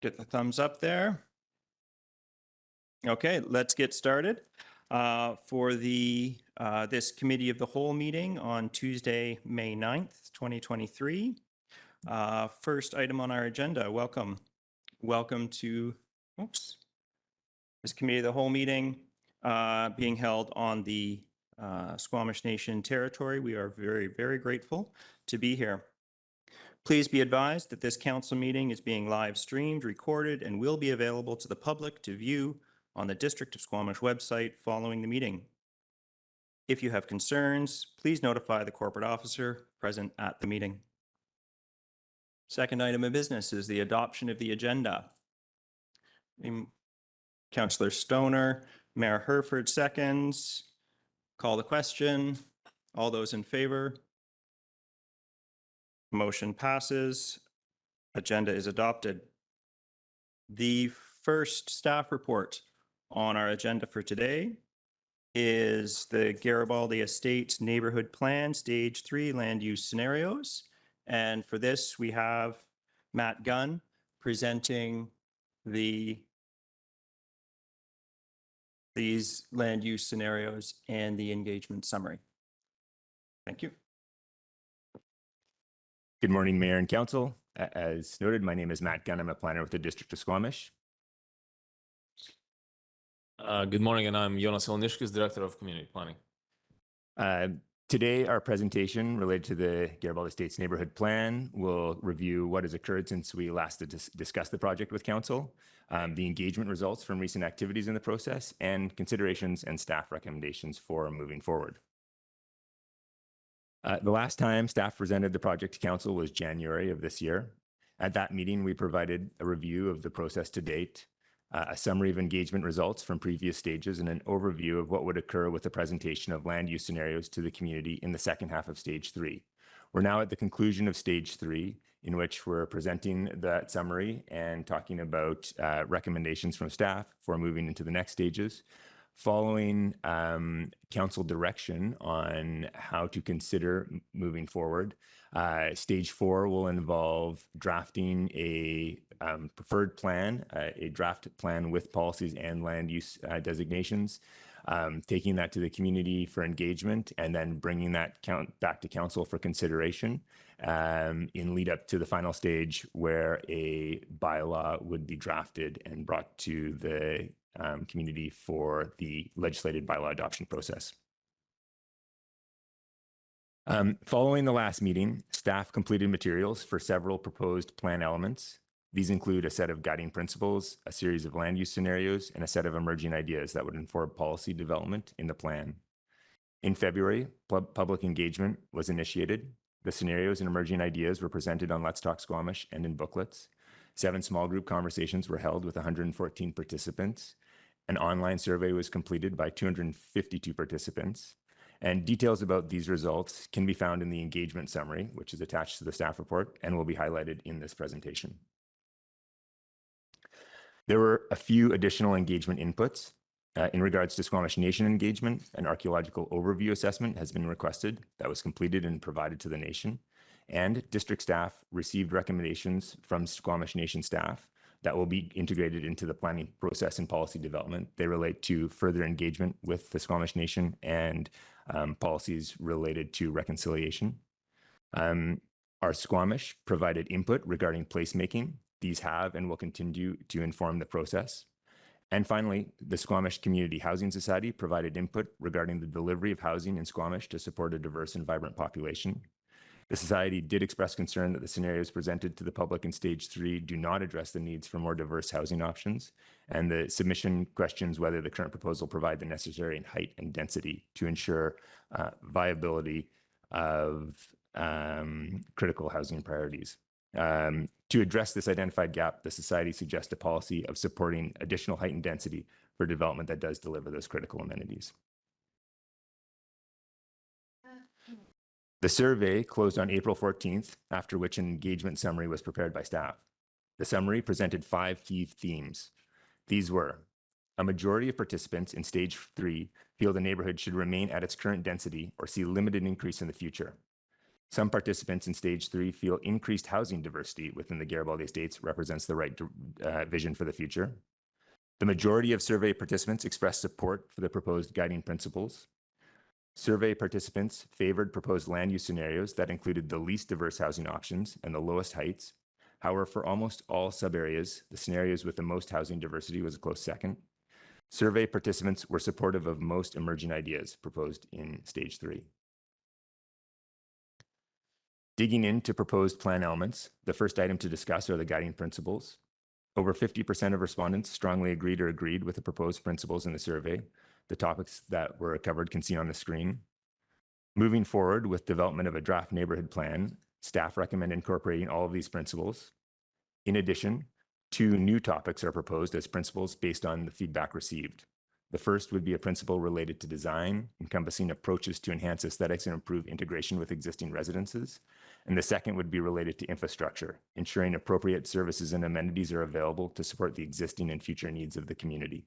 Get the thumbs up there. Okay, let's get started. For this Committee of the Whole meeting on Tuesday, May 9th, 2023. First item on our agenda, welcome to, this Committee of the Whole meeting being held on the Squamish Nation territory. We are very, very grateful to be here. Please be advised that this council meeting is being live streamed, recorded, and will be available to the public to view on the District of Squamish website following the meeting. If you have concerns, please notify the corporate officer present at the meeting. Second item of business is the adoption of the agenda. Councillor Stoner, Mayor Herford seconds. Call the question. All those in favor? Motion passes. Agenda is adopted. The first staff report on our agenda for today is the Garibaldi Estates Neighborhood Plan Stage 3 Land Use Scenarios. And for this, we have Matt Gunn presenting these land use scenarios and the engagement summary. Thank you. Good morning, Mayor and Council. As noted, my name is Matt Gunn. I'm a planner with the District of Squamish. Good morning, and I'm Jonas Elnishkus, Director of Community Planning. Today, our presentation related to the Garibaldi Estates Neighborhood Plan will review what has occurred since we last discussed the project with Council, the engagement results from recent activities in the process, and considerations and staff recommendations for moving forward. The last time staff presented the project to Council was January of this year. At that meeting, we provided a review of the process to date, a summary of engagement results from previous stages, and an overview of what would occur with the presentation of land use scenarios to the community in the second half of Stage 3. We're now at the conclusion of Stage 3, in which we're presenting that summary and talking about recommendations from staff for moving into the next stages. Following Council direction on how to consider moving forward, Stage 4 will involve drafting a preferred plan, a draft plan with policies and land use designations, taking that to the community for engagement, and then bringing that back to Council for consideration in lead up to the final stage where a bylaw would be drafted and brought to the community for the legislated bylaw adoption process. Following the last meeting, staff completed materials for several proposed plan elements. These include a set of guiding principles, a series of land use scenarios, and a set of emerging ideas that would inform policy development in the plan. In February, public engagement was initiated. The scenarios and emerging ideas were presented on Let's Talk Squamish and in booklets. 7 small group conversations were held with 114 participants. An online survey was completed by 252 participants. And details about these results can be found in the engagement summary, which is attached to the staff report and will be highlighted in this presentation. There were a few additional engagement inputs. In regards to Squamish Nation engagement, an archaeological overview assessment has been requested that was completed and provided to the nation. And district staff received recommendations from Squamish Nation staff that will be integrated into the planning process and policy development. They relate to further engagement with the Squamish Nation and policies related to reconciliation. Our Squamish provided input regarding placemaking. These have and will continue to inform the process. And finally, the Squamish Community Housing Society provided input regarding the delivery of housing in Squamish to support a diverse and vibrant population. The Society did express concern that the scenarios presented to the public in Stage 3 do not address the needs for more diverse housing options, and the submission questions whether the current proposal provide the necessary height and density to ensure viability of critical housing priorities. To address this identified gap, the Society suggests a policy of supporting additional height and density for development that does deliver those critical amenities. The survey closed on April 14th, after which an engagement summary was prepared by staff. The summary presented 5 key themes. These were: a majority of participants in Stage 3 feel the neighborhood should remain at its current density or see limited increase in the future. Some participants in stage 3 feel increased housing diversity within the Garibaldi estates represents the right vision for the future. The majority of survey participants expressed support for the proposed guiding principles. Survey participants favored proposed land use scenarios that included the least diverse housing options and the lowest heights. However, for almost all subareas, the scenarios with the most housing diversity was a close second. Survey participants were supportive of most emerging ideas proposed in stage 3. Digging into proposed plan elements, the first item to discuss are the guiding principles. Over 50% of respondents strongly agreed or agreed with the proposed principles in the survey. The topics that were covered can be seen on the screen. Moving forward with development of a draft neighborhood plan, staff recommend incorporating all of these principles. In addition, 2 new topics are proposed as principles based on the feedback received. The first would be a principle related to design, encompassing approaches to enhance aesthetics and improve integration with existing residences. And the second would be related to infrastructure, ensuring appropriate services and amenities are available to support the existing and future needs of the community.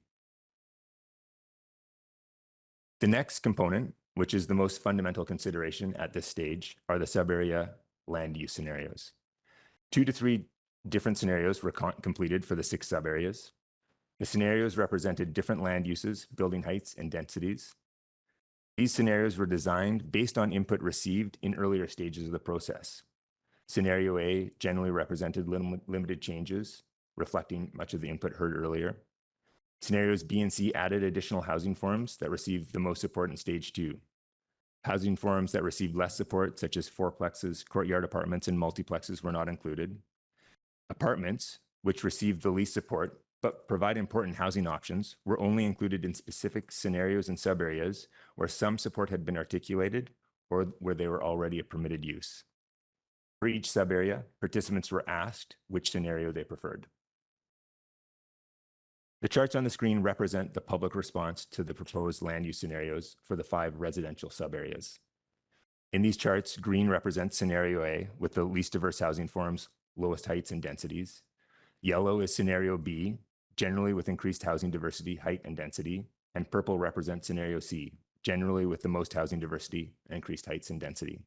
The next component, which is the most fundamental consideration at this stage, are the subarea land use scenarios. 2 to 3 different scenarios were completed for the 6 subareas. The scenarios represented different land uses, building heights, and densities. These scenarios were designed based on input received in earlier stages of the process. Scenario A generally represented limited changes, reflecting much of the input heard earlier. Scenarios B and C added additional housing forms that received the most support in stage 2. Housing forms that received less support, such as fourplexes, courtyard apartments, and multiplexes, were not included. Apartments, which received the least support but provide important housing options, were only included in specific scenarios and subareas where some support had been articulated or where they were already a permitted use. For each subarea, participants were asked which scenario they preferred. The charts on the screen represent the public response to the proposed land use scenarios for the 5 residential subareas. In these charts, green represents scenario A with the least diverse housing forms, lowest heights and densities. Yellow is scenario B, generally with increased housing diversity, height, and density. And purple represents scenario C, generally with the most housing diversity and increased heights and density.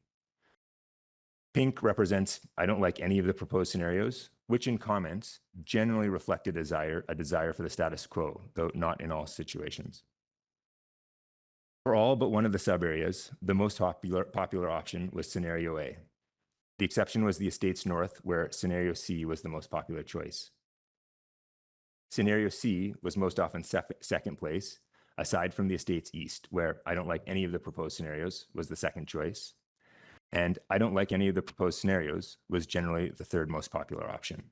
Pink represents I don't like any of the proposed scenarios, which in comments generally reflect a desire for the status quo, though not in all situations. For all but one of the subareas, the most popular option was scenario A. The exception was the estates north, where scenario C was the most popular choice. Scenario C was most often second place, aside from the estates east, where I don't like any of the proposed scenarios was the second choice. And I don't like any of the proposed scenarios was generally the third most popular option.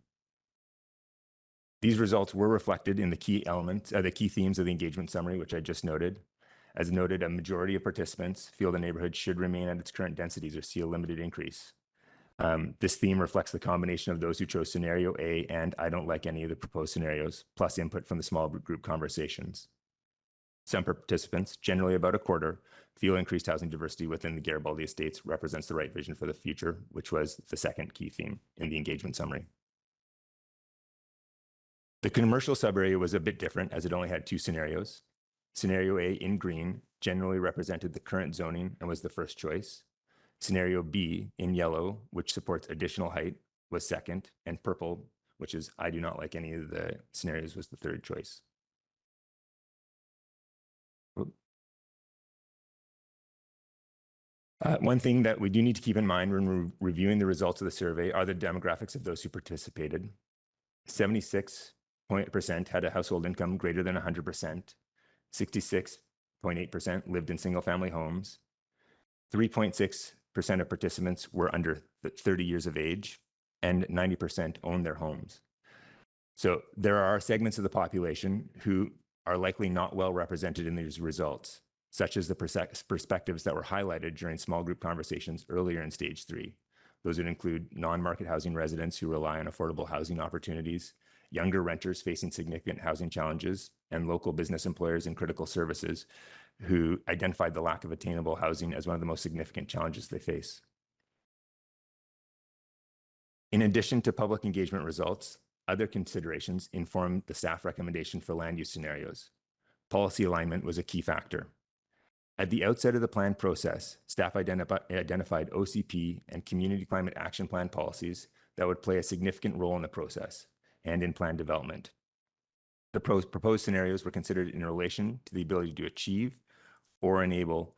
These results were reflected in the key elements, the key themes of the engagement summary, which I just noted. As noted, a majority of participants feel the neighborhood should remain at its current densities or see a limited increase. This theme reflects the combination of those who chose scenario A and I don't like any of the proposed scenarios, plus input from the small group conversations. Some participants, generally about a quarter, feel increased housing diversity within the Garibaldi estates represents the right vision for the future, which was the second key theme in the engagement summary. The commercial subarea was a bit different as it only had 2 scenarios. Scenario A in green generally represented the current zoning and was the first choice. Scenario B in yellow, which supports additional height, was second, and purple, which is I do not like any of the scenarios, was the third choice. One thing that we do need to keep in mind when reviewing the results of the survey are the demographics of those who participated. 76% had a household income greater than 100%. 66.8% lived in single-family homes. 3.6% of participants were under 30 years of age, and 90% owned their homes. So there are segments of the population who are likely not well represented in these results, such as the perspectives that were highlighted during small group conversations earlier in stage 3. Those would include non-market housing residents who rely on affordable housing opportunities, younger renters facing significant housing challenges, and local business employers in critical services who identified the lack of attainable housing as one of the most significant challenges they face. In addition to public engagement results, other considerations informed the staff recommendation for land use scenarios. Policy alignment was a key factor. At the outset of the plan process, staff identified OCP and Community Climate Action Plan policies that would play a significant role in the process and in plan development. The proposed scenarios were considered in relation to the ability to achieve or enable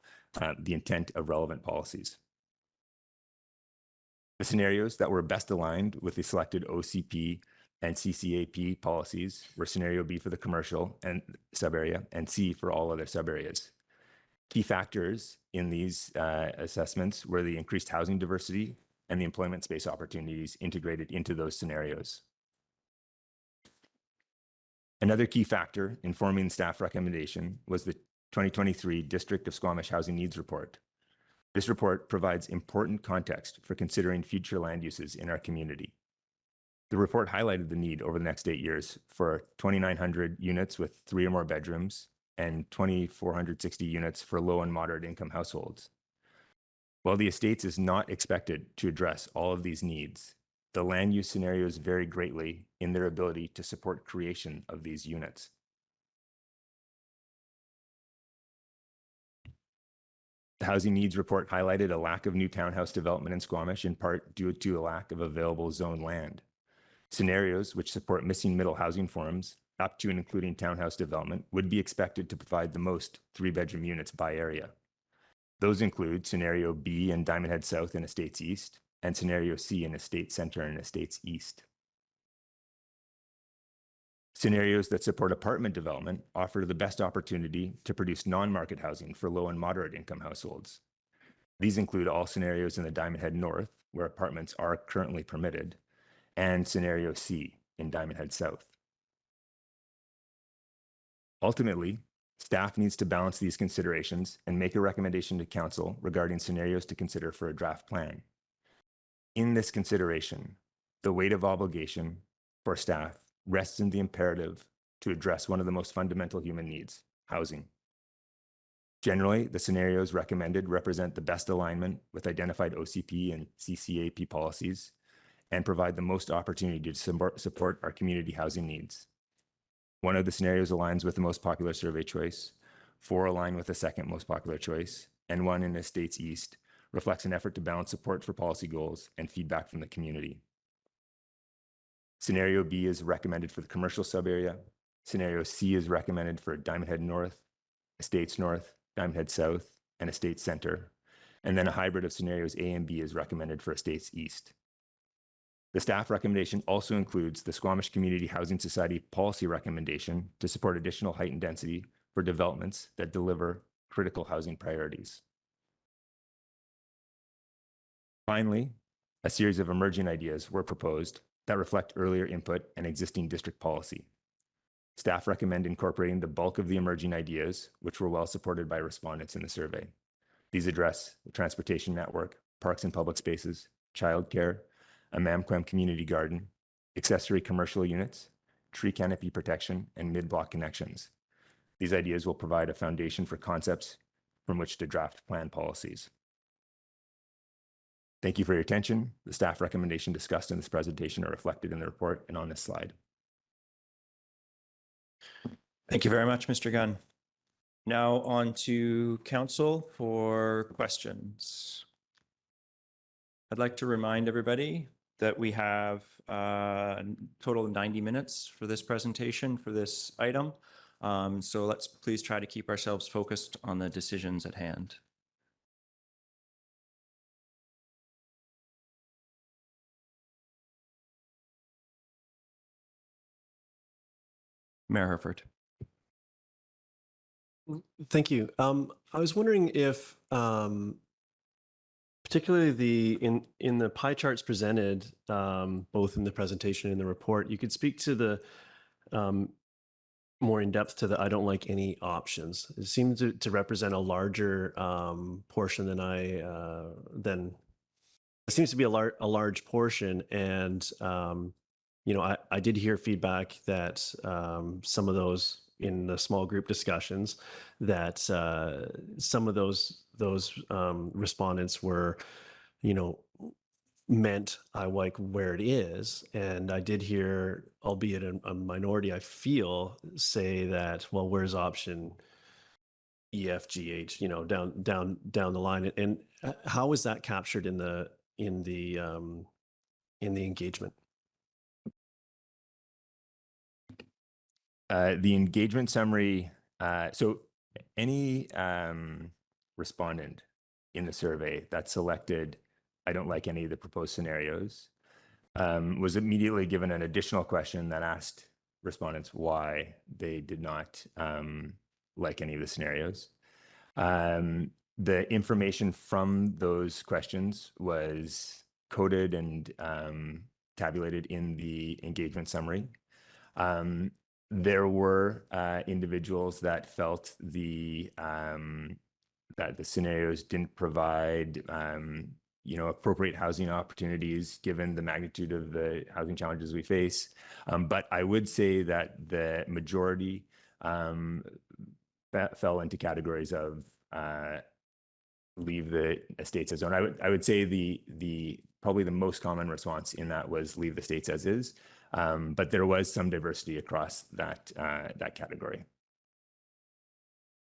the intent of relevant policies. The scenarios that were best aligned with the selected OCP and CCAP policies were scenario B for the commercial and subarea and C for all other subareas. Key factors in these assessments were the increased housing diversity and the employment space opportunities integrated into those scenarios. Another key factor informing the staff recommendation was the 2023 District of Squamish Housing Needs Report. This report provides important context for considering future land uses in our community. The report highlighted the need over the next 8 years for 2,900 units with 3 or more bedrooms and 2,460 units for low and moderate income households. While the estates is not expected to address all of these needs, the land use scenarios vary greatly in their ability to support creation of these units. The Housing Needs Report highlighted a lack of new townhouse development in Squamish, in part due to a lack of available zone land. Scenarios which support missing middle housing forms, up to and including townhouse development, would be expected to provide the most 3-bedroom units by area. Those include Scenario B in Diamond Head South and Estates East, and Scenario C in Estates Center and Estates East. Scenarios that support apartment development offer the best opportunity to produce non-market housing for low and moderate income households. These include all scenarios in the Diamond Head North, where apartments are currently permitted, and Scenario C in Diamond Head South. Ultimately, staff needs to balance these considerations and make a recommendation to Council regarding scenarios to consider for a draft plan. In this consideration, the weight of obligation for staff rests in the imperative to address one of the most fundamental human needs, housing. Generally, the scenarios recommended represent the best alignment with identified OCP and CCAP policies and provide the most opportunity to support our community housing needs. One of the scenarios aligns with the most popular survey choice, 4 align with the second most popular choice, and 1 in Estates East reflects an effort to balance support for policy goals and feedback from the community. Scenario B is recommended for the commercial subarea. Scenario C is recommended for Diamond Head North, Estates North, Diamond Head South, and Estates Center. And then a hybrid of scenarios A and B is recommended for Estates East. The staff recommendation also includes the Squamish Community Housing Society policy recommendation to support additional height and density for developments that deliver critical housing priorities. Finally, a series of emerging ideas were proposed that reflect earlier input and existing district policy. Staff recommend incorporating the bulk of the emerging ideas, which were well supported by respondents in the survey. These address the transportation network, parks and public spaces, childcare, a Mamquam community garden, accessory commercial units, tree canopy protection, and mid-block connections. These ideas will provide a foundation for concepts from which to draft plan policies. Thank you for your attention. The staff recommendation discussed in this presentation are reflected in the report and on this slide. Thank you very much, Mr. Gunn. Now on to Council for questions. I'd like to remind everybody that we have a total of 90 minutes for this presentation for this item. So let's please try to keep ourselves focused on the decisions at hand. Mayor Herford. Thank you. I was wondering if, particularly in the pie charts presented, both in the presentation and the report, you could speak to the more in depth to the I don't like any options. It seems to represent a larger portion than it seems to be a large portion, and you know, I did hear feedback that some of those in the small group discussions that some of those respondents were, you know, meant I like where it is. And I did hear, albeit a minority, I feel, say that, well, where's option EFGH, down the line. And how is that captured in the engagement? The engagement summary, so any respondent in the survey that selected, I don't like any of the proposed scenarios, was immediately given an additional question that asked respondents why they did not like any of the scenarios. The information from those questions was coded and tabulated in the engagement summary. There were individuals that felt that the scenarios didn't provide appropriate housing opportunities given the magnitude of the housing challenges we face. But I would say that the majority fell into categories of leave the estates as own. I would say the probably the most common response in that was leave the estates as is. But there was some diversity across that category.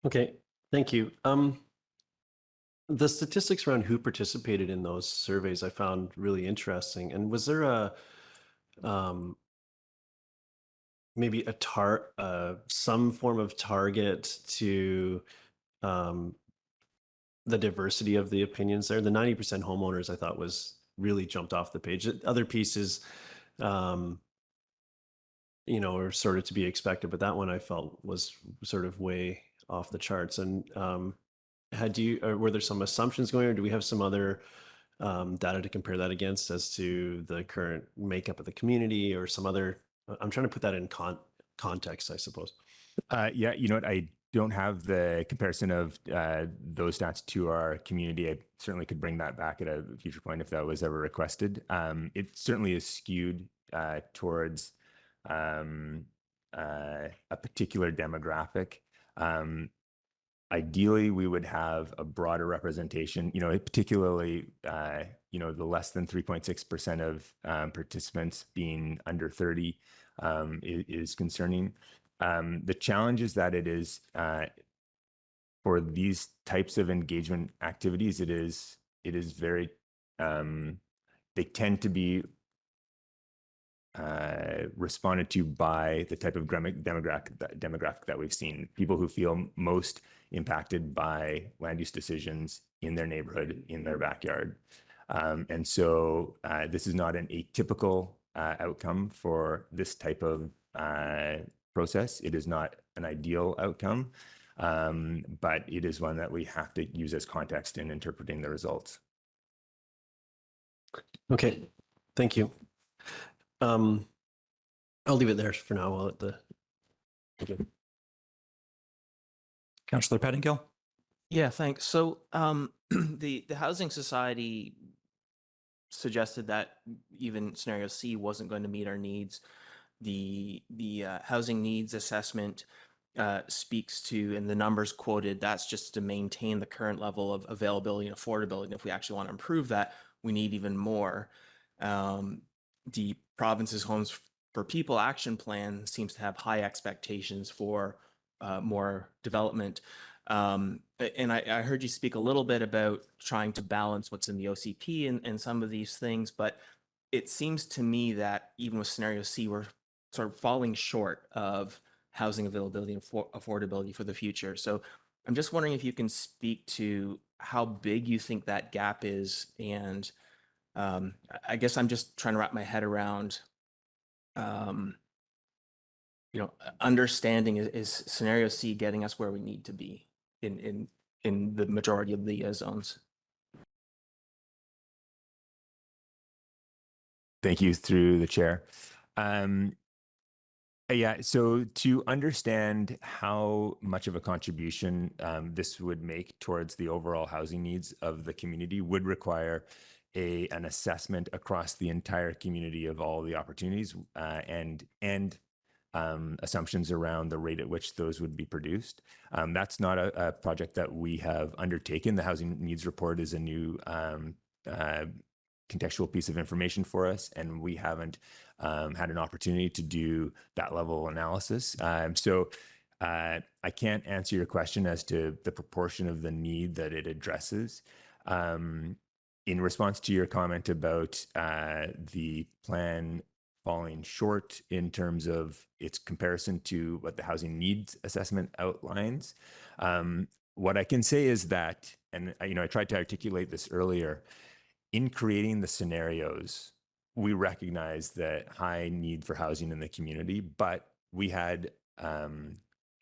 Okay, thank you. The statistics around who participated in those surveys I found really interesting. And was there maybe some form of target to the diversity of the opinions there? The 90% homeowners I thought was really jumped off the page. Other pieces, are sort of to be expected, but that one I felt was sort of way off the charts. And were there some assumptions going, or do we have some other data to compare that against as to the current makeup of the community or some other? I'm trying to put that in context, I suppose. Yeah, you know what? I don't have the comparison of those stats to our community. I certainly could bring that back at a future point if that was ever requested. It certainly is skewed towards a particular demographic. Ideally, we would have a broader representation, particularly, the less than 3.6% of participants being under 30 is concerning. The challenge is that it is, for these types of engagement activities, it is very, they tend to be responded to by the type of demographic that we've seen. People who feel most impacted by land use decisions in their neighborhood, in their backyard. And so this is not an atypical outcome for this type of process. It is not an ideal outcome, but it is one that we have to use as context in interpreting the results. Okay, thank you. I'll leave it there for now. I'll let the. Okay. Councillor Pettingill. Yeah, thanks. So the Housing Society suggested that even scenario C wasn't going to meet our needs. The housing needs assessment speaks to, and the numbers quoted, that's just to maintain the current level of availability and affordability. And if we actually want to improve that, we need even more. The province's Homes for People action plan seems to have high expectations for more development. And I heard you speak a little bit about trying to balance what's in the OCP and some of these things, but it seems to me that even with scenario C, we're sort of falling short of housing availability and affordability for the future. So I'm just wondering if you can speak to how big you think that gap is. And I guess I'm just trying to wrap my head around, understanding is scenario C getting us where we need to be in the majority of the zones. Thank you, through the chair. Yeah, so to understand how much of a contribution this would make towards the overall housing needs of the community would require an assessment across the entire community of all the opportunities and assumptions around the rate at which those would be produced. That's not a project that we have undertaken. The Housing Needs Report is a new contextual piece of information for us, and we haven't had an opportunity to do that level of analysis. So I can't answer your question as to the proportion of the need that it addresses. In response to your comment about the plan falling short in terms of its comparison to what the housing needs assessment outlines, what I can say is that, and I tried to articulate this earlier, in creating the scenarios, we recognize the high need for housing in the community, but we had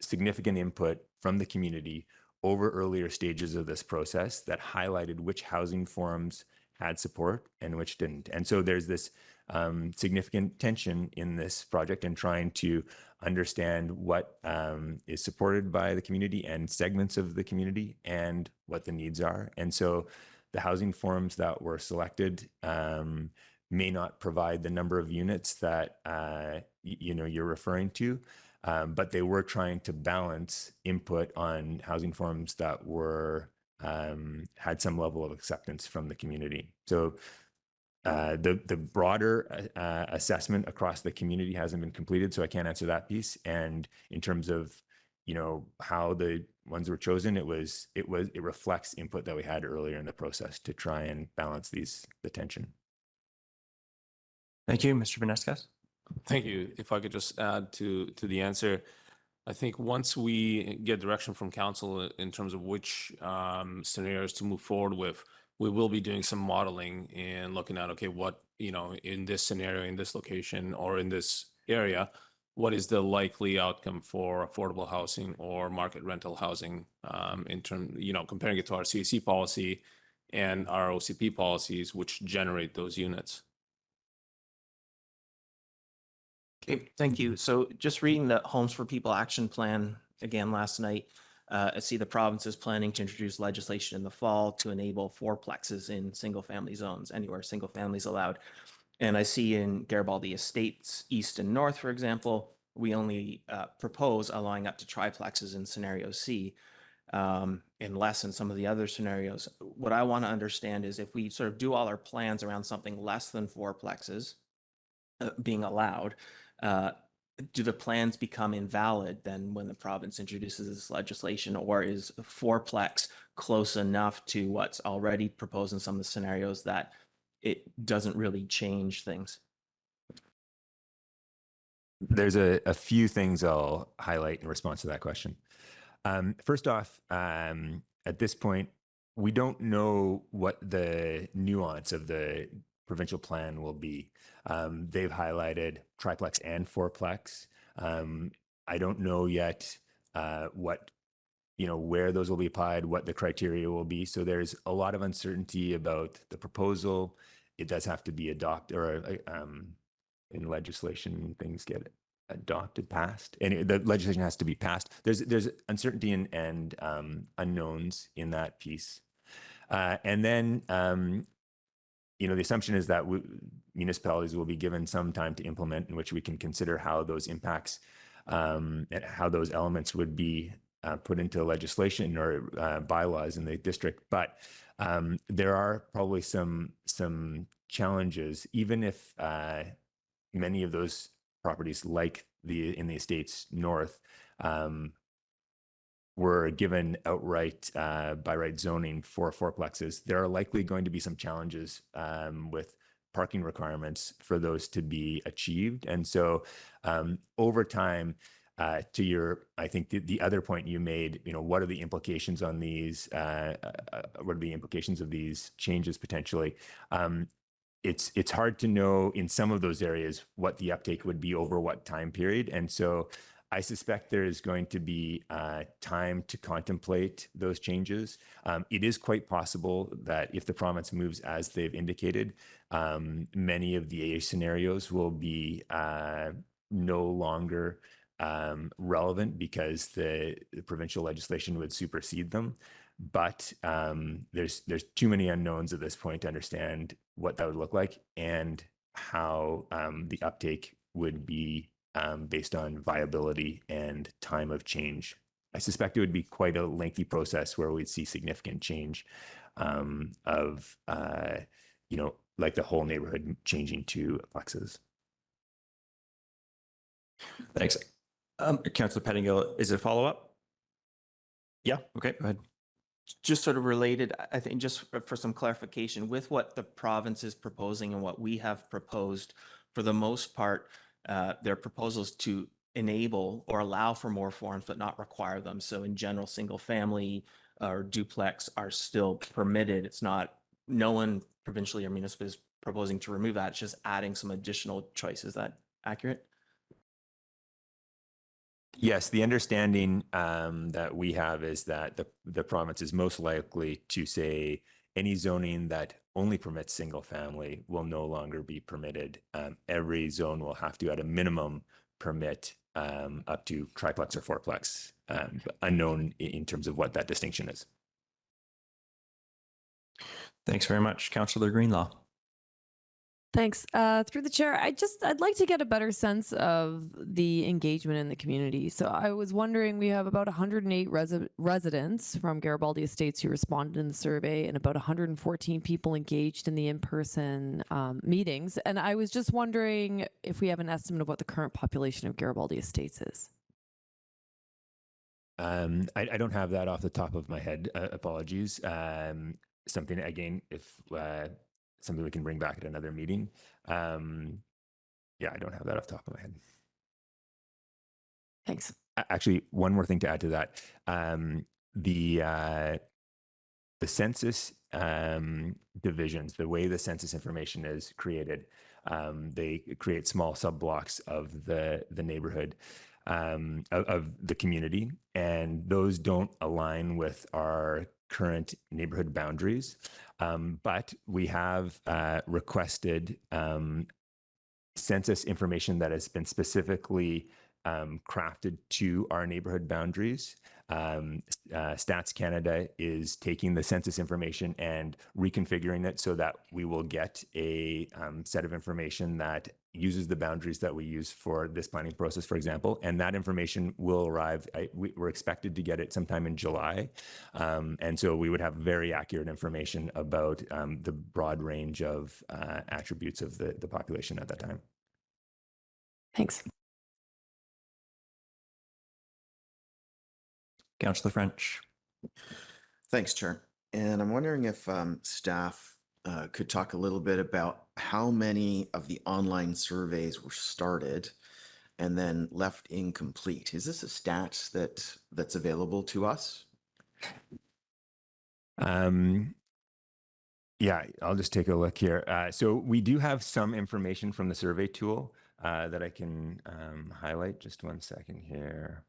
significant input from the community over earlier stages of this process that highlighted which housing forms had support and which didn't. And so there's this significant tension in this project and trying to understand what is supported by the community and segments of the community and what the needs are. And so the housing forms that were selected may not provide the number of units that you're referring to, but they were trying to balance input on housing forms that were had some level of acceptance from the community. So the broader assessment across the community hasn't been completed, so I can't answer that piece. And in terms of how the ones were chosen, it reflects input that we had earlier in the process to try and balance the tension. Thank you, Mr. Benescas. Thank you. If I could just add to the answer, I think once we get direction from council in terms of which scenarios to move forward with, we will be doing some modeling and looking at, okay, what, in this scenario, in this location, or in this area, what is the likely outcome for affordable housing or market rental housing in terms, comparing it to our CAC policy and our OCP policies, which generate those units. Okay, thank you. So just reading the Homes for People Action Plan again last night, I see the province is planning to introduce legislation in the fall to enable fourplexes in single-family zones, anywhere single families allowed. And I see in Garibaldi Estates East and North, for example, we only propose allowing up to triplexes in scenario C, and less in some of the other scenarios. What I want to understand is if we sort of do all our plans around something less than fourplexes being allowed, do the plans become invalid then when the province introduces this legislation, or is fourplex close enough to what's already proposed in some of the scenarios that it doesn't really change things? There's a few things I'll highlight in response to that question. First off, at this point, we don't know what the nuance of the provincial plan will be. They've highlighted triplex and fourplex. I don't know yet where those will be applied, what the criteria will be. So there's a lot of uncertainty about the proposal. It does have to be adopted, or in legislation, things get adopted, passed, and the legislation has to be passed. There's uncertainty and unknowns in that piece. And then the assumption is that municipalities will be given some time to implement, in which we can consider how those impacts and how those elements would be put into legislation or bylaws in the district. But there are probably some challenges, even if many of those properties, like in the estates north, were given outright by right zoning for fourplexes. There are likely going to be some challenges with parking requirements for those to be achieved. And so over time, to I think the other point you made, what are the implications on these? What are the implications of these changes potentially? It's hard to know in some of those areas what the uptake would be over what time period. And so I suspect there is going to be time to contemplate those changes. It is quite possible that if the province moves as they've indicated, many of the AA scenarios will be no longer relevant because the provincial legislation would supersede them. But there's too many unknowns at this point to understand what that would look like and how the uptake would be based on viability and time of change. I suspect it would be quite a lengthy process where we'd see significant change of, like the whole neighborhood changing to plexes. Thanks. Councillor Pettingill, is it a follow-up? Yeah, okay, go ahead. Just sort of related, I think just for some clarification, with what the province is proposing and what we have proposed, for the most part, their proposals to enable or allow for more forms, but not require them. So in general, single family or duplex are still permitted. It's not, no one provincially or municipally is proposing to remove that. It's just adding some additional choice. Is that accurate? Yes, the understanding that we have is that the province is most likely to say any zoning that only permits single family will no longer be permitted. Every zone will have to, at a minimum, permit up to triplex or fourplex, unknown in terms of what that distinction is. Thanks very much. Councillor Greenlaw. Thanks. Through the chair, I'd like to get a better sense of the engagement in the community. So I was wondering, we have about 108 residents from Garibaldi Estates who responded in the survey and about 114 people engaged in the in-person meetings. And I was just wondering if we have an estimate of what the current population of Garibaldi Estates is. I don't have that off the top of my head. Apologies. Something, again, if something we can bring back at another meeting. Yeah, I don't have that off the top of my head. Thanks. Actually, one more thing to add to that. The census divisions, the way the census information is created, they create small sub-blocks of the neighborhood, of the community, and those don't align with our current neighborhood boundaries. But we have requested census information that has been specifically crafted to our neighborhood boundaries. Stats Canada is taking the census information and reconfiguring it so that we will get a set of information that uses the boundaries that we use for this planning process, for example, and that information will arrive. We're expected to get it sometime in July. And so we would have very accurate information about the broad range of attributes of the population at that time. Thanks. Councillor French. Thanks, Chair. And I'm wondering if staff could talk a little bit about how many of the online surveys were started and then left incomplete. Is this a stat that's available to us? Yeah, I'll just take a look here. So we do have some information from the survey tool that I can highlight. Just one second here.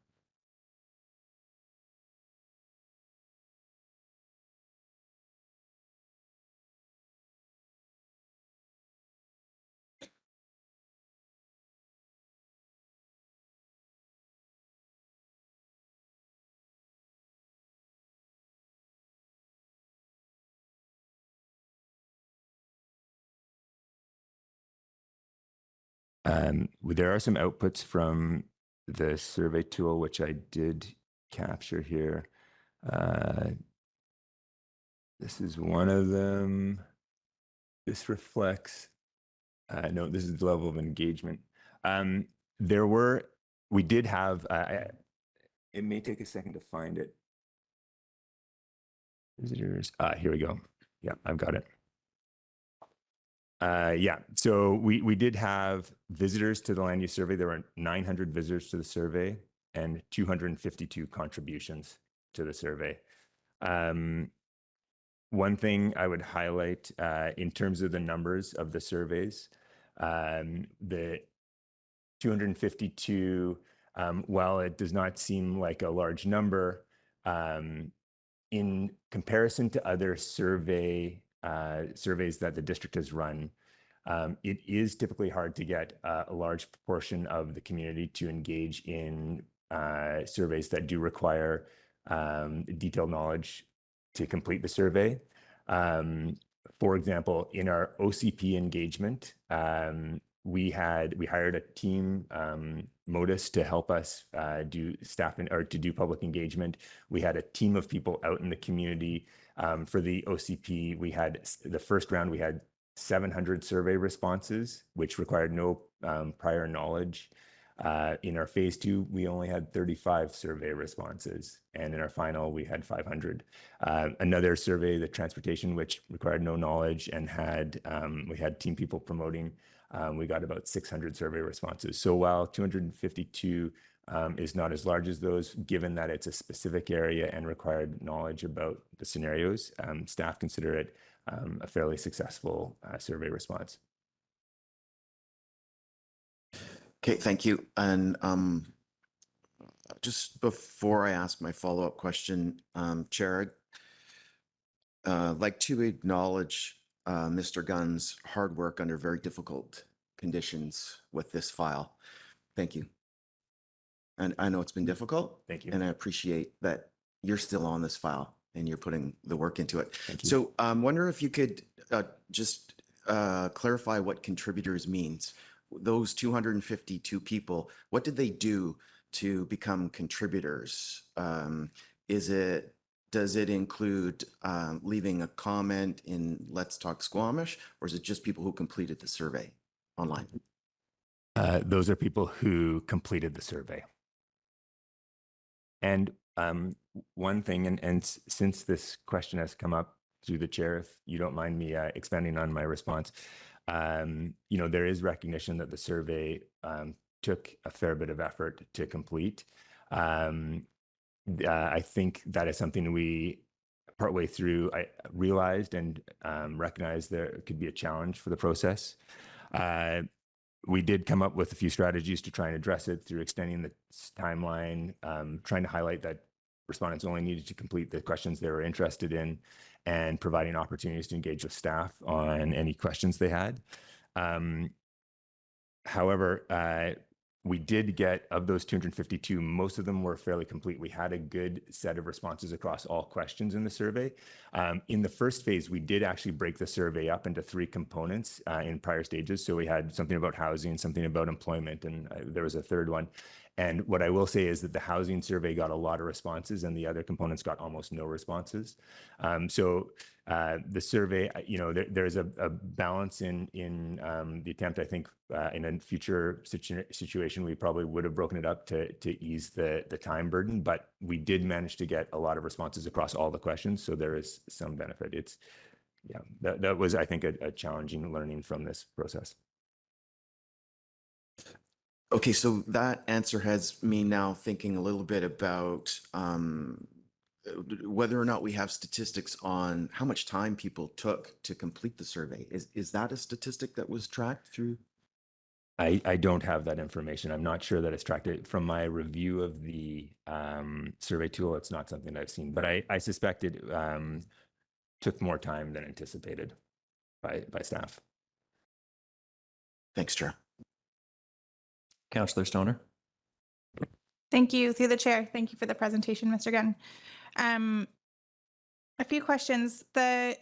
There are some outputs from the survey tool, which I did capture here. This is one of them. This reflects, no, this is the level of engagement. We did have, it may take a second to find it. Visitors, here we go. Yeah, I've got it. Yeah, so we did have visitors to the land use survey. There were 900 visitors to the survey and 252 contributions to the survey. One thing I would highlight in terms of the numbers of the surveys, the 252, while it does not seem like a large number, in comparison to other surveys that the district has run, it is typically hard to get a large proportion of the community to engage in surveys that do require detailed knowledge to complete the survey. For example, in our OCP engagement, we hired a team, Modus, to help us do do public engagement. We had a team of people out in the community. For the OCP, we had the first round, we had 700 survey responses, which required no prior knowledge. In our phase 2, we only had 35 survey responses, and in our final, we had 500. Another survey, the transportation, which required no knowledge and had we had team people promoting, we got about 600 survey responses. So while 252 is not as large as those, given that it's a specific area and required knowledge about the scenarios, staff consider it a fairly successful survey response. Okay, thank you. And just before I ask my follow-up question, Chair, I'd like to acknowledge Mr. Gunn's hard work under very difficult conditions with this file. Thank you. And I know it's been difficult. Thank you. And I appreciate that you're still on this file and you're putting the work into it. Thank you. So I wonder if you could just clarify what contributors means. Those 252 people, what did they do to become contributors? Does it include leaving a comment in Let's Talk Squamish, or is it just people who completed the survey online? Those are people who completed the survey. And one thing, and since this question has come up through the chair, if you don't mind me expanding on my response, there is recognition that the survey took a fair bit of effort to complete. I think that is something we, partway through, I realized and recognized there could be a challenge for the process. We did come up with a few strategies to try and address it through extending the timeline, trying to highlight that respondents only needed to complete the questions they were interested in, and providing opportunities to engage with staff on any questions they had. However, we did get, of those 252, most of them were fairly complete. We had a good set of responses across all questions in the survey. In the first phase, we did actually break the survey up into 3 components in prior stages. So we had something about housing, something about employment, and there was a third one. And what I will say is that the housing survey got a lot of responses and the other components got almost no responses. The survey, there's a balance in the attempt. I think in a future situation, we probably would have broken it up to ease the time burden, but we did manage to get a lot of responses across all the questions. So there is some benefit. That was, I think, a challenging learning from this process. Okay, so that answer has me now thinking a little bit about whether or not we have statistics on how much time people took to complete the survey. Is that a statistic that was tracked through? I don't have that information. I'm not sure that it's tracked. From my review of the survey tool, it's not something I've seen, but I suspect it took more time than anticipated by staff. Thanks, Chair. Councillor Stoner. Thank you, through the chair. Thank you for the presentation, Mr. Gunn. A few questions. The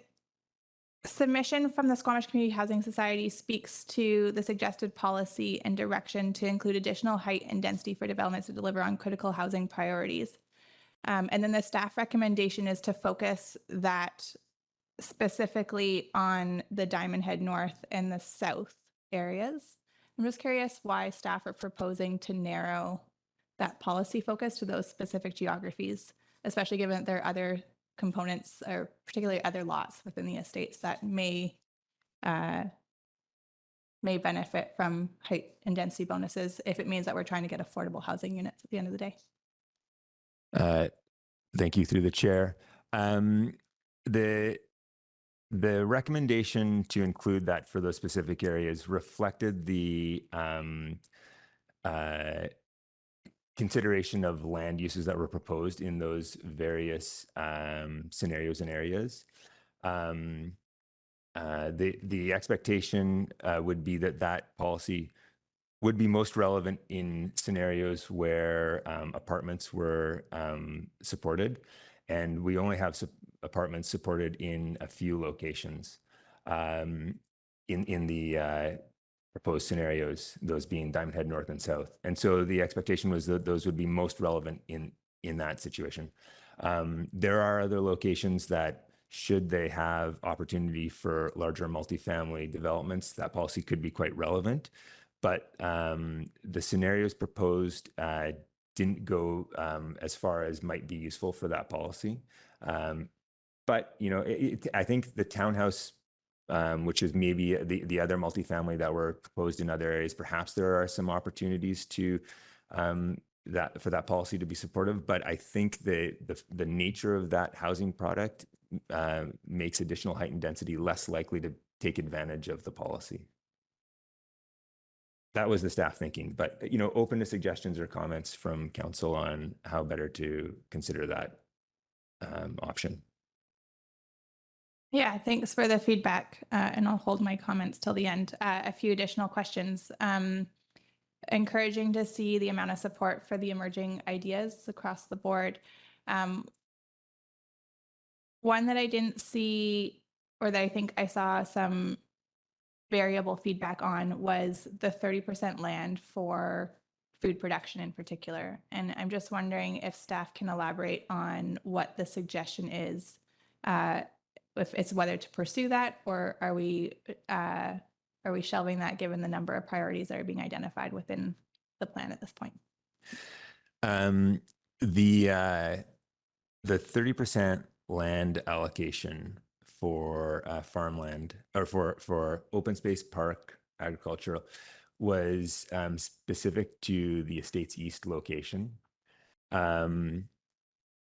submission from the Squamish Community Housing Society speaks to the suggested policy and direction to include additional height and density for developments to deliver on critical housing priorities. And then the staff recommendation is to focus that specifically on the Diamond Head North and the South areas. I'm just curious why staff are proposing to narrow that policy focus to those specific geographies, especially given that there are other components or particularly other lots within the estates that may benefit from height and density bonuses if it means that we're trying to get affordable housing units at the end of the day. Thank you, through the chair. The recommendation to include that for those specific areas reflected the consideration of land uses that were proposed in those various scenarios and areas. The expectation would be that policy would be most relevant in scenarios where apartments were supported, and we only have apartments supported in a few locations in the proposed scenarios, those being Diamond Head North and South. And so the expectation was that those would be most relevant in that situation. There are other locations that, should they have opportunity for larger multifamily developments, that policy could be quite relevant. but the scenarios proposed didn't go as far as might be useful for that policy. But I think the townhouse, which is maybe the other multifamily that were proposed in other areas, perhaps there are some opportunities to for that policy to be supportive. But I think the nature of that housing product makes additional height and density less likely to take advantage of the policy. That was the staff thinking, but open to suggestions or comments from council on how better to consider that option. Yeah, thanks for the feedback, and I'll hold my comments till the end. A few additional questions. Encouraging to see the amount of support for the emerging ideas across the board. One that I didn't see, or that I think I saw some variable feedback on, was the 30% land for food production in particular. And I'm just wondering if staff can elaborate on what the suggestion is, if it's whether to pursue that, or are we shelving that given the number of priorities that are being identified within the plan at this point? The 30% land allocation for farmland, or for open space park agricultural, was specific to the Estates East location.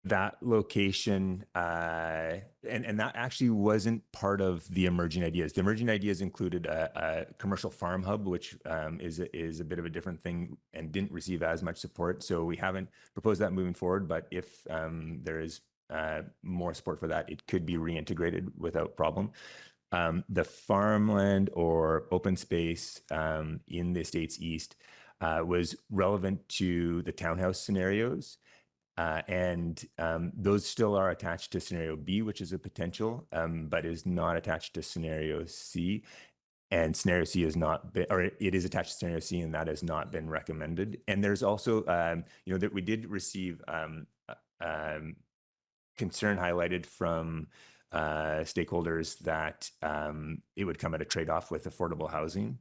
That location, and that actually wasn't part of the emerging ideas. The emerging ideas included a commercial farm hub, which is a bit of a different thing and didn't receive as much support. So we haven't proposed that moving forward, but if there is more support for that, it could be reintegrated without problem. The farmland or open space in the Estates East was relevant to the townhouse scenarios. And those still are attached to scenario B, which is a potential, but is not attached to scenario C. And scenario C is not, or it is attached to scenario C, and that has not been recommended. And there's also, that we did receive concern highlighted from stakeholders that it would come at a trade-off with affordable housing.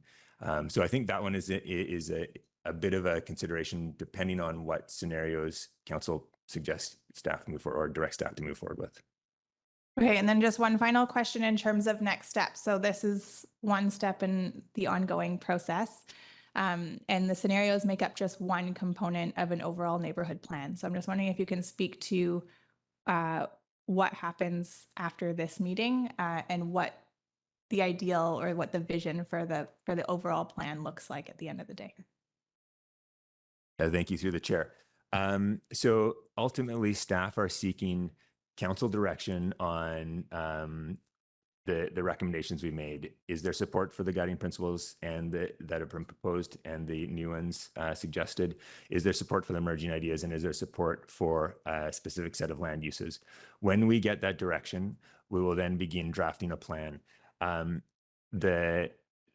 So I think that one is a bit of a consideration depending on what scenarios council suggests staff move forward or direct staff to move forward with. Okay, and then just one final question in terms of next steps. So this is one step in the ongoing process, and the scenarios make up just one component of an overall neighborhood plan. So I'm just wondering if you can speak to what happens after this meeting, and what the ideal or what the vision for the overall plan looks like at the end of the day. Thank you, through the chair. So ultimately, staff are seeking council direction on the recommendations we made. Is there support for the guiding principles and that have been proposed and the new ones suggested? Is there support for the emerging ideas, and is there support for a specific set of land uses? When we get that direction, we will then begin drafting a plan.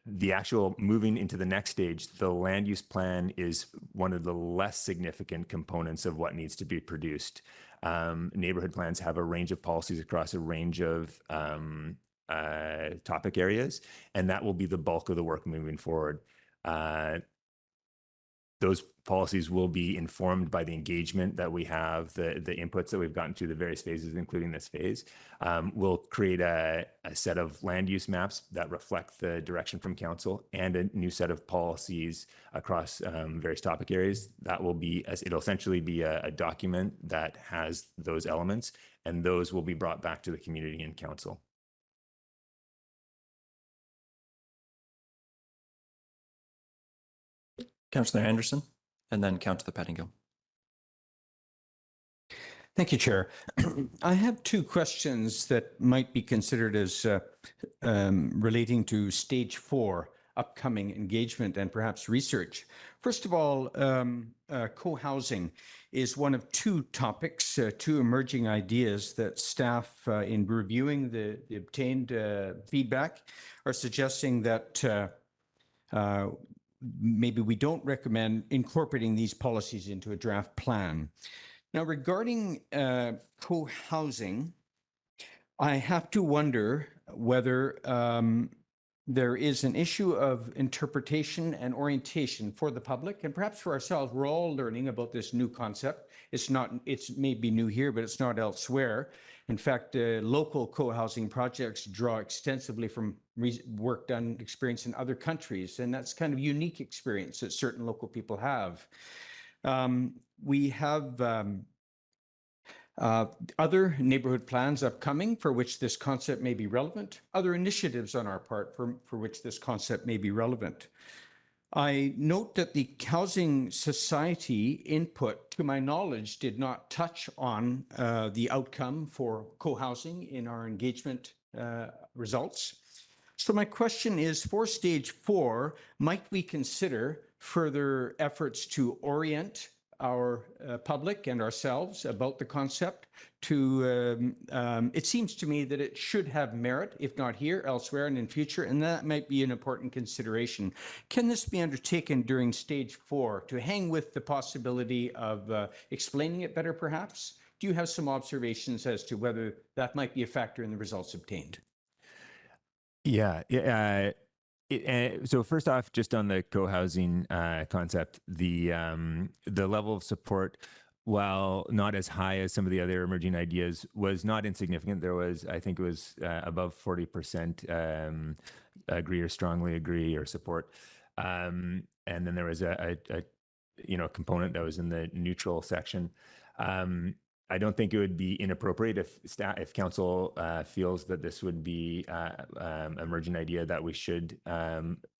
The actual moving into the next stage, the land use plan is one of the less significant components of what needs to be produced. Neighborhood plans have a range of policies across a range of topic areas, and that will be the bulk of the work moving forward. Those policies will be informed by the engagement that we have, the inputs that we've gotten through the various phases, including this phase. We'll create a set of land use maps that reflect the direction from council and a new set of policies across various topic areas. It'll essentially be a document that has those elements, and those will be brought back to the community and council. Councillor Anderson, and then Councillor Pettingill. Thank you, Chair. I have two questions that might be considered as relating to stage 4 upcoming engagement and perhaps research. First of all, co-housing is one of two topics, two emerging ideas that staff in reviewing the obtained feedback are suggesting that maybe we don't recommend incorporating these policies into a draft plan. Now, regarding co-housing, I have to wonder whether there is an issue of interpretation and orientation for the public and perhaps for ourselves. We're all learning about this new concept. It's maybe new here, but it's not elsewhere. In fact, local co-housing projects draw extensively from work done, experience in other countries, and that's kind of unique experience that certain local people have. We have other neighborhood plans upcoming for which this concept may be relevant, other initiatives on our part for which this concept may be relevant. I note that the Housing Society input, to my knowledge, did not touch on the outcome for co-housing in our engagement results. So my question is, for stage 4, might we consider further efforts to orient our public and ourselves about the concept to, it seems to me that it should have merit, if not here, elsewhere and in future, and that might be an important consideration. Can this be undertaken during stage 4 to hang with the possibility of explaining it better, perhaps? Do you have some observations as to whether that might be a factor in the results obtained? Yeah. So first off, just on the co-housing concept, the level of support, while not as high as some of the other emerging ideas, was not insignificant. There was, I think it was above 40% agree or strongly agree or support. And then there was a component that was in the neutral section. I don't think it would be inappropriate if council feels that this would be an emerging idea that we should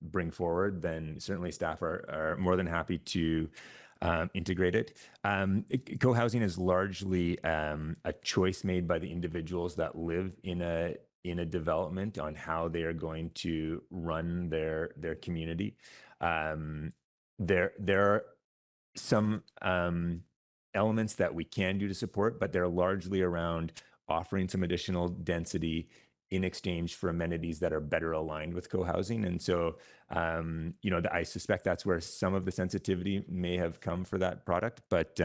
bring forward, then certainly staff are more than happy to integrate it. Co-housing is largely a choice made by the individuals that live in a development on how they are going to run their community. There are some elements that we can do to support, but they're largely around offering some additional density in exchange for amenities that are better aligned with co-housing. And so, I suspect that's where some of the sensitivity may have come for that product, but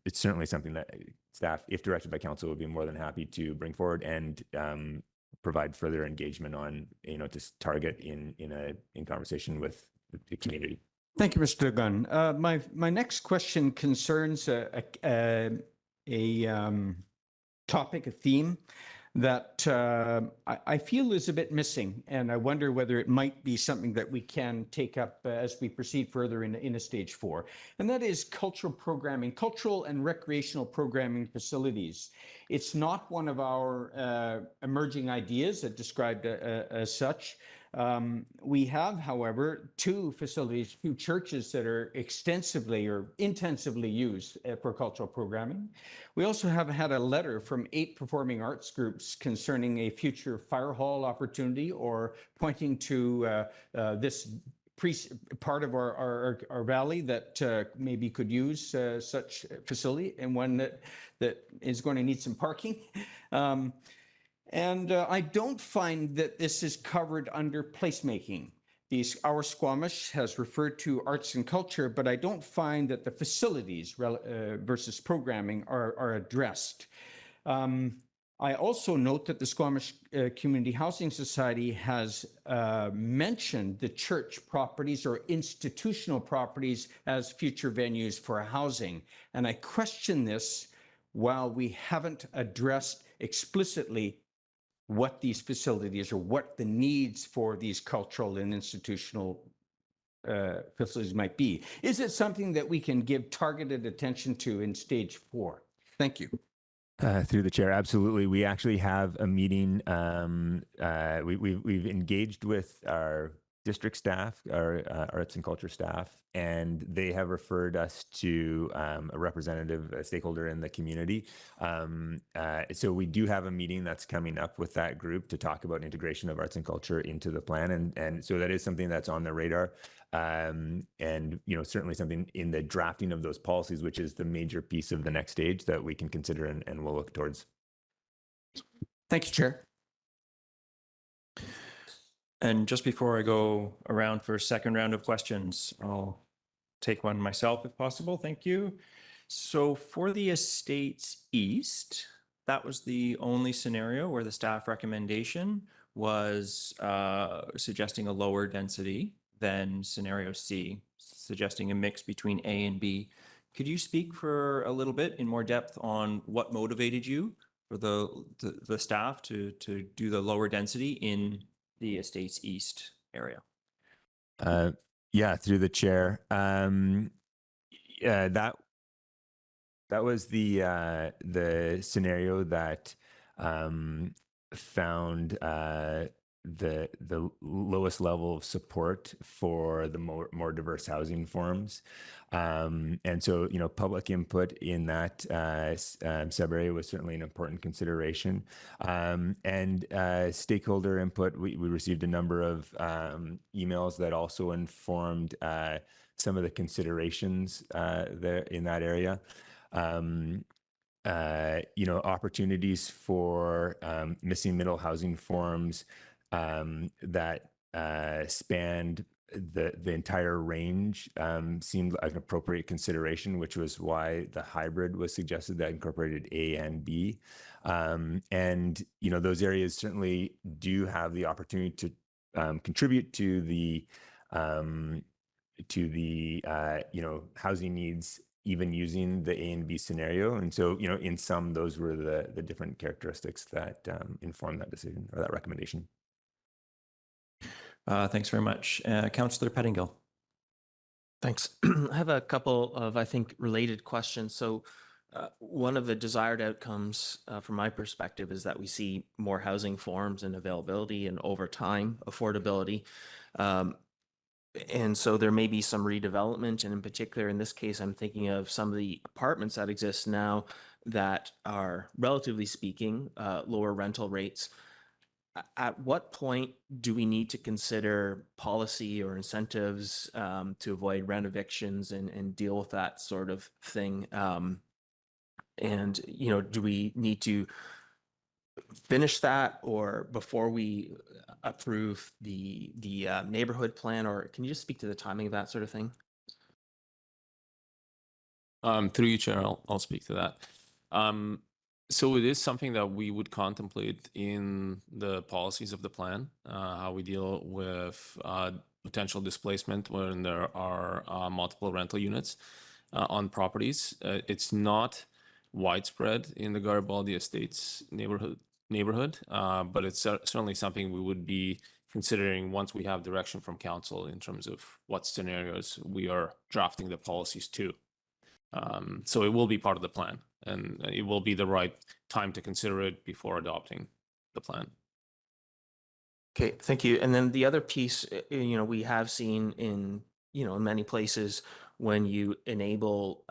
it's certainly something that staff, if directed by council, would be more than happy to bring forward and provide further engagement on, to target in conversation with the community. Thank you, Mr. Gunn. My next question concerns a topic, a theme that I feel is a bit missing, and I wonder whether it might be something that we can take up as we proceed further in a stage 4, and that is cultural programming, cultural and recreational programming facilities. It's not one of our emerging ideas that described as such. We have, however, 2 facilities, 2 churches that are extensively or intensively used for cultural programming. We also have had a letter from 8 performing arts groups concerning a future fire hall opportunity, or pointing to this part of our valley that maybe could use such facility, and one that is going to need some parking. And I don't find that this is covered under placemaking. Our Squamish has referred to arts and culture, but I don't find that the facilities versus programming are addressed. I also note that the Squamish Community Housing Society has mentioned the church properties or institutional properties as future venues for housing. And I question this while we haven't addressed explicitly what these facilities or what the needs for these cultural and institutional facilities might be. Is it something that we can give targeted attention to in stage 4? Thank you. Through the chair, absolutely. We actually have a meeting. We've engaged with our district staff, our arts and culture staff, and they have referred us to a representative, a stakeholder in the community. So we do have a meeting that's coming up with that group to talk about integration of arts and culture into the plan. And so that is something that's on the radar. And, certainly something in the drafting of those policies, which is the major piece of the next stage that we can consider and we'll look towards. Thank you, Chair. And just before I go around for a second round of questions, I'll take one myself if possible. Thank you. So for the Estates East, that was the only scenario where the staff recommendation was suggesting a lower density than scenario C, suggesting a mix between A and B. Could you speak for a little bit in more depth on what motivated you for the staff to do the lower density in the Estates East area? Yeah, through the chair. Yeah, that was the scenario that found the lowest level of support for the more diverse housing forms. And so, public input in that sub area was certainly an important consideration. And stakeholder input, we received a number of emails that also informed some of the considerations there in that area. Opportunities for missing middle housing forms that spanned the entire range seemed like an appropriate consideration, which was why the hybrid was suggested that incorporated A and B. And those areas certainly do have the opportunity to contribute to the housing needs, even using the A and B scenario. And so, in some, those were the different characteristics that informed that decision or that recommendation. Thanks very much. Councillor Pettingill. Thanks. I have a couple of, I think, related questions. So one of the desired outcomes from my perspective is that we see more housing forms and availability and over time affordability. And so there may be some redevelopment. And in particular, in this case, I'm thinking of some of the apartments that exist now that are, relatively speaking, lower rental rates. At what point do we need to consider policy or incentives to avoid rent evictions and deal with that sort of thing? And, do we need to finish that or before we approve the neighborhood plan, or can you just speak to the timing of that sort of thing? Through you, Chair, I'll speak to that. So it is something that we would contemplate in the policies of the plan, how we deal with potential displacement when there are multiple rental units on properties. It's not widespread in the Garibaldi Estates neighborhood, but it's certainly something we would be considering once we have direction from council in terms of what scenarios we are drafting the policies to. So it will be part of the plan, and it will be the right time to consider it before adopting the plan. Okay, thank you. And then the other piece, we have seen in, in many places when you enable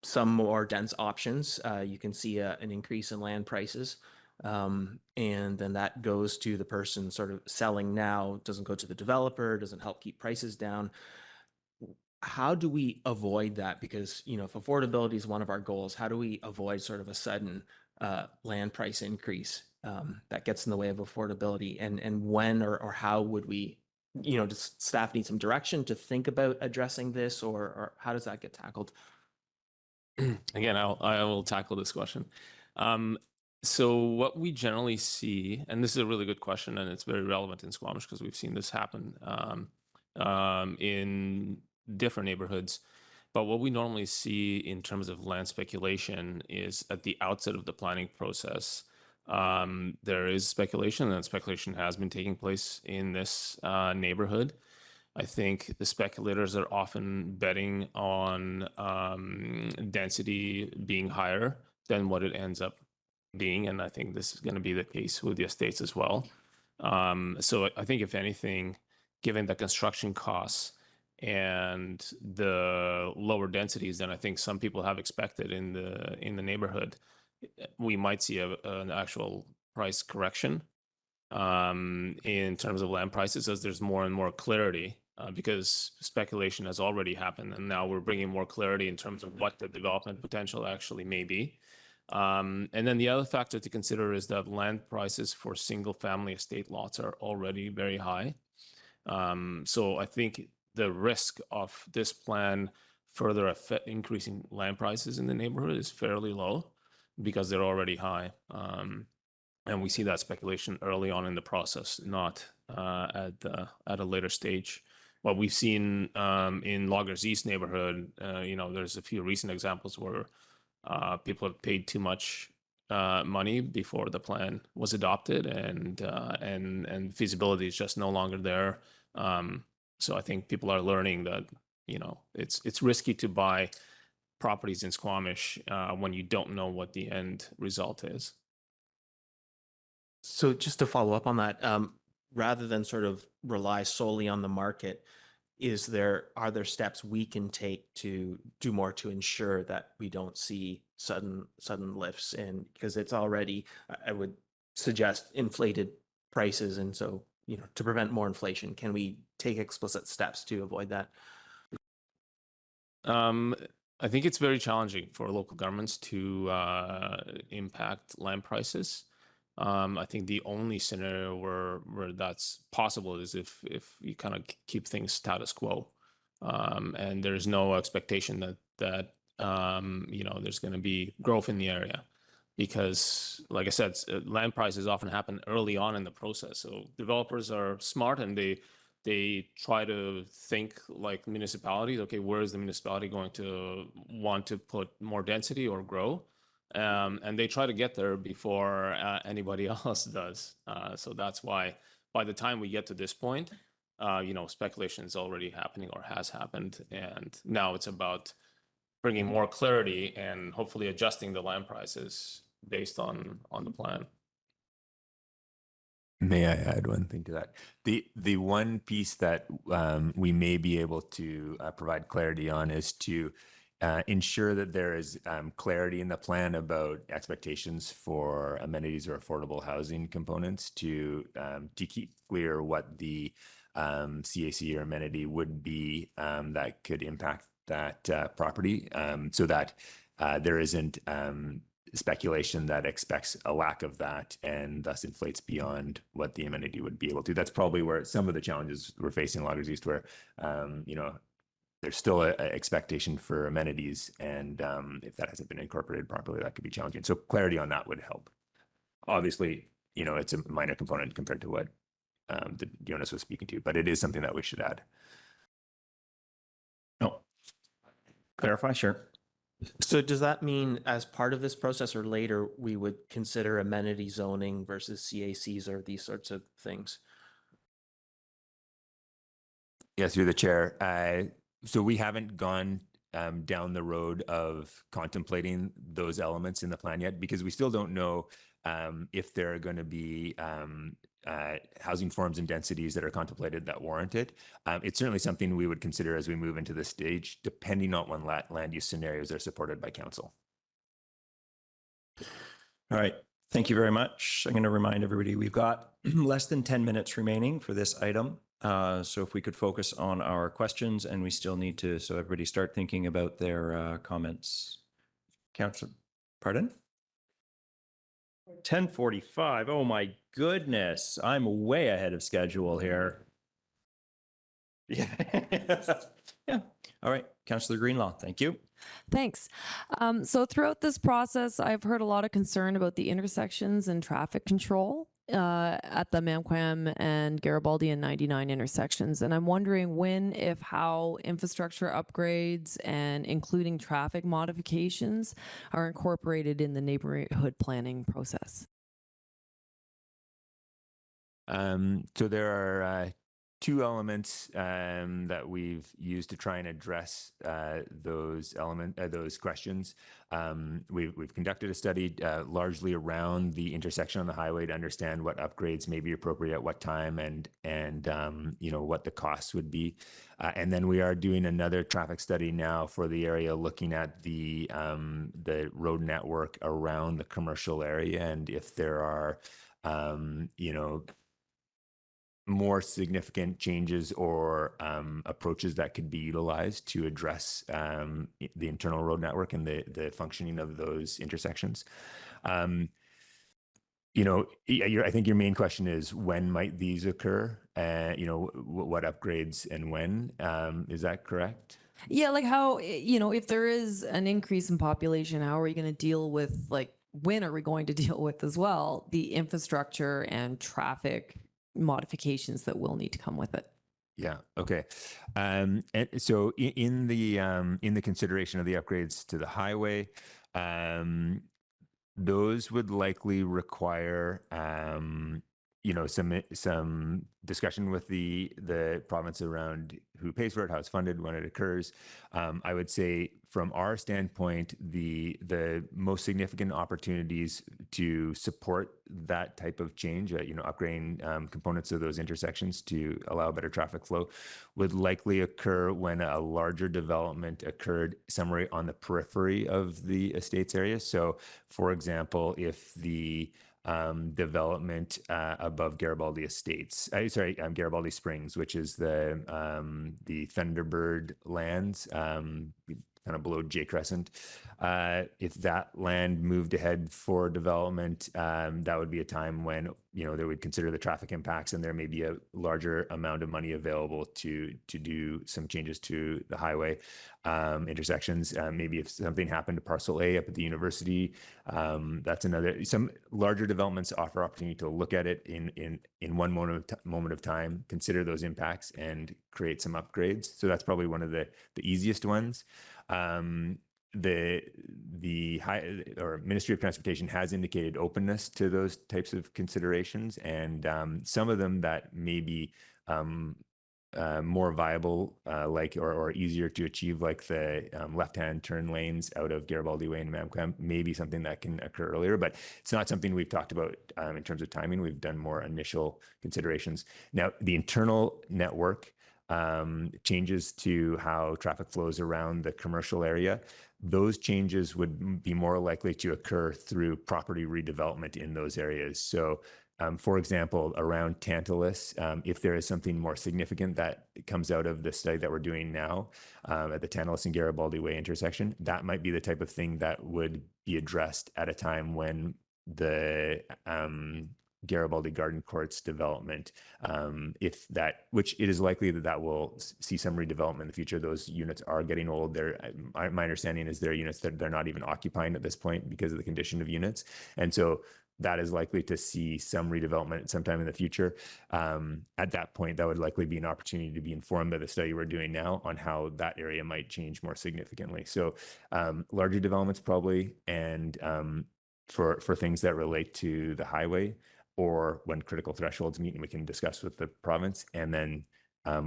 some more dense options, you can see an increase in land prices. And then that goes to the person sort of selling now, doesn't go to the developer, doesn't help keep prices down. How do we avoid that? Because, if affordability is one of our goals, how do we avoid sort of a sudden land price increase that gets in the way of affordability? And when or how would we, does staff need some direction to think about addressing this, or how does that get tackled? Again, I will tackle this question. So what we generally see, and this is a really good question, and it's very relevant in Squamish because we've seen this happen in different neighborhoods. But what we normally see in terms of land speculation is at the outset of the planning process, there is speculation, and speculation has been taking place in this neighborhood. I think the speculators are often betting on density being higher than what it ends up being, and I think this is going to be the case with the estates as well. So I think if anything, given the construction costs and the lower densities than I think some people have expected in the neighborhood, we might see an actual price correction in terms of land prices as there's more and more clarity, because speculation has already happened, and now we're bringing more clarity in terms of what the development potential actually may be. And then the other factor to consider is that land prices for single family estate lots are already very high. So I think the risk of this plan further increasing land prices in the neighborhood is fairly low because they're already high. And we see that speculation early on in the process, not at a later stage. What we've seen in Loggers East neighborhood, there's a few recent examples where people have paid too much money before the plan was adopted, and feasibility is just no longer there. So I think people are learning that it's risky to buy properties in Squamish when you don't know what the end result is. So just to follow up on that, rather than sort of rely solely on the market, are there steps we can take to do more to ensure that we don't see sudden lifts in, because it's already, I would suggest, inflated prices, and so to prevent more inflation, can we take explicit steps to avoid that? I think it's very challenging for local governments to impact land prices. I think the only scenario where that's possible is if you kind of keep things status quo, and there's no expectation that there's going to be growth in the area, because, like I said, land prices often happen early on in the process. So developers are smart, and they try to think like municipalities. Okay, where is the municipality going to want to put more density or grow? And they try to get there before anybody else does. So that's why by the time we get to this point, speculation is already happening or has happened. And now it's about bringing more clarity and hopefully adjusting the land prices based on the plan. May I add one thing to that? The one piece that we may be able to provide clarity on is to ensure that there is clarity in the plan about expectations for amenities or affordable housing components to keep clear what the CAC or amenity would be that could impact that property, so that there isn't speculation that expects a lack of that and thus inflates beyond what the amenity would be able to. That's probably where some of the challenges we're facing in Loggers East, where there's still an expectation for amenities, and if that hasn't been incorporated properly, that could be challenging. So clarity on that would help. Obviously, it's a minor component compared to what Jonas was speaking to, but it is something that we should add. Oh, clarify, sure. So does that mean as part of this process or later, we would consider amenity zoning versus CACs or these sorts of things? Yeah, through the chair. So we haven't gone down the road of contemplating those elements in the plan yet, because we still don't know if there are going to be housing forms and densities that are contemplated that warrant it. It's certainly something we would consider as we move into this stage, depending on what land use scenarios are supported by council. All right. Thank you very much. I'm going to remind everybody we've got less than 10 minutes remaining for this item. So if we could focus on our questions, and we still need to, so everybody start thinking about their comments. Councillor, pardon? 10:45. Oh my goodness. I'm way ahead of schedule here. Yeah. Yeah. All right. Councillor Greenlaw, thank you. Thanks. So throughout this process, I've heard a lot of concern about the intersections and traffic control at the Mamquam and Garibaldi and 99 intersections. And I'm wondering when, if how, infrastructure upgrades and including traffic modifications are incorporated in the neighborhood planning process. So there are two elements that we've used to try and address those questions. We've conducted a study largely around the intersection on the highway to understand what upgrades may be appropriate at what time, and what the costs would be. And then we are doing another traffic study now for the area, looking at the road network around the commercial area, and if there are more significant changes or approaches that could be utilized to address the internal road network and the functioning of those intersections. I think your main question is, when might these occur? What upgrades and when? Is that correct? Yeah, like how, if there is an increase in population, how are you going to deal with like when are we going to deal with as well the infrastructure and traffic modifications that will need to come with it? Yeah. Okay. And so in the consideration of the upgrades to the highway, those would likely require some discussion with the province around who pays for it, how it's funded, when it occurs. I would say from our standpoint, the most significant opportunities to support that type of change, upgrading components of those intersections to allow better traffic flow, would likely occur when a larger development occurred somewhere on the periphery of the estates area. So, for example, if the development above Garibaldi Estates, Garibaldi Springs, which is the Thunderbird lands, kind of below J Crescent. If that land moved ahead for development, that would be a time when they would consider the traffic impacts, and there may be a larger amount of money available to do some changes to the highway intersections. Maybe if something happened to Parcel A up at the university, that's another. Some larger developments offer opportunity to look at it in one moment of time, consider those impacts, and create some upgrades. So that's probably one of the easiest ones. The Ministry of Transportation has indicated openness to those types of considerations, and some of them that may be more viable, or easier to achieve, like the left-hand turn lanes out of Garibaldi Way and Mamquam, may be something that can occur earlier, but it's not something we've talked about in terms of timing. We've done more initial considerations. Now, the internal network changes to how traffic flows around the commercial area, those changes would be more likely to occur through property redevelopment in those areas. So, for example, around Tantalus, if there is something more significant that comes out of the study that we're doing now at the Tantalus and Garibaldi Way intersection, that might be the type of thing that would be addressed at a time when the Garibaldi Garden Courts development, which it is likely that will see some redevelopment in the future. Those units are getting old. My understanding is they're units that they're not even occupying at this point because of the condition of units. And so that is likely to see some redevelopment sometime in the future. At that point, that would likely be an opportunity to be informed by the study we're doing now on how that area might change more significantly. So larger developments probably, and for things that relate to the highway, or when critical thresholds meet, and we can discuss with the province, and then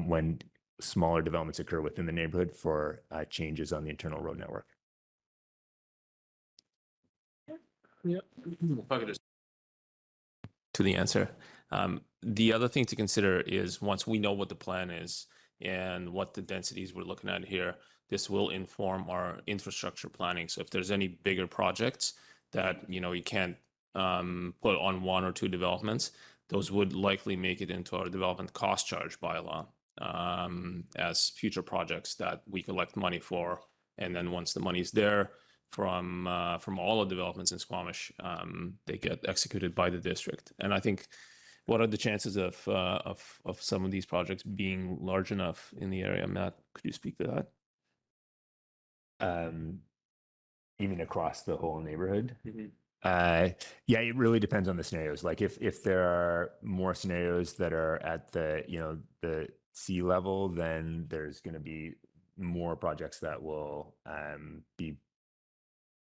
when smaller developments occur within the neighborhood for changes on the internal road network. Yeah. If I could just to the answer. The other thing to consider is once we know what the plan is and what the densities we're looking at here, this will inform our infrastructure planning. So if there's any bigger projects that you can't put on one or two developments, those would likely make it into our development cost charge bylaw as future projects that we collect money for. And then once the money's there from all the developments in Squamish, they get executed by the district. And I think, what are the chances of some of these projects being large enough in the area? Matt, could you speak to that? Even across the whole neighborhood? Mm-hmm. Yeah, it really depends on the scenarios. Like if there are more scenarios that are at the sea level, then there's going to be more projects that will be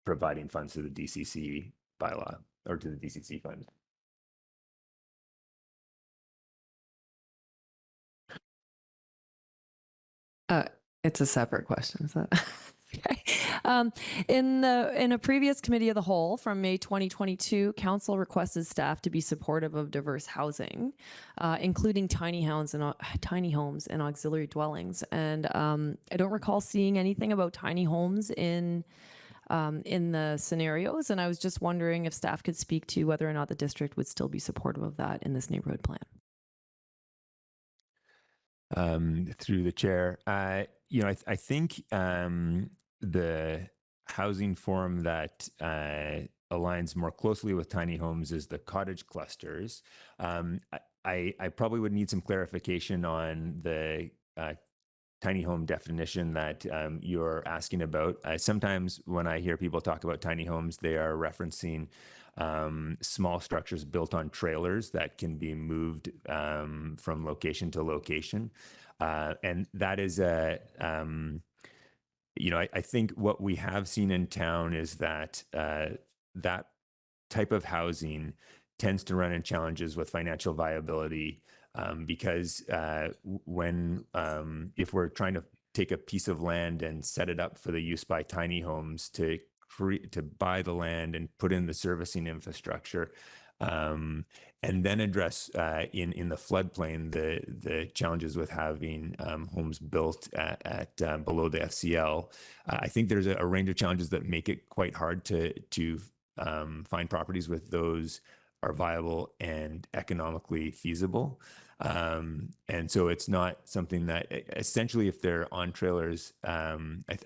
providing funds to the DCC bylaw or to the DCC fund. It's a separate question. Is that okay? In a previous committee of the whole from May 2022, council requested staff to be supportive of diverse housing, including tiny homes and auxiliary dwellings. And I don't recall seeing anything about tiny homes in the scenarios. And I was just wondering if staff could speak to whether or not the district would still be supportive of that in this neighborhood plan. Through the chair, I think the housing form that aligns more closely with tiny homes is the cottage clusters. I probably would need some clarification on the tiny home definition that you're asking about. Sometimes when I hear people talk about tiny homes, they are referencing small structures built on trailers that can be moved from location to location. And that is I think what we have seen in town is that that type of housing tends to run into challenges with financial viability because if we're trying to take a piece of land and set it up for the use by tiny homes to buy the land and put in the servicing infrastructure, and then address in the floodplain the challenges with having homes built at below the FCL. I think there's a range of challenges that make it quite hard to find properties with those are viable and economically feasible. And so it's not something that essentially, if they're on trailers, I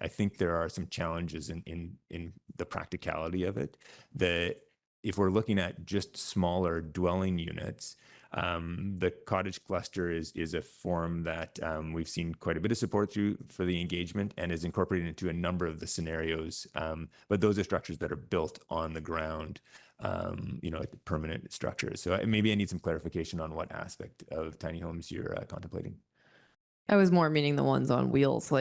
think there are some challenges in the practicality of it. If we're looking at just smaller dwelling units, the cottage cluster is a form that we've seen quite a bit of support for the engagement and is incorporated into a number of the scenarios. But those are structures that are built on the ground, permanent structures. So maybe I need some clarification on what aspect of tiny homes you're contemplating. I was more meaning the ones on wheels,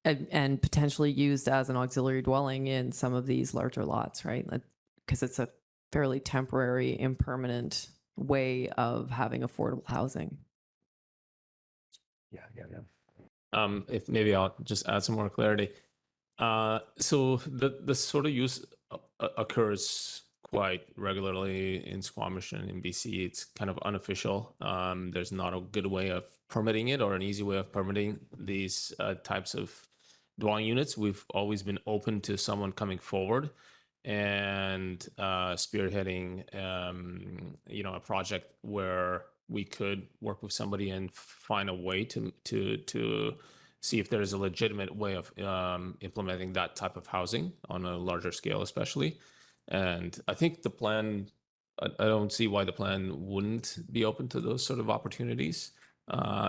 and potentially used as an auxiliary dwelling in some of these larger lots, right? Because it's a fairly temporary, impermanent way of having affordable housing. Yeah. If maybe I'll just add some more clarity. So the sort of use occurs quite regularly in Squamish and in BC. It's kind of unofficial. There's not a good way of permitting it or an easy way of permitting these types of dwelling units. We've always been open to someone coming forward and spearheading, a project where we could work with somebody and find a way to see if there is a legitimate way of implementing that type of housing on a larger scale, especially. And I think the plan, I don't see why the plan wouldn't be open to those sort of opportunities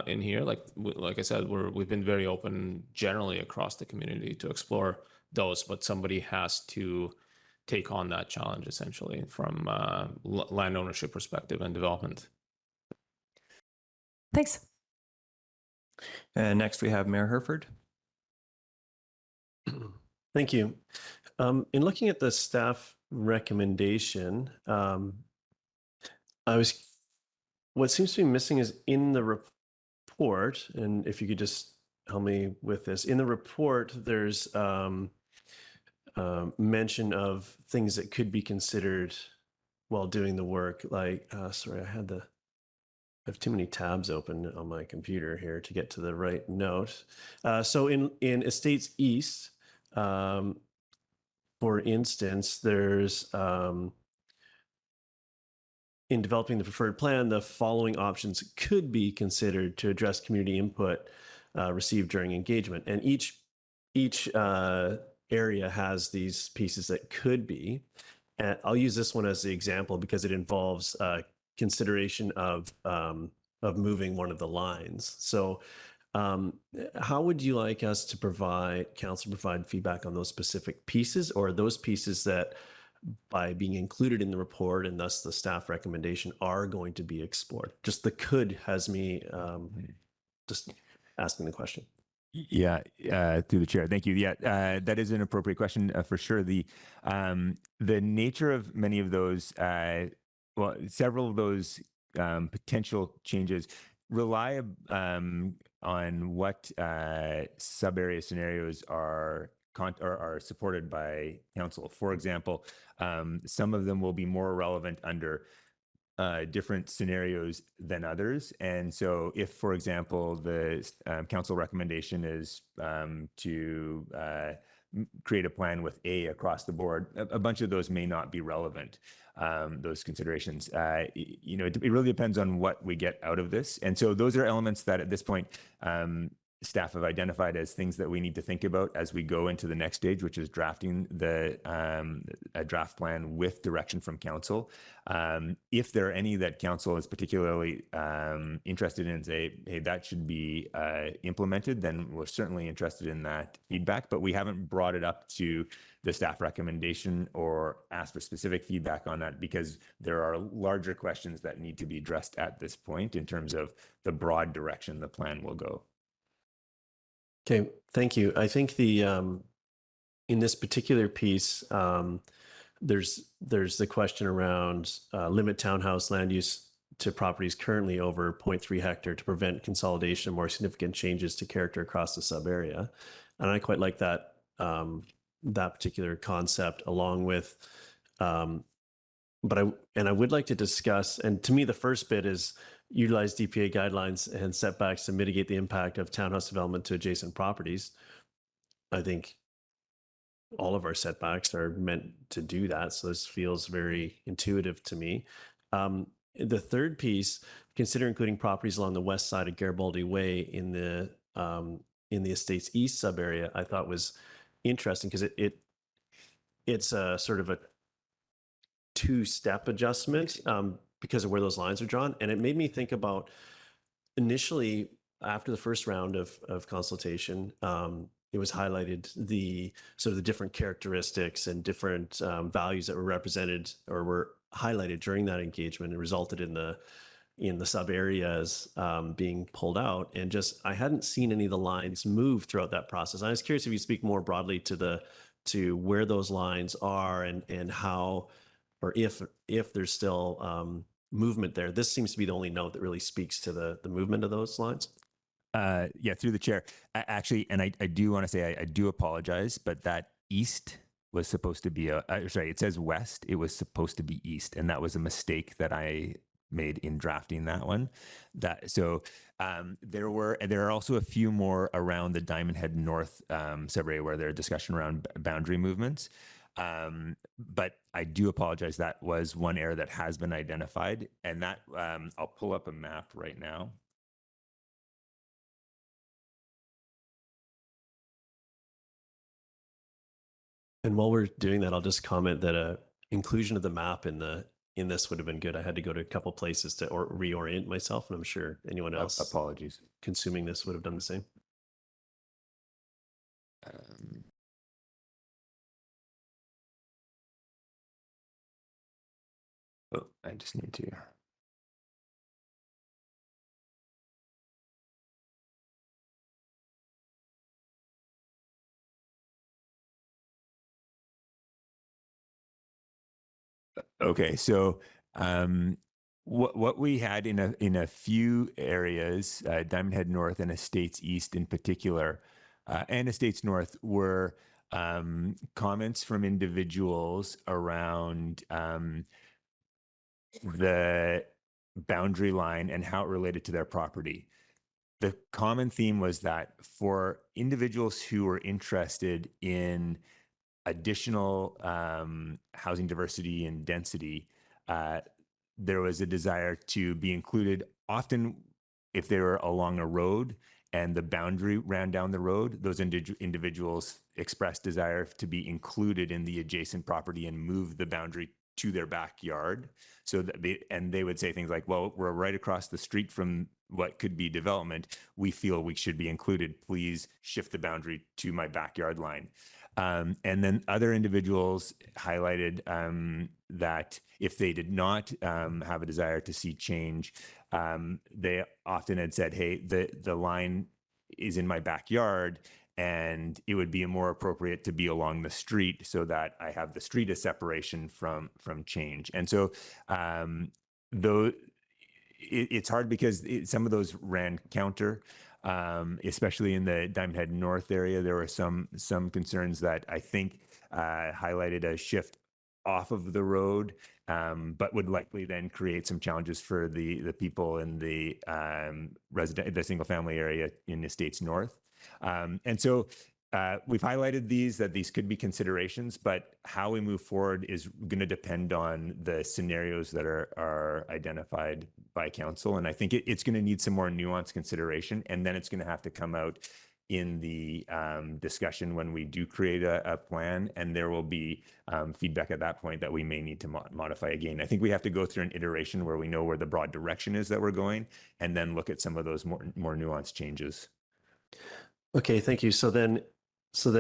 in here. Like I said, we've been very open generally across the community to explore those, but somebody has to take on that challenge essentially from land ownership perspective and development. Thanks. And next we have Mayor Herford. Thank you. In looking at the staff recommendation, what seems to be missing is in the report, and if you could just help me with this, in the report, there's mention of things that could be considered while doing the work. Sorry, I have too many tabs open on my computer here to get to the right note. So in Estates East, for instance, there's in developing the preferred plan, the following options could be considered to address community input received during engagement. And each area has these pieces that could be. And I'll use this one as the example because it involves consideration of moving one of the lines. So how would you like us to council provide feedback on those specific pieces, or those pieces that by being included in the report and thus the staff recommendation are going to be explored? Just the could has me just asking the question. Yeah, through the chair. Thank you. Yeah, that is an appropriate question for sure. The nature of many of those, several of those potential changes rely on what sub-area scenarios are supported by council. For example, some of them will be more relevant under different scenarios than others. And so if, for example, the council recommendation is to create a plan with A across the board, a bunch of those may not be relevant, those considerations. It really depends on what we get out of this. And so those are elements that at this point, staff have identified as things that we need to think about as we go into the next stage, which is drafting a draft plan with direction from council. If there are any that council is particularly interested in, say, hey, that should be implemented, then we're certainly interested in that feedback, but we haven't brought it up to the staff recommendation or asked for specific feedback on that because there are larger questions that need to be addressed at this point in terms of the broad direction the plan will go. Okay, thank you. I think the in this particular piece, there's the question around limit townhouse land use to properties currently over 0.3 hectare to prevent consolidation, more significant changes to character across the sub area, and I quite like that that particular concept, along with. But I would like to discuss, and to me, the first bit is utilize DPA guidelines and setbacks to mitigate the impact of townhouse development to adjacent properties. I think all of our setbacks are meant to do that. So this feels very intuitive to me. The third piece, consider including properties along the west side of Garibaldi Way in the Estates East sub area, I thought was interesting because it's a sort of a two-step adjustment because of where those lines are drawn. And it made me think about initially after the first round of consultation, it was highlighted the sort of the different characteristics and different values that were represented or were highlighted during that engagement and resulted in the sub areas being pulled out. And just, I hadn't seen any of the lines move throughout that process. I was curious if you speak more broadly to where those lines are and how, or if there's still movement there. This seems to be the only note that really speaks to the movement of those lines. Yeah, through the chair. Actually, and I do want to say, I do apologize, but that east was supposed to be sorry, it says west. It was supposed to be east. And that was a mistake that I made in drafting that one. There are also a few more around the Diamond Head North sub-area where there are discussion around boundary movements. But I do apologize. That was one error that has been identified, and that I'll pull up a map right now. And while we're doing that, I'll just comment that inclusion of the map in this would have been good. I had to go to a couple places to reorient myself, and I'm sure anyone else Apologies. consuming this would have done the same. I just need to. Okay, so what we had in a few areas, Diamond Head North and Estates East in particular, and Estates North were comments from individuals around the boundary line and how it related to their property. The common theme was that for individuals who were interested in additional housing diversity and density, there was a desire to be included. Often, if they were along a road and the boundary ran down the road, those individuals expressed desire to be included in the adjacent property and move the boundary to their backyard. So that they would say things like, well, we're right across the street from what could be development. We feel we should be included. Please shift the boundary to my backyard line. And then other individuals highlighted that if they did not have a desire to see change, they often had said, hey, the line is in my backyard and it would be more appropriate to be along the street so that I have the street as separation from change. And so though it's hard because some of those ran counter. Especially in the Diamond Head North area, there were some concerns that I think highlighted a shift off of the road, but would likely then create some challenges for the people in the single family area in Estates North. And so we've highlighted that these could be considerations, but how we move forward is going to depend on the scenarios that are identified by council. And I think it's going to need some more nuanced consideration, and then it's going to have to come out in the discussion when we do create a plan, and there will be feedback at that point that we may need to modify again. I think we have to go through an iteration where we know where the broad direction is that we're going, and then look at some of those more nuanced changes. Okay, thank you. So then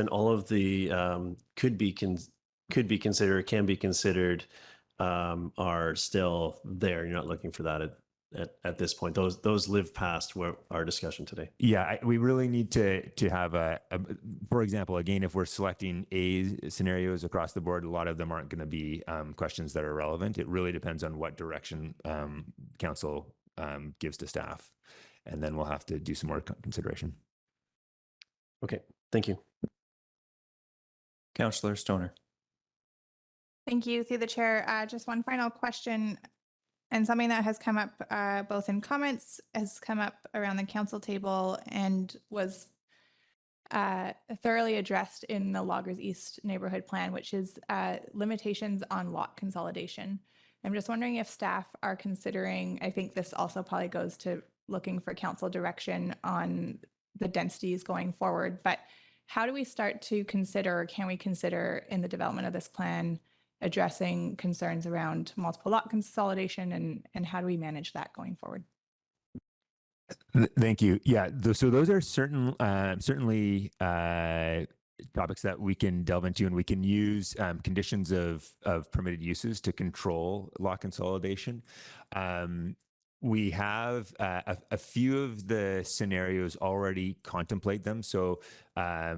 all of the could be considered, can be considered, are still there. You're not looking for that at this point. Those live past our discussion today. Yeah, we really need to have for example, again, if we're selecting A scenarios across the board, a lot of them aren't going to be questions that are relevant. It really depends on what direction council gives to staff, and then we'll have to do some more consideration. Okay, thank you. Councillor Stoner. Thank you. Through the chair, just one final question, and something that has come up both in comments, has come up around the council table, and was thoroughly addressed in the Loggers East neighborhood plan, which is limitations on lot consolidation. I'm just wondering if staff are considering, I think this also probably goes to looking for council direction on the densities going forward, but how do we start to consider, or can we consider in the development of this plan, addressing concerns around multiple lot consolidation, and how do we manage that going forward? Thank you. Yeah, so those are certainly topics that we can delve into, and we can use conditions of permitted uses to control lot consolidation. We have a few of the scenarios already contemplate them. So,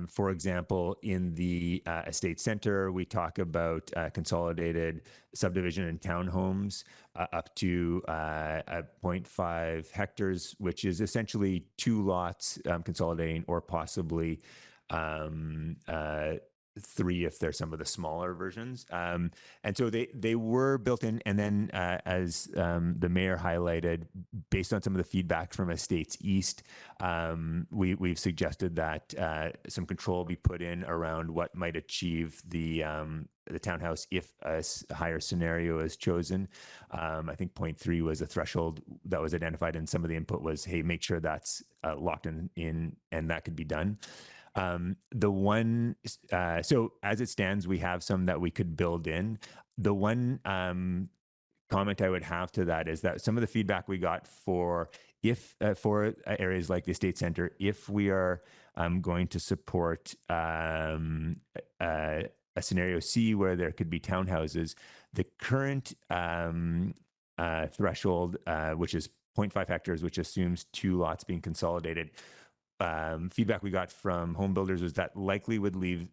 for example, in the estate center, we talk about consolidated subdivision and townhomes up to 0.5 hectares, which is essentially 2 lots consolidating, or possibly 3 if they're some of the smaller versions. And so they were built in. And then as the mayor highlighted, based on some of the feedback from Estates East, we've suggested that some control be put in around what might achieve the townhouse if a higher scenario is chosen. I think 0.3 was a threshold that was identified, and some of the input was, hey, make sure that's locked in, and that could be done. So as it stands, we have some that we could build in. The one comment I would have to that is that some of the feedback we got for areas like the estate center, if we are going to support a scenario C where there could be townhouses, the current threshold, which is 0.5 hectares, which assumes 2 lots being consolidated, feedback we got from home builders was that likely would leave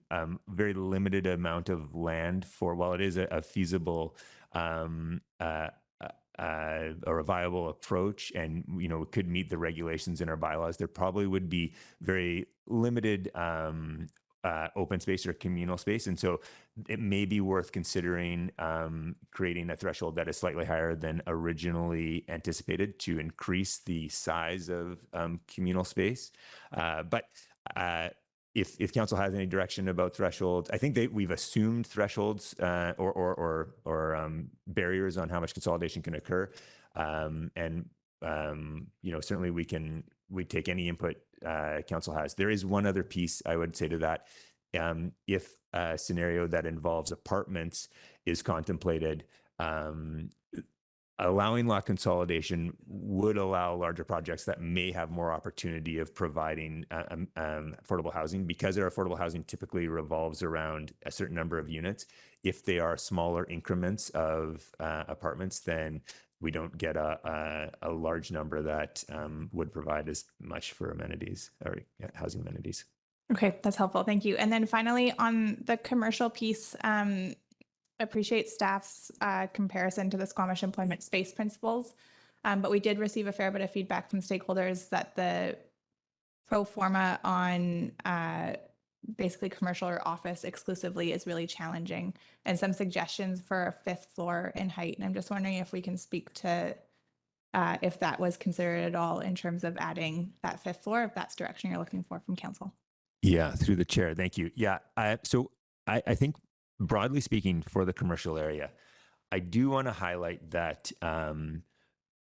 very limited amount of land for, while it is a feasible or a viable approach, and could meet the regulations in our bylaws, there probably would be very limited open space or communal space. And so it may be worth considering creating a threshold that is slightly higher than originally anticipated to increase the size of communal space. But if council has any direction about thresholds, I think we've assumed thresholds or barriers on how much consolidation can occur. Certainly we take any input council has. There is one other piece I would say to that. If a scenario that involves apartments is contemplated, allowing lot consolidation would allow larger projects that may have more opportunity of providing affordable housing, because their affordable housing typically revolves around a certain number of units. If they are smaller increments of apartments, then we don't get a large number that would provide as much for amenities or housing amenities. Okay, that's helpful. Thank you. And then finally, on the commercial piece, appreciate staff's comparison to the Squamish Employment Space Principles, but we did receive a fair bit of feedback from stakeholders that the pro forma on basically commercial or office exclusively is really challenging, and some suggestions for a 5th floor in height. And I'm just wondering if we can speak to if that was considered at all in terms of adding that 5th floor, if that's direction you're looking for from council. Yeah, through the chair. Thank you. Yeah. So I think broadly speaking for the commercial area, I do want to highlight that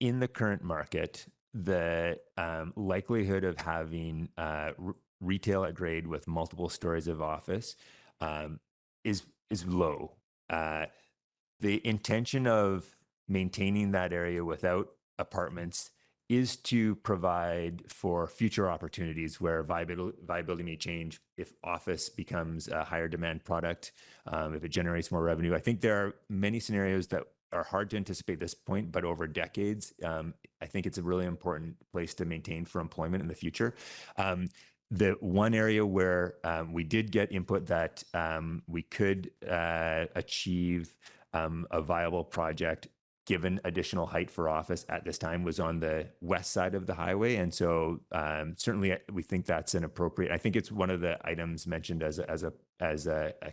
in the current market, the likelihood of having retail at grade with multiple stories of office is low. The intention of maintaining that area without apartments is to provide for future opportunities where viability may change if office becomes a higher demand product, if it generates more revenue. I think there are many scenarios that are hard to anticipate at this point, but over decades, I think it's a really important place to maintain for employment in the future. The one area where we did get input that we could achieve a viable project given additional height for office at this time was on the west side of the highway. And so certainly we think that's an appropriate, I think it's one of the items mentioned as a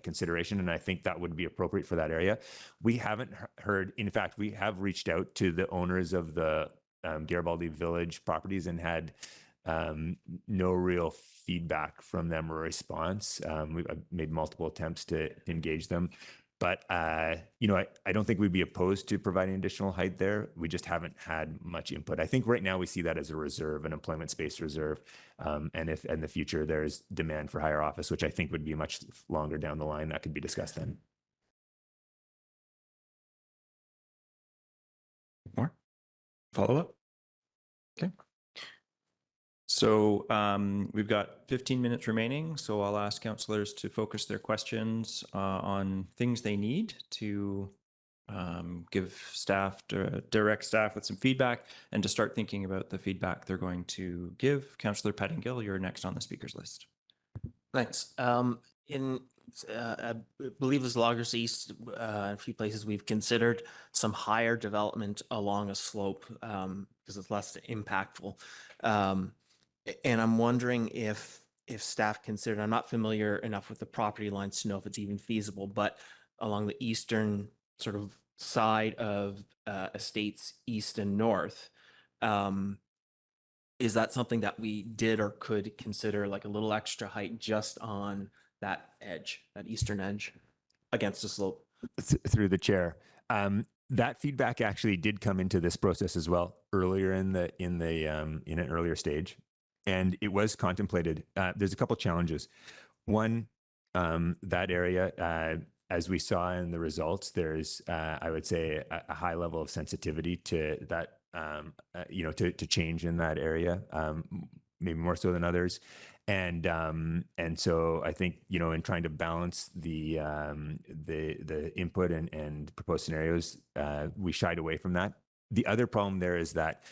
consideration. And I think that would be appropriate for that area. We haven't heard, in fact, we have reached out to the owners of the Garibaldi Village properties and had no real feedback from them or response. We've made multiple attempts to engage them. But, you know, I don't think we'd be opposed to providing additional height there. We just haven't had much input. I think right now we see that as a reserve, an employment space reserve. And if in the future there's demand for higher office, which I think would be much longer down the line, that could be discussed then. More? Follow up? Okay. So we've got 15 minutes remaining, so I'll ask councillors to focus their questions on things they need to give staff, direct staff with some feedback, and to start thinking about the feedback they're going to give. Councillor Pettingill, you're next on the speakers list. Thanks. I believe as Loggers East, a few places we've considered some higher development along a slope because it's less impactful. And I'm wondering if staff considered, I'm not familiar enough with the property lines to know if it's even feasible, but along the eastern sort of side of estates east and north, is that something that we did or could consider, like a little extra height just on that edge, that eastern edge against the slope? Through the chair. That feedback actually did come into this process as well earlier in an earlier stage, and it was contemplated. There's a couple challenges. One, that area, as we saw in the results, there's I would say a high level of sensitivity to that, to change in that area, maybe more so than others. And so I think, in trying to balance the input and proposed scenarios, we shied away from that. The other problem there is that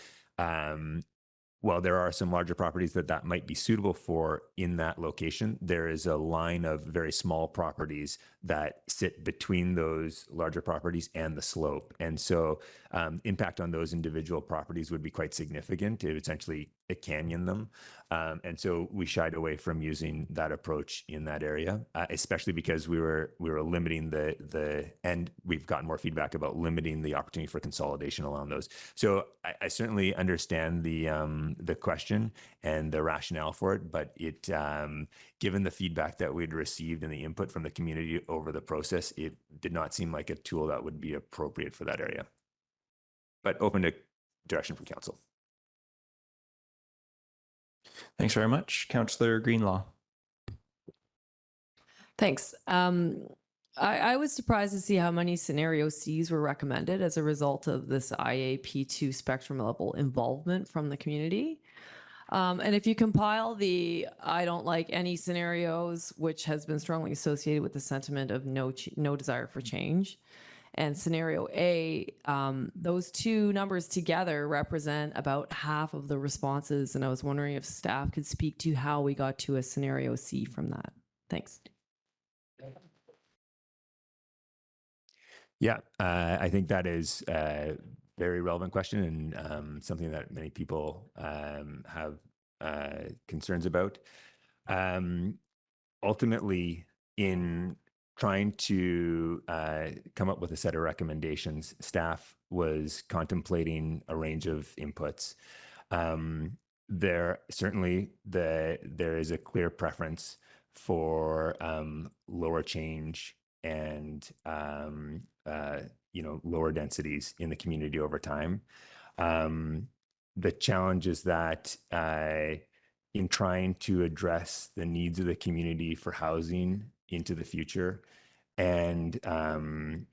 while there are some larger properties that might be suitable for in that location, there is a line of very small properties that sit between those larger properties and the slope. And so impact on those individual properties would be quite significant. It would essentially canyon them. And so we shied away from using that approach in that area, especially because we were limiting and we've gotten more feedback about limiting the opportunity for consolidation along those. So I certainly understand the question and the rationale for it, but it, given the feedback that we'd received and the input from the community over the process, it did not seem like a tool that would be appropriate for that area. But open to direction from council. Thanks very much. Councillor Greenlaw. Thanks. I was surprised to see how many scenario Cs were recommended as a result of this IAP2 spectrum level involvement from the community. And if you compile the I don't like any scenarios, which has been strongly associated with the sentiment of no desire for change, and scenario A, those two numbers together represent about half of the responses. And I was wondering if staff could speak to how we got to a scenario C from that. Thanks. Yeah, I think that is a very relevant question and something that many people have concerns about. Ultimately, in trying to come up with a set of recommendations, staff was contemplating a range of inputs. there is a clear preference for lower change and lower densities in the community over time. The challenge is that in trying to address the needs of the community for housing into the future, and the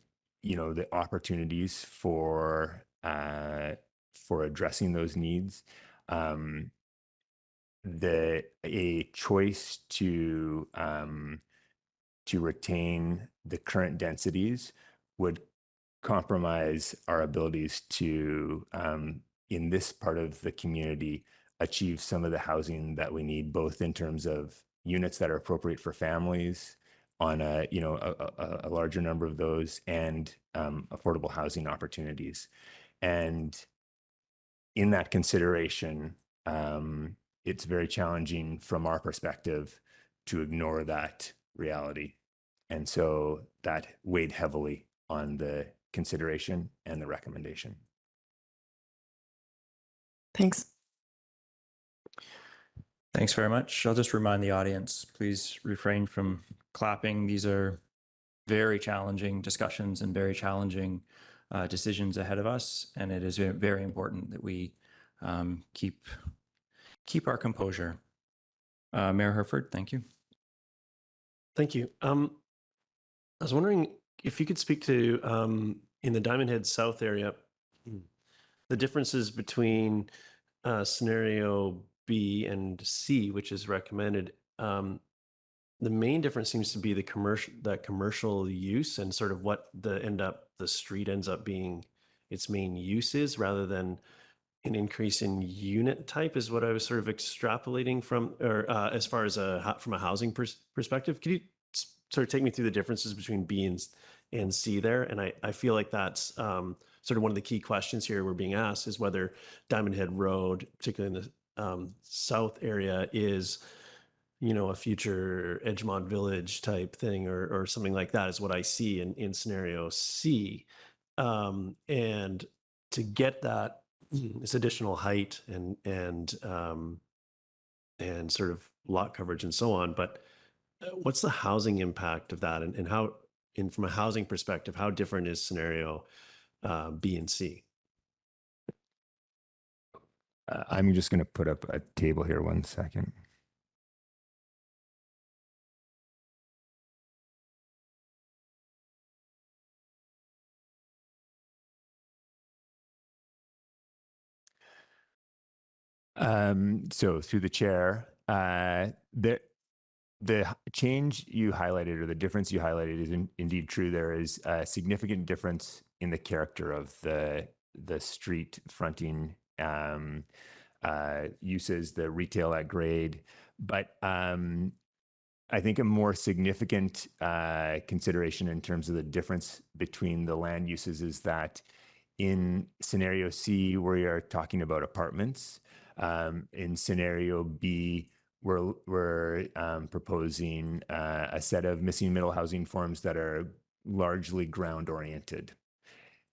opportunities for addressing those needs, a choice to retain the current densities would compromise our abilities to, in this part of the community, achieve some of the housing that we need, both in terms of units that are appropriate for families on a larger number of those, and affordable housing opportunities. And in that consideration, it's very challenging from our perspective to ignore that reality. And so that weighed heavily on the consideration and the recommendation. Thanks. Thanks very much. I'll just remind the audience, please refrain from clapping. These are very challenging discussions and very challenging decisions ahead of us. And it is very important that we keep our composure. Mayor Herford, thank you. Thank you. I was wondering if you could speak to, in the Diamond Head South area, the differences between scenario B and C, which is recommended. The main difference seems to be the commercial use, and sort of what the street ends up being its main use is, rather than an increase in unit type, is what I was sort of extrapolating from, or as far as from a housing perspective. Could you sort of take me through the differences between B and C there? And I feel like that's sort of one of the key questions here we're being asked, is whether Diamond Head Road, particularly in the south area, is a future Edgemont Village type thing, or something like that, is what I see in scenario C. And to get that, this additional height and sort of lot coverage and so on, but what's the housing impact of that, and how, from a housing perspective, how different is scenario B and C? I'm just going to put up a table here, 1 second. So through the chair, the change you highlighted, or the difference you highlighted, is indeed true. There is a significant difference in the character of the street fronting uses, the retail at grade. But I think a more significant consideration in terms of the difference between the land uses is that in scenario C, we are talking about apartments. In scenario B, we're proposing a set of missing middle housing forms that are largely ground oriented.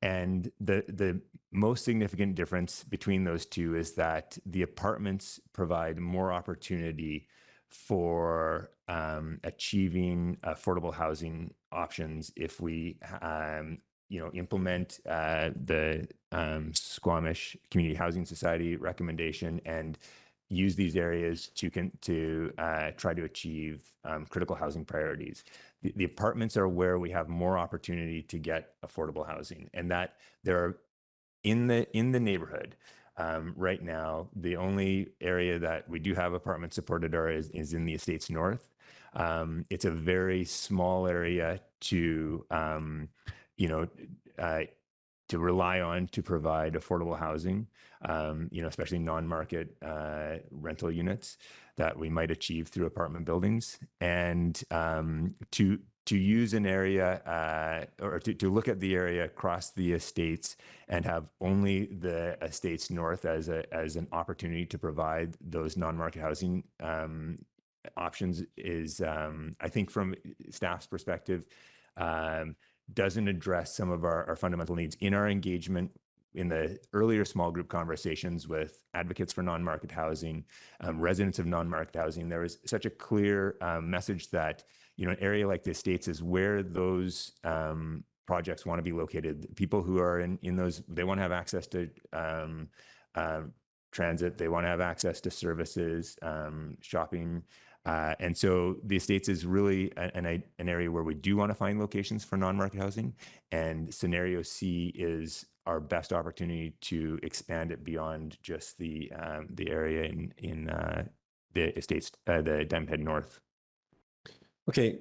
And the most significant difference between those two is that the apartments provide more opportunity for achieving affordable housing options if we implement the Squamish Community Housing Society recommendation and use these areas to try to achieve critical housing priorities. The apartments are where we have more opportunity to get affordable housing, and that there are in the neighborhood. Right now, the only area that we do have apartment supported is in the Estates North. It's a very small area to rely on to provide affordable housing, especially non-market rental units that we might achieve through apartment buildings. And to use an area or to look at the area across the estates and have only the Estates North as an opportunity to provide those non-market housing options is, I think, from staff's perspective, doesn't address some of our fundamental needs. In our engagement in the earlier small group conversations with advocates for non-market housing, residents of non-market housing, there was such a clear message that, an area like the Estates is where those projects want to be located. People who are in those, they want to have access to transit, they want to have access to services, shopping. And so the Estates is really an area where we do want to find locations for non-market housing. And scenario C is our best opportunity to expand it beyond just the area in the Estates, the Diamond Head North. Okay.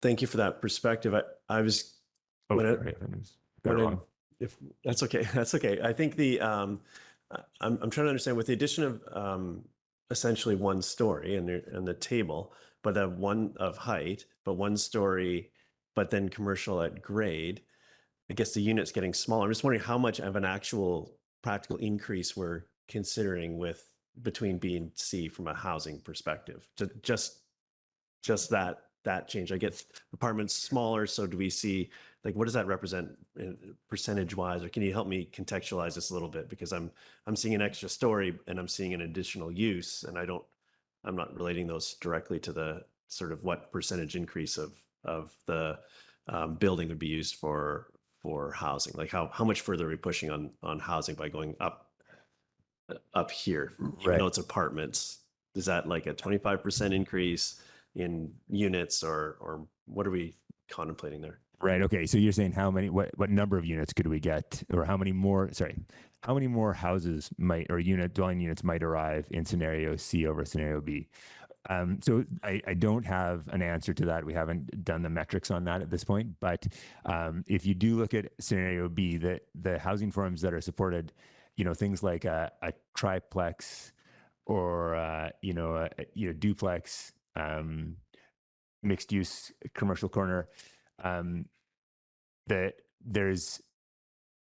Thank you for that perspective. I was, Oh, when I- sorry, got it wrong. if that's okay, that's okay. I think I'm trying to understand with the addition of essentially one story in the table, but that one of height, but one story, but then commercial at grade. I guess the unit's getting smaller. I'm just wondering how much of an actual practical increase we're considering with between B and C from a housing perspective. Just that change. I get apartments smaller, so do we see, like, what does that represent percentage wise, or can you help me contextualize this a little bit? Because I'm seeing an extra story and I'm seeing an additional use, and I'm not relating those directly to the sort of what percentage increase of the building would be used for housing. Like how much further are we pushing on housing by going up here, even though it's apartments? Is that like a 25% increase in units, or what are we contemplating there? Right. Okay. So you're saying what number of units could we get, or how many more houses dwelling units might arrive in scenario C over scenario B? So I don't have an answer to that. We haven't done the metrics on that at this point. But if you do look at scenario B, the housing forms that are supported, things like a triplex or a duplex, mixed use commercial corner, that there's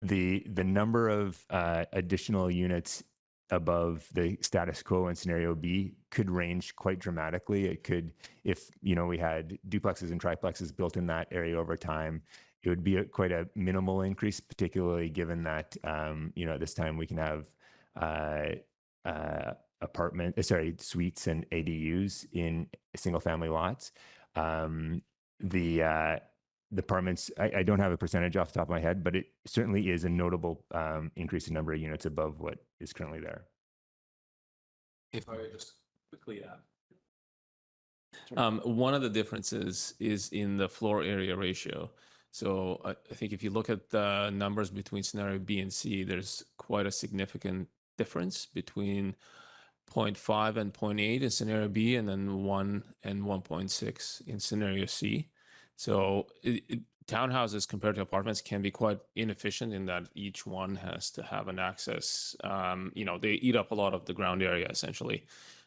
the number of additional units above the status quo in scenario B could range quite dramatically. It could, if we had duplexes and triplexes built in that area over time, it would be quite a minimal increase, particularly given that at this time we can have suites and ADUs in single family lots. The apartments, I don't have a percentage off the top of my head, but it certainly is a notable increase in number of units above what is currently there. If I could just quickly add. One of the differences is in the floor area ratio. So I think if you look at the numbers between scenario B and C, there's quite a significant difference between 0.5 and 0.8 in scenario B, and then 1 and 1.6 in scenario C. So townhouses compared to apartments can be quite inefficient in that each one has to have an access. They eat up a lot of the ground area essentially.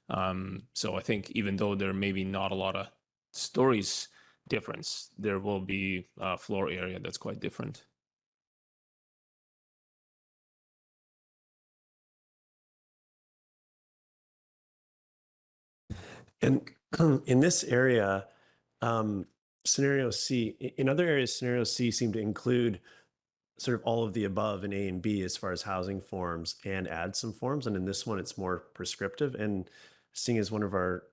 So I think even though there may be not a lot of stories difference, there will be a floor area that's quite different. And in this area, scenario C, in other areas, scenario C seemed to include sort of all of the above in A and B as far as housing forms, and add some forms. And in this one, it's more prescriptive. And seeing as one of our,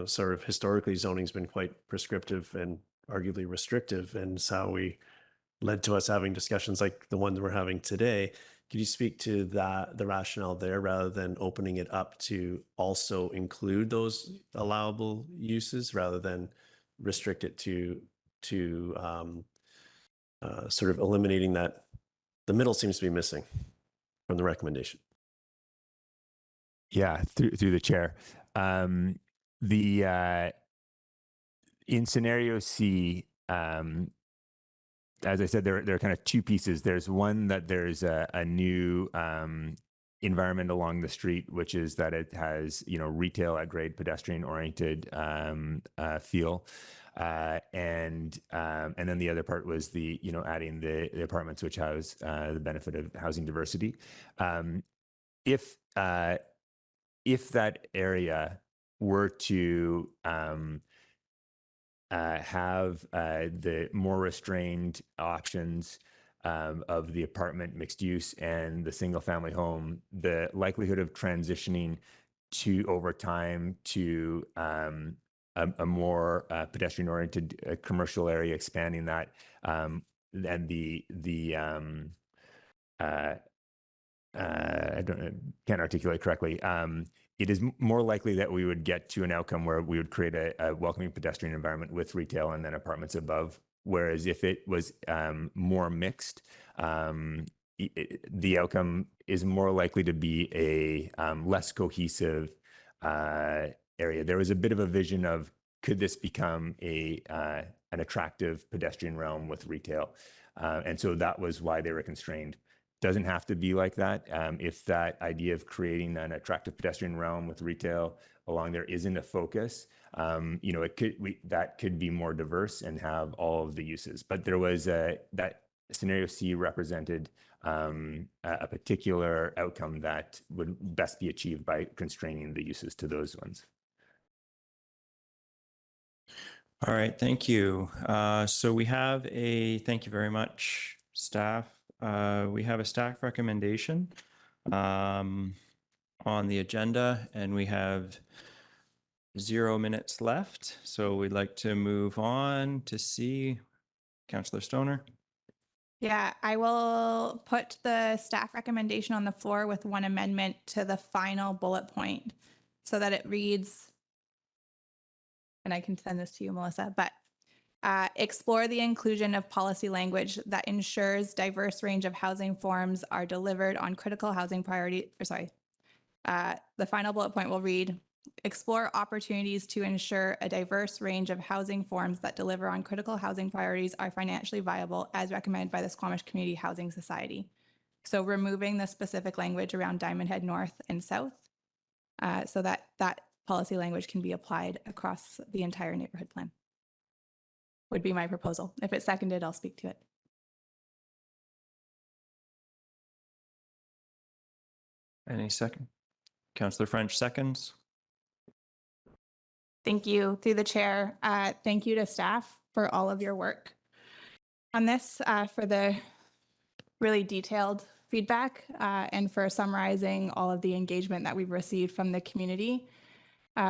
sort of historically zoning's been quite prescriptive and arguably restrictive, and so we led to us having discussions like the one that we're having today. Could you speak to the rationale there, rather than opening it up to also include those allowable uses, rather than restrict it to sort of eliminating that? The middle seems to be missing from the recommendation. Yeah, through the chair. In scenario C, as I said, there are kind of two pieces. There's one that there's a new environment along the street, which is that it has retail at grade, pedestrian oriented feel, and then the other part was the adding the apartments, which house the benefit of housing diversity. If that area were to have the more restrained options of the apartment mixed use and the single family home, the likelihood of transitioning to over time to a more pedestrian oriented commercial area, expanding that, and I can't articulate correctly. It is more likely that we would get to an outcome where we would create a welcoming pedestrian environment with retail and then apartments above. Whereas if it was more mixed, the outcome is more likely to be a less cohesive area. There was a bit of a vision of, could this become an attractive pedestrian realm with retail? And so that was why they were constrained. Doesn't have to be like that. If that idea of creating an attractive pedestrian realm with retail along there isn't a focus, that could be more diverse and have all of the uses. But there was that scenario C represented a particular outcome that would best be achieved by constraining the uses to those ones. All right, thank you. So we have thank you very much, staff. We have a staff recommendation on the agenda, and we have 0 minutes left. So we'd like to move on to see Councillor Stoner. Yeah, I will put the staff recommendation on the floor with one amendment to the final bullet point so that it reads, and I can send this to you, Melissa, but explore the inclusion of policy language that ensures diverse range of housing forms are delivered on critical housing priority, the final bullet point will read, explore opportunities to ensure a diverse range of housing forms that deliver on critical housing priorities are financially viable as recommended by the Squamish Community Housing Society. So removing the specific language around Diamond Head North and South so that that policy language can be applied across the entire neighborhood plan would be my proposal. If it's seconded, I'll speak to it. Any second? Councillor French seconds. Thank you. Through the chair, thank you to staff for all of your work on this, for the really detailed feedback and for summarizing all of the engagement that we've received from the community,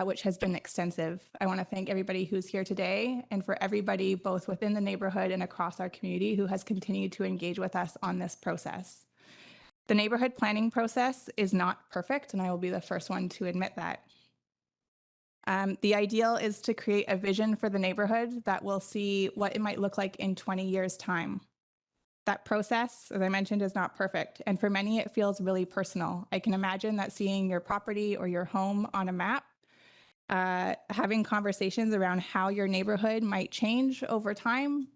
which has been extensive. I want to thank everybody who's here today and for everybody both within the neighborhood and across our community who has continued to engage with us on this process. The neighborhood planning process is not perfect, and I will be the first one to admit that. The ideal is to create a vision for the neighborhood that will see what it might look like in 20 years' time. That process, as I mentioned, is not perfect. And for many, it feels really personal. I can imagine that seeing your property or your home on a map, having conversations around how your neighborhood might change over time,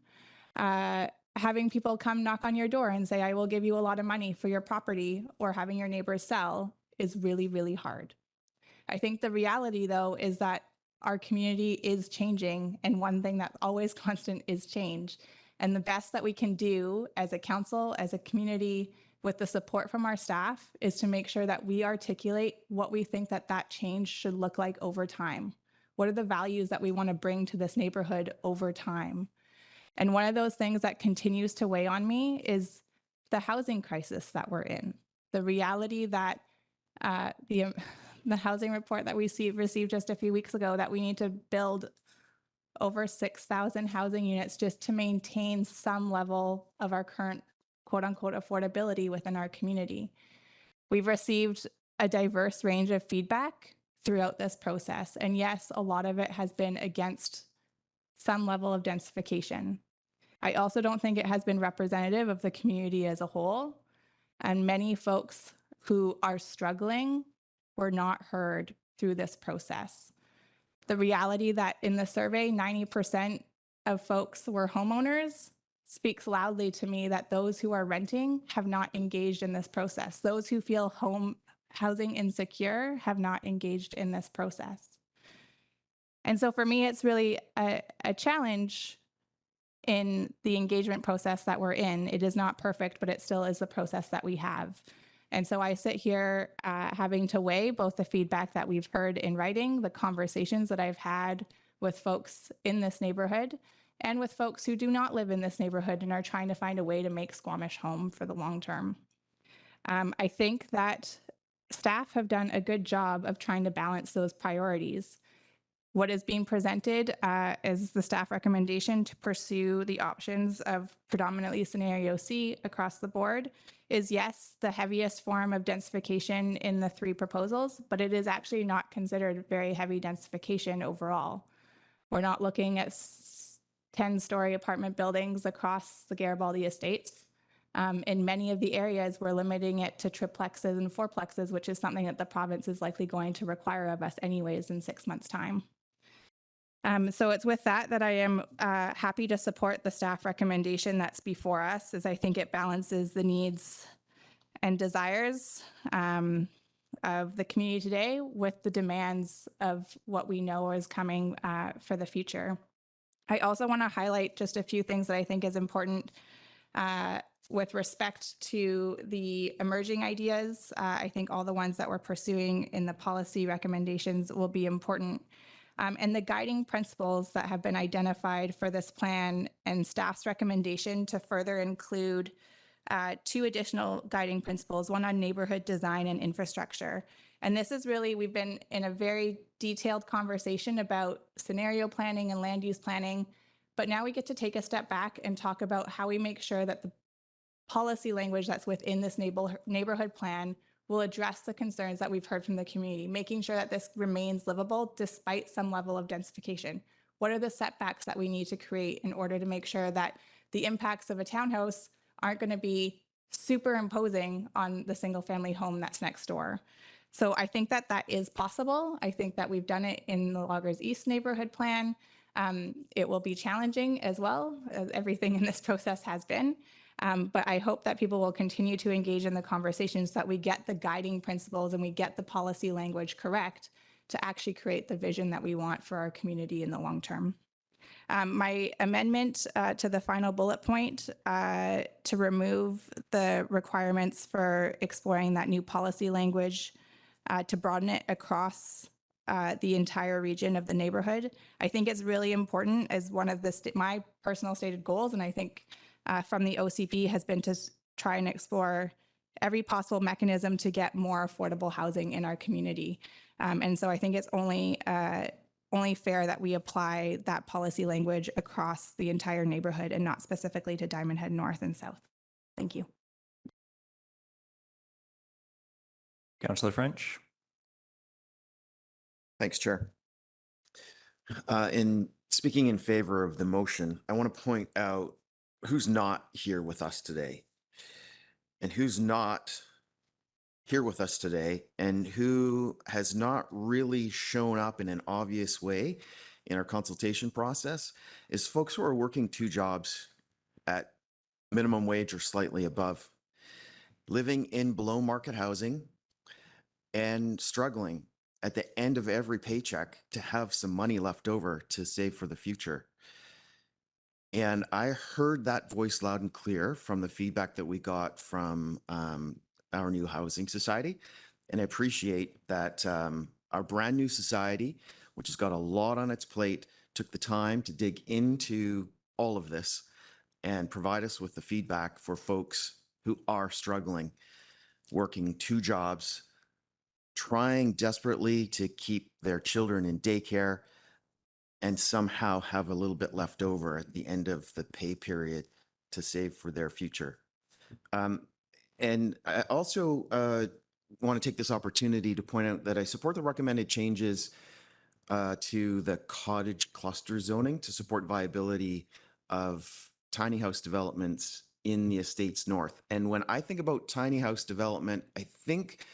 having people come knock on your door and say, I will give you a lot of money for your property, or having your neighbors sell is really, really hard. I think the reality, though, is that our community is changing, and one thing that's always constant is change. And the best that we can do as a council, as a community, with the support from our staff, is to make sure that we articulate what we think that change should look like over time. What are the values that we want to bring to this neighborhood over time? And one of those things that continues to weigh on me is the housing crisis that we're in. The reality that the housing report that we received just a few weeks ago, that we need to build over 6,000 housing units just to maintain some level of our current quote unquote affordability within our community. We've received a diverse range of feedback throughout this process. And yes, a lot of it has been against some level of densification. I also don't think it has been representative of the community as a whole. And many folks who are struggling were not heard through this process. The reality that in the survey, 90% of folks were homeowners speaks loudly to me that those who are renting have not engaged in this process. Those who feel housing insecure have not engaged in this process. And so for me, it's really a challenge in the engagement process that we're in. It is not perfect, but it still is the process that we have. And so I sit here having to weigh both the feedback that we've heard in writing, the conversations that I've had with folks in this neighborhood, and with folks who do not live in this neighborhood and are trying to find a way to make Squamish home for the long term. I think that staff have done a good job of trying to balance those priorities. What is being presented is the staff recommendation to pursue the options of predominantly scenario C across the board is, yes, the heaviest form of densification in the three proposals, but it is actually not considered very heavy densification overall. We're not looking at 10-story apartment buildings across the Garibaldi estates. In many of the areas, we're limiting it to triplexes and fourplexes, which is something that the province is likely going to require of us anyways in 6 months' time. So it's with that I am happy to support the staff recommendation that's before us, as I think it balances the needs and desires of the community today with the demands of what we know is coming for the future. I also want to highlight just a few things that I think is important with respect to the emerging ideas. I think all the ones that we're pursuing in the policy recommendations will be important. And the guiding principles that have been identified for this plan and staff's recommendation to further include two additional guiding principles, one on neighborhood design and infrastructure. And this is really, we've been in a very detailed conversation about scenario planning and land use planning, but now we get to take a step back and talk about how we make sure that the policy language that's within this neighborhood plan will address the concerns that we've heard from the community, making sure that this remains livable despite some level of densification. What are the setbacks that we need to create in order to make sure that the impacts of a townhouse aren't going to be superimposing on the single family home that's next door? So I think that that is possible. I think that we've done it in the Loggers East neighborhood plan. It will be challenging as well, as everything in this process has been. But I hope that people will continue to engage in the conversations so that we get the guiding principles and we get the policy language correct to actually create the vision that we want for our community in the long term. My amendment to the final bullet point to remove the requirements for exploring that new policy language to broaden it across the entire region of the neighborhood, I think is really important as one of my personal stated goals. And I think from the OCP has been to try and explore every possible mechanism to get more affordable housing in our community. And so I think it's only fair that we apply that policy language across the entire neighborhood and not specifically to Diamond Head North and South. Thank you. Councillor French. Thanks, Chair. In speaking in favor of the motion, I want to point out who's not here with us today, and who's not here with us today, and who has not really shown up in an obvious way in our consultation process is folks who are working 2 jobs at minimum wage or slightly above, living in below market housing and struggling at the end of every paycheck to have some money left over to save for the future. And I heard that voice loud and clear from the feedback that we got from our new housing society. And I appreciate that our brand new society, which has got a lot on its plate, took the time to dig into all of this and provide us with the feedback for folks who are struggling, working 2 jobs, trying desperately to keep their children in daycare, and somehow have a little bit left over at the end of the pay period to save for their future. And I also want to take this opportunity to point out that I support the recommended changes to the cottage cluster zoning to support viability of tiny house developments in the estates north. And when I think about tiny house development, I think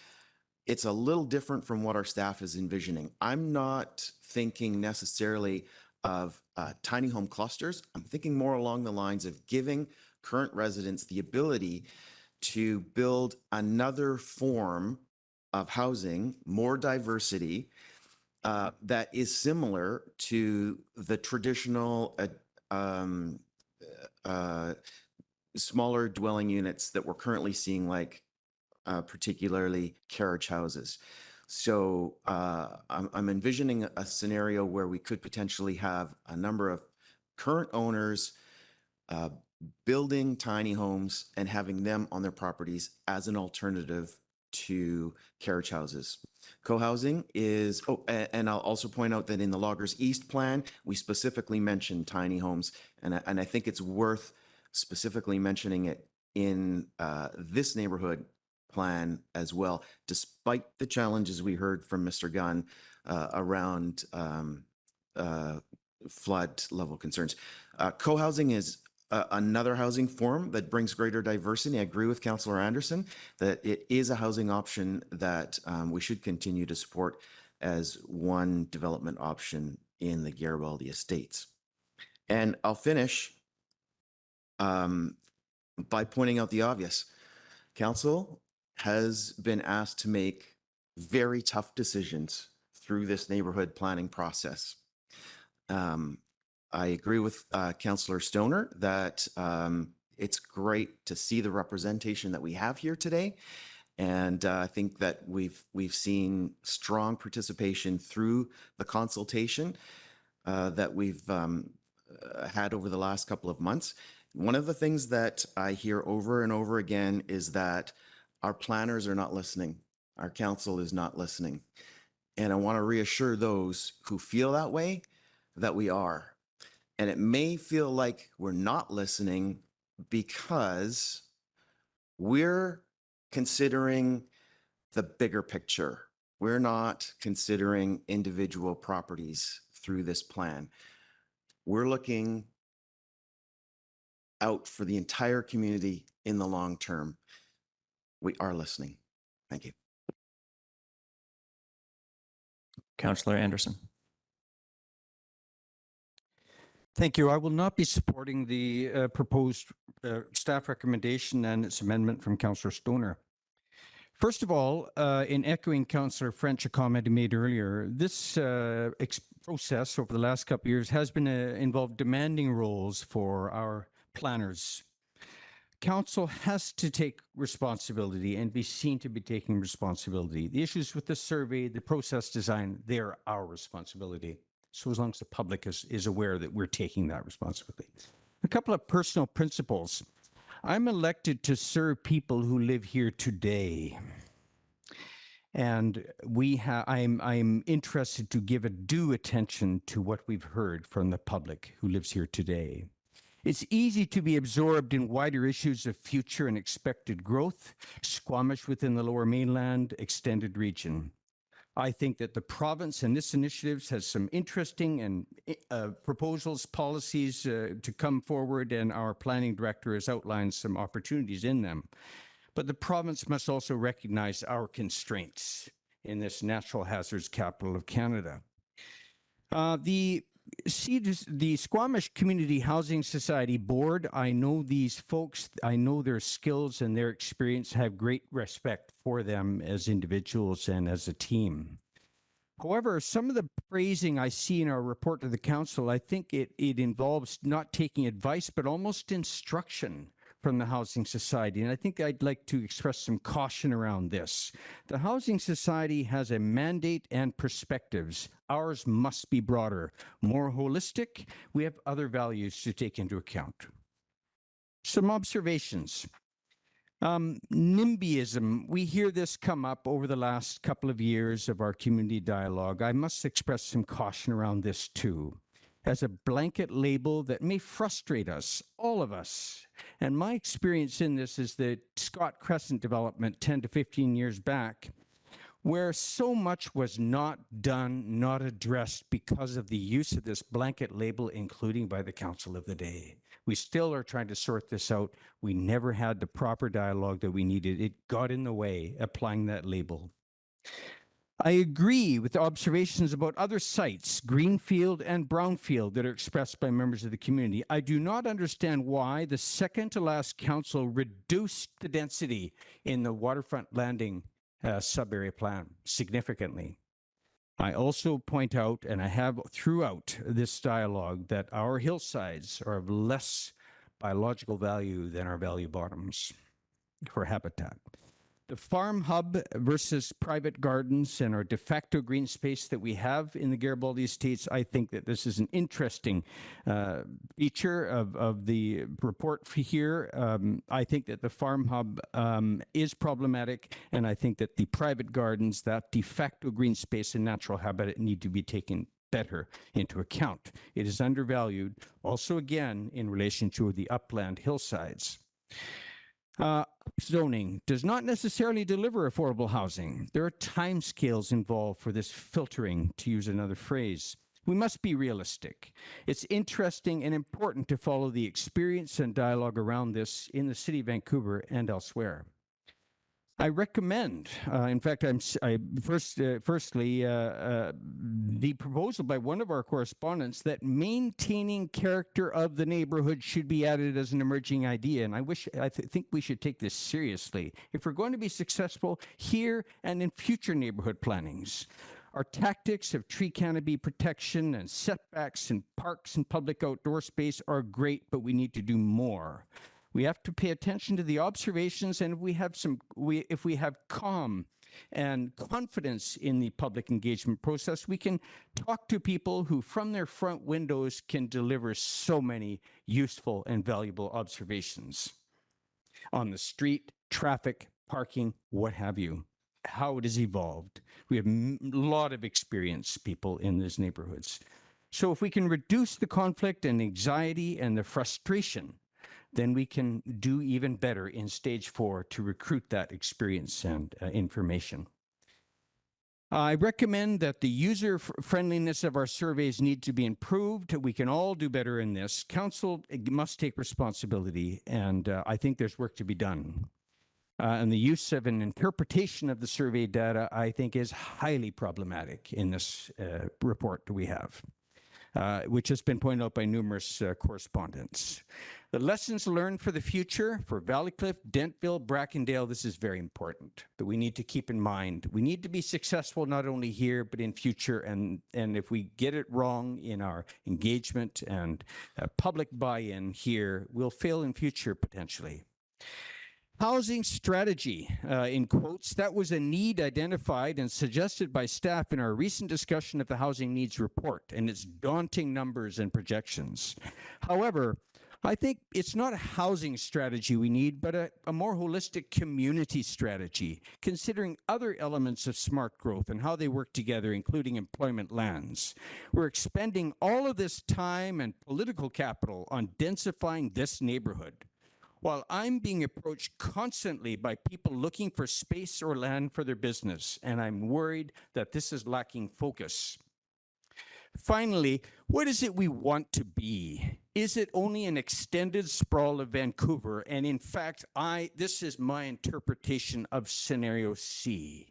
it's a little different from what our staff is envisioning. I'm not thinking necessarily of tiny home clusters. I'm thinking more along the lines of giving current residents the ability to build another form of housing, more diversity, that is similar to the traditional smaller dwelling units that we're currently seeing, like particularly carriage houses. So I'm envisioning a scenario where we could potentially have a number of current owners building tiny homes and having them on their properties as an alternative to carriage houses. Co-housing is, and I'll also point out that in the Loggers East plan, we specifically mentioned tiny homes, and I think it's worth specifically mentioning it in this neighborhood plan as well, despite the challenges we heard from Mr. Gunn around flood level concerns. Co-housing is another housing form that brings greater diversity. I agree with Councillor Anderson that it is a housing option that we should continue to support as one development option in the Garibaldi estates. And I'll finish by pointing out the obvious. Council has been asked to make very tough decisions through this neighborhood planning process. I agree with Councillor Stoner that it's great to see the representation that we have here today. And I think that we've seen strong participation through the consultation that we've had over the last couple of months. One of the things that I hear over and over again is that our planners are not listening. Our council is not listening. And I want to reassure those who feel that way that we are. And it may feel like we're not listening because we're considering the bigger picture. We're not considering individual properties through this plan. We're looking out for the entire community in the long term. We are listening. Thank you. Councillor Anderson. Thank you. I will not be supporting the proposed staff recommendation and its amendment from Councillor Stoner. First of all, in echoing Councillor French, a comment he made earlier, this process over the last couple of years has been involved demanding roles for our planners. Council has to take responsibility and be seen to be taking responsibility. The issues with the survey, the process design, they're our responsibility. So as long as the public is aware that we're taking that responsibility. A couple of personal principles. I'm elected to serve people who live here today. And I'm interested to give a due attention to what we've heard from the public who lives here today. It's easy to be absorbed in wider issues of future and expected growth, Squamish within the Lower Mainland, extended region. I think that the province and this initiatives has some interesting and proposals, policies to come forward, and our planning director has outlined some opportunities in them. But the province must also recognize our constraints in this natural hazards capital of Canada. The Squamish Community Housing Society Board, I know these folks, I know their skills and their experience, have great respect for them as individuals and as a team. However, some of the phrasing I see in our report to the council, I think it involves not taking advice, but almost instruction from the Housing Society. And I think I'd like to express some caution around this. The Housing Society has a mandate and perspectives. Ours must be broader, more holistic. We have other values to take into account. Some observations. NIMBYism, we hear this come up over the last couple of years of our community dialogue. I must express some caution around this too, as a blanket label that may frustrate us, all of us. And my experience in this is the Scott Crescent development 10 to 15 years back, where so much was not done, not addressed because of the use of this blanket label, including by the council of the day. We still are trying to sort this out. We never had the proper dialogue that we needed. It got in the way, applying that label. I agree with the observations about other sites, Greenfield and Brownfield, that are expressed by members of the community. I do not understand why the second to last council reduced the density in the waterfront landing sub-area plan significantly. I also point out, and I have throughout this dialogue, that our hillsides are of less biological value than our valley bottoms for habitat. the farm hub versus private gardens and our de facto green space that we have in the Garibaldi Estates, I think that this is an interesting feature of the report here. I think that the farm hub is problematic, and I think that the private gardens, that de facto green space and natural habitat need to be taken better into account. It is undervalued, also again in relation to the upland hillsides. Zoning does not necessarily deliver affordable housing. There are timescales involved for this filtering, to use another phrase. We must be realistic. It's interesting and important to follow the experience and dialogue around this in the city of Vancouver and elsewhere. I recommend, in fact, firstly, the proposal by one of our correspondents that maintaining character of the neighborhood should be added as an emerging idea. And I think we should take this seriously if we're going to be successful here and in future neighborhood plannings. Our tactics of tree canopy protection and setbacks in parks and public outdoor space are great, but we need to do more. We have to pay attention to the observations, and if we have calm and confidence in the public engagement process, we can talk to people who from their front windows can deliver so many useful and valuable observations on the street, traffic, parking, what have you, how it has evolved. We have a lot of experienced people in these neighborhoods. So if we can reduce the conflict and anxiety and the frustration, then we can do even better in stage 4 to recruit that experience and information. I recommend that the user friendliness of our surveys need to be improved. We can all do better in this. Council must take responsibility, and I think there's work to be done. And the use of an interpretation of the survey data, I think, is highly problematic in this report that we have, which has been pointed out by numerous correspondents. The lessons learned for the future for Valleycliff, Dentville, Brackendale, this is very important that we need to keep in mind. We need to be successful not only here, but in future. And if we get it wrong in our engagement and public buy-in here, we'll fail in future potentially. Housing strategy, in quotes, that was a need identified and suggested by staff in our recent discussion of the Housing Needs Report and its daunting numbers and projections. However, I think it's not a housing strategy we need, but a more holistic community strategy, considering other elements of smart growth and how they work together, including employment lands. We're expending all of this time and political capital on densifying this neighborhood, while I'm being approached constantly by people looking for space or land for their business, and I'm worried that this is lacking focus. Finally, what is it we want to be? Is it only an extended sprawl of Vancouver? And in fact, this is my interpretation of scenario C.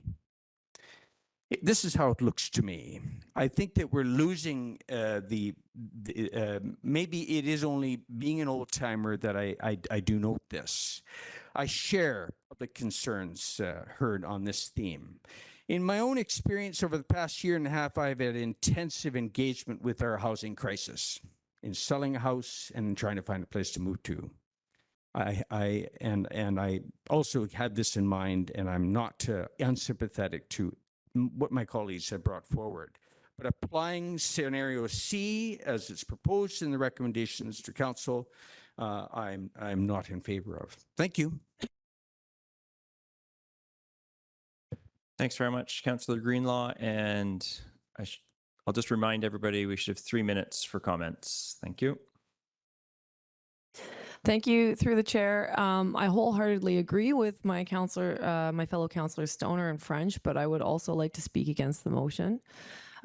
This is how it looks to me. I think that we're losing maybe it is only being an old timer that I do note this. I share public concerns heard on this theme. In my own experience over the past year and a half, I've had intensive engagement with our housing crisis in selling a house and trying to find a place to move to. I also had this in mind, and I'm not unsympathetic to what my colleagues have brought forward. But applying scenario C as it's proposed in the recommendations to council, I'm not in favor of. Thank you. Thanks very much, Councillor Greenlaw. And I'll just remind everybody we should have 3 minutes for comments. Thank you. Thank you, through the chair. I wholeheartedly agree with my fellow councillors Stoner and French, but I would also like to speak against the motion.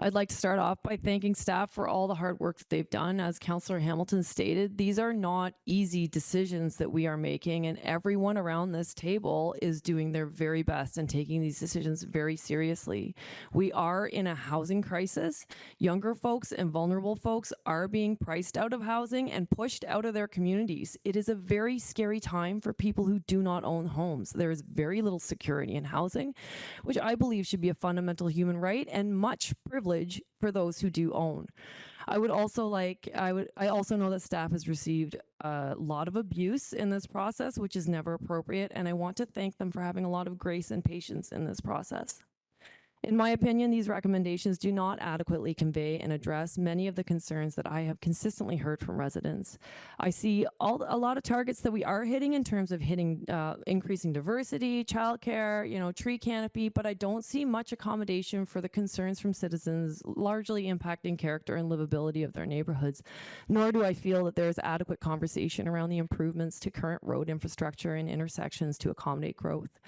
I'd like to start off by thanking staff for all the hard work that they've done. As Councillor Hamilton stated, these are not easy decisions that we are making, and everyone around this table is doing their very best and taking these decisions very seriously. We are in a housing crisis. Younger folks and vulnerable folks are being priced out of housing and pushed out of their communities. It is a very scary time for people who do not own homes. There is very little security in housing, which I believe should be a fundamental human right and much privilege for those who do own. I also know that staff has received a lot of abuse in this process, which is never appropriate, and I want to thank them for having a lot of grace and patience in this process. In my opinion, these recommendations do not adequately convey and address many of the concerns that I have consistently heard from residents. I see a lot of targets that we are hitting in terms of increasing diversity, childcare, tree canopy, but I don't see much accommodation for the concerns from citizens, largely impacting character and livability of their neighborhoods. Nor do I feel that there is adequate conversation around the improvements to current road infrastructure and intersections to accommodate growth.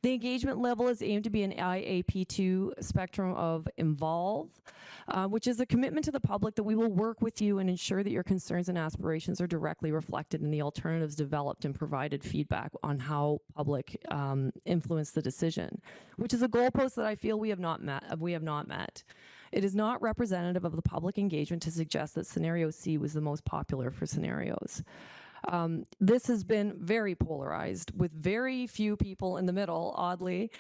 The engagement level is aimed to be an IAP2 spectrum of involve, which is a commitment to the public that we will work with you and ensure that your concerns and aspirations are directly reflected in the alternatives developed and provided feedback on how public influence the decision, which is a goalpost that I feel we have not met. It is not representative of the public engagement to suggest that scenario C was the most popular for scenarios. This has been very polarized with very few people in the middle, oddly.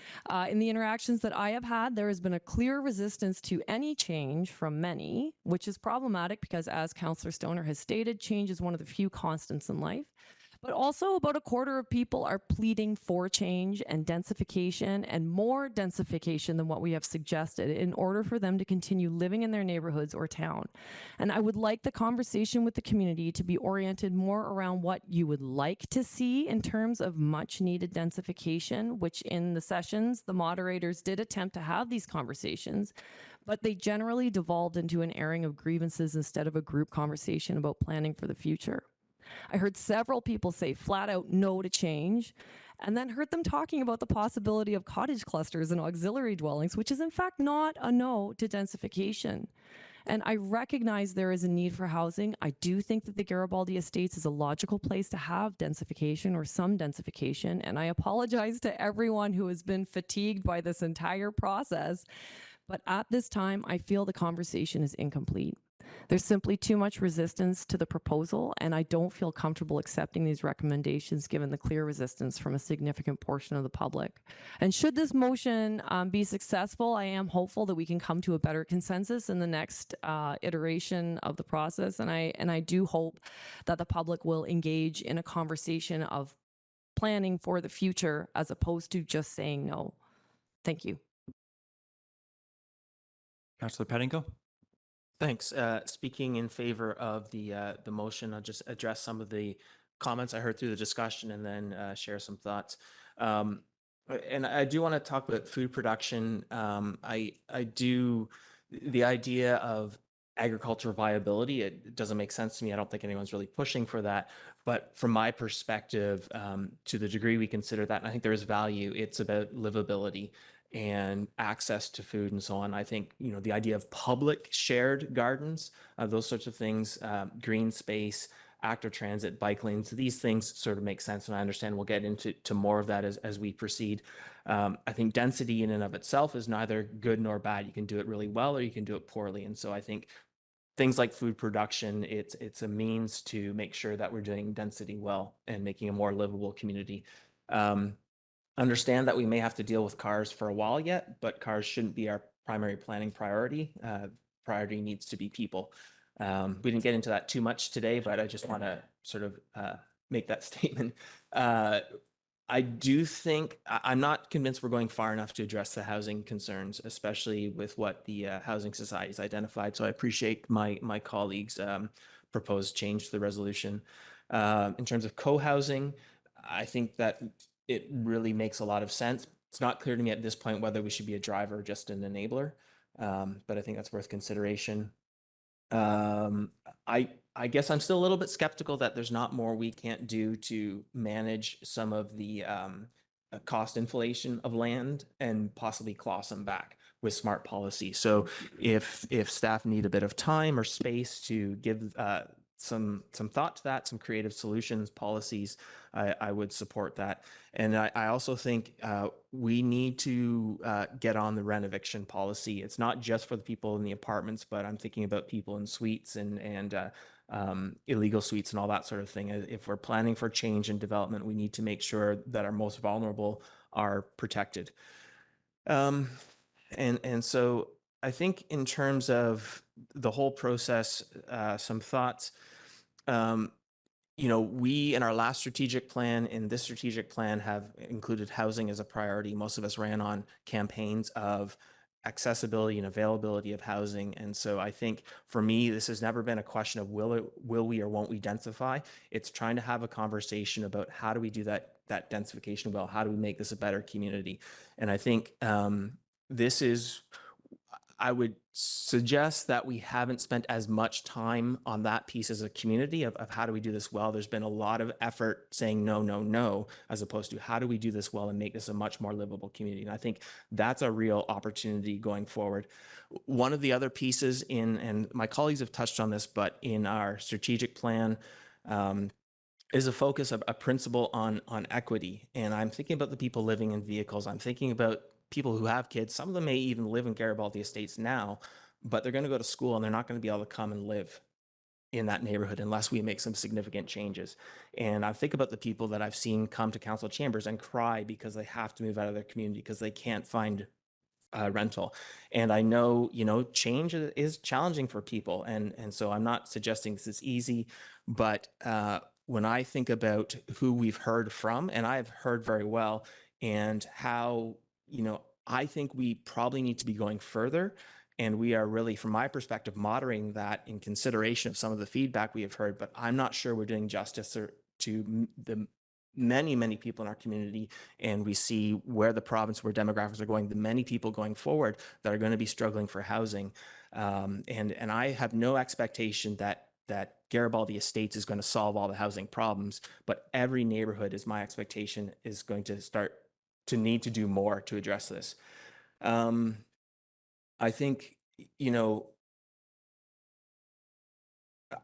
In the interactions that I have had, there has been a clear resistance to any change from many, which is problematic because, as Councillor Stoner has stated, change is one of the few constants in life. But also about a quarter of people are pleading for change and densification, and more densification than what we have suggested, in order for them to continue living in their neighborhoods or town. And I would like the conversation with the community to be oriented more around what you would like to see in terms of much needed densification, which in the sessions, the moderators did attempt to have these conversations, but they generally devolved into an airing of grievances instead of a group conversation about planning for the future. I heard several people say flat out no to change, and then heard them talking about the possibility of cottage clusters and auxiliary dwellings, which is in fact not a no to densification. And I recognize there is a need for housing. I do think that the Garibaldi Estates is a logical place to have densification or some densification, and I apologize to everyone who has been fatigued by this entire process, but at this time, I feel the conversation is incomplete. There's simply too much resistance to the proposal, and I don't feel comfortable accepting these recommendations given the clear resistance from a significant portion of the public. And should this motion be successful, I am hopeful that we can come to a better consensus in the next iteration of the process, and I do hope that the public will engage in a conversation of planning for the future as opposed to just saying no. Thank you. Councillor Pettingill? Thanks. Speaking in favor of the motion, I'll just address some of the comments I heard through the discussion and then share some thoughts. And I do want to talk about food production. The idea of agricultural viability, it doesn't make sense to me. I don't think anyone's really pushing for that. But from my perspective, to the degree we consider that, and I think there is value, it's about livability and access to food and so on. I think, the idea of public shared gardens, those sorts of things, green space, active transit, bike lanes, these things sort of make sense. And I understand we'll get into more of that as we proceed. I think density in and of itself is neither good nor bad. You can do it really well or you can do it poorly. And so I think things like food production, it's a means to make sure that we're doing density well and making a more livable community. Understand that we may have to deal with cars for a while yet, but cars shouldn't be our primary planning priority. Priority needs to be people. We didn't get into that too much today, but I just want to sort of make that statement. I do think, I'm not convinced we're going far enough to address the housing concerns, especially with what the Housing Society has identified. So I appreciate my colleagues' proposed change to the resolution. In terms of co-housing, I think that it really makes a lot of sense. It's not clear to me at this point whether we should be a driver or just an enabler, but I think that's worth consideration. I guess I'm still a little bit skeptical that there's not more we can't do to manage some of the cost inflation of land and possibly claw some back with smart policy. So if staff need a bit of time or space to give some thought to that, some creative solutions, policies, I would support that. And I also think we need to get on the rent eviction policy. It's not just for the people in the apartments, but I'm thinking about people in suites and illegal suites and all that sort of thing. If we're planning for change and development, we need to make sure that our most vulnerable are protected. And so I think in terms of the whole process, some thoughts. We in our last strategic plan, in this strategic plan, have included housing as a priority. Most of us ran on campaigns of accessibility and availability of housing. And so I think for me, this has never been a question of will we or won't we densify. It's trying to have a conversation about how do we do that densification well? How do we make this a better community? And I think I would suggest that we haven't spent as much time on that piece as a community of how do we do this well. There's been a lot of effort saying no, no, no, as opposed to how do we do this well and make this a much more livable community. And I think that's a real opportunity going forward. One of the other pieces and my colleagues have touched on this, but in our strategic plan, is a focus of a principle on equity. And I'm thinking about the people living in vehicles. I'm thinking about people who have kids. Some of them may even live in Garibaldi Estates now, but they're going to go to school and they're not going to be able to come and live in that neighborhood unless we make some significant changes. And I think about the people that I've seen come to council chambers and cry because they have to move out of their community because they can't find rental. And I know, change is challenging for people. And so I'm not suggesting this is easy, but when I think about who we've heard from, and I've heard very well, and how, I think we probably need to be going further. And we are really, from my perspective, moderating that in consideration of some of the feedback we have heard, but I'm not sure we're doing justice to the many, many people in our community. And we see where the province, where demographics are going, the many people going forward that are going to be struggling for housing. And I have no expectation that Garibaldi Estates is going to solve all the housing problems, but every neighborhood, is my expectation, is going to start to need to do more to address this. I think,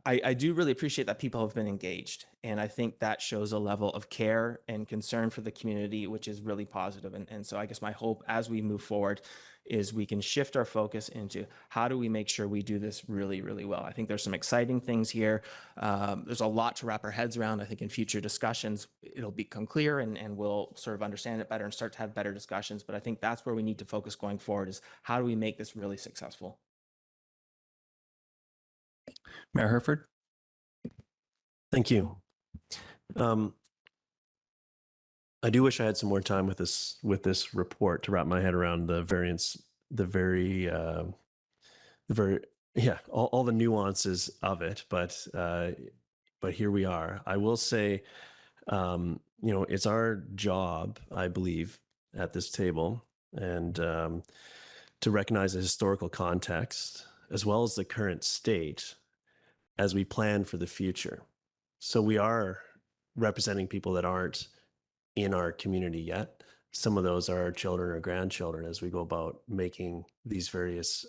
I do really appreciate that people have been engaged. And I think that shows a level of care and concern for the community, which is really positive. And so I guess my hope as we move forward is we can shift our focus into how do we make sure we do this really, really well. I think there's some exciting things here. There's a lot to wrap our heads around. I think in future discussions, it'll become clear and we'll sort of understand it better and start to have better discussions. But I think that's where we need to focus going forward, is how do we make this really successful? Mayor Herford? Thank you. I do wish I had some more time with this report to wrap my head around the variance, all the nuances of it. But here we are. I will say, it's our job, I believe, at this table, and to recognize the historical context as well as the current state as we plan for the future. So we are representing people that aren't in our community yet. Some of those are our children or grandchildren as we go about making these various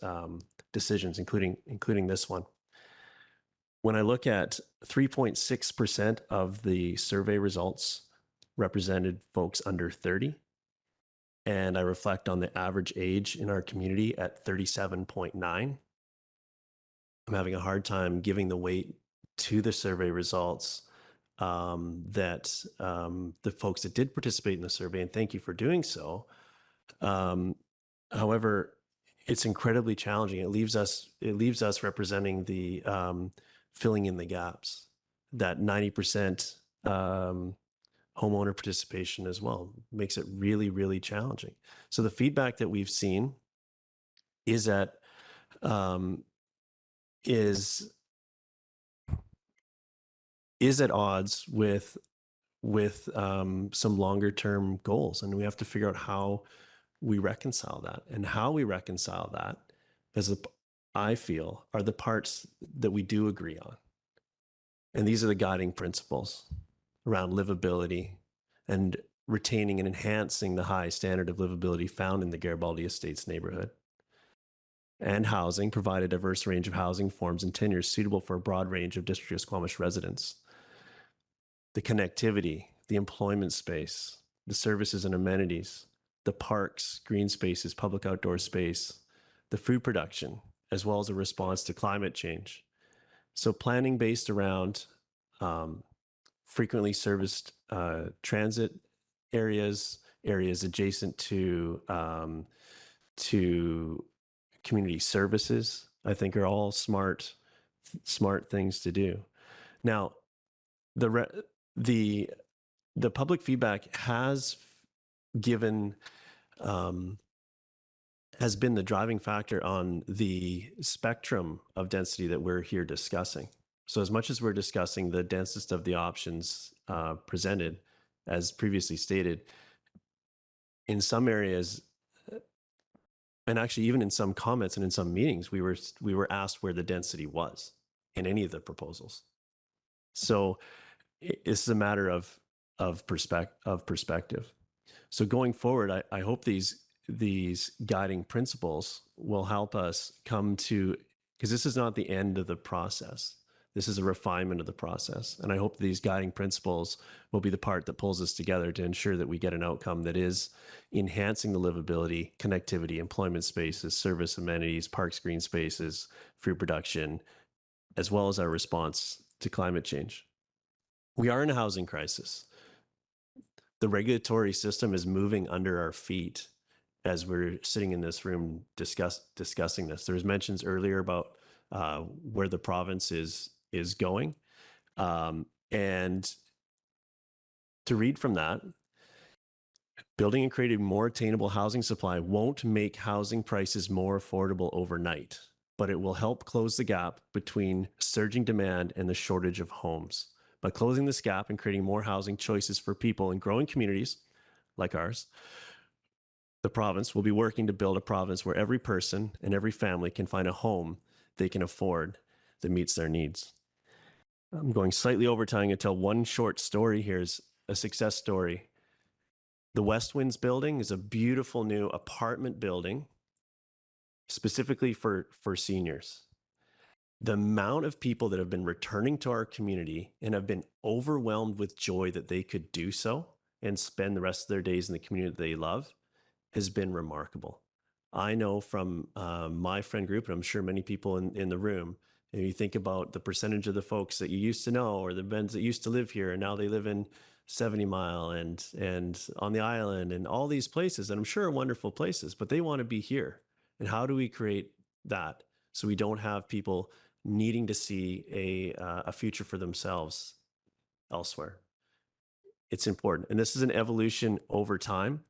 decisions, including this one. When I look at 3.6% of the survey results represented folks under 30, and I reflect on the average age in our community at 37.9, I'm having a hard time giving the weight to the survey results that the folks that did participate in the survey, and thank you for doing so. However, it's incredibly challenging. It leaves us representing the filling in the gaps. That 90% homeowner participation as well makes it really, really challenging. So the feedback that we've seen is that is at odds with some longer term goals, and we have to figure out how we reconcile that. And how we reconcile that, I feel, are the parts that we do agree on. And these are the guiding principles around livability and retaining and enhancing the high standard of livability found in the Garibaldi Estates neighborhood. And housing, provide a diverse range of housing forms and tenures suitable for a broad range of District of Squamish residents. The connectivity, the employment space, the services and amenities, the parks, green spaces, public outdoor space, the food production, as well as a response to climate change. So planning based around frequently serviced transit areas adjacent to community services, I think are all smart things to do. Now, the public feedback has given has been the driving factor on the spectrum of density that we're here discussing. So as much as we're discussing the densest of the options presented, as previously stated, in some areas, and actually even in some comments and in some meetings, we were asked where the density was in any of the proposals. So it's a matter of perspective. So going forward, I hope these guiding principles will help us come to, because this is not the end of the process. This is a refinement of the process. And I hope these guiding principles will be the part that pulls us together to ensure that we get an outcome that is enhancing the livability, connectivity, employment spaces, service amenities, parks, green spaces, food production, as well as our response to climate change. We are in a housing crisis. The regulatory system is moving under our feet as we're sitting in this room discussing this. There was mentions earlier about where the province is going. And to read from that, building and creating more attainable housing supply won't make housing prices more affordable overnight, but it will help close the gap between surging demand and the shortage of homes. By closing this gap and creating more housing choices for people in growing communities like ours, the province will be working to build a province where every person and every family can find a home they can afford that meets their needs. I'm going slightly over time to tell one short story here, is a success story. The West Winds building is a beautiful new apartment building specifically for seniors. The amount of people that have been returning to our community and have been overwhelmed with joy that they could do so and spend the rest of their days in the community that they love has been remarkable. I know from my friend group, and I'm sure many people in the room, and you think about the percentage of the folks that you used to know or the Bens that used to live here, and now they live in 70 Mile and on the island and all these places, and I'm sure are wonderful places, but they want to be here. And how do we create that so we don't have people needing to see a future for themselves elsewhere? It's important. And this is an evolution over time.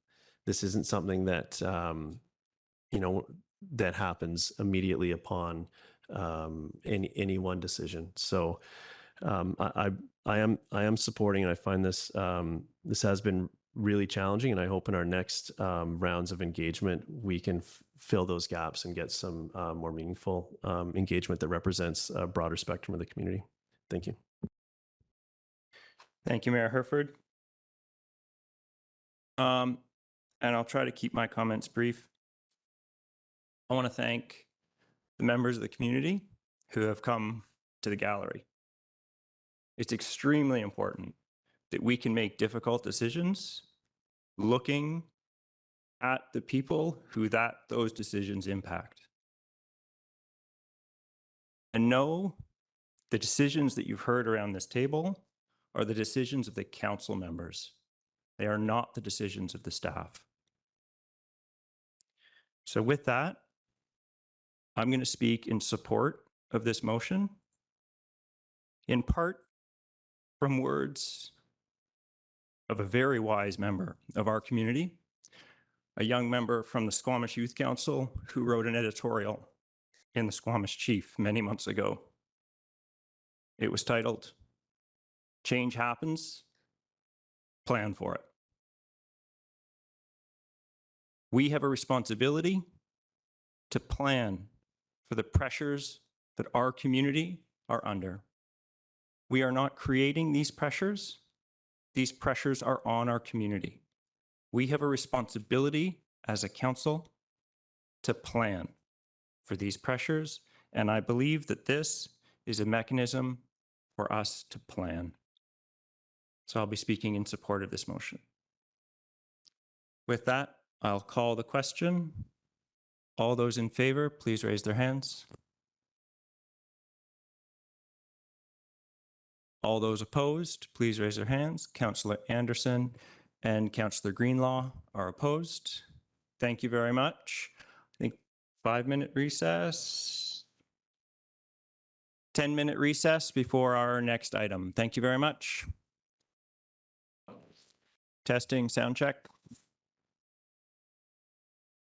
This isn't something that, that happens immediately upon any one decision. So I am supporting, and I find this this has been really challenging, and I hope in our next rounds of engagement we can fill those gaps and get some more meaningful engagement that represents a broader spectrum of the community. Thank you. Thank you, Mayor Herford. And I'll try to keep my comments brief. I want to thank the members of the community who have come to the gallery. It's extremely important that we can make difficult decisions looking at the people who those decisions impact. And know the decisions that you've heard around this table are the decisions of the council members. They are not the decisions of the staff. So with that, I'm going to speak in support of this motion, in part from words of a very wise member of our community, a young member from the Squamish Youth Council who wrote an editorial in the Squamish Chief many months ago. It was titled, "Change Happens, Plan for It." We have a responsibility to plan for the pressures that our community are under. We are not creating these pressures. These pressures are on our community. We have a responsibility as a council to plan for these pressures, and I believe that this is a mechanism for us to plan. So I'll be speaking in support of this motion. With that, I'll call the question. All those in favor, please raise their hands. All those opposed, please raise their hands. Councillor Anderson and Councillor Greenlaw are opposed. Thank you very much. I think 5-minute recess. 10-minute recess before our next item. Thank you very much. Testing, sound check.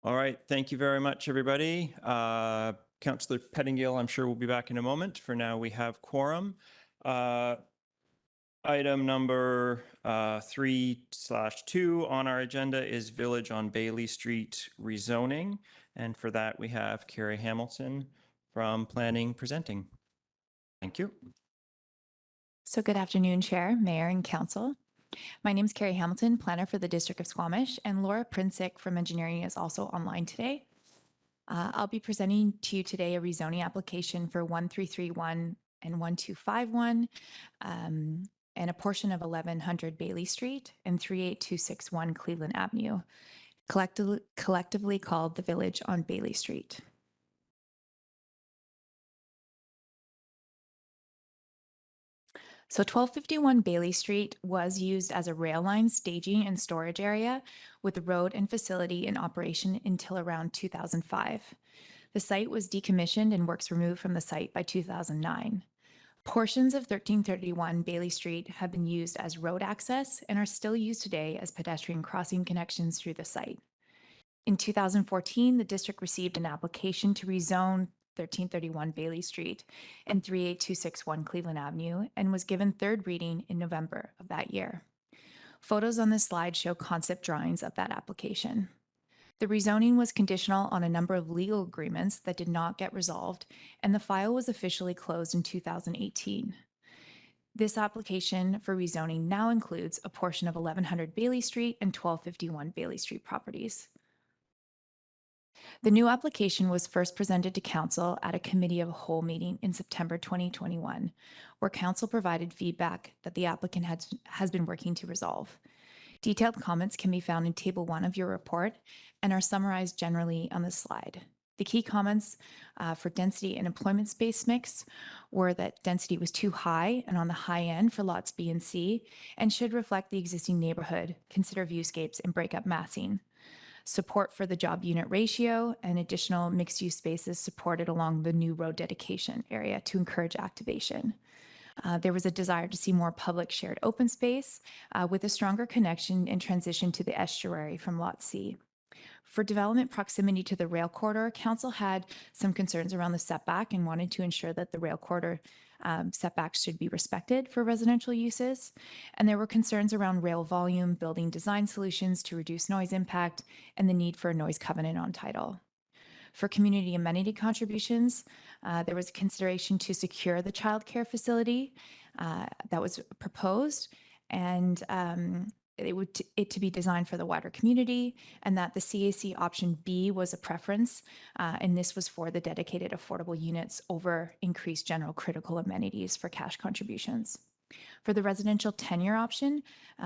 All right, thank you very much, everybody. Councillor Pettingill, I'm sure will be back in a moment. For now, we have quorum. Item number 3/2 on our agenda is Village on Bailey Street Rezoning. And for that, we have Carrie Hamilton from Planning presenting. Thank you. So good afternoon, Chair, Mayor, and Council. My name is Carrie Hamilton, planner for the District of Squamish, and Laura Princik from Engineering is also online today. I'll be presenting to you today a rezoning application for 1331 and 1251, and a portion of 1100 Bailey Street and 38261 Cleveland Avenue, collectively called the Village on Bailey Street. So 1251 Bailey Street was used as a rail line staging and storage area with the road and facility in operation until around 2005. The site was decommissioned and works removed from the site by 2009. Portions of 1331 Bailey Street have been used as road access and are still used today as pedestrian crossing connections through the site. In 2014, the district received an application to rezone 1331 Bailey Street and 38261 Cleveland Avenue and was given third reading in November of that year. Photos on this slide show concept drawings of that application. The rezoning was conditional on a number of legal agreements that did not get resolved, and the file was officially closed in 2018. This application for rezoning now includes a portion of 1100 Bailey Street and 1251 Bailey Street properties. The new application was first presented to Council at a Committee of a Whole meeting in September 2021, where Council provided feedback that the applicant has been working to resolve. Detailed comments can be found in Table 1 of your report and are summarized generally on this slide. The key comments for density and employment space mix were that density was too high and on the high end for lots B and C and should reflect the existing neighborhood, consider viewscapes, and break up massing. Support for the job unit ratio and additional mixed-use spaces supported along the new road dedication area to encourage activation. There was a desire to see more public shared open space with a stronger connection and transition to the estuary from Lot C. For development proximity to the rail corridor, Council had some concerns around the setback and wanted to ensure that the rail corridor setbacks should be respected for residential uses. And there were concerns around rail volume, building design solutions to reduce noise impact, and the need for a noise covenant on title. For community amenity contributions, there was a consideration to secure the childcare facility that was proposed, and it to be designed for the wider community, and that the CAC option B was a preference, and this was for the dedicated affordable units over increased general critical amenities for cash contributions. For the residential tenure option,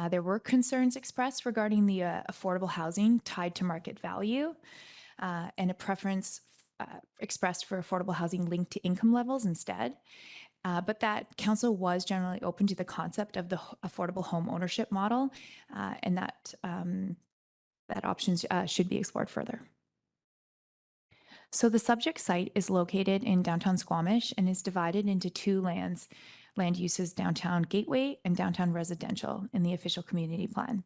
there were concerns expressed regarding the affordable housing tied to market value, and a preference expressed for affordable housing linked to income levels instead. But that Council was generally open to the concept of the affordable home ownership model, and that options should be explored further. So the subject site is located in downtown Squamish and is divided into two land uses, downtown gateway and downtown residential, in the official community plan,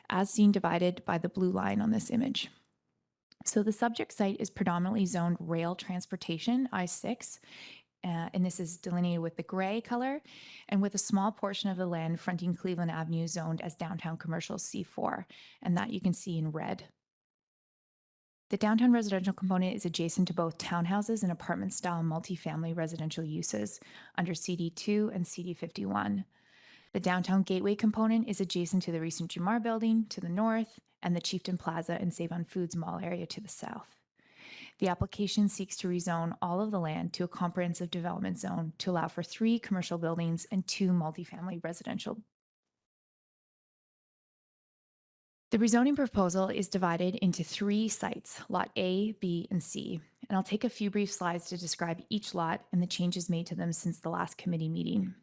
as seen divided by the blue line on this image. So the subject site is predominantly zoned rail transportation, I-6, and this is delineated with the gray color, and with a small portion of the land fronting Cleveland Avenue zoned as downtown commercial C4, and that you can see in red. The downtown residential component is adjacent to both townhouses and apartment-style multifamily residential uses under CD2 and CD51. The downtown gateway component is adjacent to the recent Jamar building to the north and the Chieftain Plaza and Save on Foods mall area to the south. The application seeks to rezone all of the land to a comprehensive development zone to allow for 3 commercial buildings and 2 multifamily residential. The rezoning proposal is divided into 3 sites, Lot A, B, and C, and I'll take a few brief slides to describe each lot and the changes made to them since the last committee meeting.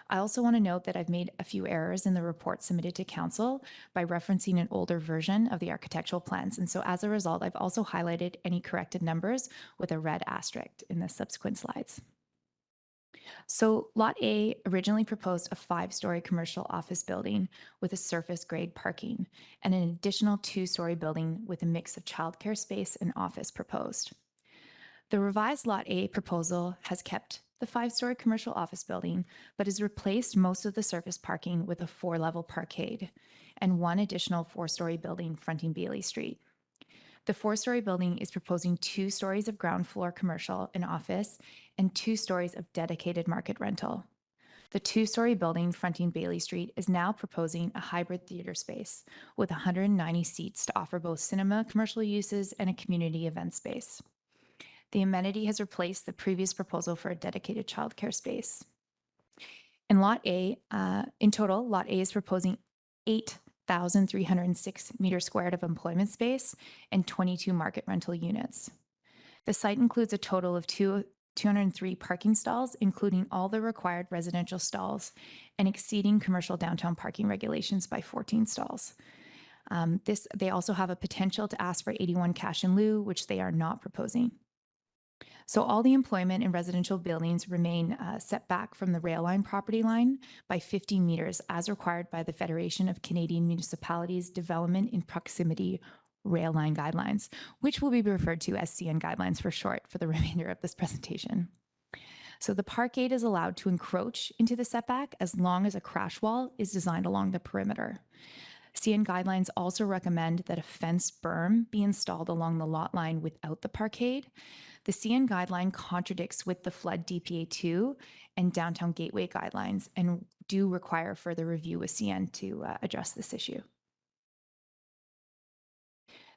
I also want to note that I've made a few errors in the report submitted to Council by referencing an older version of the architectural plans. And so as a result, I've also highlighted any corrected numbers with a red asterisk in the subsequent slides. So Lot A originally proposed a 5-story commercial office building with a surface grade parking and an additional 2-story building with a mix of childcare space and office proposed. The revised Lot A proposal has kept the 5-story commercial office building, but has replaced most of the surface parking with a 4-level parkade and one additional 4-story building fronting Bailey Street. The 4-story building is proposing 2 stories of ground floor commercial and office and 2 stories of dedicated market rental. The 2-story building fronting Bailey Street is now proposing a hybrid theater space with 190 seats to offer both cinema commercial uses and a community event space. The amenity has replaced the previous proposal for a dedicated childcare space. In Lot A, in total, Lot A is proposing 8,306 meters squared of employment space and 22 market rental units. The site includes a total of 203 parking stalls, including all the required residential stalls and exceeding commercial downtown parking regulations by 14 stalls. They also have a potential to ask for 81 cash in lieu, which they are not proposing. So all the employment and residential buildings remain set back from the rail line property line by 50 meters as required by the Federation of Canadian Municipalities Development in Proximity Rail Line Guidelines, which will be referred to as CN Guidelines for short for the remainder of this presentation. So the parkade is allowed to encroach into the setback as long as a crash wall is designed along the perimeter. CN Guidelines also recommend that a fenced berm be installed along the lot line without the parkade. The CN guideline contradicts with the flood DPA2 and downtown gateway guidelines and do require further review with CN to address this issue.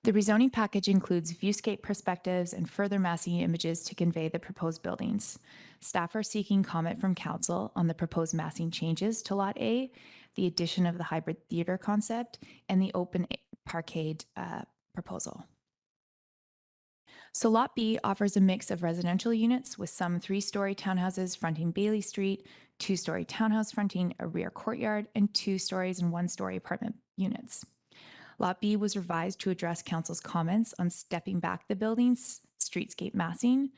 The rezoning package includes viewscape perspectives and further massing images to convey the proposed buildings. Staff are seeking comment from council on the proposed massing changes to Lot A, the addition of the hybrid theater concept, and the open parkade proposal. So Lot B offers a mix of residential units with some 3-story townhouses fronting Bailey Street, 2-story townhouse fronting a rear courtyard, and 2 stories and 1-story apartment units. Lot B was revised to address council's comments on stepping back the building's streetscape massing,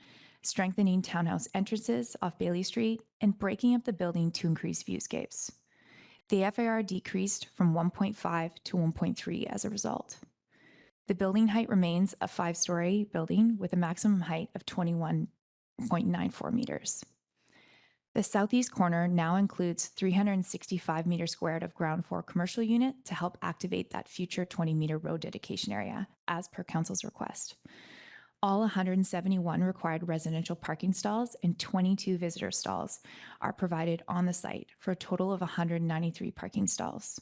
strengthening townhouse entrances off Bailey Street, and breaking up the building to increase viewscapes. The FAR decreased from 1.5 to 1.3 as a result. The building height remains a 5-story building with a maximum height of 21.94 meters. The southeast corner now includes 365 meters squared of ground floor commercial unit to help activate that future 20-meter road dedication area, as per council's request. All 171 required residential parking stalls and 22 visitor stalls are provided on the site for a total of 193 parking stalls.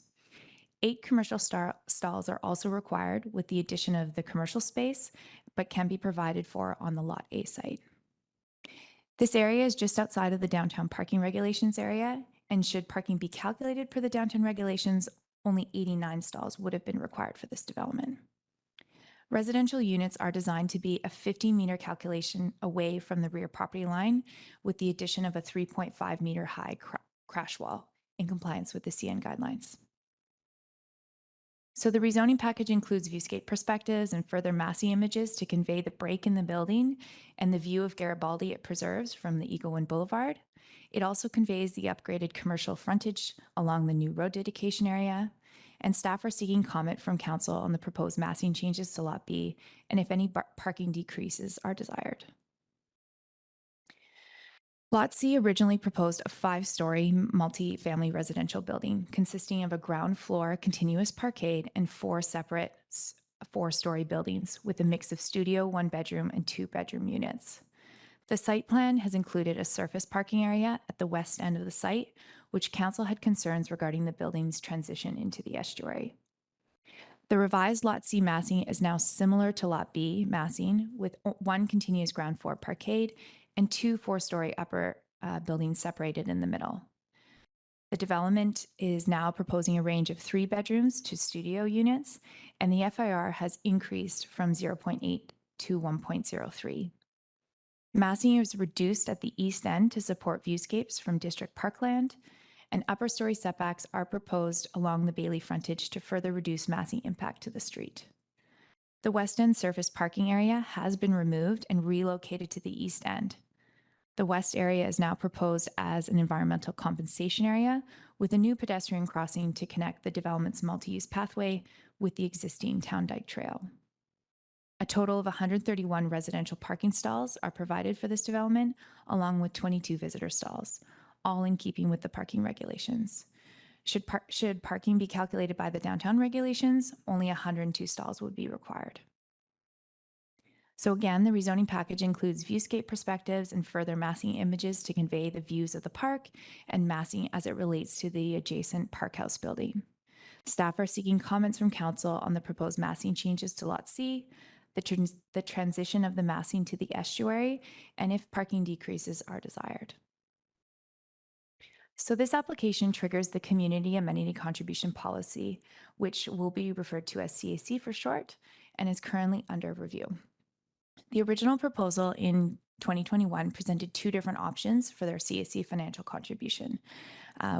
8 commercial stalls are also required with the addition of the commercial space, but can be provided for on the Lot A site. This area is just outside of the downtown parking regulations area, and should parking be calculated per the downtown regulations, only 89 stalls would have been required for this development. Residential units are designed to be a 50-meter calculation away from the rear property line with the addition of a 3.5 meter high crash wall in compliance with the CN guidelines. So the rezoning package includes viewscape perspectives and further massing images to convey the break in the building and the view of Garibaldi it preserves from the Eagle Wind Boulevard. It also conveys the upgraded commercial frontage along the new road dedication area. And staff are seeking comment from council on the proposed massing changes to Lot B and if any parking decreases are desired. Lot C originally proposed a 5-story multi-family residential building consisting of a ground floor continuous parkade and 4 separate 4-story buildings with a mix of studio, 1-bedroom, and 2-bedroom units. The site plan has included a surface parking area at the west end of the site, which council had concerns regarding the building's transition into the estuary. The revised Lot C massing is now similar to Lot B massing with 1 continuous ground floor parkade and 2 4-story upper buildings separated in the middle. The development is now proposing a range of 3 bedrooms to studio units, and the FIR has increased from 0.8 to 1.03. Massing is reduced at the east end to support viewscapes from district parkland, and upper story setbacks are proposed along the Bailey frontage to further reduce massing impact to the street. The west end surface parking area has been removed and relocated to the east end. The west area is now proposed as an environmental compensation area with a new pedestrian crossing to connect the development's multi-use pathway with the existing Town Dyke Trail. A total of 131 residential parking stalls are provided for this development, along with 22 visitor stalls, all in keeping with the parking regulations. Should parking be calculated by the downtown regulations, only 102 stalls would be required. So again, the rezoning package includes viewscape perspectives and further massing images to convey the views of the park and massing as it relates to the adjacent Park House building. Staff are seeking comments from council on the proposed massing changes to Lot C, the transition of the massing to the estuary, and if parking decreases are desired. So this application triggers the Community Amenity Contribution Policy, which will be referred to as CAC for short, and is currently under review. The original proposal in 2021 presented two different options for their CAC financial contribution,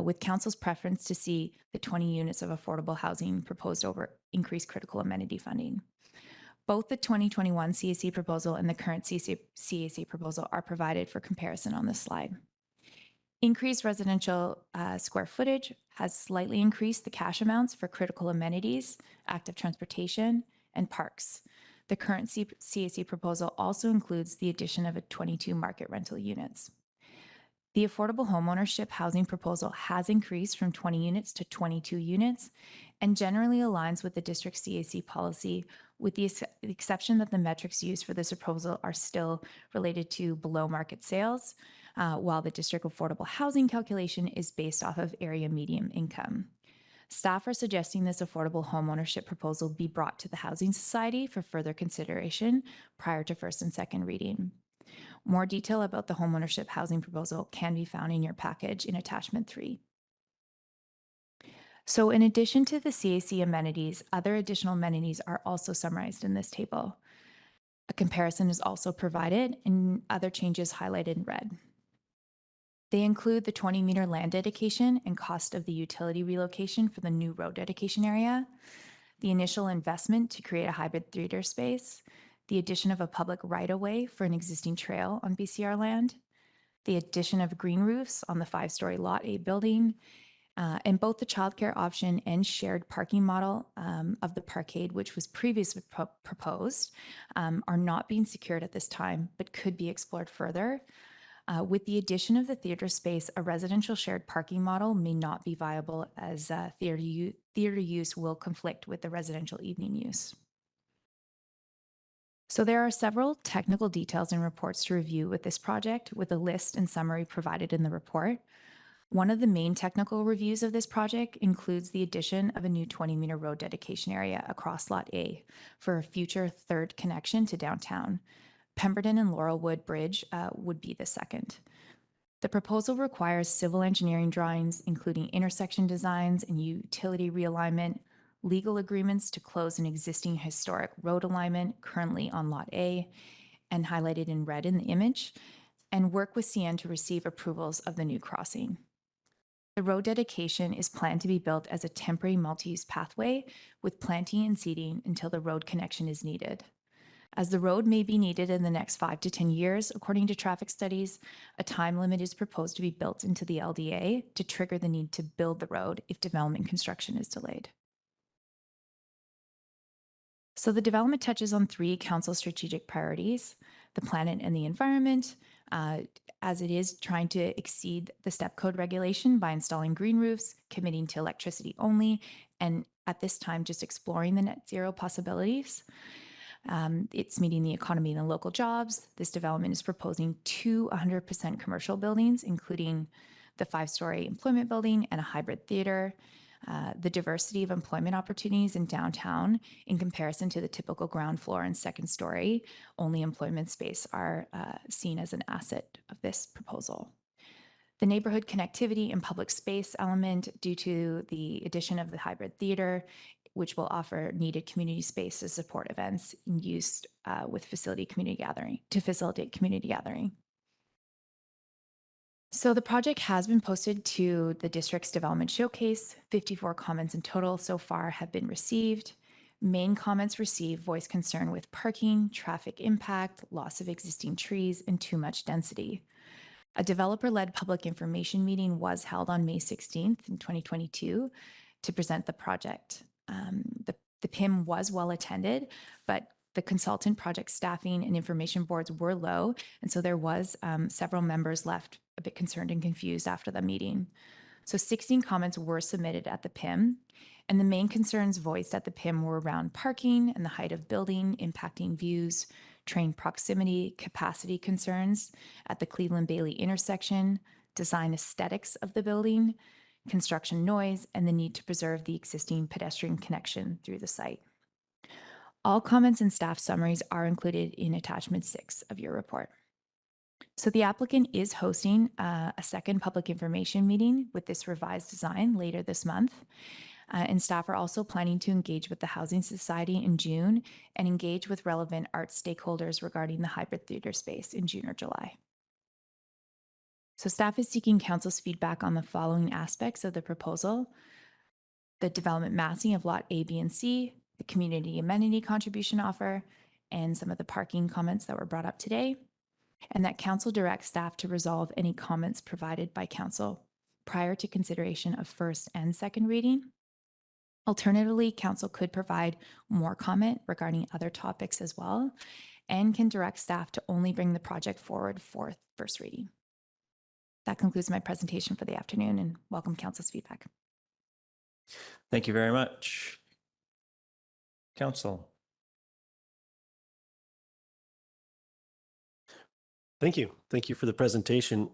with council's preference to see the 20 units of affordable housing proposed over increased critical amenity funding. Both the 2021 CAC proposal and the current CAC proposal are provided for comparison on this slide. Increased residential square footage has slightly increased the cash amounts for critical amenities, active transportation, and parks. The current CAC proposal also includes the addition of 22 market rental units. The affordable homeownership housing proposal has increased from 20 units to 22 units and generally aligns with the district CAC policy, with the exception that the metrics used for this proposal are still related to below market sales, while the district affordable housing calculation is based off of area median income. Staff are suggesting this affordable homeownership proposal be brought to the Housing Society for further consideration prior to first and second reading. More detail about the homeownership housing proposal can be found in your package in attachment 3. So in addition to the CAC amenities, other additional amenities are also summarized in this table. A comparison is also provided and other changes highlighted in red. They include the 20-meter land dedication and cost of the utility relocation for the new road dedication area, the initial investment to create a hybrid theater space, the addition of a public right-of-way for an existing trail on BCR land, the addition of green roofs on the 5-story Lot A building, and both the childcare option and shared parking model of the parkade, which was previously proposed, are not being secured at this time, but could be explored further. With the addition of the theater space, a residential shared parking model may not be viable as theater use will conflict with the residential evening use. So there are several technical details and reports to review with this project, with a list and summary provided in the report. One of the main technical reviews of this project includes the addition of a new 20-meter road dedication area across Lot A for a future third connection to downtown. Pemberton and Laurelwood Bridge would be the second. The proposal requires civil engineering drawings, including intersection designs and utility realignment, legal agreements to close an existing historic road alignment currently on Lot A and highlighted in red in the image, and work with CN to receive approvals of the new crossing. The road dedication is planned to be built as a temporary multi-use pathway with planting and seeding until the road connection is needed. As the road may be needed in the next 5 to 10 years, according to traffic studies, a time limit is proposed to be built into the LDA to trigger the need to build the road if development construction is delayed. So the development touches on 3 council strategic priorities: the planet and the environment, as it is trying to exceed the step code regulation by installing green roofs, committing to electricity only, and at this time just exploring the net zero possibilities. It's meeting the economy and the local jobs. This development is proposing 2 100% commercial buildings, including the 5-story employment building and a hybrid theater. The diversity of employment opportunities in downtown in comparison to the typical ground floor and second story only employment space are seen as an asset of this proposal. The neighborhood connectivity and public space element due to the addition of the hybrid theater, which will offer needed community space to support events used with facilitate community gathering. So the project has been posted to the district's development showcase. 54 comments in total so far have been received. Main comments received voice concern with parking, traffic impact, loss of existing trees, and too much density. A developer-led public information meeting was held on May 16th in 2022 to present the project. The PIM was well attended, but the consultant project staffing and information boards were low, and so there was several members left a bit concerned and confused after the meeting. So 16 comments were submitted at the PIM, and the main concerns voiced at the PIM were around parking and the height of building, impacting views, train proximity, capacity concerns at the Cleveland-Bailey intersection, design aesthetics of the building, construction noise, and the need to preserve the existing pedestrian connection through the site. All comments and staff summaries are included in attachment 6 of your report. So the applicant is hosting a second public information meeting with this revised design later this month. And staff are also planning to engage with the Housing Society in June and engage with relevant art stakeholders regarding the hybrid theater space in June or July. So staff is seeking council's feedback on the following aspects of the proposal: the development massing of lot A, B, and C, the community amenity contribution offer, and some of the parking comments that were brought up today, and that council directs staff to resolve any comments provided by council prior to consideration of first and second reading. Alternatively, council could provide more comment regarding other topics as well, and can direct staff to only bring the project forward for first reading. That concludes my presentation for the afternoon, and welcome council's feedback. Thank you very much. Council. Thank you. Thank you for the presentation.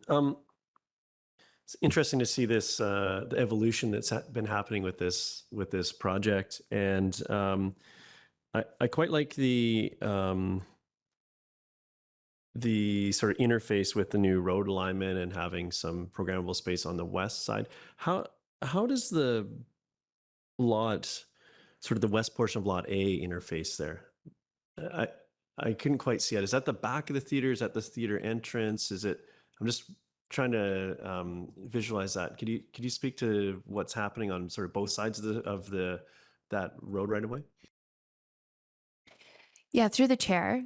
It's interesting to see this the evolution that's been happening with this project, and I quite like the sort of interface with the new road alignment and having some programmable space on the west side. How does the lot, sort of the west portion of lot A, interface there? I couldn't quite see it. Is that the back of the theater? Is that the theater entrance? Is it? I'm just trying to visualize that. Could you speak to what's happening on sort of both sides of that road right away? Yeah, through the chair.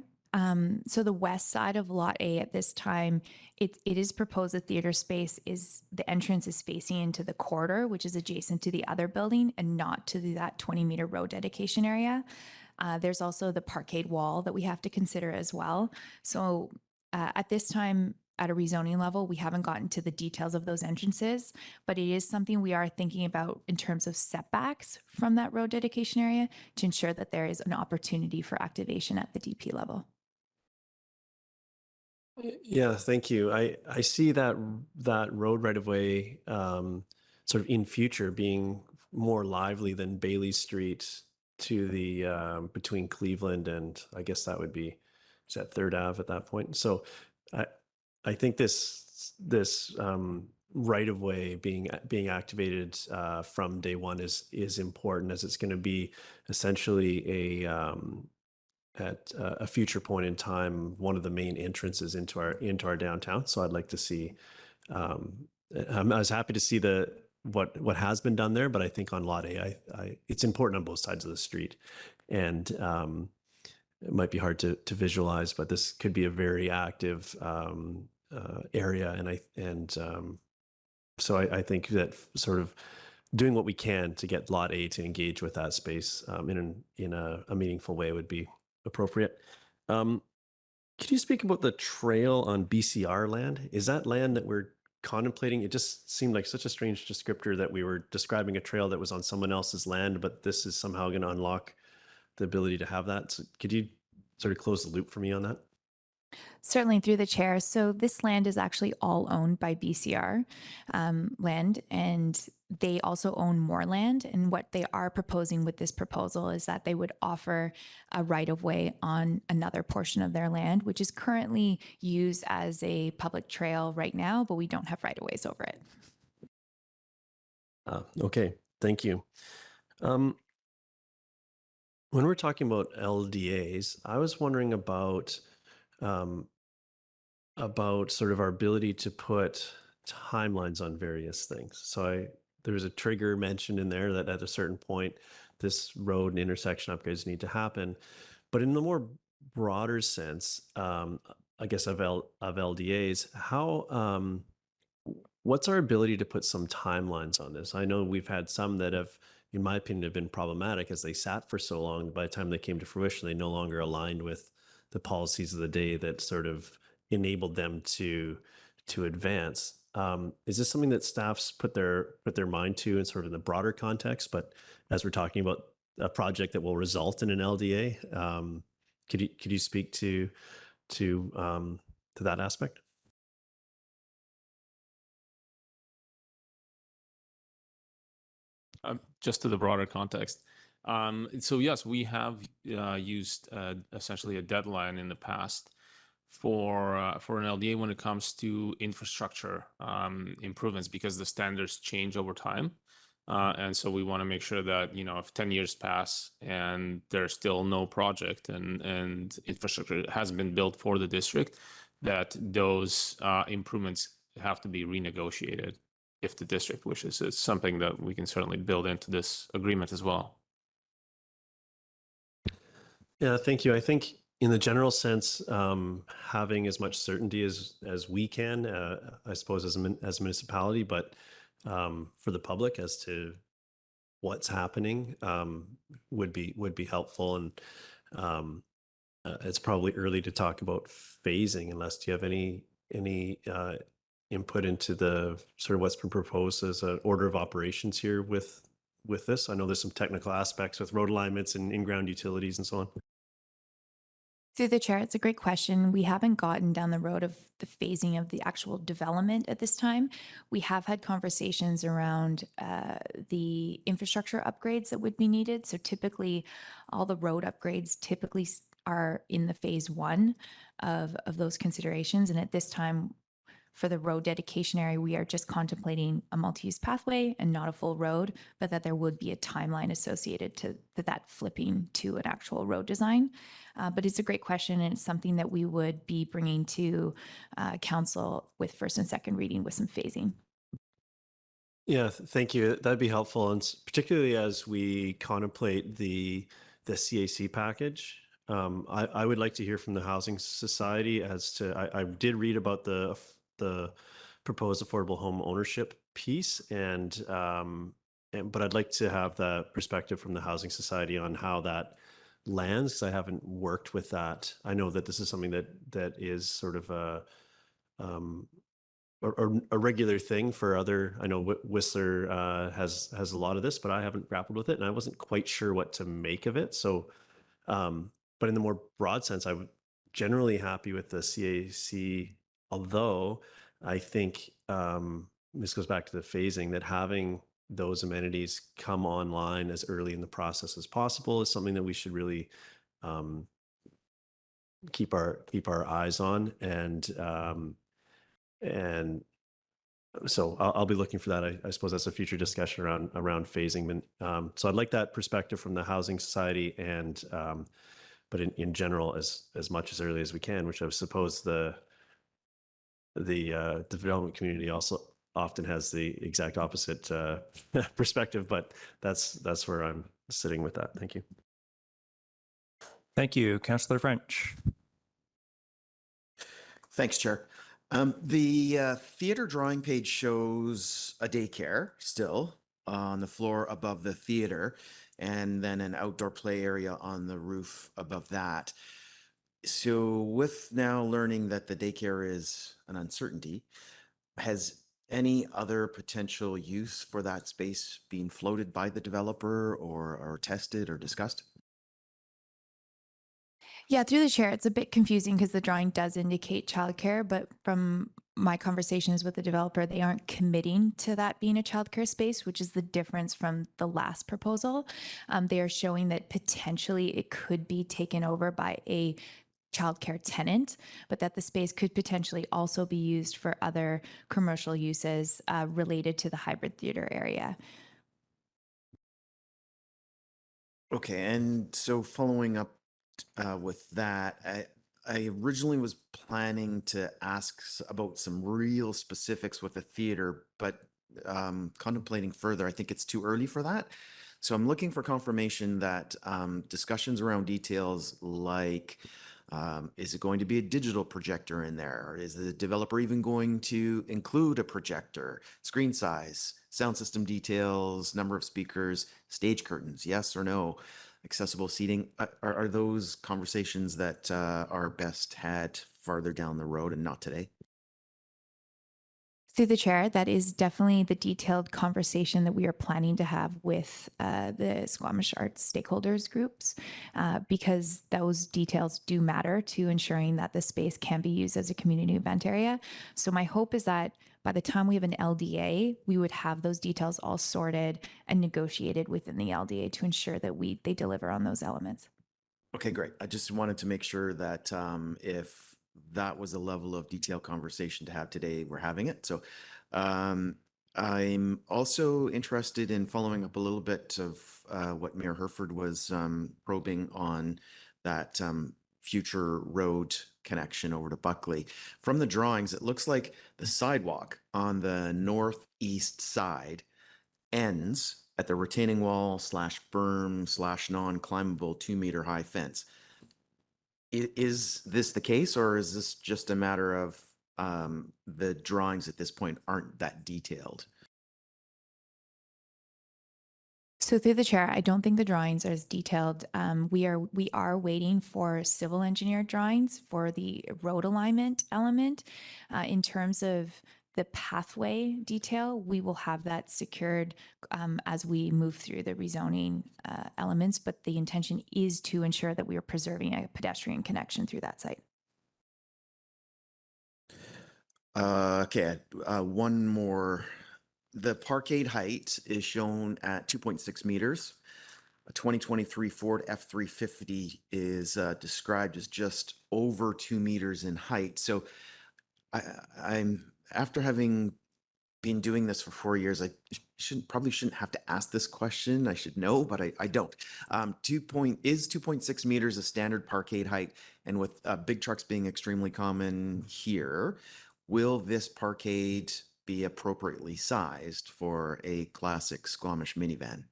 So the west side of Lot A at this time, it is proposed the theater space is, the entrance is facing into the corridor, which is adjacent to the other building and not to that 20-meter road dedication area. There's also the parkade wall that we have to consider as well. So at this time, at a rezoning level, we haven't gotten to the details of those entrances, but it is something we are thinking about in terms of setbacks from that road dedication area to ensure that there is an opportunity for activation at the DP level. Yeah, thank you. I see that road right of way sort of in future being more lively than Bailey Street to the between Cleveland and, I guess that would be, is that 3rd Ave at that point. So I think this right of way being activated from day one is important, as it's going to be essentially at a future point in time one of the main entrances into our downtown. So I'd like to see. I was happy to see what has been done there, but I think on Lot A, it's important on both sides of the street, and it might be hard to visualize, but this could be a very active area, and so I think that sort of doing what we can to get Lot A to engage with that space in a meaningful way would be appropriate. Could you speak about the trail on BCR land? Is that land that we're contemplating? It just seemed like such a strange descriptor that we were describing a trail that was on someone else's land, but this is somehow going to unlock the ability to have that. So could you sort of close the loop for me on that? Certainly, through the chair. So this land is actually all owned by BCR land, and they also own more land. And what they are proposing with this proposal is that they would offer a right-of-way on another portion of their land, which is currently used as a public trail right now, but we don't have right-of-ways over it. Okay, thank you. When we're talking about LDAs, I was wondering about sort of our ability to put timelines on various things. So there was a trigger mentioned in there that at a certain point, this road and intersection upgrades need to happen. But in the more broader sense, I guess of LDAs, what's our ability to put some timelines on this? I know we've had some that have, in my opinion, have been problematic as they sat for so long. By the time they came to fruition, they no longer aligned with the policies of the day that sort of enabled them to advance. Is this something that staffs put their mind to in sort of in the broader context? But as we're talking about a project that will result in an LDA, could you speak to that aspect? Just to the broader context. So yes, we have used essentially a deadline in the past for an LDA when it comes to infrastructure improvements, because the standards change over time. And so we want to make sure that, if 10 years pass and there's still no project and infrastructure hasn't been built for the district, that those improvements have to be renegotiated if the district wishes. It's something that we can certainly build into this agreement as well. Yeah, thank you. I think in the general sense, having as much certainty as we can, I suppose as a municipality, but for the public as to what's happening would be helpful. And it's probably early to talk about phasing unless do you have any input into the sort of what's been proposed as an order of operations here with this? I know there's some technical aspects with road alignments and in-ground utilities and so on. Through the chair, it's a great question. We haven't gotten down the road of the phasing of the actual development at this time. We have had conversations around the infrastructure upgrades that would be needed. So typically, all the road upgrades typically are in the phase one of those considerations. And at this time, for the road dedication area, we are just contemplating a multi-use pathway and not a full road, but that there would be a timeline associated to that flipping to an actual road design. But it's a great question, and it's something that we would be bringing to council with first and second reading with some phasing. Yeah, thank you. That'd be helpful, and particularly as we contemplate the CAC package. I would like to hear from the Housing Society as to, I did read about the proposed affordable home ownership piece, but I'd like to have the perspective from the Housing Society on how that lands, because I haven't worked with that. I know that this is something that is sort of a regular thing for other. I know Whistler has a lot of this, but I haven't grappled with it, and I wasn't quite sure what to make of it. So, but in the more broad sense, I'm generally happy with the CAC. Although I think this goes back to the phasing, that having those amenities come online as early in the process as possible is something that we should really keep our eyes on. And so I'll be looking for that. I suppose that's a future discussion around phasing. So I'd like that perspective from the Housing Society, and but in general, as much as early as we can, which I suppose the development community also often has the exact opposite perspective, but that's where I'm sitting with that. Thank you. Thank you, Councillor French. Thanks, Chair. The theater drawing page shows a daycare still on the floor above the theater, and then an outdoor play area on the roof above that. So with now learning that the daycare is an uncertainty, has any other potential use for that space been floated by the developer or tested or discussed? Yeah, through the chair, it's a bit confusing because the drawing does indicate childcare, but from my conversations with the developer, they aren't committing to that being a childcare space, which is the difference from the last proposal. They are showing that potentially it could be taken over by a childcare tenant, but that the space could potentially also be used for other commercial uses related to the hybrid theater area. Okay, and so following up with that, I originally was planning to ask about some real specifics with the theater, but contemplating further, I think it's too early for that. So I'm looking for confirmation that discussions around details like Is it going to be a digital projector in there? Or is the developer even going to include a projector, screen size, sound system details, number of speakers, stage curtains, yes or no? Accessible seating, are those conversations that are best had farther down the road and not today? Through the chair, that is definitely the detailed conversation that we are planning to have with the Squamish Arts stakeholders groups, because those details do matter to ensuring that the space can be used as a community event area. So my hope is that by the time we have an LDA, we would have those details all sorted and negotiated within the LDA to ensure that they deliver on those elements. Okay, great. I just wanted to make sure that if that was a level of detailed conversation to have today, we're having it. So I'm also interested in following up a little bit of what Mayor Herford was probing on that future road connection over to Buckley. From the drawings, it looks like the sidewalk on the northeast side ends at the retaining wall / berm / non-climbable 2-meter high fence. Is this the case, or is this just a matter of the drawings at this point aren't that detailed? So through the chair, I don't think the drawings are as detailed. We are waiting for civil engineer drawings for the road alignment element. In terms of the pathway detail, we will have that secured as we move through the rezoning elements, but the intention is to ensure that we are preserving a pedestrian connection through that site. Okay, one more. The parkade height is shown at 2.6 meters. A 2023 Ford F-350 is described as just over 2 meters in height. So I'm after having been doing this for 4 years, I probably shouldn't have to ask this question. I should know, but I don't. 2.6 meters a standard parkade height, and with big trucks being extremely common here, will this parkade be appropriately sized for a classic Squamish minivan?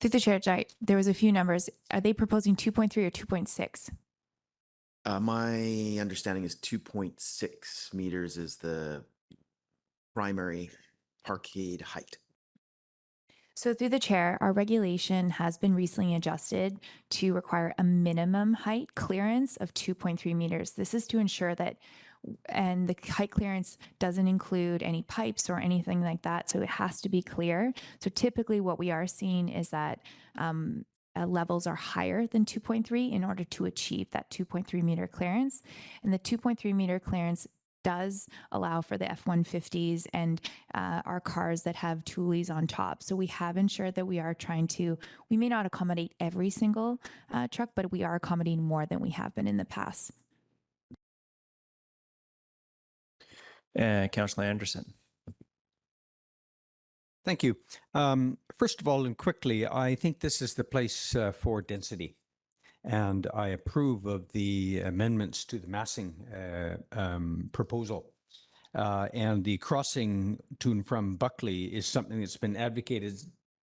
Through the chair, Jai, there was a few numbers. Are they proposing 2.3 or 2.6? My understanding is 2.6 meters is the primary parkade height. So through the chair, our regulation has been recently adjusted to require a minimum height clearance of 2.3 meters. This is to ensure that, and the height clearance doesn't include any pipes or anything like that, so it has to be clear. So typically what we are seeing is that levels are higher than 2.3 in order to achieve that 2.3 meter clearance. And the 2.3 meter clearance does allow for the F-150s and our cars that have toolies on top. So we have ensured that we are trying to, we may not accommodate every single truck, but we are accommodating more than we have been in the past. Councillor Anderson. Thank you. First of all, and quickly, I think this is the place for density. And I approve of the amendments to the massing proposal. And the crossing to and from Buckley is something that's been advocated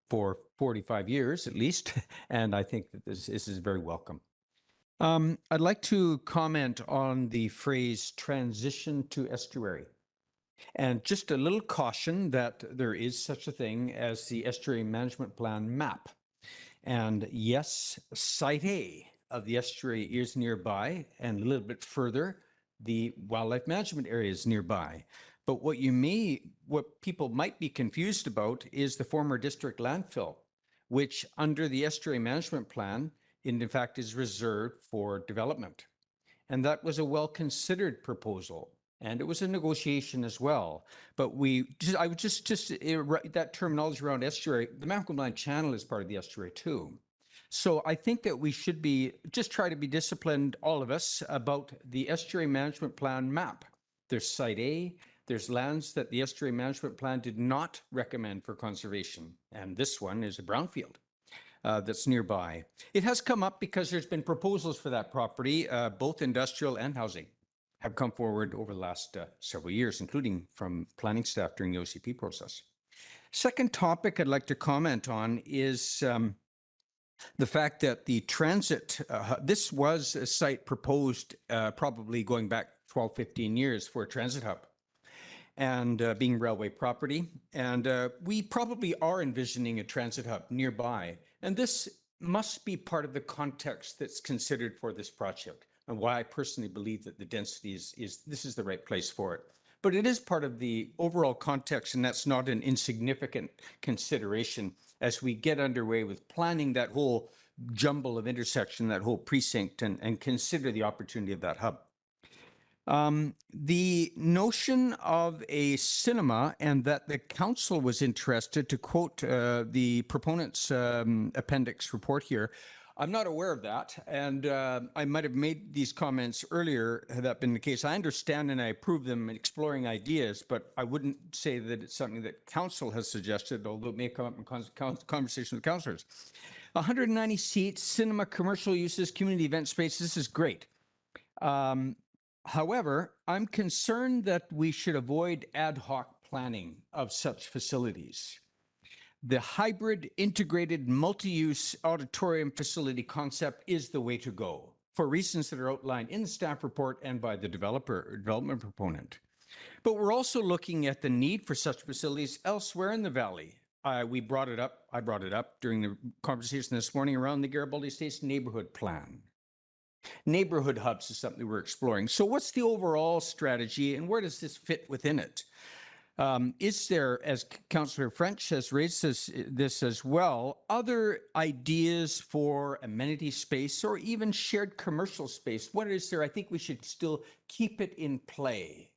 for 45 years at least. And I think that this is very welcome. I'd like to comment on the phrase transition to estuary. And just a little caution that there is such a thing as the Estuary Management Plan map. And yes, Site A of the estuary is nearby, and a little bit further, the wildlife management area is nearby. But what people might be confused about is the former district landfill, which under the Estuary Management Plan, in fact, is reserved for development. And that was a well-considered proposal. And it was a negotiation as well. But I would just that terminology around estuary, the Macklemore Channel is part of the estuary too. So I think that we should just try to be disciplined, all of us, about the Estuary Management Plan map. There's Site A, there's lands that the Estuary Management Plan did not recommend for conservation. And this one is a brownfield that's nearby. It has come up because there's been proposals for that property, both industrial and housing, have come forward over the last several years, including from planning staff during the OCP process. Second topic I'd like to comment on is the fact that the transit, this was a site proposed probably going back 12, 15 years for a transit hub and being railway property. And we probably are envisioning a transit hub nearby. And this must be part of the context that's considered for this project and why I personally believe that the density this is the right place for it. But it is part of the overall context, and that's not an insignificant consideration as we get underway with planning that whole jumble of intersection, that whole precinct, and consider the opportunity of that hub. The notion of a cinema and that the council was interested, to quote the proponent's appendix report here, I'm not aware of that, and I might have made these comments earlier had that been the case. I understand and I approve them exploring ideas, but I wouldn't say that it's something that council has suggested, although it may come up in conversation with councillors. 190 seats, cinema, commercial uses, community event space, this is great. However, I'm concerned that we should avoid ad hoc planning of such facilities. The hybrid integrated multi-use auditorium facility concept is the way to go for reasons that are outlined in the staff report and by the development proponent. But we're also looking at the need for such facilities elsewhere in the valley. I brought it up during the conversation this morning around the Garibaldi Estates neighborhood plan. Neighborhood hubs is something we're exploring. So what's the overall strategy and where does this fit within it? Is there, as Councillor French has raised this as well, other ideas for amenity space or even shared commercial space? What is there? I think we should still keep it in play,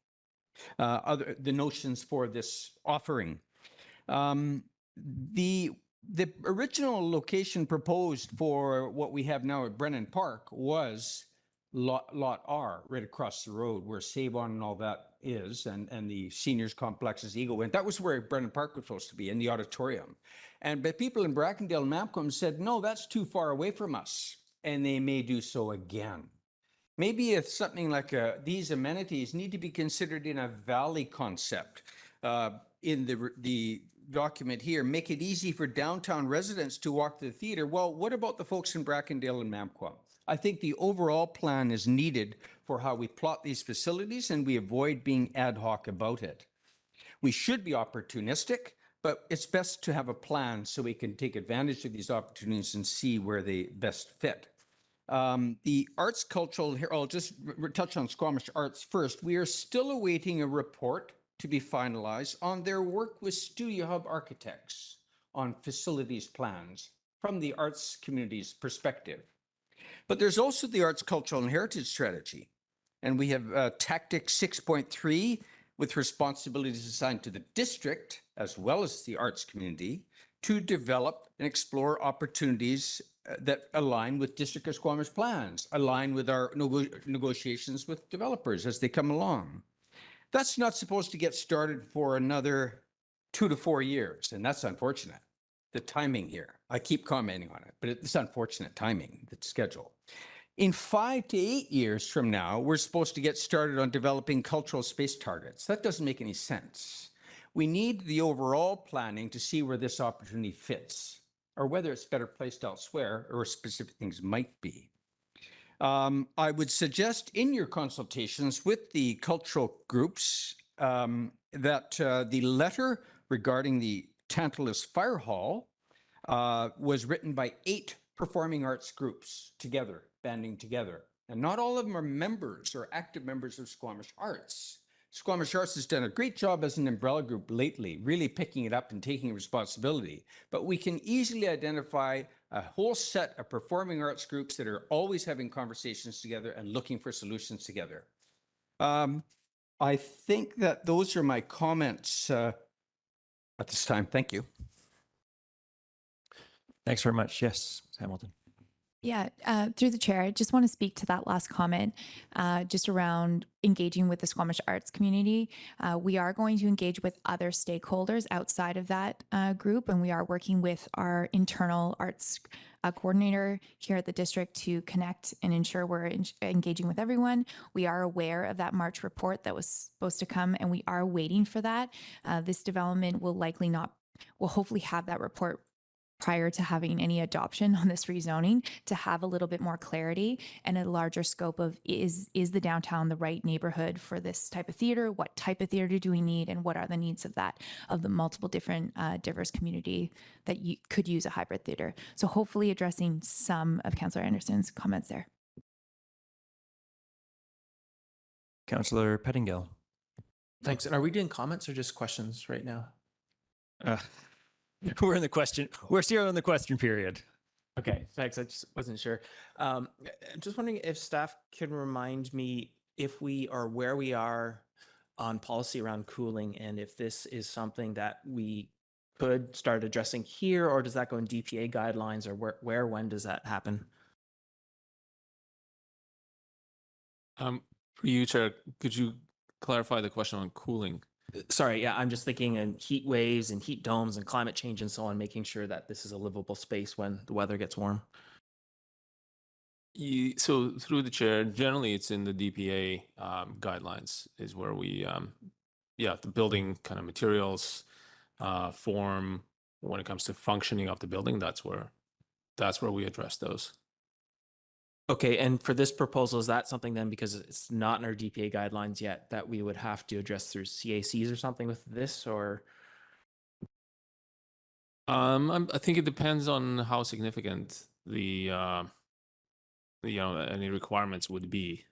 the notions for this offering. The original location proposed for what we have now at Brennan Park was Lot R, right across the road where Save-On and all that is, and the seniors complex's Eagle went. That was where Brennan Park was supposed to be, in the auditorium. But people in Brackendale and Mapcom said, no, that's too far away from us, and they may do so again. Maybe if something like these amenities need to be considered in a valley concept. In the document here, make it easy for downtown residents to walk to the theater. Well, what about the folks in Brackendale and Mapcom? I think the overall plan is needed for how we plot these facilities and we avoid being ad hoc about it. We should be opportunistic, but it's best to have a plan so we can take advantage of these opportunities and see where they best fit. The arts cultural, here I'll just touch on Squamish Arts first. We are still awaiting a report to be finalized on their work with Studio Hub architects on facilities plans from the arts community's perspective. But there's also the Arts, Cultural, and Heritage Strategy. And we have Tactic 6.3 with responsibilities assigned to the district, as well as the arts community, to develop and explore opportunities that align with District of Squamish plans, align with our negotiations with developers as they come along. That's not supposed to get started for another 2 to 4 years, and that's unfortunate. The timing here, I keep commenting on it, but it's unfortunate timing, the schedule. In 5 to 8 years from now, we're supposed to get started on developing cultural space targets. That doesn't make any sense. We need the overall planning to see where this opportunity fits, or whether it's better placed elsewhere, or specific things might be. I would suggest in your consultations with the cultural groups that the letter regarding the Tantalus Fire Hall was written by 8 performing arts groups together, banding together. And not all of them are members or active members of Squamish Arts. Squamish Arts has done a great job as an umbrella group lately, really picking it up and taking responsibility. But we can easily identify a whole set of performing arts groups that are always having conversations together and looking for solutions together. I think that those are my comments at this time. Thank you. Thanks very much. Yes, Hamilton. Yeah, through the chair, I just want to speak to that last comment, just around engaging with the Squamish arts community. We are going to engage with other stakeholders outside of that group, and we are working with our internal arts coordinator here at the district to connect and ensure we're engaging with everyone. We are aware of that March report that was supposed to come, and we are waiting for that. This development will hopefully have that report prior to having any adoption on this rezoning, to have a little bit more clarity and a larger scope of is the downtown the right neighborhood for this type of theater? What type of theater do we need, and what are the needs of the multiple different diverse community that you could use a hybrid theater? So hopefully addressing some of Councillor Anderson's comments there. Councillor Pettingill. Thanks. And are we doing comments or just questions right now? We're still in the question period. Okay, thanks. I just wasn't sure. I'm just wondering if staff can remind me if we are where we are on policy around cooling, and if this is something that we could start addressing here, or does that go in DPA guidelines, or when does that happen? For you, Chair, could you clarify the question on cooling? Sorry, yeah, I'm just thinking in heat waves and heat domes and climate change and so on, making sure that this is a livable space when the weather gets warm. So through the chair, generally it's in the DPA guidelines is where we, the building kind of materials, form, when it comes to functioning of the building, that's where we address those. Okay, and for this proposal, is that something then, because it's not in our DPA guidelines yet, that we would have to address through CACs or something with this, or? I think it depends on how significant the any requirements would be.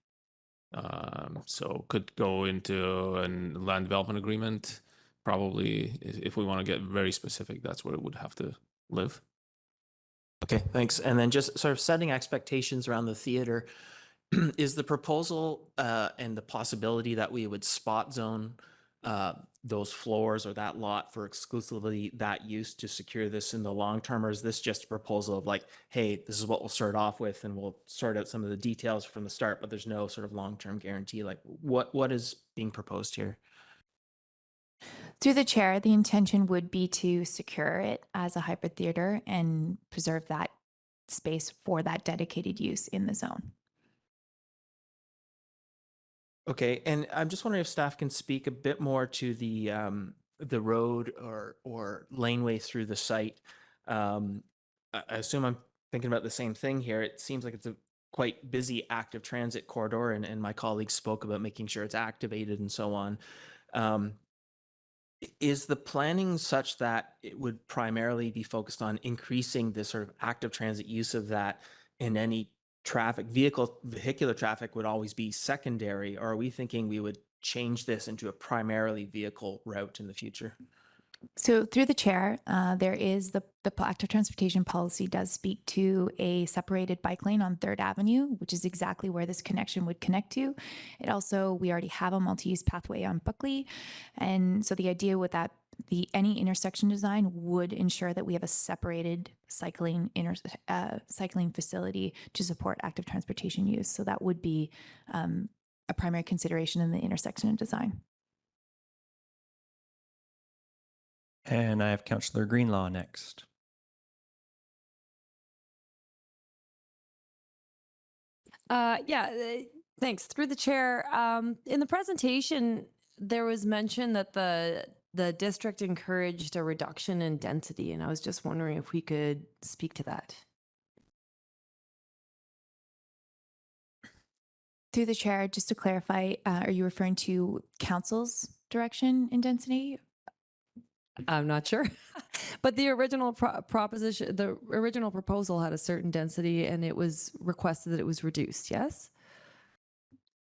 So could go into a land development agreement. Probably, if we want to get very specific, that's where it would have to live. Okay, thanks. And then just sort of setting expectations around the theater, is the proposal and the possibility that we would spot zone those floors or that lot for exclusively that use to secure this in the long term, or is this just a proposal of like, hey, this is what we'll start off with and we'll sort out some of the details from the start, but there's no sort of long-term guarantee? Like what is being proposed here? Through the chair, the intention would be to secure it as a hybrid theater and preserve that space for that dedicated use in the zone. Okay, and I'm just wondering if staff can speak a bit more to the road or laneway through the site. I assume I'm thinking about the same thing here. It seems like it's a quite busy active transit corridor, and my colleagues spoke about making sure it's activated and so on. Is the planning such that it would primarily be focused on increasing the sort of active transit use of that, and any vehicular traffic would always be secondary, or are we thinking we would change this into a primarily vehicle route in the future? So through the chair, there is the active transportation policy does speak to a separated bike lane on 3rd Avenue, which is exactly where this connection would connect to. It also, we already have a multi-use pathway on Buckley. And so the idea with that, any intersection design would ensure that we have a separated cycling facility to support active transportation use. So that would be a primary consideration in the intersection design. And I have Councillor Greenlaw next. Thanks. Through the chair, in the presentation, there was mention that the district encouraged a reduction in density, and I was just wondering if we could speak to that. Through the chair, just to clarify, are you referring to council's direction in density? I'm not sure, but the original the original proposal had a certain density, and it was requested that it was reduced. Yes.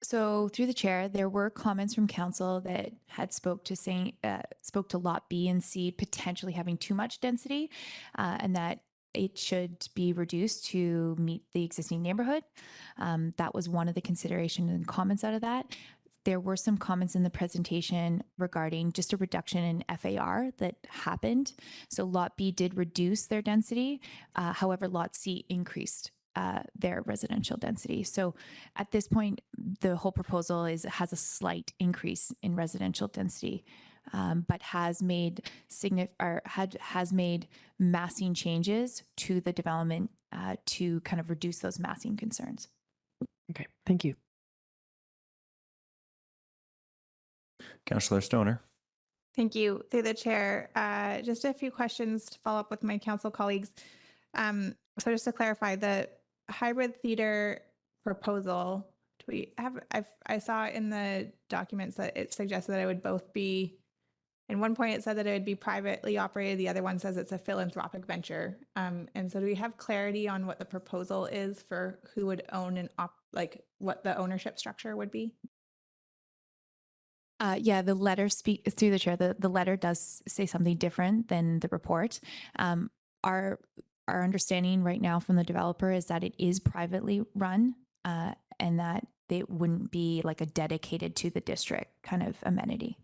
So through the chair, there were comments from council that had spoke to lot B and C potentially having too much density, and that it should be reduced to meet the existing neighborhood. That was one of the considerations and comments out of that. There were some comments in the presentation regarding just a reduction in FAR that happened. So lot B did reduce their density. However, lot C increased their residential density. So at this point, the whole proposal has a slight increase in residential density, but has made massing changes to the development to kind of reduce those massing concerns. Okay, thank you. Councillor Stoner. Thank you. Through the chair, just a few questions to follow up with my council colleagues. So just to clarify, the hybrid theater proposal, do we have, I saw in the documents that it suggested that it would both be, in one point it said that it would be privately operated, the other one says it's a philanthropic venture. And so do we have clarity on what the proposal is for who would own and like what the ownership structure would be? Yeah, the letter through the chair. The letter does say something different than the report. Our understanding right now from the developer is that it is privately run, and that it wouldn't be like a dedicated to the district kind of amenity.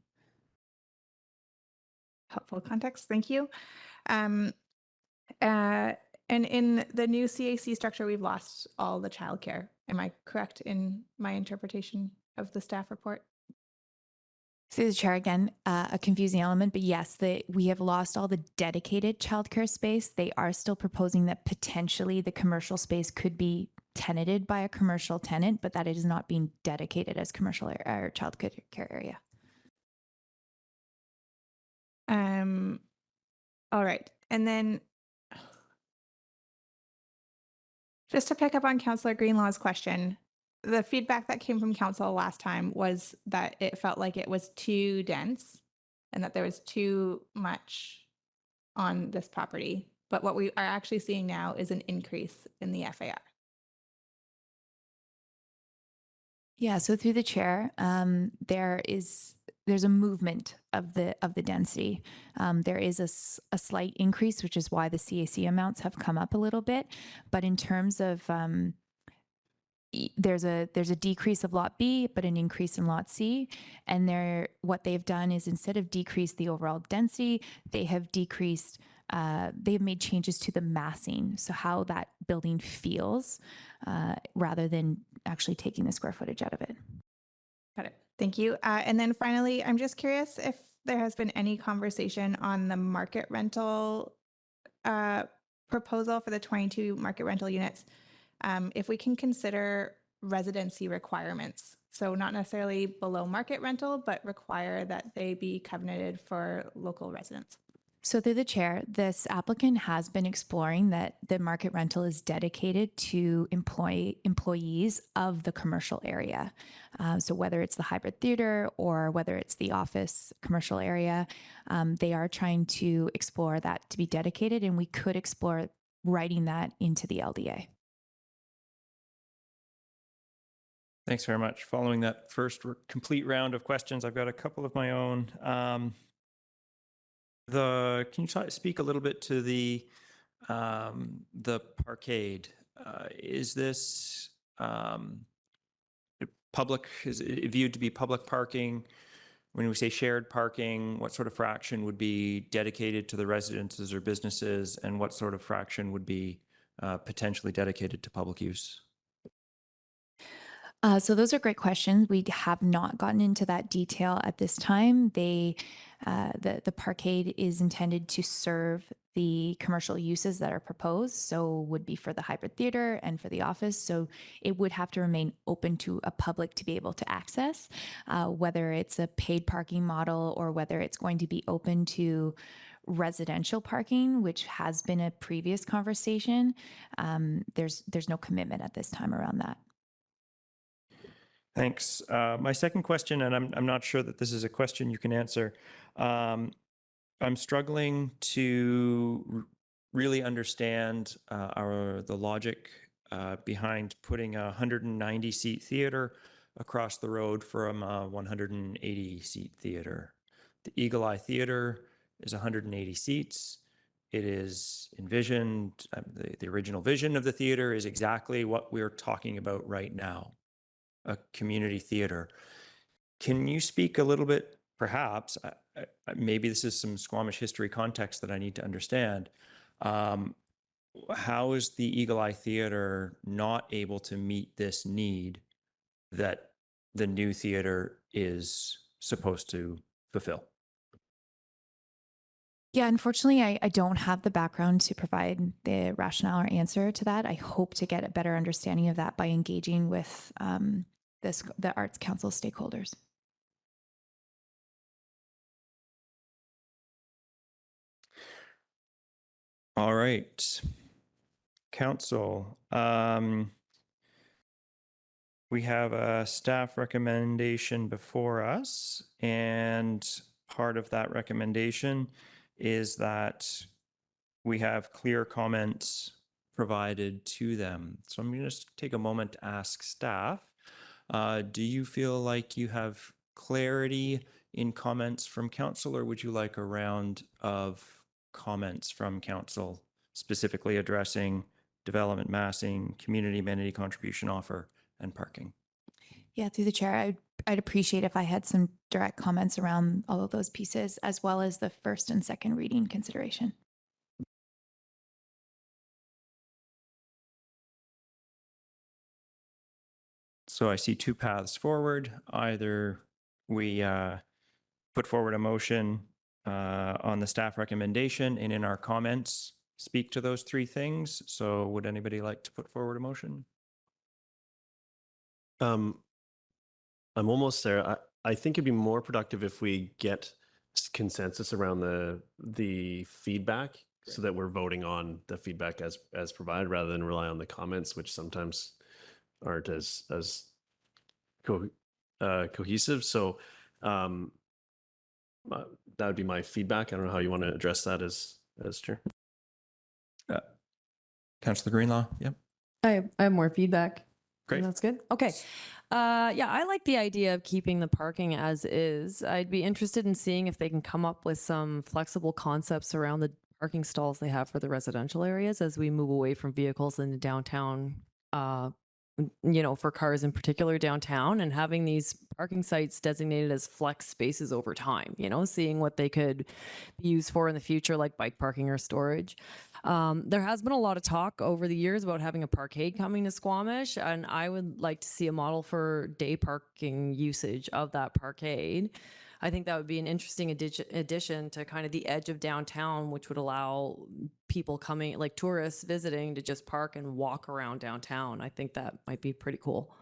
Helpful context. Thank you. And in the new CAC structure, we've lost all the childcare. Am I correct in my interpretation of the staff report? Through the chair again, a confusing element, but yes, we have lost all the dedicated childcare space. They are still proposing that potentially the commercial space could be tenanted by a commercial tenant, but that it is not being dedicated as commercial or childcare area. All right. And then just to pick up on Councillor Greenlaw's question, the feedback that came from council last time was that it felt like it was too dense and that there was too much on this property. But what we are actually seeing now is an increase in the FAR. Yeah, so through the chair, there's a movement of the density. There is a slight increase, which is why the CAC amounts have come up a little bit. But in terms of there's a decrease of lot B, but an increase in lot C. And what they've done is instead of decrease the overall density, they have decreased. They've made changes to the massing, so how that building feels, rather than actually taking the square footage out of it. Got it. Thank you. And then finally, I'm just curious if there has been any conversation on the market rental proposal for the 22 market rental units. If we can consider residency requirements, so not necessarily below market rental, but require that they be covenanted for local residents. So through the chair, this applicant has been exploring that the market rental is dedicated to employees of the commercial area. So whether it's the hybrid theater or whether it's the office commercial area, they are trying to explore that to be dedicated, and we could explore writing that into the LDA. Thanks very much. Following that first complete round of questions, I've got a couple of my own. Can you speak a little bit to the parkade? Is this public? Is it viewed to be public parking? When we say shared parking, what sort of fraction would be dedicated to the residences or businesses, and what sort of fraction would be potentially dedicated to public use? So those are great questions. We have not gotten into that detail at this time. The parkade is intended to serve the commercial uses that are proposed, so would be for the hybrid theater and for the office. So it would have to remain open to a public to be able to access, whether it's a paid parking model or whether it's going to be open to residential parking, which has been a previous conversation. There's no commitment at this time around that. Thanks. My second question, and I'm not sure that this is a question you can answer. I'm struggling to really understand the logic behind putting a 190-seat theater across the road from a 180-seat theater. The Eagle Eye Theater is 180 seats. It is envisioned, the original vision of the theater is exactly what we're talking about right now. A community theater. Can you speak a little bit, perhaps, maybe this is some Squamish history context that I need to understand. How is the Eagle Eye Theater not able to meet this need that the new theater is supposed to fulfill? Yeah, unfortunately, I don't have the background to provide the rationale or answer to that. I hope to get a better understanding of that by engaging with the Arts Council stakeholders. All right. Council, we have a staff recommendation before us, and part of that recommendation is that we have clear comments provided to them. So I'm going to just take a moment to ask staff, do you feel like you have clarity in comments from council, or would you like a round of comments from council specifically addressing development massing, community amenity contribution offer, and parking? Yeah, through the chair, I'd appreciate if I had some direct comments around all of those pieces, as well as the first and second reading consideration. So I see two paths forward. Either we put forward a motion on the staff recommendation, and in our comments speak to those three things. So would anybody like to put forward a motion? I'm almost there. I think it'd be more productive if we get consensus around the feedback, so that we're voting on the feedback as provided, rather than rely on the comments, which sometimes aren't as cohesive. So that would be my feedback. I don't know how you want to address that as chair. Councillor Greenlaw, yep. I have more feedback. Great. That's good. Okay. Yeah, I like the idea of keeping the parking as is. I'd be interested in seeing if they can come up with some flexible concepts around the parking stalls they have for the residential areas as we move away from vehicles into downtown, for cars in particular downtown, and having these parking sites designated as flex spaces over time, seeing what they could be used for in the future, like bike parking or storage. There has been a lot of talk over the years about having a parkade coming to Squamish, and I would like to see a model for day parking usage of that parkade. I think that would be an interesting addition to kind of the edge of downtown, which would allow people coming, like tourists visiting, to just park and walk around downtown. I think that might be pretty cool.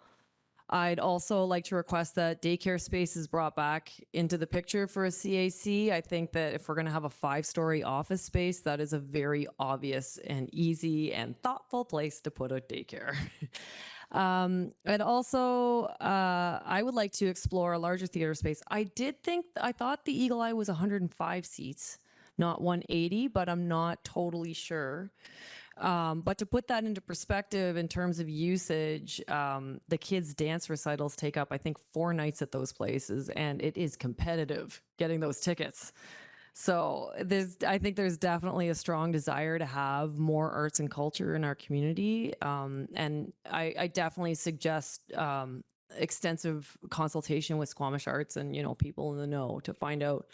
I'd also like to request that daycare space is brought back into the picture for a CAC. I think that if we're going to have a 5-story office space, that is a very obvious and easy and thoughtful place to put a daycare. And also, I would like to explore a larger theater space. I thought the Eagle Eye was 105 seats, not 180, but I'm not totally sure. But to put that into perspective in terms of usage, the kids' dance recitals take up, I think, 4 nights at those places, and it is competitive getting those tickets. So I think there's definitely a strong desire to have more arts and culture in our community. And I definitely suggest extensive consultation with Squamish Arts and, people in the know to find out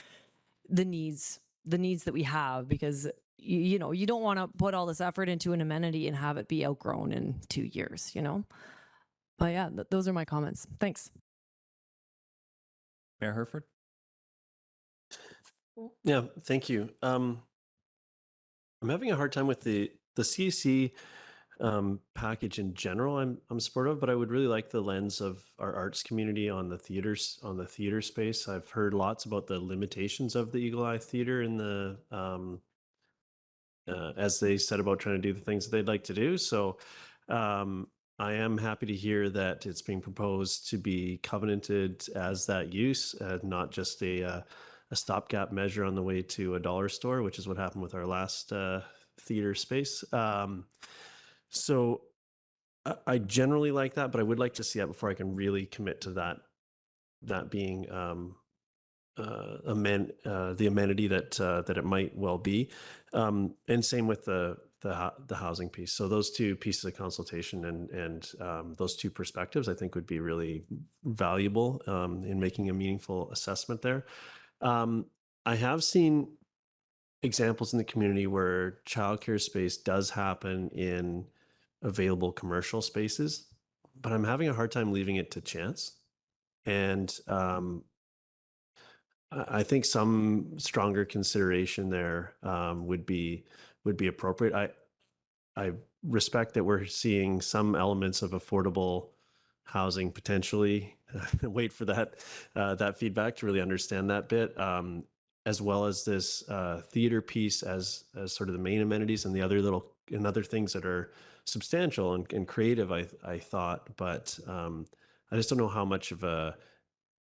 the needs that we have, because you don't want to put all this effort into an amenity and have it be outgrown in 2 years, But yeah, those are my comments. Thanks. Mayor Herford? Yeah, thank you. I'm having a hard time with the CAC package in general. I'm supportive, but I would really like the lens of our arts community on the theater space. I've heard lots about the limitations of the Eagle Eye Theater in the as they set about trying to do the things that they'd like to do. So I am happy to hear that it's being proposed to be covenanted as that use, not just a stopgap measure on the way to a dollar store, which is what happened with our last theater space. So I generally like that, but I would like to see that before I can really commit to that being the amenity that it might well be. And same with the housing piece. So those two pieces of consultation and those two perspectives, I think, would be really valuable in making a meaningful assessment there. I have seen examples in the community where childcare space does happen in available commercial spaces, but I'm having a hard time leaving it to chance. And I think some stronger consideration there would be appropriate. I respect that we're seeing some elements of affordable housing potentially. Wait for that feedback to really understand that bit. as well as this theater piece as sort of the main amenities, and the other things that are substantial and creative, I thought, but I just don't know how much of a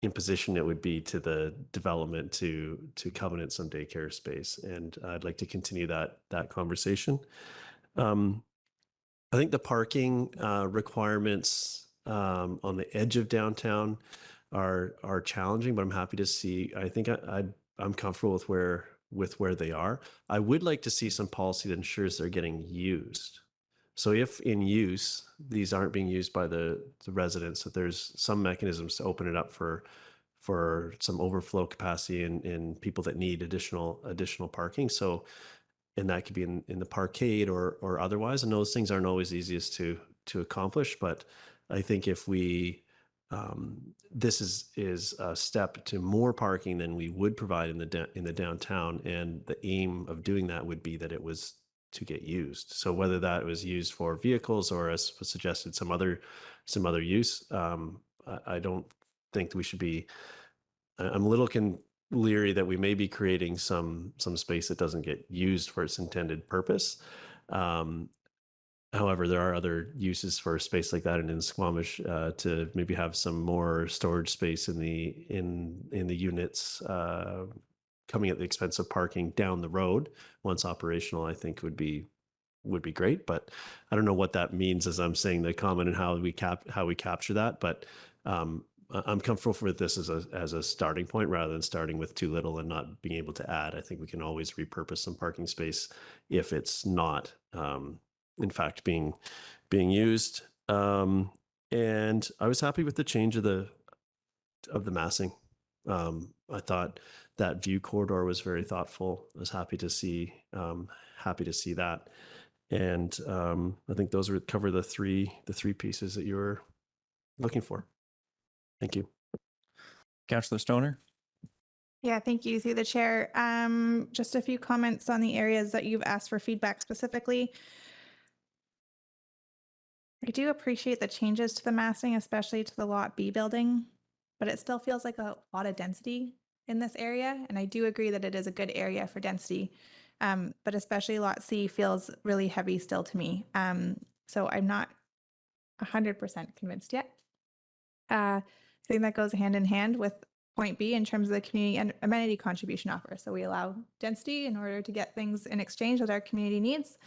imposition it would be to the development to covenant some daycare space, and I'd like to continue that conversation. I think the parking requirements on the edge of downtown are challenging, but I'm happy to see. I think I'm comfortable with where they are. I would like to see some policy that ensures they're getting used. So if in use, these aren't being used by the residents, that there's some mechanisms to open it up for some overflow capacity and people that need additional parking. So, and that could be in the parkade or otherwise. And those things aren't always easiest to accomplish. But I think if we this is a step to more parking than we would provide in the downtown, and the aim of doing that would be that it was to get used. So whether that was used for vehicles or, as was suggested, some other use, I don't think we should be. I'm a little leery that we may be creating some space that doesn't get used for its intended purpose. However, there are other uses for a space like that, and in Squamish to maybe have some more storage space in the units coming at the expense of parking down the road once operational, I think would be great. But I don't know what that means as I'm saying the comment and how we capture that. But I'm comfortable with this as a starting point rather than starting with too little and not being able to add. I think we can always repurpose some parking space if it's not in fact being used. And I was happy with the change of the massing. I thought that view corridor was very thoughtful. I was happy to see that. And I think those would cover the three pieces that you were looking for. Thank you. Councillor Stoner? Yeah, thank you through the chair. Just a few comments on the areas that you've asked for feedback specifically. I do appreciate the changes to the massing, especially to the Lot B building, but it still feels like a lot of density in this area. And I do agree that it is a good area for density, but especially Lot C feels really heavy still to me. So I'm not 100% convinced yet. I think that goes hand in hand with point B in terms of the community and amenity contribution offer. So we allow density in order to get things in exchange that our community needs.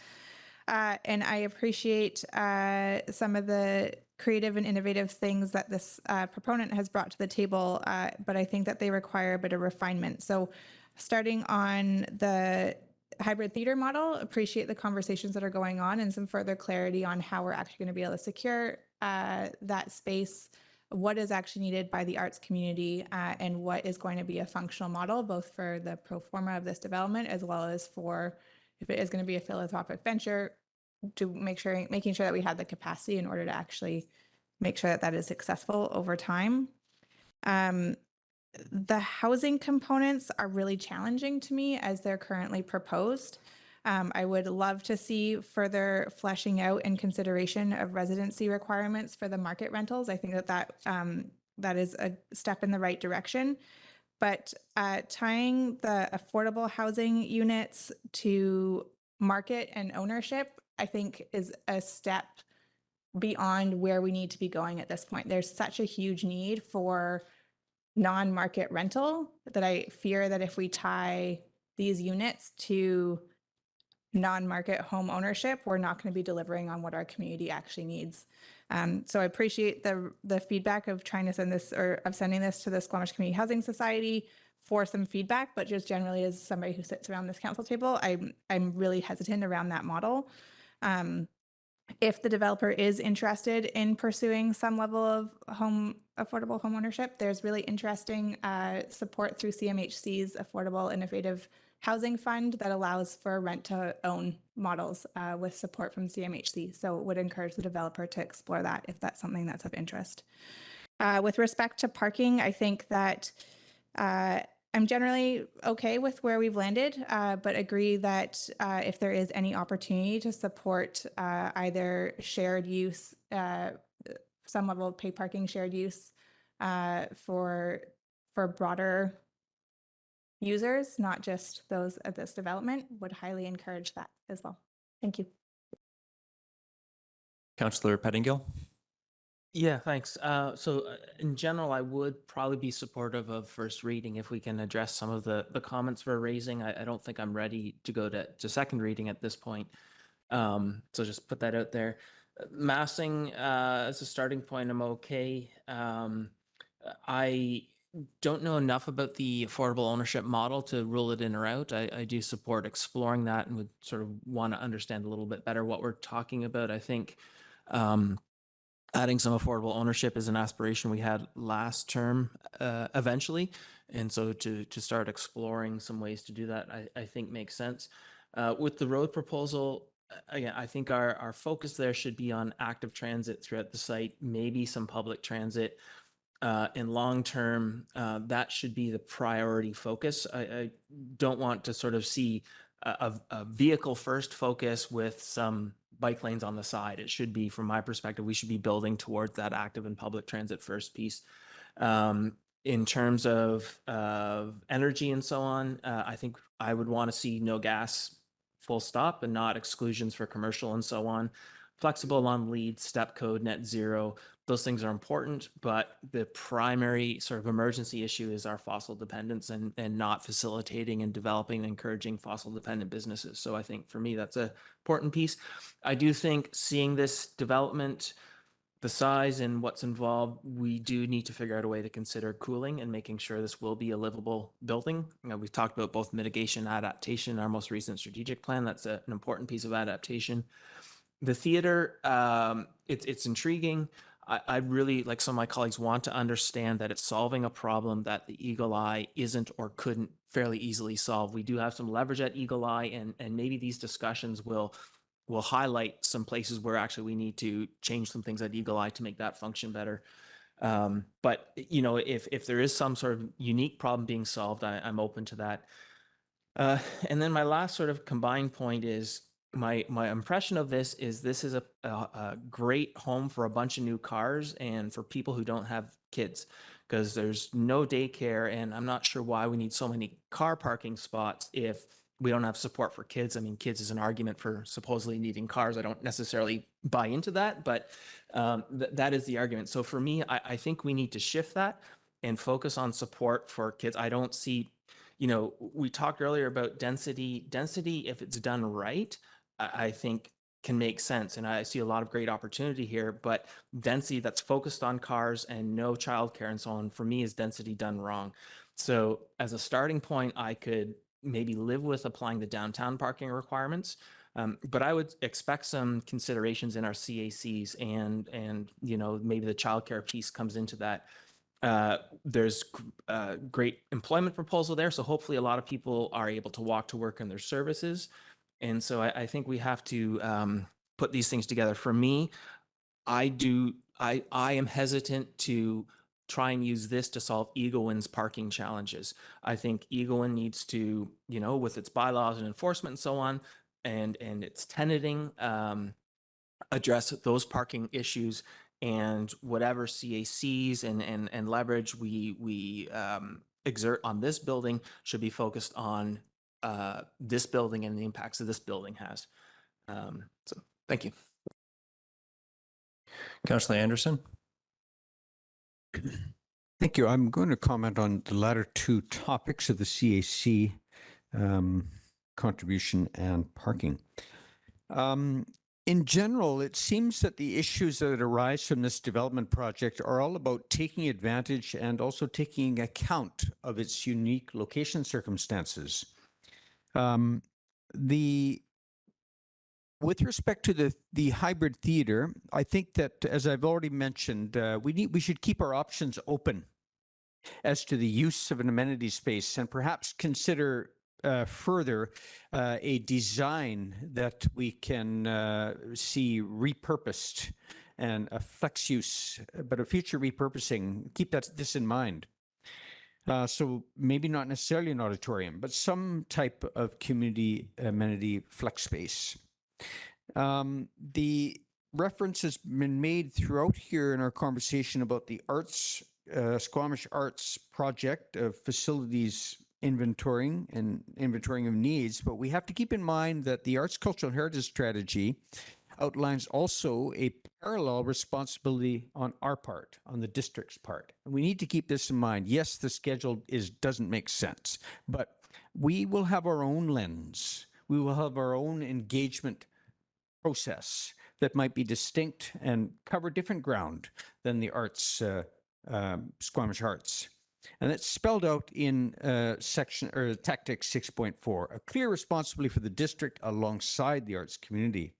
And I appreciate some of the creative and innovative things that this proponent has brought to the table, but I think that they require a bit of refinement. So starting on the hybrid theater model, appreciate the conversations that are going on and some further clarity on how we're actually going to be able to secure that space, what is actually needed by the arts community, and what is going to be a functional model, both for the pro forma of this development, as well as for, if it is going to be a philanthropic venture, to making sure that we have the capacity in order to actually make sure that that is successful over time. The housing components are really challenging to me as they're currently proposed. I would love to see further fleshing out and consideration of residency requirements for the market rentals. I think that is a step in the right direction. But tying the affordable housing units to market and ownership, I think, is a step beyond where we need to be going at this point. There's such a huge need for non-market rental that I fear that if we tie these units to non-market home ownership, we're not going to be delivering on what our community actually needs. So I appreciate the feedback of trying to send this, or of sending this to the Squamish Community Housing Society for some feedback, but just generally as somebody who sits around this council table, I'm really hesitant around that model. If the developer is interested in pursuing some level of affordable home ownership, there's really interesting support through CMHC's Affordable Innovative Housing Fund that allows for rent to own models with support from CMHC. So would encourage the developer to explore that if that's something that's of interest. With respect to parking, I think that I'm generally okay with where we've landed, but agree that if there is any opportunity to support either shared use, some level of paid parking shared use for broader, users, not just those at this development, would highly encourage that as well. Thank you. Councillor Pettingill. Yeah, thanks. In general, I would probably be supportive of first reading if we can address some of the comments we're raising. I don't think I'm ready to go to second reading at this point. So just put that out there. Massing as a starting point, I'm okay. I don't know enough about the affordable ownership model to rule it in or out. I do support exploring that and would sort of want to understand a little bit better what we're talking about. I think adding some affordable ownership is an aspiration we had last term eventually. And so to start exploring some ways to do that, I think makes sense. With the road proposal, again, I think our focus there should be on active transit throughout the site, maybe some public transit. In long term, that should be the priority focus. I don't want to sort of see a vehicle first focus with some bike lanes on the side. It should be, from my perspective, we should be building towards that active and public transit first piece. In terms of energy and so on, I think I would want to see no gas full stop and not exclusions for commercial and so on. Flexible on lead, step code, net zero, those things are important, but the primary sort of emergency issue is our fossil dependence and not facilitating and developing and encouraging fossil dependent businesses. So I think for me, that's an important piece. I do think seeing this development, the size and what's involved, we do need to figure out a way to consider cooling and making sure this will be a livable building. You know, we've talked about both mitigation and adaptation in our most recent strategic plan. That's an important piece of adaptation. The theater, it's intriguing. I really, like some of my colleagues, want to understand that it's solving a problem that the Eagle Eye isn't or couldn't fairly easily solve. We do have some leverage at Eagle Eye, and maybe these discussions will highlight some places where actually we need to change some things at Eagle Eye to make that function better. But you know, if there is some sort of unique problem being solved, I'm open to that. And then my last sort of combined point is my impression of this is a great home for a bunch of new cars and for people who don't have kids, because there's no daycare, and I'm not sure why we need so many car parking spots if we don't have support for kids. I mean, kids is an argument for supposedly needing cars. I don't necessarily buy into that, but that is the argument. So for me, I think we need to shift that and focus on support for kids. I don't see, you know, we talked earlier about density. Density, if it's done right, I think can make sense. And I see a lot of great opportunity here, but density that's focused on cars and no childcare and so on, for me, is density done wrong. So as a starting point, I could maybe live with applying the downtown parking requirements, but I would expect some considerations in our CACs and you know, maybe the childcare piece comes into that. There's a great employment proposal there. So hopefully a lot of people are able to walk to work in their services. And so I think we have to put these things together. For me, I am hesitant to try and use this to solve Eaglewynn's parking challenges. I think Eaglewynn needs to, you know, with its bylaws and enforcement and so on, and its tenanting, address those parking issues, and whatever CACs and leverage we exert on this building should be focused on this building and the impacts that this building has. So thank you. Councillor Anderson. Thank you. I'm going to comment on the latter two topics of the CAC contribution and parking. In general, it seems that the issues that arise from this development project are all about taking advantage and also taking account of its unique location circumstances. With respect to the hybrid theater, I think that, as I've already mentioned, we should keep our options open as to the use of an amenity space, and perhaps consider further a design that we can see repurposed, and a flex use, but a future repurposing. Keep this in mind. So maybe not necessarily an auditorium, but some type of community amenity flex space. The reference has been made throughout here in our conversation about the arts, Squamish Arts project of facilities inventorying of needs, but we have to keep in mind that the Arts, Cultural Heritage Strategy outlines also a parallel responsibility on our part, on the district's part. And we need to keep this in mind. Yes, the schedule doesn't make sense, but we will have our own lens. We will have our own engagement process that might be distinct and cover different ground than the arts, Squamish Arts. And it's spelled out in section or tactic 6.4, a clear responsibility for the district alongside the arts community.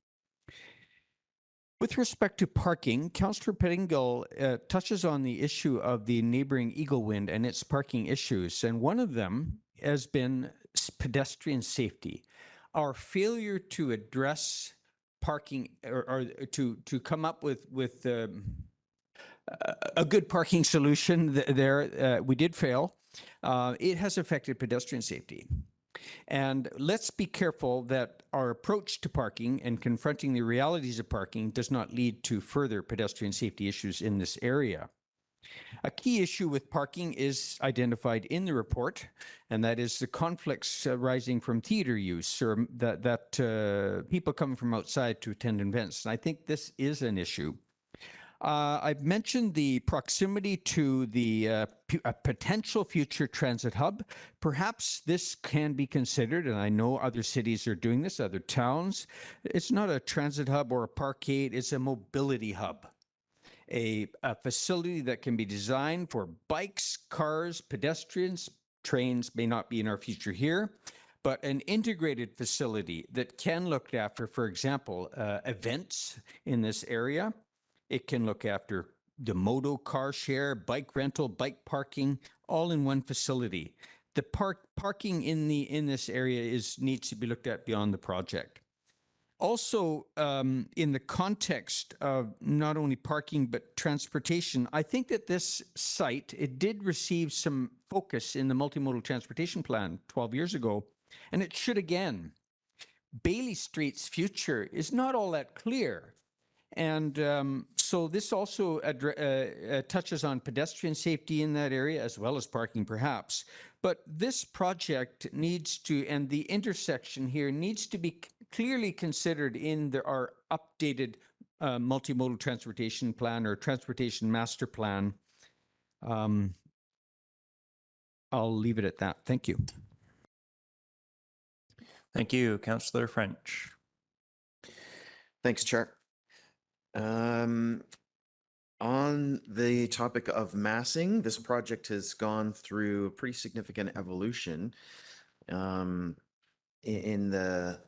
With respect to parking, Councillor Pettingill touches on the issue of the neighboring Eaglewind and its parking issues. And one of them has been pedestrian safety. Our failure to address parking or to come up with a good parking solution there, we did fail. It has affected pedestrian safety. And let's be careful that our approach to parking and confronting the realities of parking does not lead to further pedestrian safety issues in this area. A key issue with parking is identified in the report, and that is the conflicts arising from theater use, or that people coming from outside to attend events. And I think this is an issue. I've mentioned the proximity to the potential future transit hub. Perhaps this can be considered, and I know other cities are doing this, other towns. It's not a transit hub or a parkade, it's a mobility hub. A facility that can be designed for bikes, cars, pedestrians. Trains may not be in our future here, but an integrated facility that can look after, for example, events in this area. It can look after the moto car share, bike rental, bike parking, all in one facility. The parking in this area needs to be looked at beyond the project. Also, in the context of not only parking but transportation, I think that this site, it did receive some focus in the multimodal transportation plan 12 years ago, and it should again. Bailey Street's future is not all that clear. And so this also touches on pedestrian safety in that area, as well as parking perhaps. But this project needs to, and the intersection here needs to be clearly considered in our updated multimodal transportation plan or transportation master plan. I'll leave it at that. Thank you. Thank you, Councillor French. Thanks, Chair. On the topic of massing, this project has gone through a pretty significant evolution in a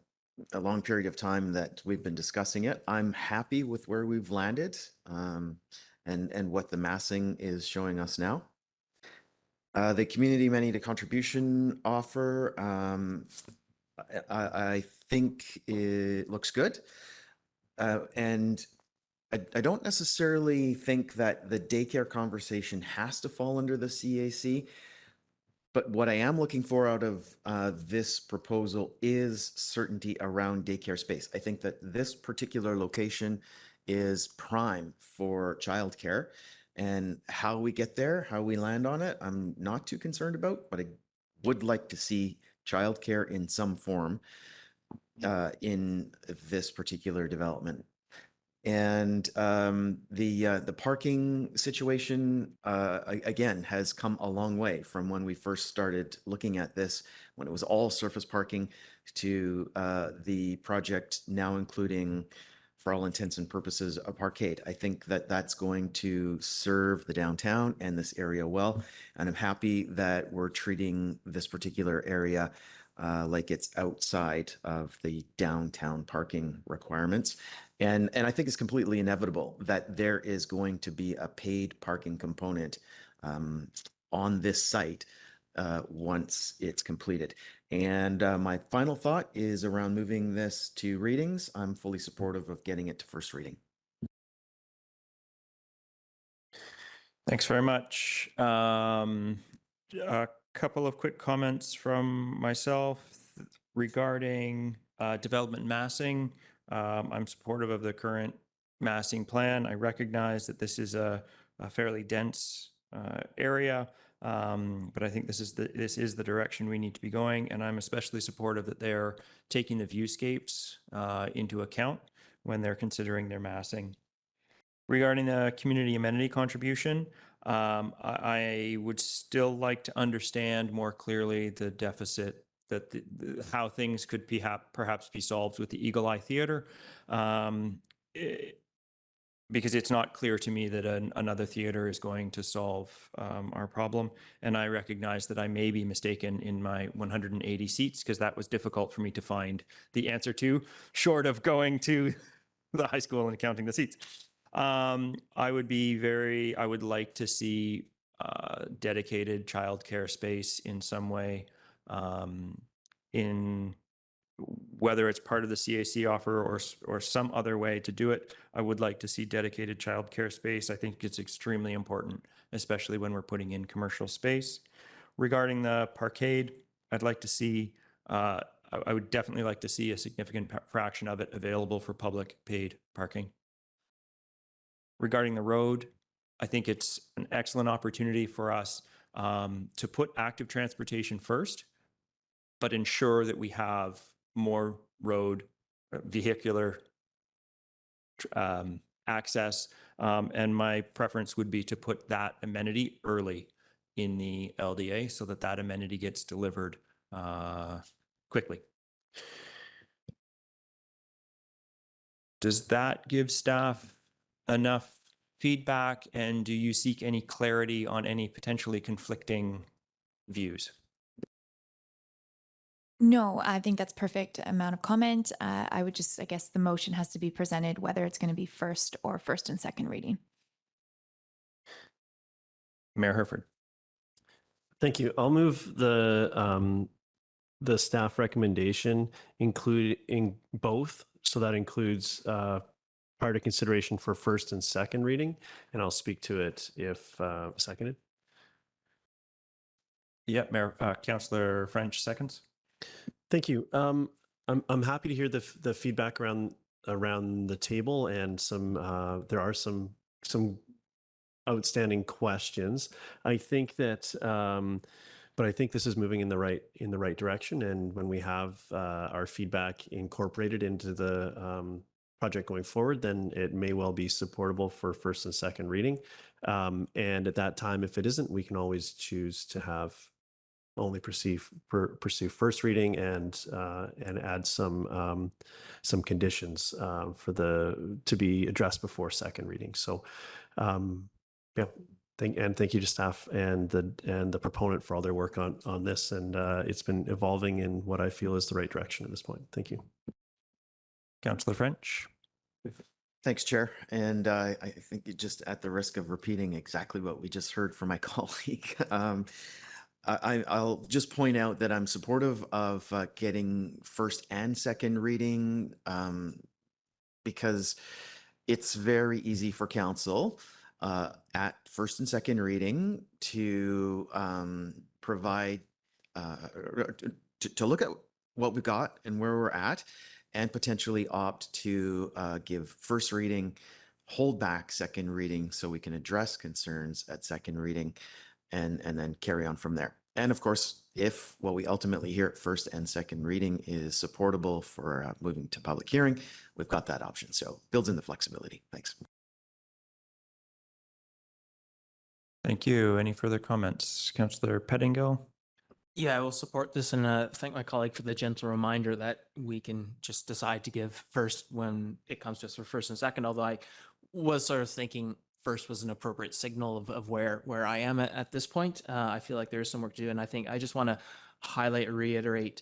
long period of time that we've been discussing it. I'm happy with where we've landed and what the massing is showing us now. The community mandated contribution offer, I think it looks good. And I don't necessarily think that the daycare conversation has to fall under the CAC, but what I am looking for out of this proposal is certainty around daycare space. I think that this particular location is prime for childcare, and how we get there, how we land on it, I'm not too concerned about, but I would like to see childcare in some form in this particular development. And the parking situation, again, has come a long way from when we first started looking at this, when it was all surface parking, to the project now including, for all intents and purposes, a parkade. I think that that's going to serve the downtown and this area well. And I'm happy that we're treating this particular area like it's outside of the downtown parking requirements. And I think it's completely inevitable that there is going to be a paid parking component on this site once it's completed. And my final thought is around moving this to readings. I'm fully supportive of getting it to first reading. Thanks very much. A couple of quick comments from myself regarding development massing. I'm supportive of the current massing plan. I recognize that this is a fairly dense area, But I think this is the direction we need to be going, and I'm especially supportive that they're taking the viewscapes into account when they're considering their massing. Regarding the community amenity contribution, I would still like to understand more clearly the deficit that how things could perhaps be solved with the Eagle Eye Theater. Because it's not clear to me that another theater is going to solve our problem. And I recognize that I may be mistaken in my 180 seats, because that was difficult for me to find the answer to, short of going to the high school and counting the seats. I would like to see dedicated childcare space in some way, in whether it's part of the CAC offer or some other way to do it. I would like to see dedicated childcare space. I think it's extremely important, especially when we're putting in commercial space. Regarding the parkade, I'd like to see, I would definitely like to see a significant fraction of it available for public paid parking. Regarding the road, I think it's an excellent opportunity for us to put active transportation first, but ensure that we have more road vehicular access. And my preference would be to put that amenity early in the LDA so that that amenity gets delivered quickly. Does that give staff enough feedback, and do you seek any clarity on any potentially conflicting views? No, I think that's perfect amount of comment. I would just, I guess the motion has to be presented, whether it's going to be first or first and second reading. Mayor Herford. Thank you. I'll move the staff recommendation including both. So that includes prior to consideration for first and second reading, and I'll speak to it if seconded. Yeah, Mayor, Councillor French seconds. Thank you. I'm happy to hear the feedback around the table, and there are some outstanding questions. I think that, but I think this is moving in the right direction. And when we have our feedback incorporated into the project going forward, then it may well be supportable for first and second reading. And at that time, if it isn't, we can always choose to have only pursue first reading and add some conditions to be addressed before second reading. So, yeah, thank you to staff and the proponent for all their work on this. And it's been evolving in what I feel is the right direction at this point. Thank you. Councillor French. Thanks, Chair. And I think just at the risk of repeating exactly what we just heard from my colleague, I'll just point out that I'm supportive of getting first and second reading because it's very easy for council at first and second reading to provide, to look at what we've got and where we're at, and potentially opt to give first reading, hold back second reading so we can address concerns at second reading, and then carry on from there. And of course, if what we ultimately hear at first and second reading is supportable for moving to public hearing, we've got that option. So builds in the flexibility. Thanks. Thank you. Any further comments? Councillor Pettingill? Yeah, I will support this, and thank my colleague for the gentle reminder that we can just decide to give first when it comes to us for first and second, although I was sort of thinking first was an appropriate signal of where I am at this point. I feel like there is some work to do, and I think I just want to highlight or reiterate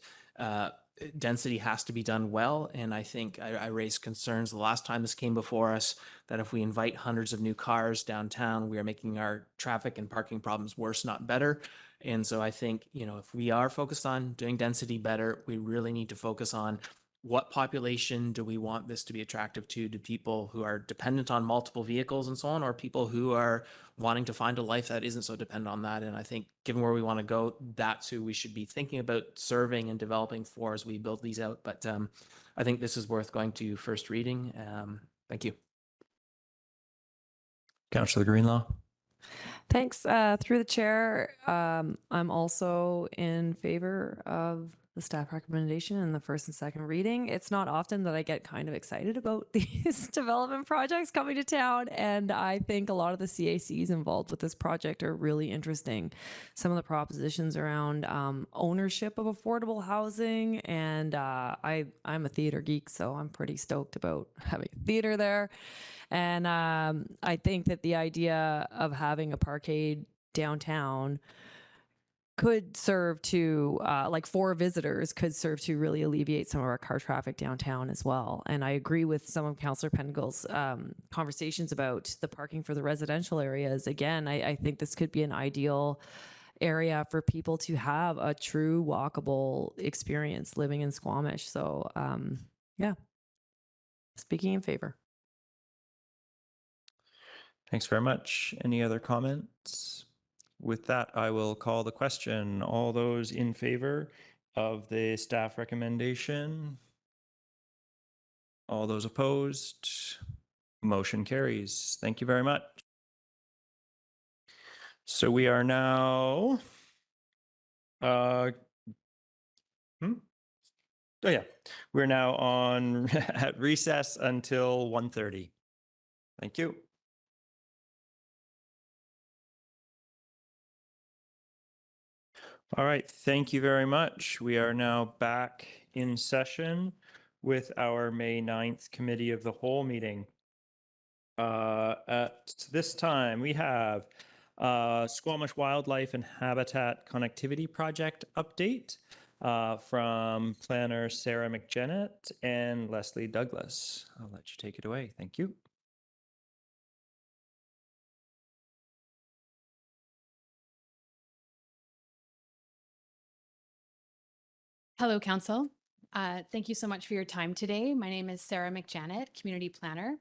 density has to be done well. And I think I raised concerns the last time this came before us that if we invite hundreds of new cars downtown, we are making our traffic and parking problems worse, not better. And so I think, if we are focused on doing density better, we really need to focus on what population do we want this to be attractive to? Do people who are dependent on multiple vehicles and so on, or people who are wanting to find a life that isn't so dependent on that? And I think given where we want to go, that's who we should be thinking about serving and developing for as we build these out. But I think this is worth going to first reading. Thank you. Councillor Greenlaw? Thanks. Through the chair, I'm also in favor of the staff recommendation in the first and second reading. It's not often that I get kind of excited about these development projects coming to town, and I think a lot of the CACs involved with this project are really interesting. Some of the propositions around ownership of affordable housing, and I'm a theater geek, so I'm pretty stoked about having a theater there. And I think that the idea of having a parkade downtown could serve to, like for visitors, could serve to really alleviate some of our car traffic downtown as well. And I agree with some of Councillor Pengal's conversations about the parking for the residential areas. Again, I think this could be an ideal area for people to have a true walkable experience living in Squamish. So yeah, speaking in favor. Thanks very much. Any other comments? With that, I will call the question. All those in favor of the staff recommendation? All those opposed? Motion carries. Thank you very much. So we are now Oh yeah, we're now on at recess until 1:30. Thank you. All right, thank you very much. We are now back in session with our May 9th Committee of the Whole meeting. At this time, we have Squamish Wildlife and Habitat Connectivity Project update from planner Sarah McJannet and Leslie Douglas. I'll let you take it away. Thank you. Hello, Council. Thank you so much for your time today. My name is Sarah McJannet, Community Planner,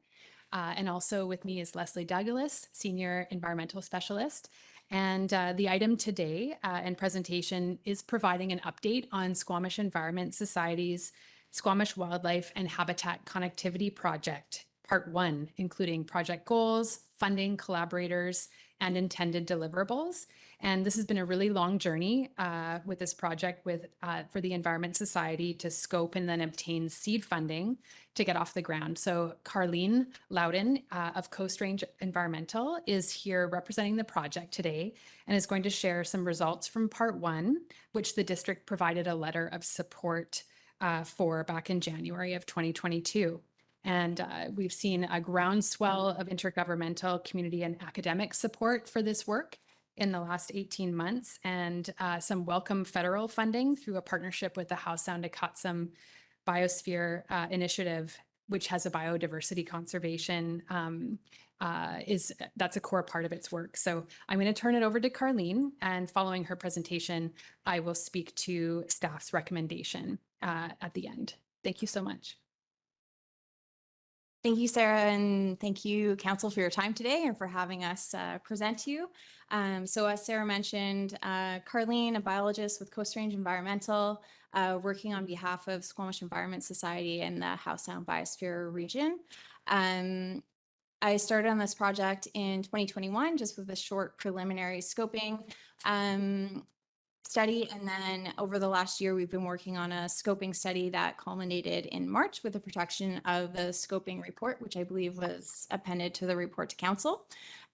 and also with me is Leslie Douglas, Senior Environmental Specialist. And the item today and presentation is providing an update on Squamish Environment Society's Squamish Wildlife and Habitat Connectivity Project, Part 1, including project goals, funding, collaborators, and intended deliverables. And this has been a really long journey with this project for the Environment Society to scope and then obtain seed funding to get off the ground. So Carleen Loudon of CoastRange Environmental is here representing the project today and is going to share some results from Part 1, which the district provided a letter of support for back in January of 2022. And we've seen a groundswell of intergovernmental, community, and academic support for this work in the last 18 months, and some welcome federal funding through a partnership with the Howe Sound Akatsum Biosphere Initiative, which has a biodiversity conservation, that's a core part of its work. So I'm going to turn it over to Carleen, and following her presentation, I will speak to staff's recommendation at the end. Thank you so much. Thank you, Sarah, and thank you, Council, for your time today and for having us present to you. So as Sarah mentioned, Carleen, a biologist with CoastRange Environmental, working on behalf of Squamish Environment Society and the Howe Sound Biosphere region. I started on this project in 2021, just with a short preliminary scoping study. And then over the last year, we've been working on a scoping study that culminated in March with the production of the scoping report, which I believe was appended to the report to council.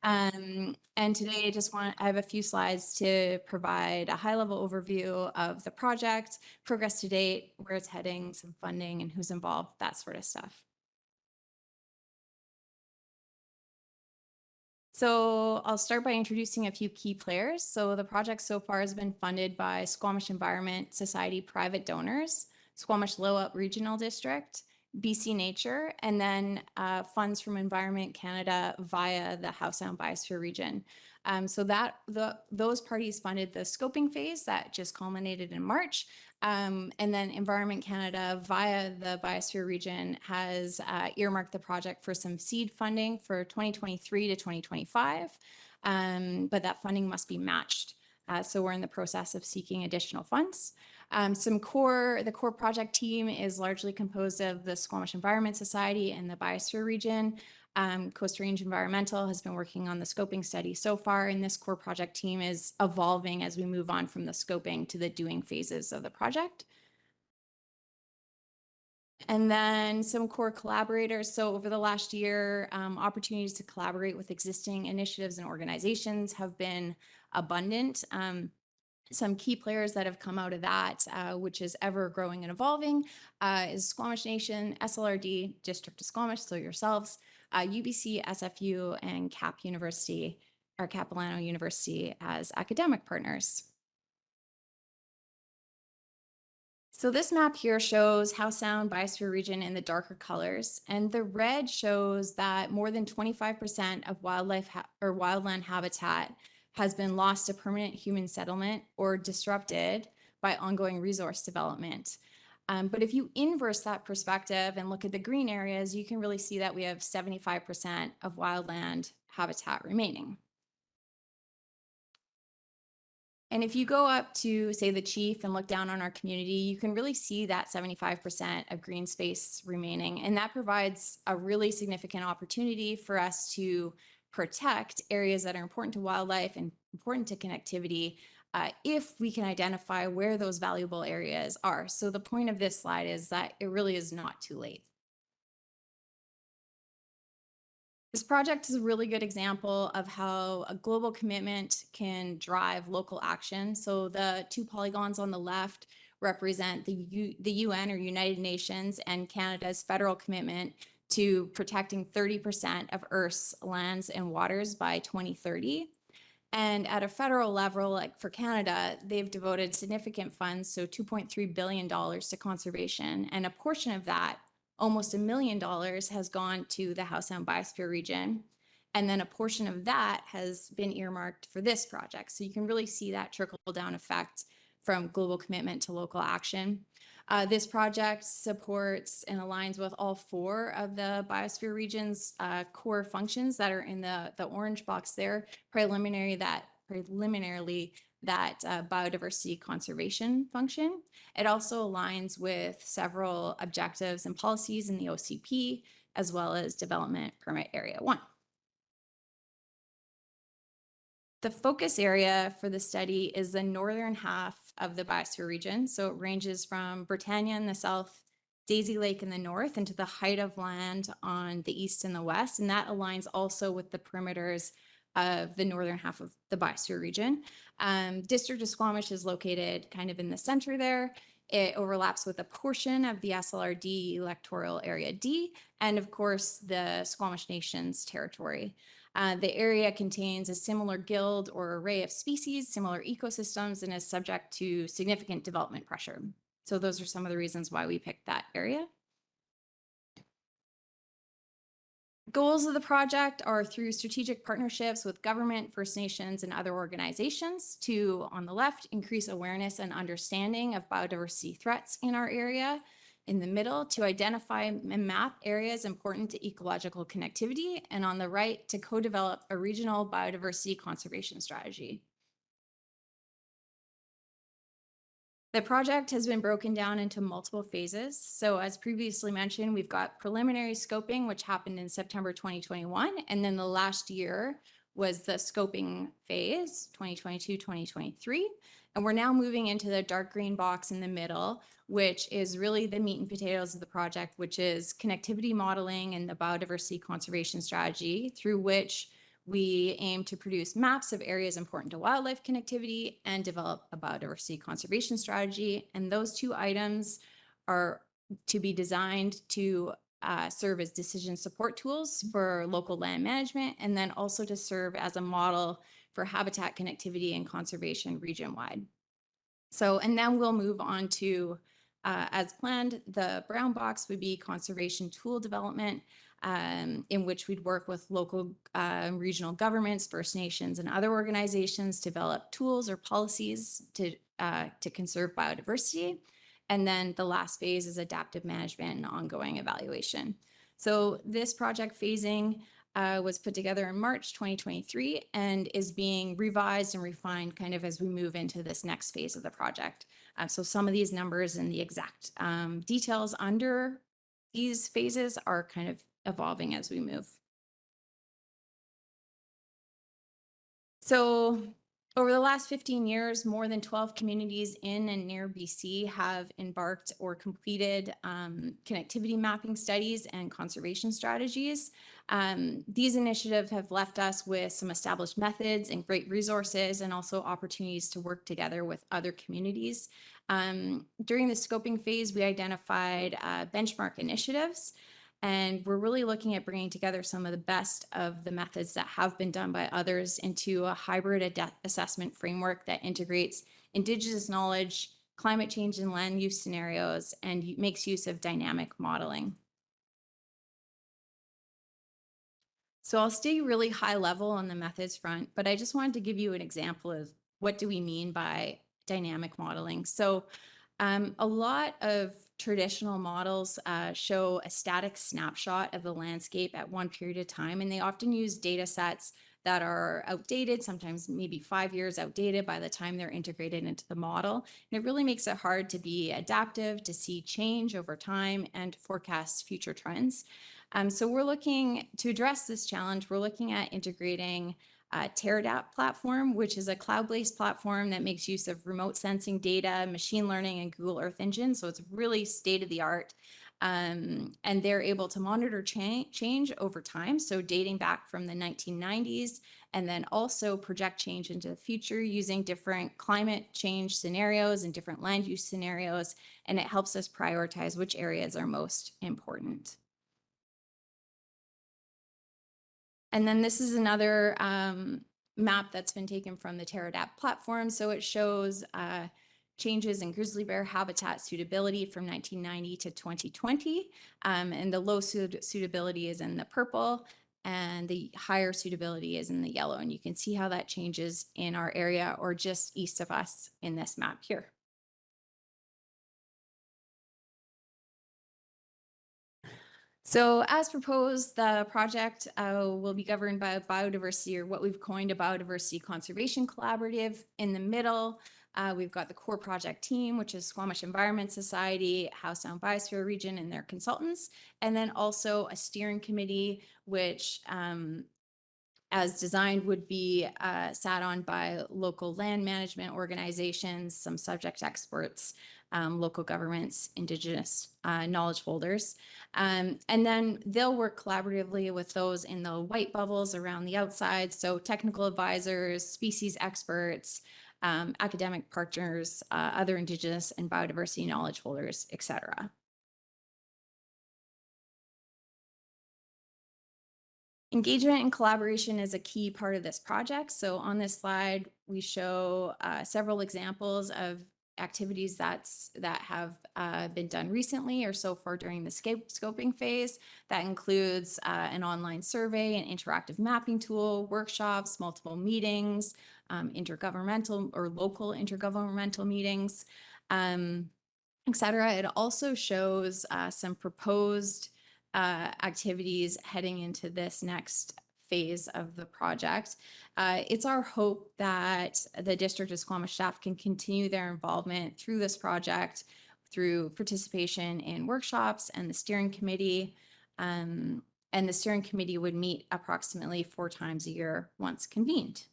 And today I have a few slides to provide a high-level overview of the project, progress to date, where it's heading, some funding and who's involved, that sort of stuff. So I'll start by introducing a few key players. So the project so far has been funded by Squamish Environment Society private donors, Squamish Lowell Regional District, BC Nature, and then funds from Environment Canada via the Howe Sound Biosphere region. So those parties funded the scoping phase that just culminated in March. And then Environment Canada via the Biosphere region has earmarked the project for some seed funding for 2023 to 2025, but that funding must be matched. So we're in the process of seeking additional funds. The core project team is largely composed of the Squamish Environment Society and the Biosphere region. CoastRange Environmental has been working on the scoping study so far, and this core project team is evolving as we move on from the scoping to the doing phases of the project. And then some core collaborators. So over the last year, opportunities to collaborate with existing initiatives and organizations have been abundant. Some key players that have come out of that, which is ever growing and evolving, is Squamish Nation, SLRD, District of Squamish, so yourselves, UBC, SFU, and Capilano University as academic partners. So this map here shows Howe Sound Biosphere region in the darker colors, and the red shows that more than 25% of wildland habitat has been lost to permanent human settlement or disrupted by ongoing resource development. But if you inverse that perspective and look at the green areas, you can really see that we have 75% of wildland habitat remaining. And if you go up to, say, the Chief and look down on our community, you can really see that 75% of green space remaining. And that provides a really significant opportunity for us to protect areas that are important to wildlife and important to connectivity if we can identify where those valuable areas are. So the point of this slide is that it really is not too late. This project is a really good example of how a global commitment can drive local action. So the two polygons on the left represent the UN or United Nations and Canada's federal commitment to protecting 30% of Earth's lands and waters by 2030. And at a federal level, like for Canada, they've devoted significant funds, so $2.3 billion to conservation. And a portion of that, almost $1 million, has gone to the Howe Sound Biosphere region. And then a portion of that has been earmarked for this project. So you can really see that trickle down effect from global commitment to local action. This project supports and aligns with all 4 of the biosphere region's core functions that are in the orange box there, preliminarily that biodiversity conservation function. It also aligns with several objectives and policies in the OCP, as well as Development Permit Area 1. The focus area for the study is the northern half of the biosphere region. So it ranges from Britannia in the south, Daisy Lake in the north, and to the height of land on the east and the west. And that aligns also with the perimeters of the northern half of the biosphere region. District of Squamish is located kind of in the center there. It overlaps with a portion of the SLRD electoral area D, and of course the Squamish Nation's territory. The area contains a similar guild or array of species, similar ecosystems, and is subject to significant development pressure. So those are some of the reasons why we picked that area. Goals of the project are through strategic partnerships with government, First Nations, and other organizations to, on the left, increase awareness and understanding of biodiversity threats in our area. In the middle, to identify and map areas important to ecological connectivity. And on the right, to co-develop a regional biodiversity conservation strategy. The project has been broken down into multiple phases. So as previously mentioned, we've got preliminary scoping, which happened in September 2021. And then the last year was the scoping phase, 2022-2023. And we're now moving into the dark green box in the middle, which is really the meat and potatoes of the project, which is connectivity modeling and the biodiversity conservation strategy, through which we aim to produce maps of areas important to wildlife connectivity and develop a biodiversity conservation strategy. And those 2 items are to be designed to serve as decision support tools for local land management, and then also to serve as a model for habitat connectivity and conservation region-wide. So, and then we'll move on to, as planned, the brown box would be conservation tool development, in which we'd work with local regional governments, First Nations, and other organizations to develop tools or policies to conserve biodiversity. And then the last phase is adaptive management and ongoing evaluation. So this project phasing was put together in March 2023 and is being revised and refined kind of as we move into this next phase of the project. So some of these numbers and the exact details under these phases are kind of evolving as we move. So over the last 15 years, more than 12 communities in and near BC have embarked or completed connectivity mapping studies and conservation strategies. These initiatives have left us with some established methods and great resources, and also opportunities to work together with other communities. During the scoping phase, we identified benchmark initiatives. And we're really looking at bringing together some of the best of the methods that have been done by others into a hybrid assessment framework that integrates Indigenous knowledge, climate change and land use scenarios, and makes use of dynamic modeling. So I'll stay really high level on the methods front, but I just wanted to give you an example of what do we mean by dynamic modeling. So a lot of traditional models show a static snapshot of the landscape at one period of time, and they often use data sets that are outdated, sometimes maybe 5 years outdated by the time they're integrated into the model. And it really makes it hard to be adaptive, to see change over time, and forecast future trends. So we're looking to address this challenge. We're looking at integrating TerraDAP platform, which is a cloud-based platform that makes use of remote sensing data, machine learning, and Google Earth Engine. So it's really state-of-the-art. And they're able to monitor change over time, so dating back from the 1990s, and then also project change into the future using different climate change scenarios and different land use scenarios. And it helps us prioritize which areas are most important. And then this is another map that's been taken from the TerraDAP platform. So it shows changes in grizzly bear habitat suitability from 1990 to 2020. And the low suitability is in the purple, and the higher suitability is in the yellow. And you can see how that changes in our area or just east of us in this map here. So as proposed, the project will be governed by a biodiversity, or what we've coined a biodiversity conservation collaborative. In the middle, we've got the core project team, which is Squamish Environment Society, Howe Sound Biosphere Region, and their consultants. And then also a steering committee, which as designed would be sat on by local land management organizations, some subject experts, local governments, Indigenous knowledge holders. And then they'll work collaboratively with those in the white bubbles around the outside. So technical advisors, species experts, academic partners, other Indigenous and biodiversity knowledge holders, et cetera. Engagement and collaboration is a key part of this project. So on this slide, we show several examples of activities that have been done recently or so far during the scoping phase. That includes an online survey, an interactive mapping tool, workshops, multiple meetings, intergovernmental or local intergovernmental meetings, et cetera. It also shows some proposed activities heading into this next phase of the project. It's our hope that the District of Squamish staff can continue their involvement through this project, through participation in workshops and the steering committee. And the steering committee would meet approximately 4 times a year once convened.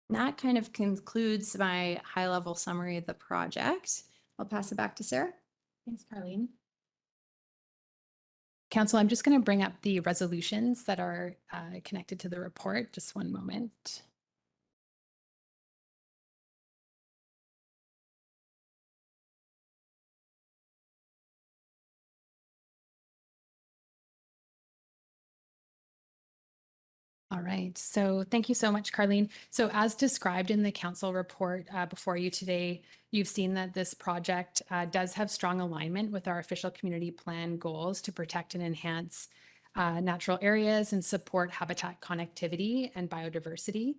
And that kind of concludes my high-level summary of the project. I'll pass it back to Sarah. Thanks, Carlene. Council, I'm just going to bring up the resolutions that are connected to the report. Just one moment. All right, so thank you so much, Carlene. So as described in the council report before you today, you've seen that this project does have strong alignment with our official community plan goals to protect and enhance natural areas and support habitat connectivity and biodiversity.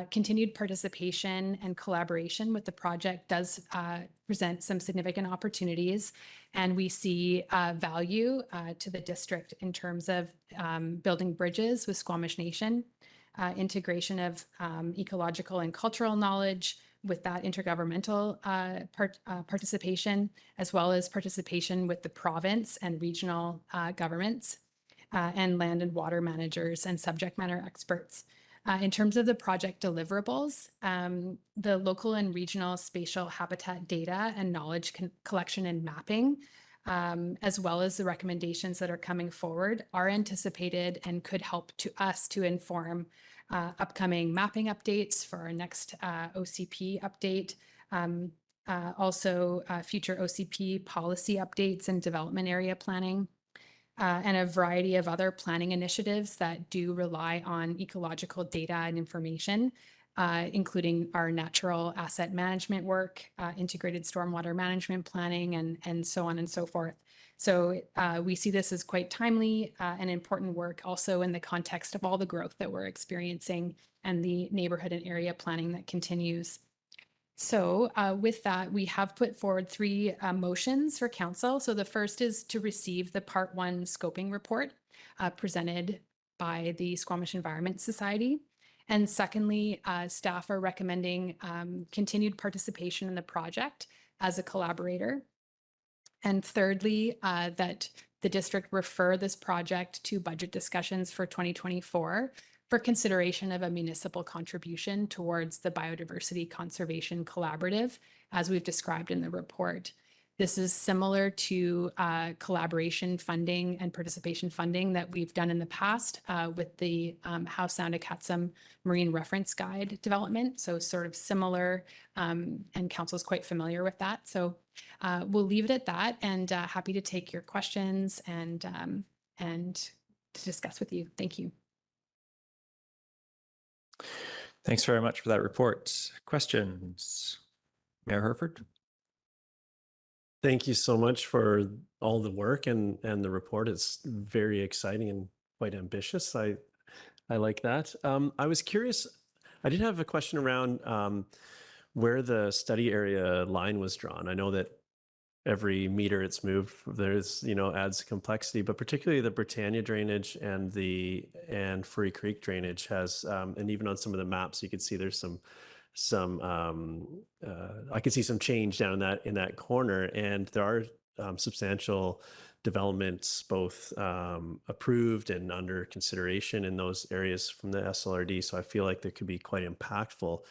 Continued participation and collaboration with the project does present some significant opportunities, and we see value to the district in terms of building bridges with Squamish Nation, integration of ecological and cultural knowledge with that intergovernmental participation, as well as participation with the province and regional governments and land and water managers and subject matter experts. In terms of the project deliverables, the local and regional spatial habitat data and knowledge collection and mapping, as well as the recommendations that are coming forward, are anticipated and could help us to inform upcoming mapping updates for our next OCP update. Also future OCP policy updates and development area planning. And a variety of other planning initiatives that do rely on ecological data and information, including our natural asset management work, integrated stormwater management planning, and so on and so forth. So we see this as quite timely and important work, also in the context of all the growth that we're experiencing and the neighborhood and area planning that continues. So with that, we have put forward 3 motions for council. So the first is to receive the Part 1 scoping report presented by the Squamish Environment Society. And secondly, staff are recommending continued participation in the project as a collaborator. And thirdly, that the district refer this project to budget discussions for 2024 for consideration of a municipal contribution towards the Biodiversity Conservation Collaborative, as we've described in the report. This is similar to collaboration funding and participation funding that we've done in the past with the Howe Sound Acatsum Marine Reference Guide development. So sort of similar, and council's quite familiar with that. So we'll leave it at that, and happy to take your questions and to discuss with you. Thank you. Thanks very much for that report. Questions? Mayor Herford? Thank you so much for all the work and the report. It's very exciting and quite ambitious. I like that. I was curious, I did have a question around where the study area line was drawn. I know that every meter it's moved, there's, adds complexity, but particularly the Britannia drainage and Furry Creek drainage has, and even on some of the maps, you can see there's I can see some change down in that corner, and there are substantial developments both approved and under consideration in those areas from the SLRD. So I feel like they could be quite impactful.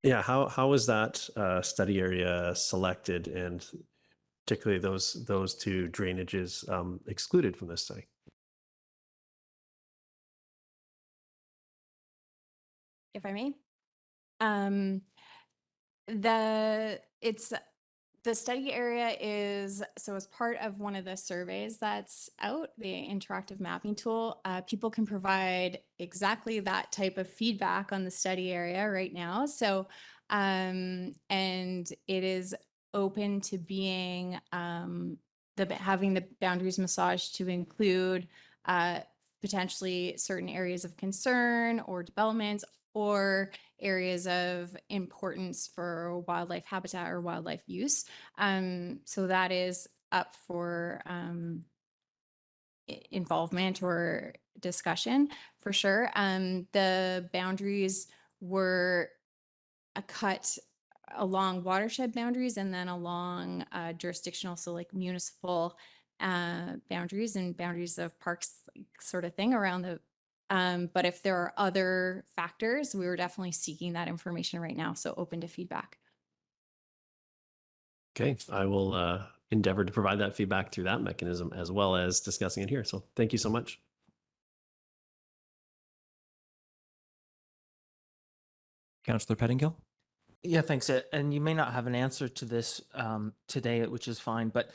Yeah, how was that study area selected, and particularly those 2 drainages excluded from this study? If I may, the study area is, so as part of one of the surveys that's out, the interactive mapping tool, people can provide exactly that type of feedback on the study area right now. So, and it is open to being, having the boundaries massaged to include potentially certain areas of concern or developments, or areas of importance for wildlife habitat or wildlife use. So that is up for involvement or discussion for sure. The boundaries were cut along watershed boundaries and then along jurisdictional, so like municipal boundaries and boundaries of parks, sort of thing around the but if there are other factors, we were definitely seeking that information right now. So open to feedback. Okay, I will endeavor to provide that feedback through that mechanism as well as discussing it here. So thank you so much. Councillor Pettingill? Yeah, thanks. And you may not have an answer to this today, which is fine, but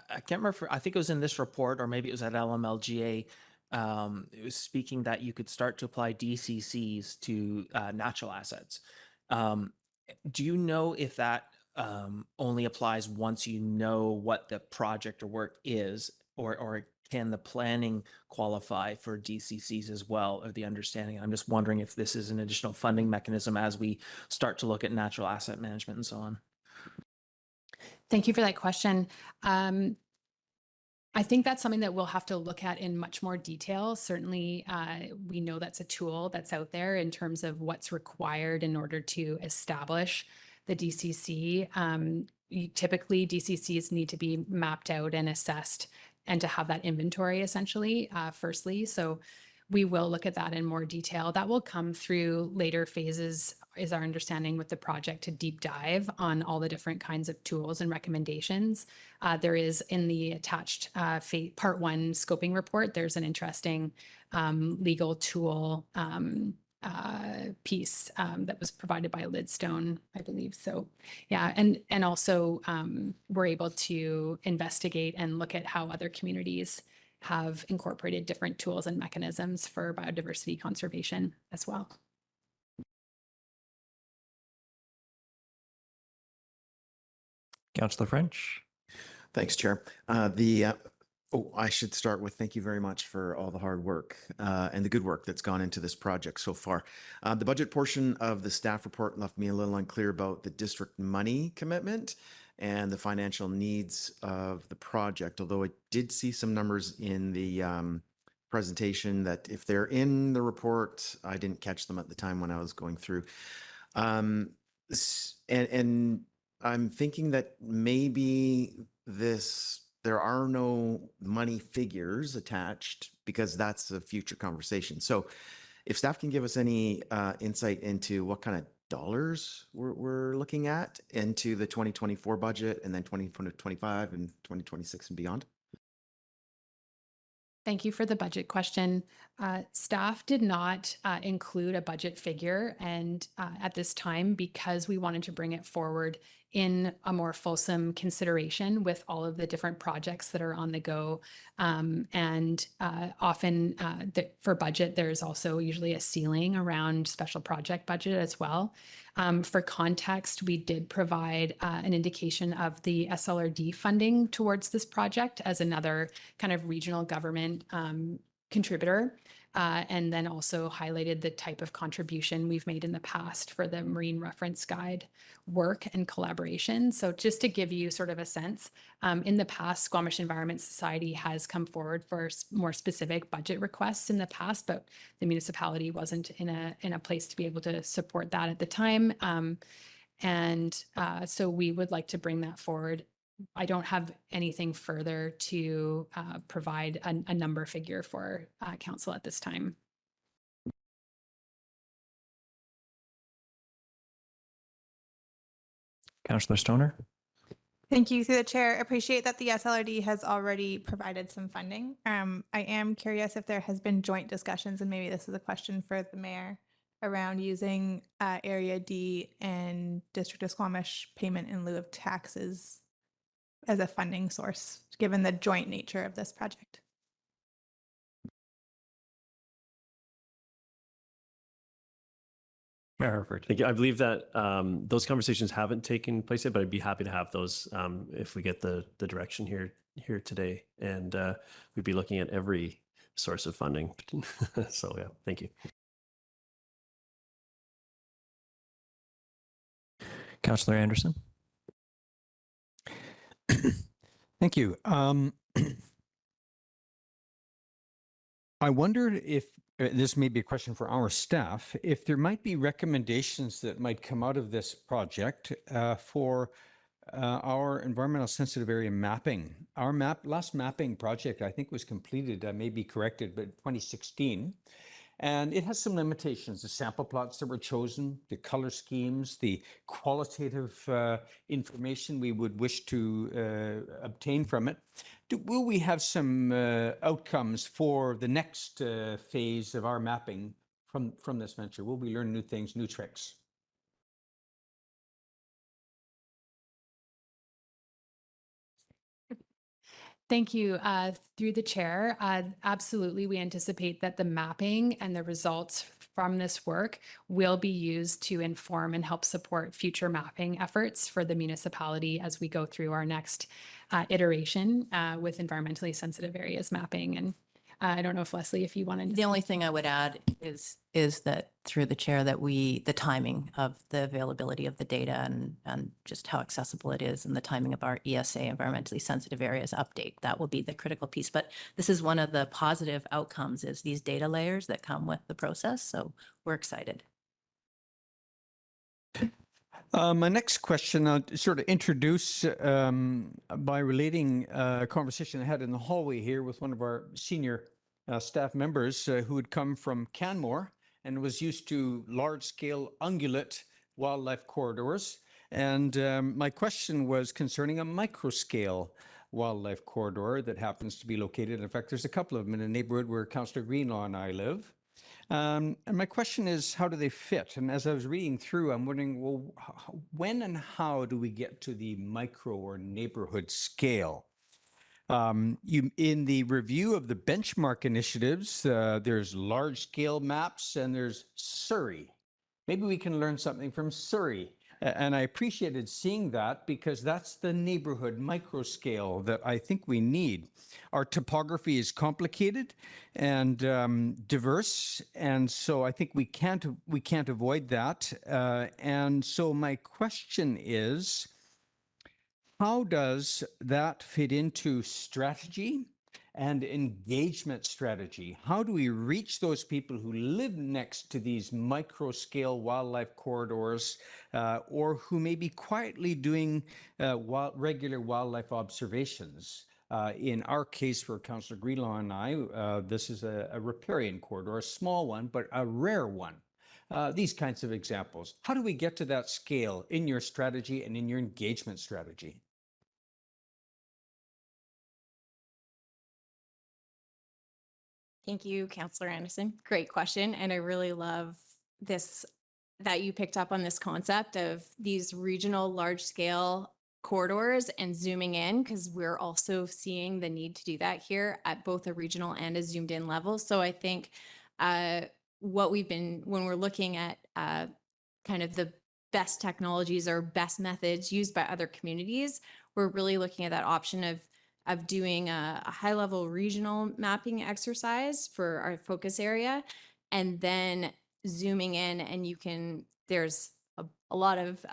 I can't remember, I think it was in this report, or maybe it was at LMLGA. It was speaking that you could start to apply DCCs to natural assets. Do you know if that only applies once you know what the project or work is, or can the planning qualify for DCCs as well, or the understanding? I'm just wondering if this is an additional funding mechanism as we start to look at natural asset management and so on. Thank you for that question. I think that's something that we'll have to look at in much more detail. Certainly, we know that's a tool that's out there in terms of what's required in order to establish the DCC. Typically, DCCs need to be mapped out and assessed and to have that inventory essentially, firstly. So we will look at that in more detail. That will come through later phases, is our understanding with the project, to deep dive on all the different kinds of tools and recommendations. There is in the attached part 1 scoping report, there's an interesting legal tool piece that was provided by Lidstone, I believe. So yeah, and also we're able to investigate and look at how other communities have incorporated different tools and mechanisms for biodiversity conservation as well. Councillor French. Thanks, Chair. I should start with thank you very much for all the hard work and the good work that's gone into this project so far. The budget portion of the staff report left me a little unclear about the district money commitment and the financial needs of the project, although I did see some numbers in the presentation that if they're in the report, I didn't catch them at the time when I was going through. And I'm thinking that maybe there are no money figures attached because that's a future conversation. So if staff can give us any insight into what kind of dollars we're looking at into the 2024 budget and then 2025 and 2026 and beyond. Thank you for the budget question. Staff did not include a budget figure, and at this time, because we wanted to bring it forward in a more fulsome consideration with all of the different projects that are on the go. And often for budget, there's also usually a ceiling around special project budget as well. For context, we did provide an indication of the SLRD funding towards this project as another kind of regional government contributor, and then also highlighted the type of contribution we've made in the past for the Marine Reference Guide work and collaboration. So just to give you sort of a sense, in the past, Squamish Environment Society has come forward for more specific budget requests in the past, but the municipality wasn't in a place to be able to support that at the time. So we would like to bring that forward. I don't have anything further to provide a number figure for council at this time. Councillor Stoner. Thank you, through the chair. Appreciate that the SLRD has already provided some funding. I am curious if there has been joint discussions, and maybe this is a question for the mayor, around using Area D and District of Squamish payment in lieu of taxes as a funding source, given the joint nature of this project. Thank you. I believe that those conversations haven't taken place yet, but I'd be happy to have those if we get the direction here today. And we'd be looking at every source of funding. So yeah, thank you. Councillor Anderson. Thank you. I wondered if this may be a question for our staff, if there might be recommendations that might come out of this project for our environmental sensitive area mapping. Our last mapping project, I think, was completed, I may be corrected, but 2016. And it has some limitations, the sample plots that were chosen, the color schemes, the qualitative information we would wish to obtain from it. Will we have some outcomes for the next phase of our mapping from this venture? Will we learn new things, new tricks? Thank you. Through the chair, absolutely, we anticipate that the mapping and the results from this work will be used to inform and help support future mapping efforts for the municipality as we go through our next iteration with environmentally sensitive areas mapping. And I don't know if Leslie, if you wanted to. The only thing I would add is that through the chair that the timing of the availability of the data and just how accessible it is and the timing of our ESA, environmentally sensitive areas update, that will be the critical piece. But this is one of the positive outcomes is these data layers that come with the process. So we're excited. My next question, I'll sort of introduce by relating a conversation I had in the hallway here with one of our senior staff members who had come from Canmore and was used to large-scale ungulate wildlife corridors. And my question was concerning a micro-scale wildlife corridor that happens to be located. In fact, there's a couple of them in a neighborhood where Councillor Greenlaw and I live. And my question is, how do they fit? And as I was reading through, I'm wondering, well, when and how do we get to the micro or neighborhood scale? In the review of the benchmark initiatives, there's large scale maps and there's Surrey. Maybe we can learn something from Surrey. And I appreciated seeing that because that's the neighborhood micro scale that I think we need. Our topography is complicated and diverse, and so I think we can't avoid that. And so my question is, how does that fit into strategy and engagement strategy? How do we reach those people who live next to these micro scale wildlife corridors or who may be quietly doing regular wildlife observations? In our case, for Councillor Greenlaw and I, this is a riparian corridor, a small one, but a rare one. These kinds of examples. How do we get to that scale in your strategy and in your engagement strategy? Thank you, Councillor Anderson. Great question. And I really love this, that you picked up on this concept of these regional large scale corridors and zooming in, because we're also seeing the need to do that here at both a regional and a zoomed in level. So I think what we've been, when we're looking at kind of the best technologies or best methods used by other communities, we're really looking at that option of doing a high level regional mapping exercise for our focus area, and then zooming in, and there's a lot of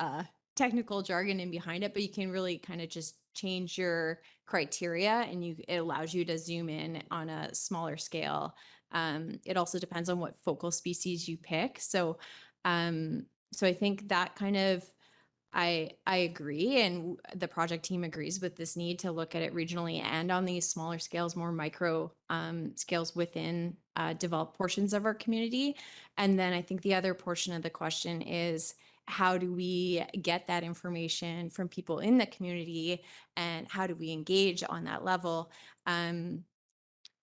technical jargon in behind it, but you can really kind of just change your criteria and it allows you to zoom in on a smaller scale. It also depends on what focal species you pick. So I think that kind of, I agree, and the project team agrees with this need to look at it regionally and on these smaller scales, more micro scales within developed portions of our community. And then I think the other portion of the question is, how do we get that information from people in the community and how do we engage on that level?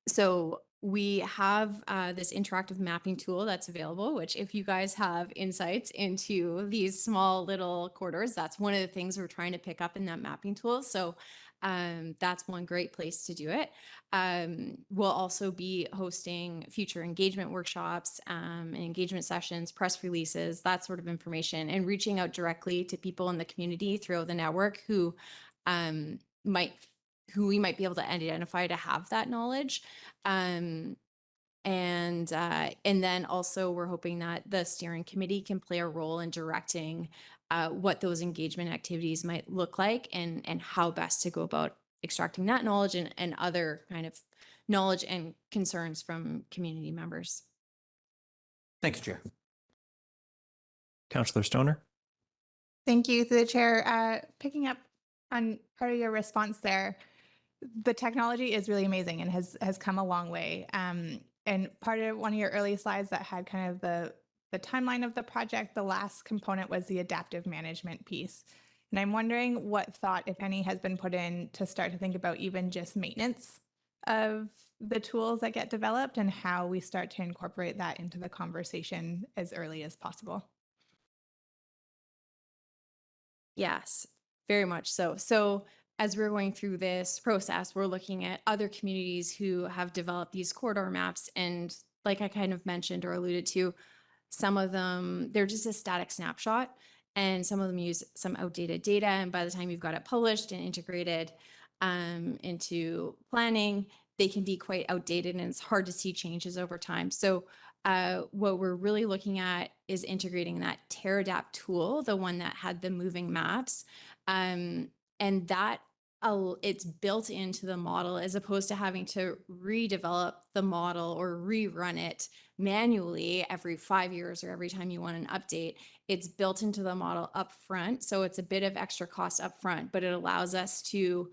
So we have this interactive mapping tool that's available, which if you guys have insights into these small little corridors, that's one of the things we're trying to pick up in that mapping tool. So that's one great place to do it. We'll also be hosting future engagement workshops and engagement sessions, press releases, that sort of information, and reaching out directly to people in the community throughout the network who we might be able to identify to have that knowledge. And then also we're hoping that the steering committee can play a role in directing what those engagement activities might look like and how best to go about extracting that knowledge and other kind of knowledge and concerns from community members. Thanks, Chair. Councillor Stoner. Thank you, through the chair. Picking up on part of your response there, the technology is really amazing and has come a long way. And part of one of your early slides that had kind of the timeline of the project, the last component was the adaptive management piece. And I'm wondering what thought, if any, has been put in to start to think about even just maintenance of the tools that get developed and how we start to incorporate that into the conversation as early as possible. Yes, very much so. So as we're going through this process, we're looking at other communities who have developed these corridor maps. And like I kind of mentioned or alluded to, some of them, they're just a static snapshot, and some of them use some outdated data. And by the time you've got it published and integrated into planning, they can be quite outdated and it's hard to see changes over time. So what we're really looking at is integrating that TerraDAP tool, the one that had the moving maps, and that it's built into the model as opposed to having to redevelop the model or rerun it manually every 5 years or every time you want an update. It's built into the model up front. So it's a bit of extra cost up front, but it allows us to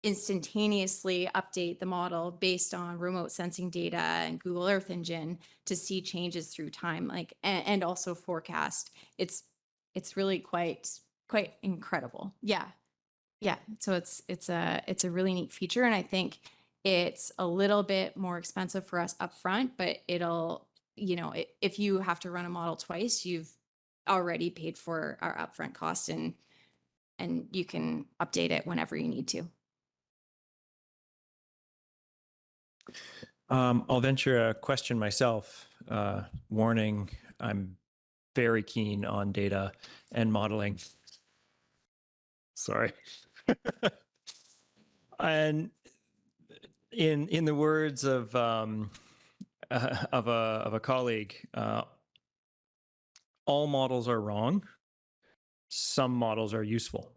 instantaneously update the model based on remote sensing data and Google Earth Engine to see changes through time, like, and also forecast. It's really quite incredible. Yeah. Yeah. So it's a really neat feature. And I think it's a little bit more expensive for us up front, but it'll, if you have to run a model twice, you've already paid for our upfront cost, and you can update it whenever you need to. I'll venture a question myself. Warning, I'm very keen on data and modeling. Sorry. And in the words of a colleague, all models are wrong. Some models are useful.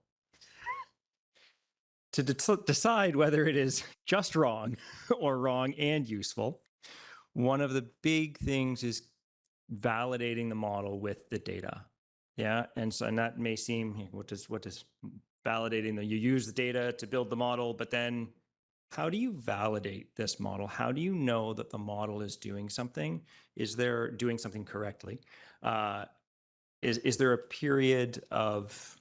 To decide whether it is just wrong or wrong and useful, one of the big things is validating the model with the data. Yeah, and that may seem, what does validating you use the data to build the model, but then how do you validate this model? How do you know that the model is doing something? Is there doing something correctly? Is there a period of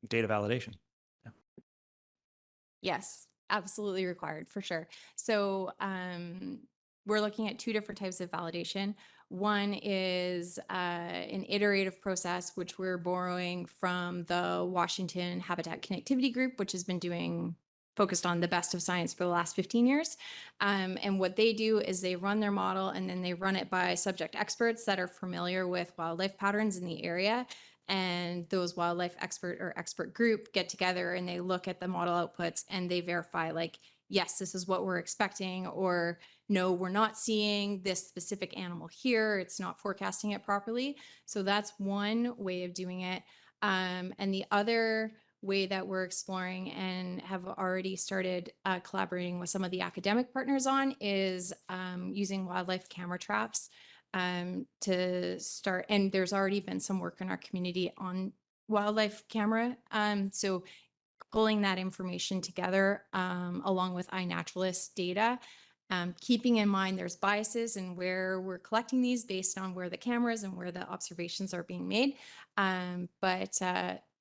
data validation? Yeah. Yes, absolutely required for sure. So we're looking at 2 different types of validation. One is an iterative process, which we're borrowing from the Washington Habitat Connectivity Group, which has been focused on the best of science for the last 15 years. And what they do is they run their model and then they run it by subject experts that are familiar with wildlife patterns in the area. And those wildlife expert group get together and they look at the model outputs and they verify, like, yes, this is what we're expecting, or no, we're not seeing this specific animal here. It's not forecasting it properly. So that's one way of doing it. And the other way that we're exploring and have already started collaborating with some of the academic partners on is using wildlife camera traps to start. And there's already been some work in our community on wildlife camera. So pulling that information together along with iNaturalist data, keeping in mind there's biases and where we're collecting these based on where the cameras and where the observations are being made. But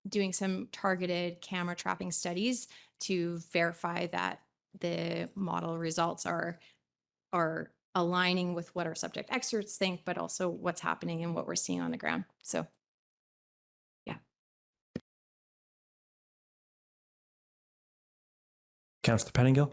doing some targeted camera trapping studies to verify that the model results are aligning with what our subject experts think, but also what's happening and what we're seeing on the ground. So, yeah. Councillor Pettingill?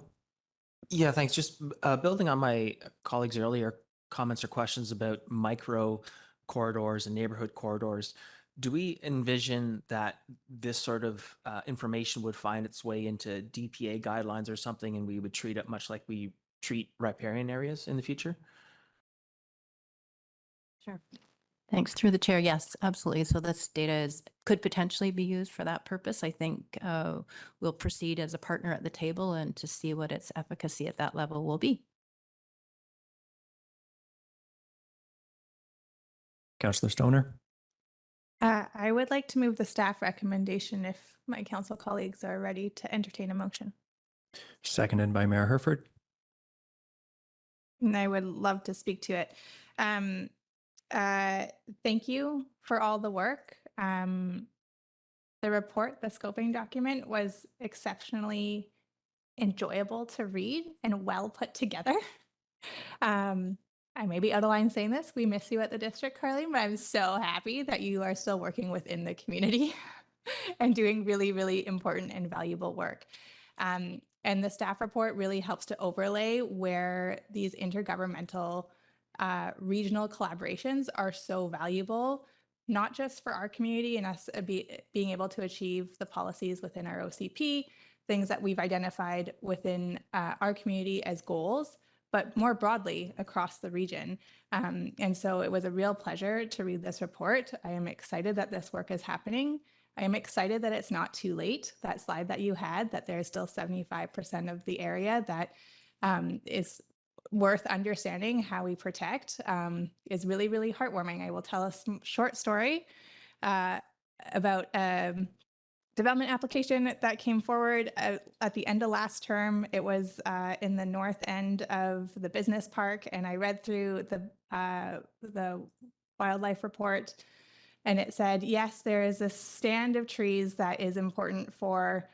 Yeah, thanks. Just building on my colleagues' earlier comments or questions about micro corridors and neighborhood corridors, do we envision that this sort of information would find its way into DPA guidelines or something, and we would treat it much like we treat riparian areas in the future? Sure. Thanks. Through the chair. Yes, absolutely. So this data could potentially be used for that purpose. I think we'll proceed as a partner at the table and to see what its efficacy at that level will be. Councillor Stoner? I would like to move the staff recommendation if my council colleagues are ready to entertain a motion. Seconded by Mayor Herford. And I would love to speak to it. Thank you for all the work. The report, the scoping document, was exceptionally enjoyable to read and well put together. I may be out of line saying this. We miss you at the district, Carleen, but I'm so happy that you are still working within the community and doing really, really important and valuable work. And the staff report really helps to overlay where these intergovernmental regional collaborations are so valuable not just for our community and us being able to achieve the policies within our OCP, things that we've identified within our community as goals, but more broadly across the region. And so it was a real pleasure to read this report. I am excited that this work is happening. I am excited that it's not too late. That slide that you had, that there's still 75% of the area that is worth understanding how we protect, is really, really heartwarming. I will tell a short story about development application that came forward at the end of last term. It was in the north end of the business park, and I read through the wildlife report, and it said, yes, there is a stand of trees that is important for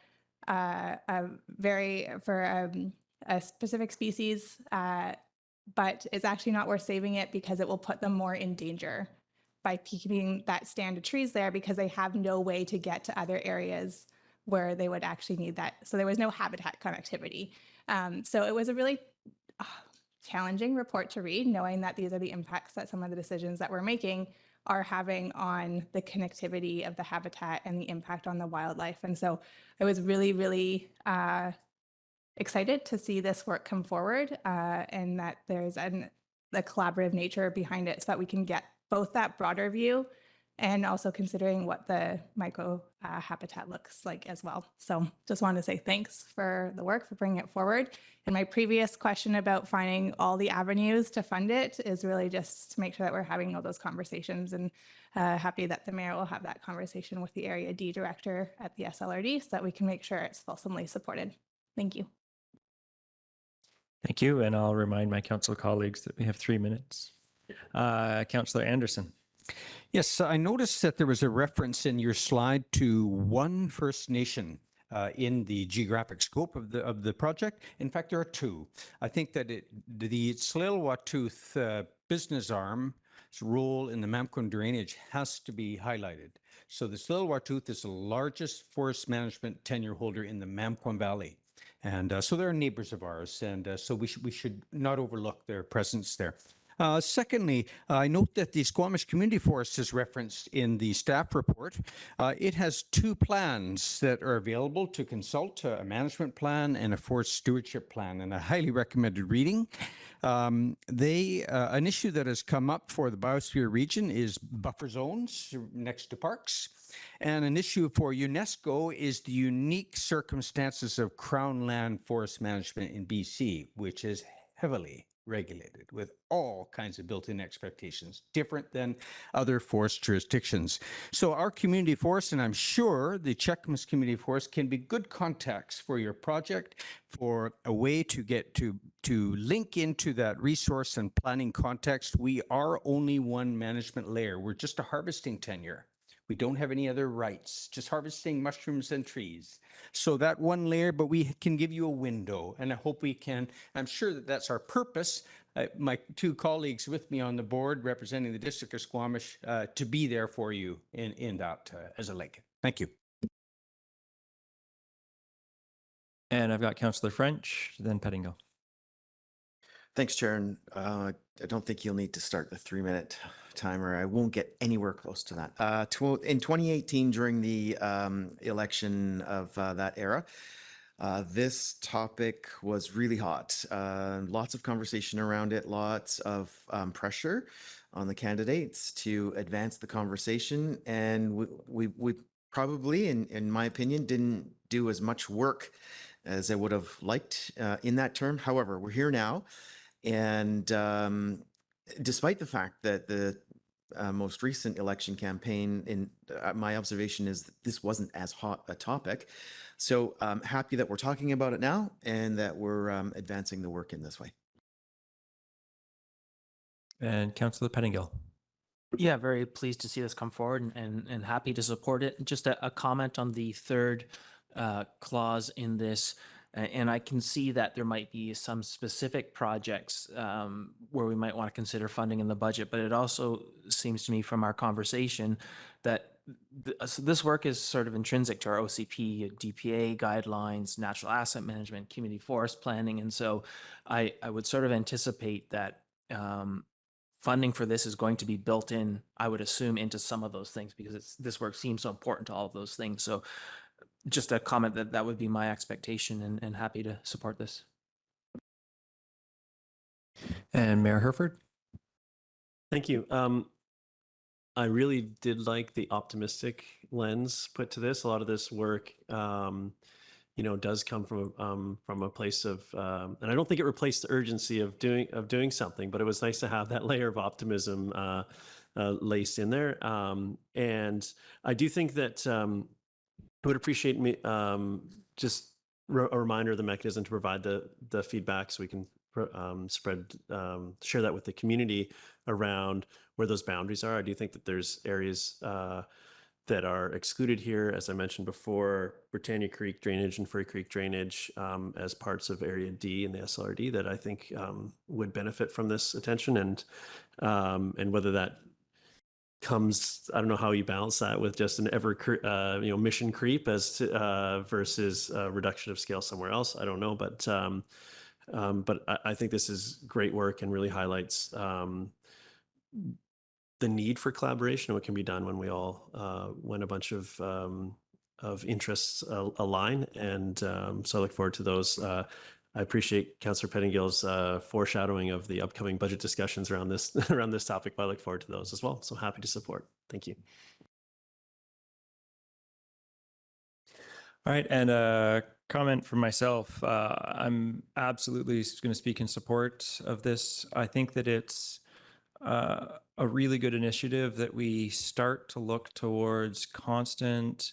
a specific species, but it's actually not worth saving it because it will put them more in danger by keeping that stand of trees there, because they have no way to get to other areas where they would actually need that. So there was no habitat connectivity. So it was a really challenging report to read, knowing that these are the impacts that some of the decisions that we're making are having on the connectivity of the habitat and the impact on the wildlife. And so I was really, really excited to see this work come forward, and that there's the collaborative nature behind it, so that we can get both that broader view and also considering what the micro habitat looks like as well. So just wanted to say thanks for the work, for bringing it forward. And my previous question about finding all the avenues to fund it is really just to make sure that we're having all those conversations, and happy that the mayor will have that conversation with the Area D director at the SLRD so that we can make sure it's fulsomely supported. Thank you. Thank you. And I'll remind my council colleagues that we have 3 minutes. Councillor Anderson. Yes, I noticed that there was a reference in your slide to one First Nation in the geographic scope of the project. In fact, there are two. I think that the Tsleil-Waututh business arm's role in the Mamquam drainage has to be highlighted. So the Tsleil-Waututh is the largest forest management tenure holder in the Mamquam Valley. And so they're neighbors of ours, and so we should not overlook their presence there. Secondly, I note that the Squamish Community Forest is referenced in the staff report. It has two plans that are available to consult, a management plan and a forest stewardship plan, and a highly recommended reading. An issue that has come up for the biosphere region is buffer zones next to parks. And an issue for UNESCO is the unique circumstances of Crown land forest management in BC, which is heavily regulated with all kinds of built-in expectations, different than other forest jurisdictions. So our community forest, and I'm sure the Cheakamus Community Forest, can be good contacts for your project, for a way to get to link into that resource and planning context. We are only one management layer. We're just a harvesting tenure. We don't have any other rights, just harvesting mushrooms and trees. So that one layer, but we can give you a window, and I hope we can. I'm sure that that's our purpose. My two colleagues with me on the board representing the District of Squamish, to be there for you in that as a link. Thank you. And I've got Councillor French, then Pettingill. Thanks, Chair. And I don't think you'll need to start the 3-minute timer. I won't get anywhere close to that. In 2018, during the election of that era, this topic was really hot. Lots of conversation around it, lots of pressure on the candidates to advance the conversation. And we probably, in my opinion, didn't do as much work as I would have liked in that term. However, we're here now. And despite the fact that the most recent election campaign, in my observation is that this wasn't as hot a topic. So I'm happy that we're talking about it now and that we're advancing the work in this way. And Councillor Pettingill. Yeah, very pleased to see this come forward and happy to support it. Just a comment on the third clause in this. And I can see that there might be some specific projects where we might want to consider funding in the budget, but it also seems to me from our conversation that this work is sort of intrinsic to our OCP, DPA guidelines, natural asset management, community forest planning. And so I would sort of anticipate that funding for this is going to be built in, I would assume, into some of those things because this work seems so important to all of those things. So just a comment that would be my expectation, and happy to support this. And Mayor Herford? Thank you. I really did like the optimistic lens put to this. A lot of this work, does come from a place of, and I don't think it replaced the urgency of doing something, but it was nice to have that layer of optimism laced in there. And I do think that I would appreciate me just a reminder of the mechanism to provide the feedback so we can share that with the community around where those boundaries are. I do think that there's areas that are excluded here, as I mentioned before, Britannia Creek drainage and Furry Creek drainage as parts of Area D in the SLRD that I think would benefit from this attention, and whether that comes, I don't know how you balance that with just an mission creep as to, versus reduction of scale somewhere else. I don't know, but I think this is great work and really highlights the need for collaboration and what can be done when we all when a bunch of interests align. And so I look forward to those. I appreciate Councillor Pettingill's foreshadowing of the upcoming budget discussions around this topic, but I look forward to those as well. So happy to support. Thank you. All right, and a comment from myself. I'm absolutely going to speak in support of this. I think that it's a really good initiative that we start to look towards constant,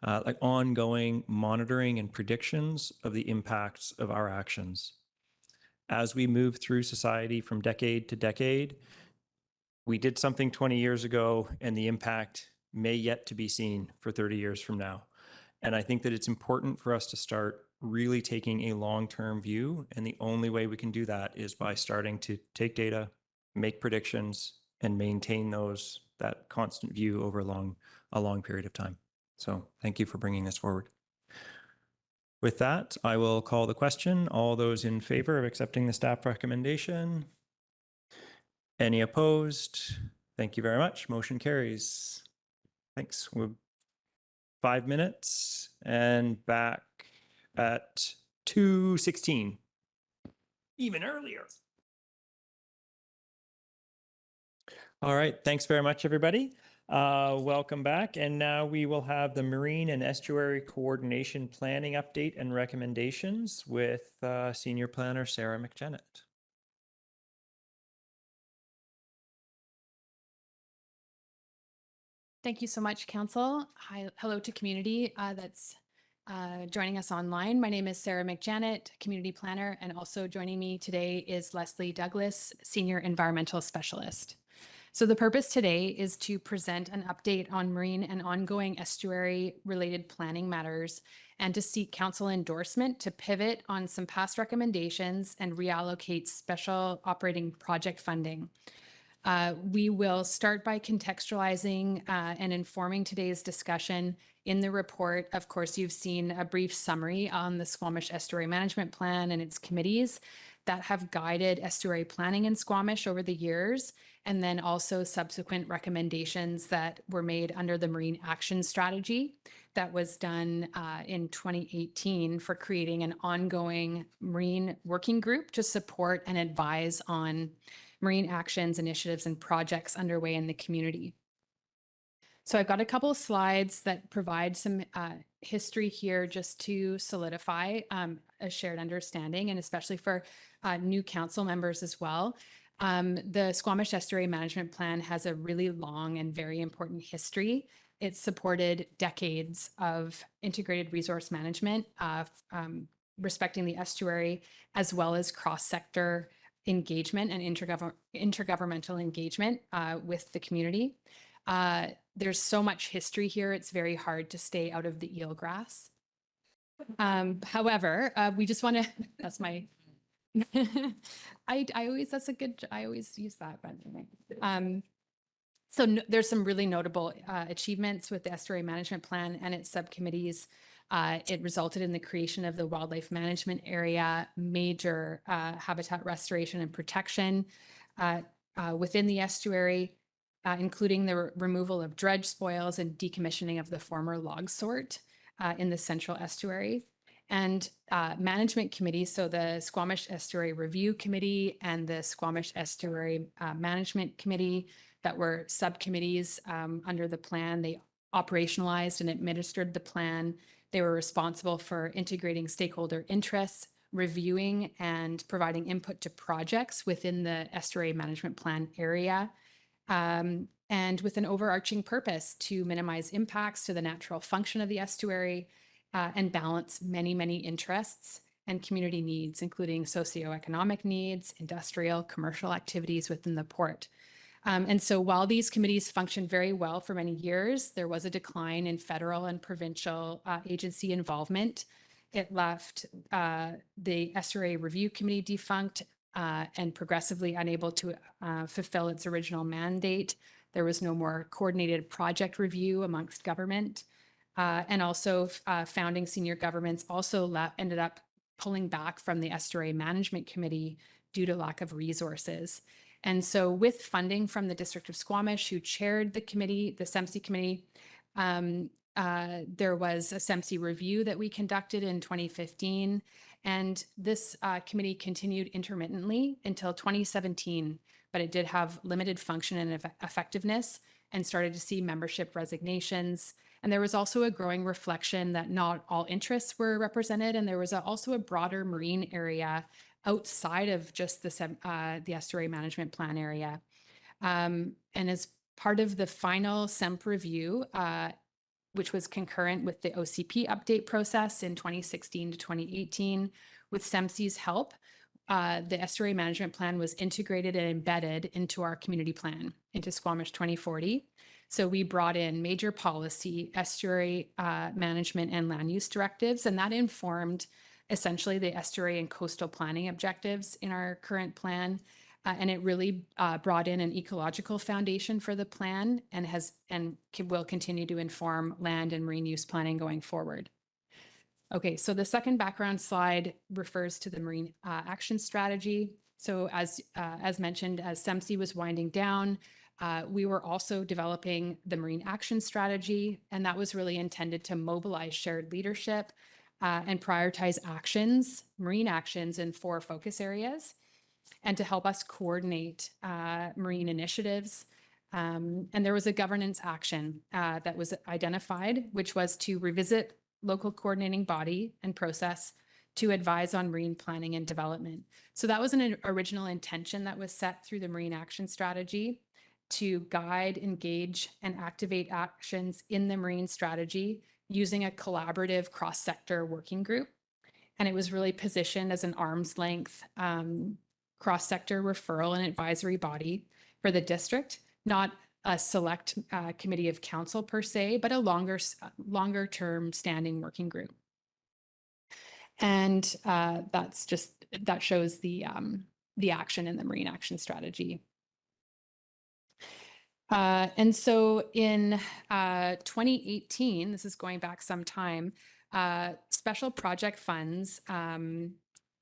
ongoing monitoring and predictions of the impacts of our actions. As we move through society from decade to decade, we did something 20 years ago, and the impact may yet to be seen for 30 years from now. And I think that it's important for us to start really taking a long-term view. And the only way we can do that is by starting to take data, make predictions, and maintain that constant view over a long period of time. So thank you for bringing this forward. With that, I will call the question. All those in favor of accepting the staff recommendation? Any opposed? Thank you very much. Motion carries. Thanks. We're 5 minutes and back at 2:16. Even earlier. All right. Thanks very much, everybody. Welcome back. And now we will have the Marine and Estuary Coordination Planning Update and Recommendations with Senior Planner Sarah McJannet. Thank you so much, Council. Hello to community that's joining us online. My name is Sarah McJannet, Community Planner, and also joining me today is Leslie Douglas, Senior Environmental Specialist. So the purpose today is to present an update on marine and ongoing estuary-related planning matters and to seek Council endorsement to pivot on some past recommendations and reallocate special operating project funding. We will start by contextualizing and informing today's discussion. In the report, of course, you've seen a brief summary on the Squamish Estuary Management Plan and its committees that have guided estuary planning in Squamish over the years, and then also subsequent recommendations that were made under the Marine Action Strategy that was done in 2018 for creating an ongoing marine working group to support and advise on marine actions, initiatives, and projects underway in the community. So I've got a couple of slides that provide some history here just to solidify a shared understanding, and especially for new council members as well. The Squamish Estuary Management Plan has a really long and very important history. It's supported decades of integrated resource management, respecting the estuary, as well as cross-sector engagement and intergovernmental engagement with the community. There's so much history here, it's very hard to stay out of the eelgrass. However, we just want to, that's my, I always use that, but anyway. There's some really notable achievements with the Estuary Management Plan and its subcommittees. It resulted in the creation of the Wildlife Management Area, major habitat restoration and protection, within the estuary, including the removal of dredge spoils and decommissioning of the former log sort in the central estuary. And management committees, so the Squamish Estuary Review Committee and the Squamish Estuary Management Committee, that were subcommittees under the plan. They operationalized and administered the plan. They were responsible for integrating stakeholder interests, reviewing and providing input to projects within the estuary management plan area, and with an overarching purpose to minimize impacts to the natural function of the estuary and balance many, many interests and community needs, including socioeconomic needs, industrial, commercial activities within the port. And so while these committees functioned very well for many years, there was a decline in federal and provincial agency involvement. It left the Estuary Review Committee defunct and progressively unable to fulfill its original mandate. There was no more coordinated project review amongst government. And also founding senior governments also ended up pulling back from the Estuary Management Committee due to lack of resources. And so with funding from the District of Squamish, who chaired the committee, the SEMC committee, there was a SEMC review that we conducted in 2015. And this committee continued intermittently until 2017, but it did have limited function and effectiveness and started to see membership resignations. And there was also a growing reflection that not all interests were represented. And there was also a broader marine area outside of just the Estuary Management Plan area. And as part of the final SEMP review, which was concurrent with the OCP update process in 2016 to 2018, with SEMC's help, the Estuary Management Plan was integrated and embedded into our community plan, into Squamish 2040. So we brought in major policy, estuary management and land use directives, and that informed essentially the estuary and coastal planning objectives in our current plan. And it really brought in an ecological foundation for the plan and will continue to inform land and marine use planning going forward. Okay, so the second background slide refers to the marine action strategy. So as mentioned, as SEMC was winding down, we were also developing the marine action strategy, and that was really intended to mobilize shared leadership and prioritize actions, marine actions in 4 focus areas, and to help us coordinate marine initiatives. And there was a governance action that was identified, which was to revisit local coordinating body and process to advise on marine planning and development. So that was an original intention that was set through the marine action strategy to guide, engage, and activate actions in the marine strategy using a collaborative cross-sector working group. And it was really positioned as an arm's length cross-sector referral and advisory body for the district, not a select committee of council per se, but a longer term standing working group. And that shows the action in the marine action strategy. And so in 2018, this is going back some time, special project funds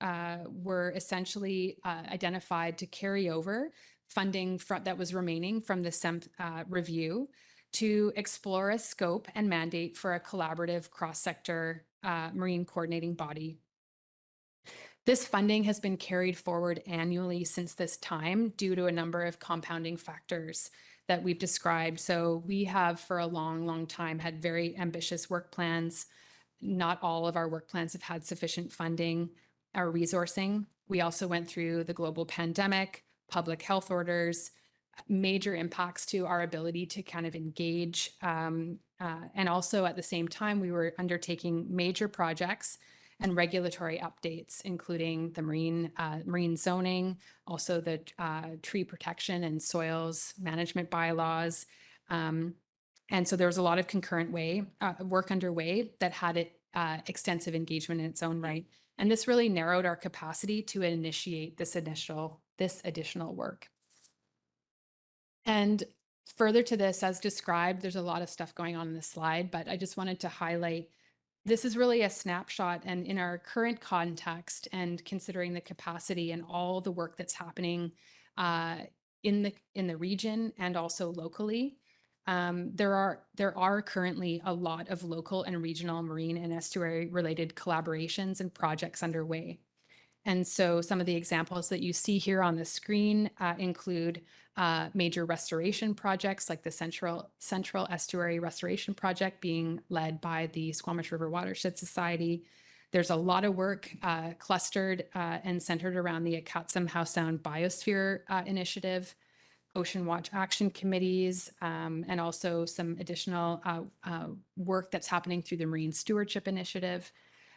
were essentially identified to carry over funding that was remaining from the SEMP review to explore a scope and mandate for a collaborative cross-sector marine coordinating body. This funding has been carried forward annually since this time due to a number of compounding factors that we've described. So we have for a long, long time had very ambitious work plans. Not all of our work plans have had sufficient funding or resourcing. We also went through the global pandemic, public health orders, major impacts to our ability to kind of engage. And also at the same time, we were undertaking major projects and regulatory updates, including the marine zoning, also the tree protection and soils management bylaws. And so there was a lot of concurrent work underway that had extensive engagement in its own right. And this really narrowed our capacity to initiate this additional work. And further to this, as described, there's a lot of stuff going on in this slide, but I just wanted to highlight this is really a snapshot, and in our current context and considering the capacity and all the work that's happening in the region and also locally. There are currently a lot of local and regional marine and estuary related collaborations and projects underway. And so some of the examples that you see here on the screen include major restoration projects like the Central Estuary Restoration Project being led by the Squamish River Watershed Society. There's a lot of work clustered and centered around the Akatsam Howe Sound Biosphere Initiative, Ocean Watch Action Committees, and also some additional work that's happening through the Marine Stewardship Initiative.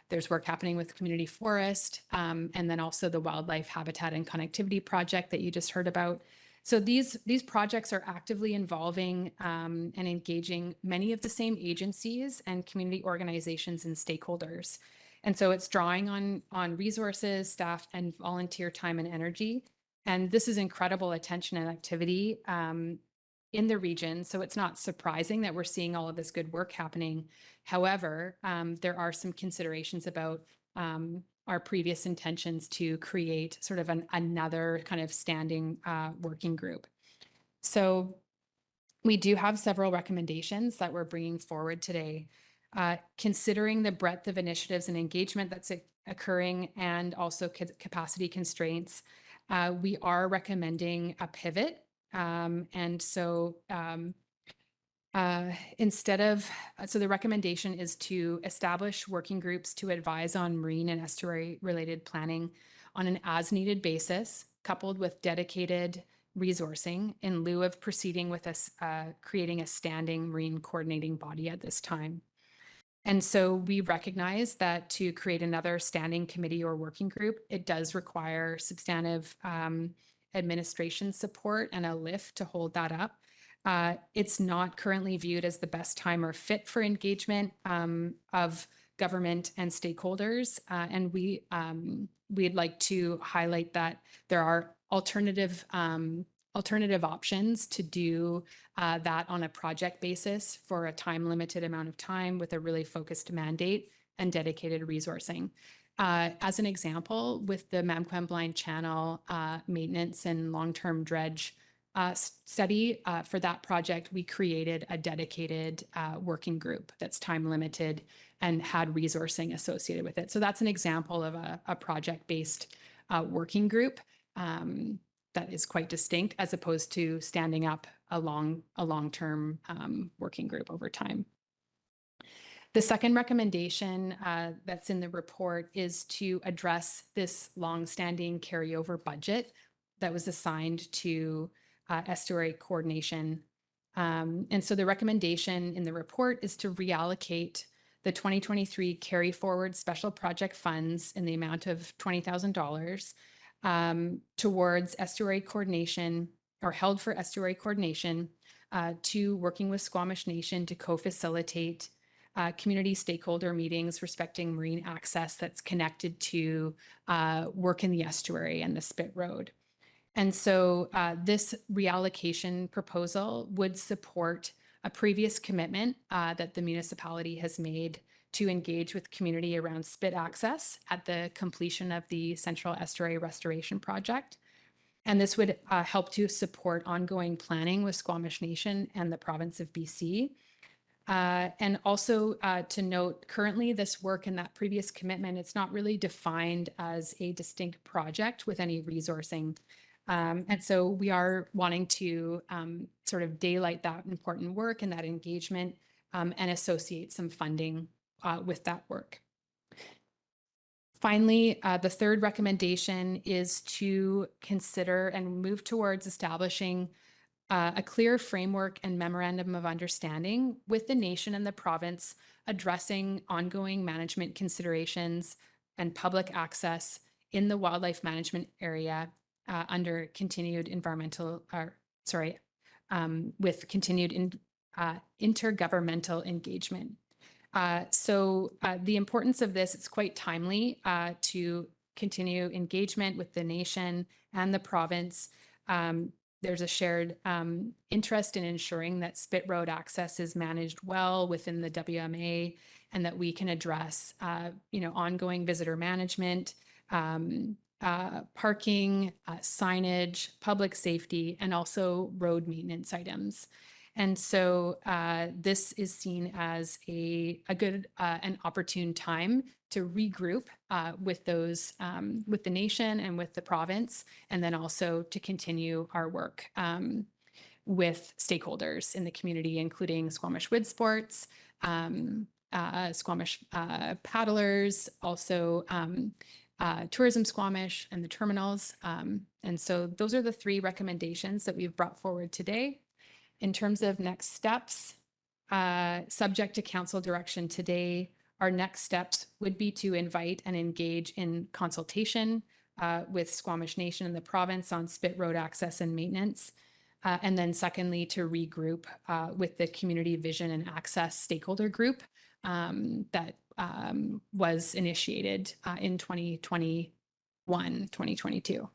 There's work happening with Community Forest, and then also the Wildlife Habitat and Connectivity Project that you just heard about. So these projects are actively involving and engaging many of the same agencies and community organizations and stakeholders. And so it's drawing on resources, staff, and volunteer time and energy. And this is incredible attention and activity in the region. So it's not surprising that we're seeing all of this good work happening. However, there are some considerations about our previous intentions to create sort of another kind of standing working group. So we do have several recommendations that we're bringing forward today. Considering the breadth of initiatives and engagement that's occurring and also capacity constraints, we are recommending a pivot. And so so the recommendation is to establish working groups to advise on marine and estuary related planning on an as needed basis, coupled with dedicated resourcing in lieu of proceeding with us creating a standing marine coordinating body at this time. And so we recognize that to create another standing committee or working group, it does require substantive administration support and a lift to hold that up. It's not currently viewed as the best time or fit for engagement of government and stakeholders. And we'd like to highlight that there are alternative options to do that on a project basis for a time limited amount of time with a really focused mandate and dedicated resourcing. As an example, with the Mamquam Blind Channel maintenance and long-term dredge study for that project, we created a dedicated working group that's time limited and had resourcing associated with it. So that's an example of a project-based working group that is quite distinct as opposed to standing up a long-term working group over time. The second recommendation that's in the report is to address this long-standing carryover budget that was assigned to estuary coordination. And so the recommendation in the report is to reallocate the 2023 carry forward special project funds in the amount of $20,000 towards estuary coordination or held for estuary coordination to working with Squamish Nation to co-facilitate community stakeholder meetings respecting marine access that's connected to work in the estuary and the Spit Road. And so this reallocation proposal would support a previous commitment that the municipality has made to engage with community around spit access at the completion of the Central Estuary Restoration Project. And this would help to support ongoing planning with Squamish Nation and the province of BC. And also to note, currently this work and that previous commitment, it's not really defined as a distinct project with any resourcing. And so we are wanting to sort of daylight that important work and that engagement and associate some funding with that work. Finally, the third recommendation is to consider and move towards establishing a clear framework and memorandum of understanding with the nation and the province addressing ongoing management considerations and public access in the wildlife management area under continued with continued intergovernmental engagement. So the importance of this, it's quite timely to continue engagement with the nation and the province. There's a shared interest in ensuring that Spit Road access is managed well within the WMA and that we can address ongoing visitor management parking, signage, public safety, and also road maintenance items. And so this is seen as a good and opportune time to regroup with those, with the nation and with the province, and then also to continue our work with stakeholders in the community, including Squamish Wood Sports, Squamish paddlers, also Tourism Squamish and the terminals. And so those are the 3 recommendations that we've brought forward today. In terms of next steps, subject to council direction today, our next steps would be to invite and engage in consultation with Squamish Nation and the province on Spit Road access and maintenance. And then secondly, to regroup with the community vision and access stakeholder group that was initiated in 2021, 2022.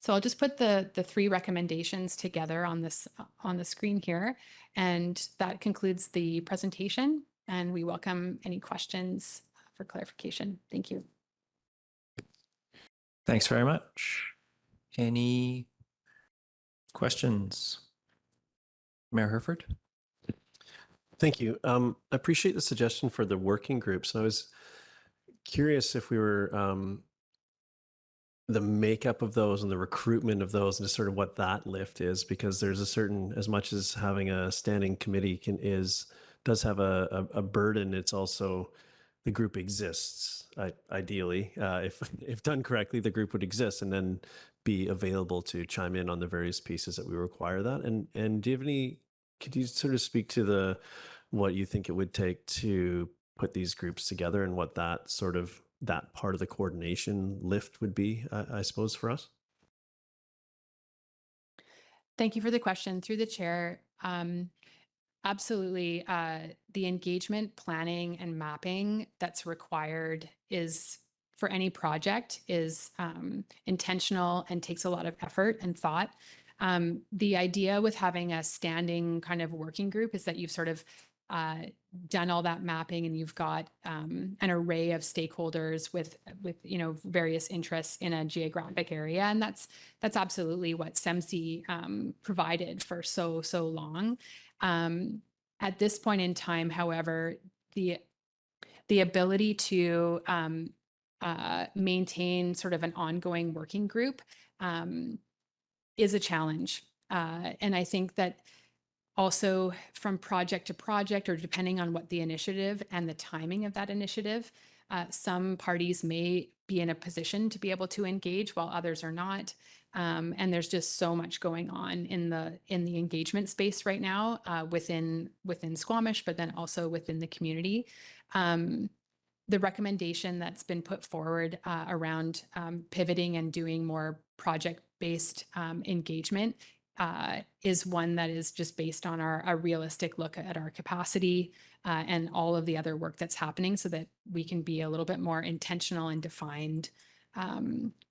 So I'll just put the 3 recommendations together on the screen here, and that concludes the presentation. And we welcome any questions for clarification. Thank you. Thanks very much. Any questions? Mayor Herford? Thank you. I appreciate the suggestion for the working groups. I was curious if we were the makeup of those and the recruitment of those and just sort of what that lift is, because there's a certain, as much as having a standing committee does have a burden, it's also the group exists. Ideally, if done correctly, the group would exist and then be available to chime in on the various pieces that we require that. And do you have any, could you sort of speak to what you think it would take to put these groups together and what that part of the coordination lift would be, I suppose, for us? Thank you for the question. Through the chair, absolutely. The engagement, planning, and mapping that's required for any project is intentional and takes a lot of effort and thought. The idea with having a standing kind of working group is that you've sort of done all that mapping and you've got an array of stakeholders with various interests in a geographic area, and that's absolutely what SEMC provided for so long. At this point in time, however, the ability to maintain sort of an ongoing working group is a challenge, and I think that also from project to project, or depending on what the initiative and the timing of that initiative, some parties may be in a position to be able to engage while others are not. And there's just so much going on in the engagement space right now within Squamish, but then also within the community. The recommendation that's been put forward around pivoting and doing more project-based engagement is one that is just based on a realistic look at our capacity and all of the other work that's happening, so that we can be a little bit more intentional and defined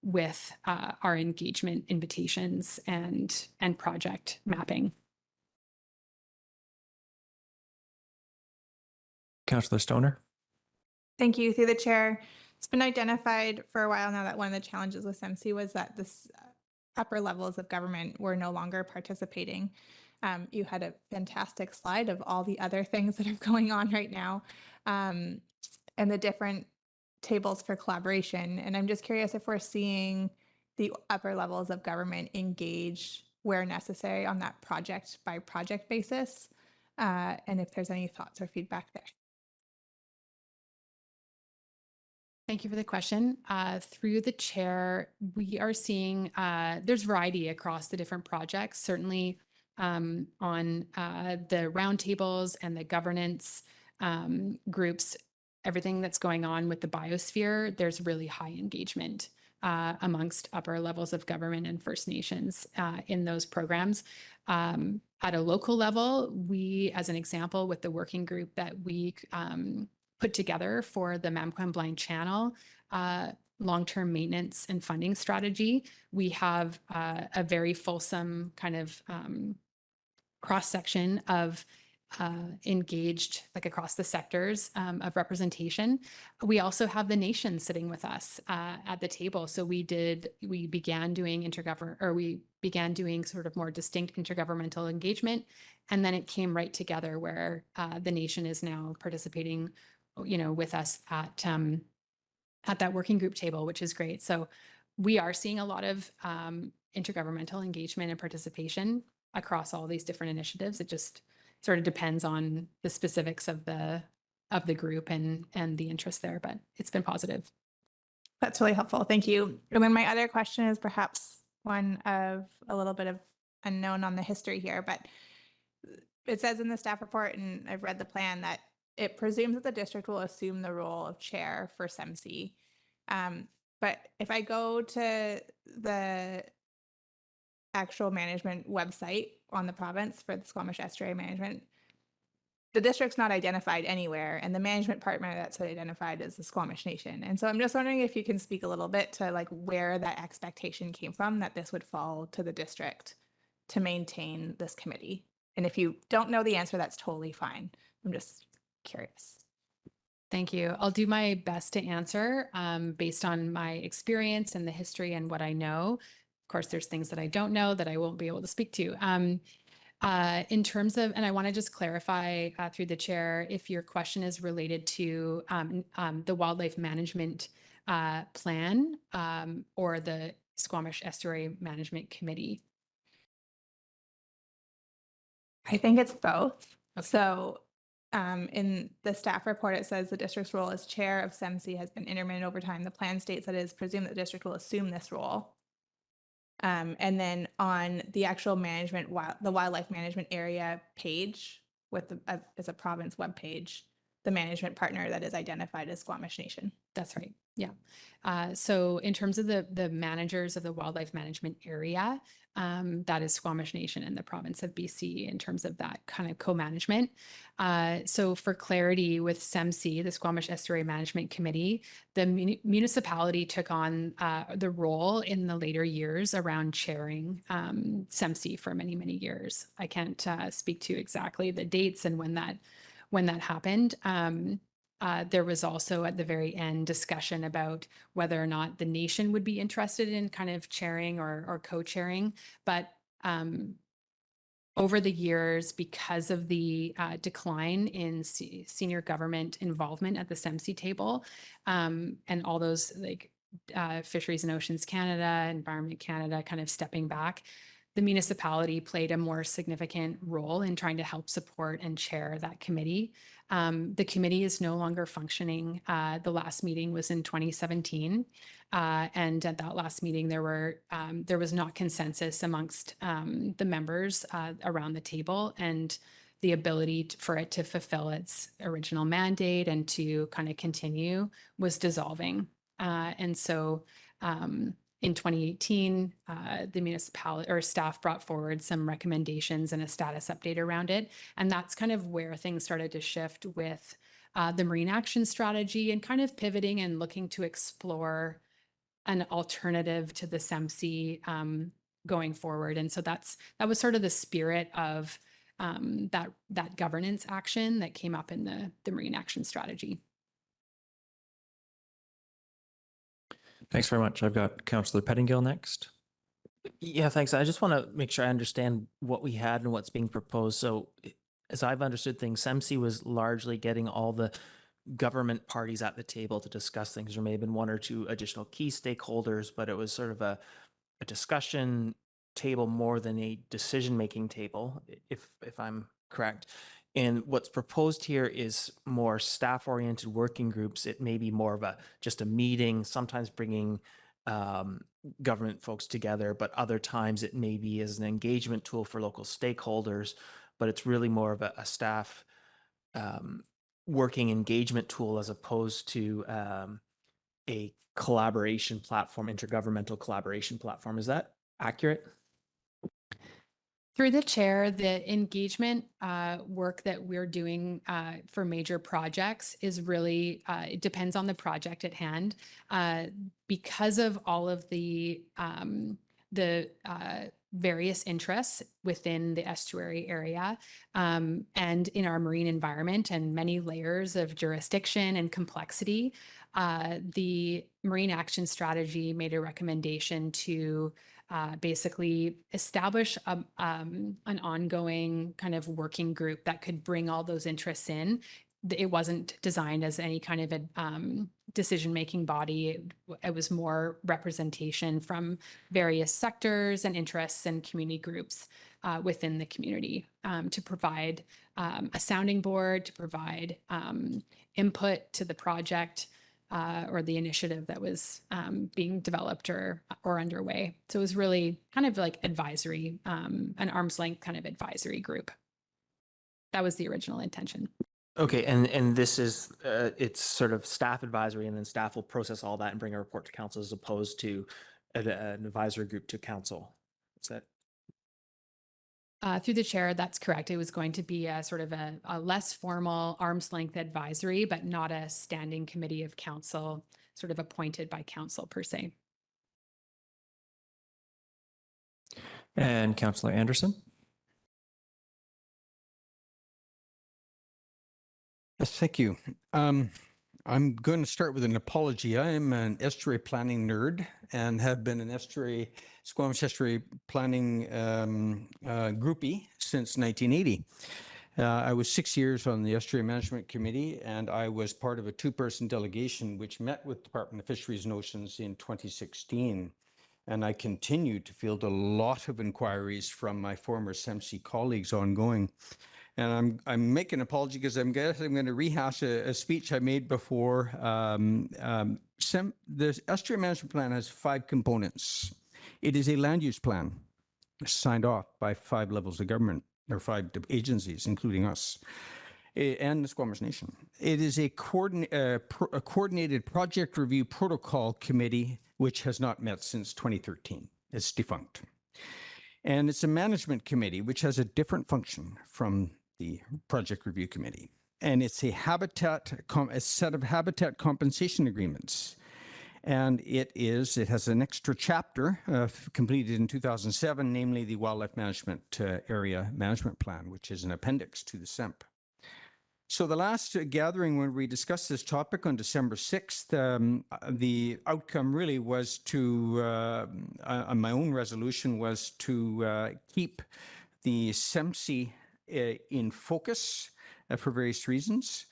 with our engagement invitations and project mapping. Councillor Stoner? Thank you. Through the chair, it's been identified for a while now that one of the challenges with SEMC was that this upper levels of government were no longer participating. You had a fantastic slide of all the other things that are going on right now and the different tables for collaboration. And I'm just curious if we're seeing the upper levels of government engage where necessary on that project by project basis, and if there's any thoughts or feedback there. Thank you for the question. Through the chair, we are seeing there's variety across the different projects, certainly on the roundtables and the governance groups, everything that's going on with the biosphere, there's really high engagement amongst upper levels of government and First Nations in those programs. At a local level, we, as an example, with the working group that we put together for the Mamquam Blind Channel long-term maintenance and funding strategy, we have a very fulsome kind of cross-section of engaged like across the sectors of representation. We also have the nation sitting with us at the table. So we began doing sort of more distinct intergovernmental engagement. And then it came right together where the nation is now participating, with us at that working group table, which is great. So we are seeing a lot of intergovernmental engagement and participation across all these different initiatives. It just sort of depends on the specifics of the group and the interest there, but it's been positive. That's really helpful. Thank you. And then my other question is perhaps one of a little bit of unknown on the history here, but it says in the staff report, and I've read the plan, that it presumes that the district will assume the role of chair for SEMC. But if I go to the actual management website on the province for the Squamish Estuary Management, the district's not identified anywhere, and the management partner that's identified is the Squamish Nation. And so I'm just wondering if you can speak a little bit to like where that expectation came from that this would fall to the district to maintain this committee. And if you don't know the answer, that's totally fine. I'm just curious. Thank you. I'll do my best to answer based on my experience and the history and what I know. Of course, there's things that I don't know that I won't be able to speak to. In terms of, and I want to just clarify through the chair, if your question is related to the wildlife management plan or the Squamish Estuary Management Committee. I think it's both. Okay. So in the staff report, it says the district's role as chair of SEMC has been intermittent over time. The plan states that it is presumed that the district will assume this role. And then on the actual management, the wildlife management area page with as a province web page, the management partner that is identified as Squamish Nation. That's right. Yeah. So in terms of the managers of the wildlife management area, that is Squamish Nation in the province of BC in terms of that kind of co-management. So for clarity with SEMC, the Squamish Estuary Management Committee, the municipality took on the role in the later years around chairing SEMC for many, many years. I can't speak to exactly the dates and when that happened. There was also at the very end discussion about whether or not the nation would be interested in kind of chairing or co-chairing. But over the years, because of the decline in senior government involvement at the SEMC table and all those like Fisheries and Oceans Canada, Environment Canada kind of stepping back, the municipality played a more significant role in trying to help support and chair that committee. The committee is no longer functioning. The last meeting was in 2017. And at that last meeting, there was not consensus amongst the members around the table, and the ability for it to fulfill its original mandate and to kind of continue was dissolving. And so in 2018, the municipality or staff brought forward some recommendations and a status update around it. And that's kind of where things started to shift with the Marine Action Strategy and kind of pivoting and looking to explore an alternative to the SEMC going forward. And so that was sort of the spirit of that governance action that came up in the Marine Action Strategy. Thanks very much. I've got Councillor Pettingill next. Yeah, thanks. I just want to make sure I understand what we had and what's being proposed. So as I've understood things, SEMC was largely getting all the government parties at the table to discuss things. There may have been one or two additional key stakeholders, but it was sort of a discussion table more than a decision-making table, if I'm correct. And what's proposed here is more staff-oriented working groups. It may be more of just a meeting, sometimes bringing government folks together, but other times it may be as an engagement tool for local stakeholders, but it's really more of a staff working engagement tool as opposed to a collaboration platform, intergovernmental collaboration platform. Is that accurate? Through the chair, the engagement work that we're doing for major projects is really, it depends on the project at hand. various interests within the estuary area and in our marine environment, and many layers of jurisdiction and complexity. The Marine Action Strategy made a recommendation to basically establish an ongoing kind of working group that could bring all those interests in. It wasn't designed as any kind of a decision-making body. It was more representation from various sectors and interests and community groups within the community to provide a sounding board, to provide input to the project or the initiative that was being developed or underway. So it was really kind of like advisory, an arm's length kind of advisory group. That was the original intention. Okay, and this is, it's sort of staff advisory, and then staff will process all that and bring a report to council, as opposed to an advisory group to council. Is that? Through the chair, that's correct. It was going to be a sort of a less formal arm's length advisory, but not a standing committee of council, sort of appointed by council per se. And Councillor Anderson? Yes, thank you. I'm going to start with an apology. I am an estuary planning nerd and have been an Squamish estuary planning groupie since 1980. I was 6 years on the Estuary Management Committee, and I was part of a two-person delegation which met with Department of Fisheries and Oceans in 2016. And I continue to field a lot of inquiries from my former SEMC colleagues ongoing. And I'm making an apology because I'm going to rehash a speech I made before. The Estuary Management Plan has 5 components. It is a land use plan signed off by 5 levels of government, or 5 agencies, including us, and the Squamish Nation. It is a coordinated project review protocol committee, which has not met since 2013. It's defunct. And it's a management committee, which has a different function from the project review committee. And it's a set of habitat compensation agreements. And it has an extra chapter completed in 2007, namely the Wildlife Management Area Management Plan, which is an appendix to the SEMP. So the last gathering when we discussed this topic on December 6th, the outcome really was to, on my own resolution, was to keep the SEMC in focus for various reasons.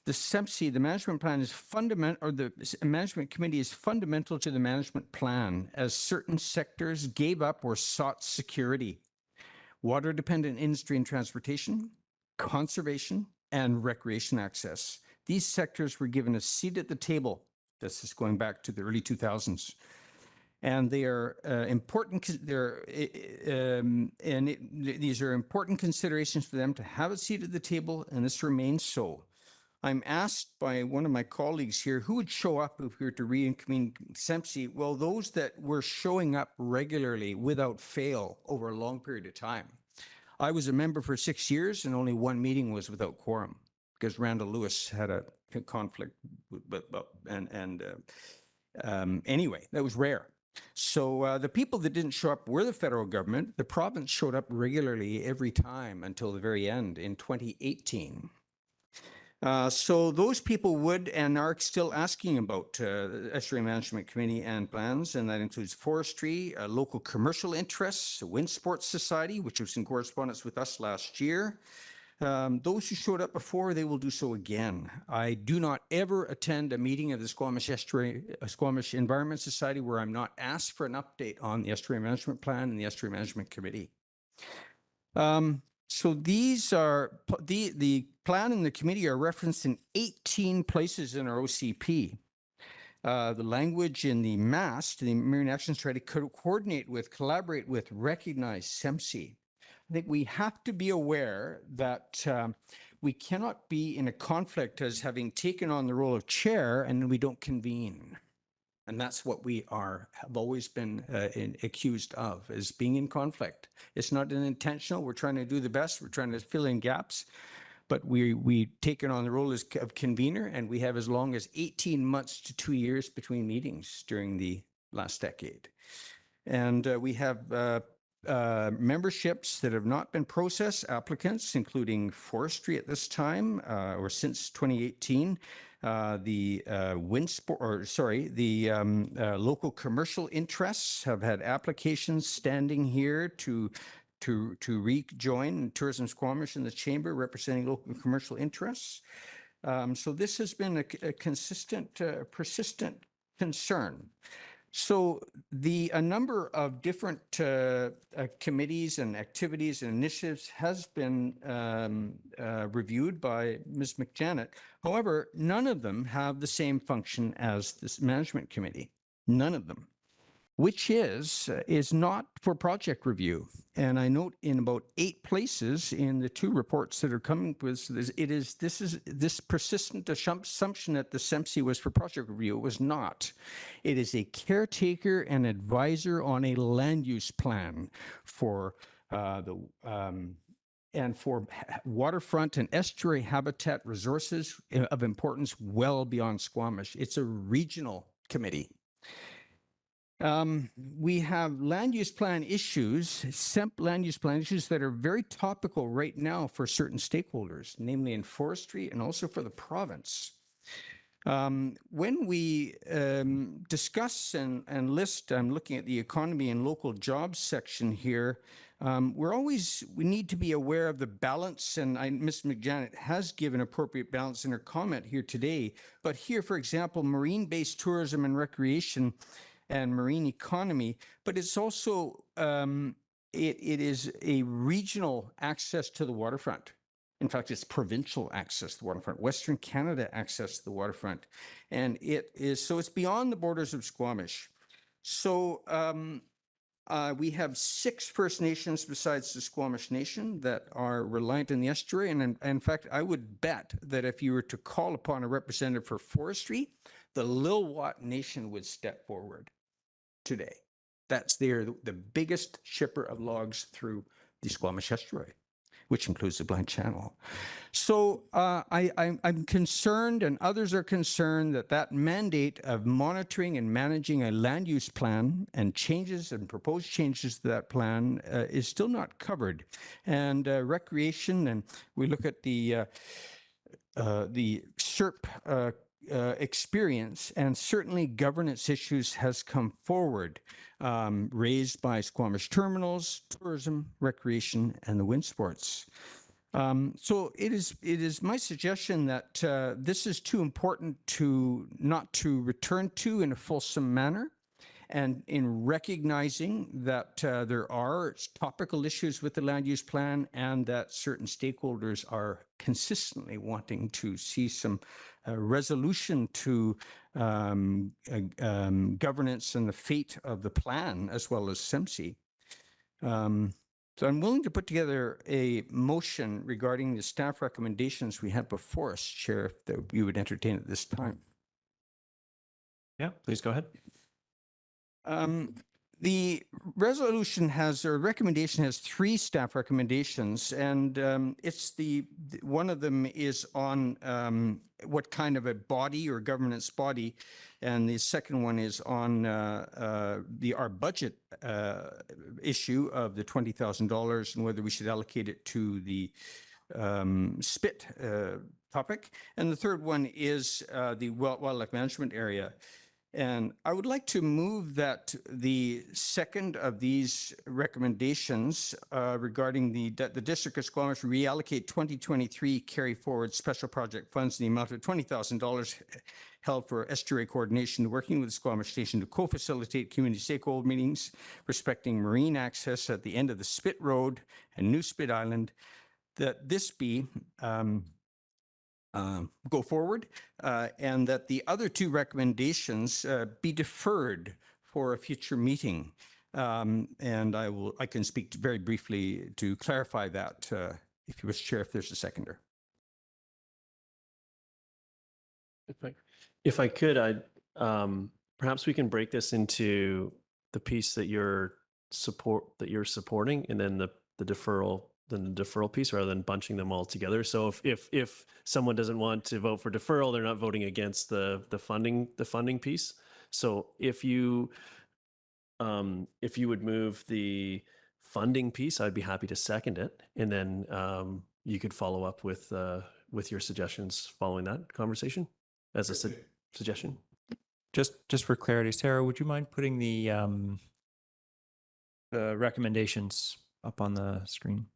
The SEMC, the management plan, is fundamental, or the management committee is fundamental to the management plan, as certain sectors gave up or sought security. Water-dependent industry and transportation, conservation, and recreation access. These sectors were given a seat at the table. This is going back to the early 2000s. And they are important. These are important considerations for them to have a seat at the table, and this remains so. I'm asked by one of my colleagues here, who would show up if we were to reconvene SEMC? Well, those that were showing up regularly without fail over a long period of time. I was a member for 6 years, and only one meeting was without quorum because Randall Lewis had a conflict. Anyway, that was rare. So the people that didn't show up were the federal government. The province showed up regularly every time until the very end in 2018. So those people would and are still asking about the Estuary Management Committee and plans, and that includes forestry, local commercial interests, Wind Sports Society, which was in correspondence with us last year. Those who showed up before, they will do so again. I do not ever attend a meeting of the Squamish Environment Society where I'm not asked for an update on the Estuary Management Plan and the Estuary Management Committee. So these are, the plan and the committee are referenced in 18 places in our OCP. The language in the MAST, the Marine Action Strategy, coordinate with, collaborate with, recognize SEMC. I think we have to be aware that we cannot be in a conflict as having taken on the role of chair and we don't convene. And that's what we have always been accused of, is being in conflict. It's not intentional. We're trying to do the best. We're trying to fill in gaps. But we've taken on the role of convener, and we have as long as 18 months to 2 years between meetings during the last decade. And we have memberships that have not been processed, applicants, including forestry at this time or since 2018. The local commercial interests have had applications standing here to rejoin Tourism Squamish in the chamber representing local commercial interests. So this has been a consistent, persistent concern. So a number of different committees and activities and initiatives has been reviewed by Ms. McJannet. However, none of them have the same function as this management committee. None of them, which is not for project review. And I note in about 8 places in the 2 reports that are coming with this persistent assumption that the SEMC was for project review. It was not. It is a caretaker and advisor on a land use plan for and for waterfront and estuary habitat resources of importance well beyond Squamish. It's a regional committee. We have land use plan issues, land use plan issues that are very topical right now for certain stakeholders, namely in forestry and also for the province. When we discuss and list, I'm looking at the economy and local jobs section here, we need to be aware of the balance, and Ms. McJannet has given appropriate balance in her comment here today. But here, for example, marine-based tourism and recreation and marine economy, but it's also, it is a regional access to the waterfront. In fact, it's provincial access to the waterfront, Western Canada access to the waterfront. And it's beyond the borders of Squamish. So we have 6 First Nations besides the Squamish Nation that are reliant on the estuary. And in fact, I would bet that if you were to call upon a representative for forestry, the Lilwat Nation would step forward today. That's the biggest shipper of logs through the Squamish Estuary, which includes the Blind Channel. So I'm concerned, and others are concerned, that mandate of monitoring and managing a land use plan and changes and proposed changes to that plan is still not covered. And recreation, and we look at the SERP experience, and certainly governance issues has come forward, raised by Squamish Terminals, tourism, recreation, and the wind sports. So it is my suggestion that this is too important not to return to in a fulsome manner. And in recognizing that there are topical issues with the land use plan and that certain stakeholders are consistently wanting to see some resolution to governance and the fate of the plan as well as SEMC. So I'm willing to put together a motion regarding the staff recommendations we have before us, Chair, if you would entertain at this time. Yeah, please go ahead. The resolution recommendation has 3 staff recommendations, and one of them is on what kind of a body or governance body, and the second one is on our budget issue of the $20,000 and whether we should allocate it to the spit topic, and the third one is the wildlife management area. And I would like to move that the second of these recommendations regarding the District of Squamish reallocate 2023 carry forward special project funds in the amount of $20,000 held for estuary coordination, working with the Squamish Nation to co-facilitate community stakeholder meetings respecting marine access at the end of the Spit Road and New Spit Island, that this be go forward, and that the other 2 recommendations be deferred for a future meeting. And I can speak very briefly to clarify that, if you wish, Chair, if there's a seconder. If I could, perhaps we can break this into the piece that you're supporting, and then the deferral piece, rather than bunching them all together. So if someone doesn't want to vote for deferral, they're not voting against the funding piece. So if you would move the funding piece, I'd be happy to second it. And then you could follow up with your suggestions following that conversation as a suggestion. Just for clarity, Sarah, would you mind putting the recommendations up on the screen?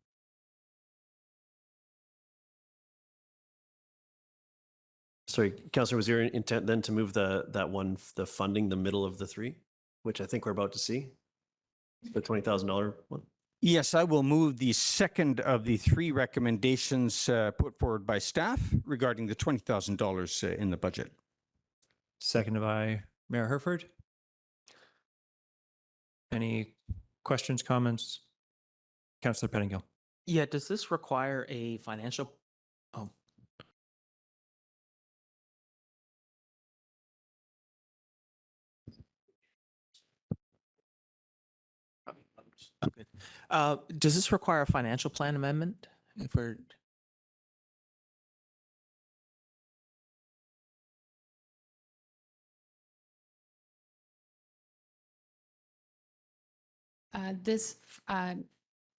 Sorry, Councillor, was your intent then to move the funding, the middle of the three, which I think we're about to see? The $20,000 one? Yes, I will move the second of the three recommendations put forward by staff regarding the $20,000 in the budget. Seconded by Mayor Herford. Any questions, comments? Councillor Pettingill. Yeah, does this require a financial? Oh. Okay. Does this require a financial plan amendment? If we're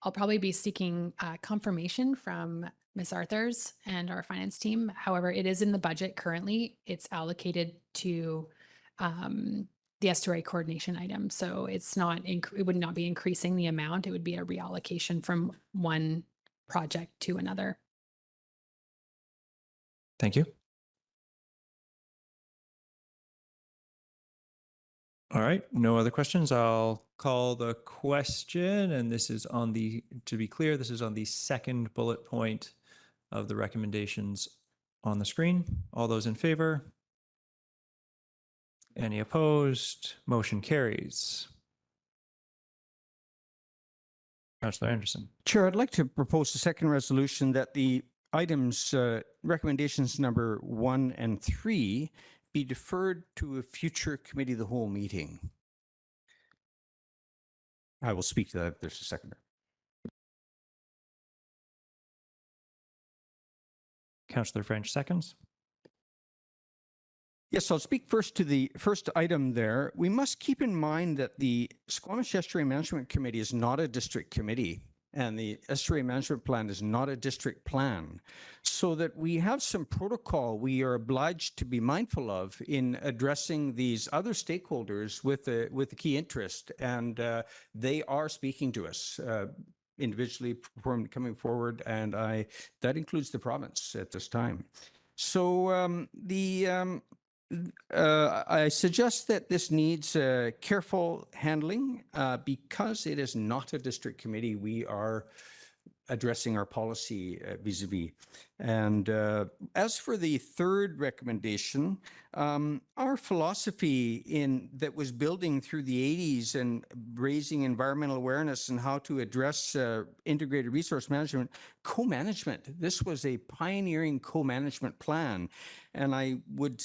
I'll probably be seeking confirmation from Ms. Arthurs and our finance team. However, it is in the budget currently. It's allocated to the estuary coordination item. So it's not, it would not be increasing the amount. It would be a reallocation from one project to another. Thank you. All right, no other questions. I'll call the question, and this is on the, to be clear, this is on the second bullet point of the recommendations on the screen. All those in favor? Any opposed? Motion carries. Councillor Anderson. Chair, I'd like to propose a second resolution that the items, recommendations number 1 and 3 be deferred to a future committee of the whole meeting. I will speak to that if there's a seconder. Councillor French seconds. Yes, I'll speak first to the first item there. We must keep in mind that the Squamish Estuary Management Committee is not a district committee, and the Estuary Management Plan is not a district plan. So that we have some protocol we are obliged to be mindful of in addressing these other stakeholders with a key interest, and they are speaking to us individually coming forward, and that includes the province at this time. So I suggest that this needs careful handling because it is not a district committee. We are addressing our policy vis-a-vis. And as for the third recommendation, our philosophy that was building through the 80s and raising environmental awareness and how to address integrated resource management, co-management. This was a pioneering co-management plan. And I would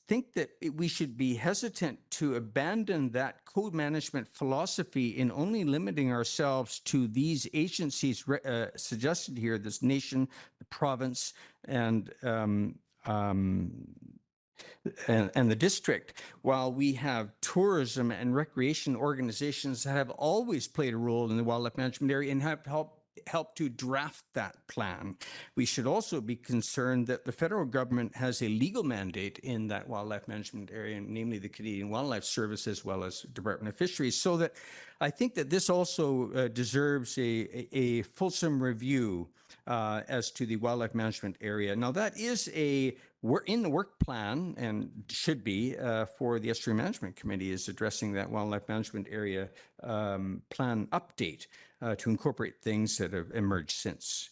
think that we should be hesitant to abandon that co-management philosophy in only limiting ourselves to these agencies suggested here, this nation, the province, and the district, while we have tourism and recreation organizations that have always played a role in the wildlife management area and have helped to draft that plan. We should also be concerned that the federal government has a legal mandate in that wildlife management area, namely the Canadian Wildlife Service as well as Department of Fisheries, so that I think that this also deserves a fulsome review as to the wildlife management area. Now that is we're in the work plan and should be for the Estuary Management Committee is addressing that wildlife management area plan update to incorporate things that have emerged since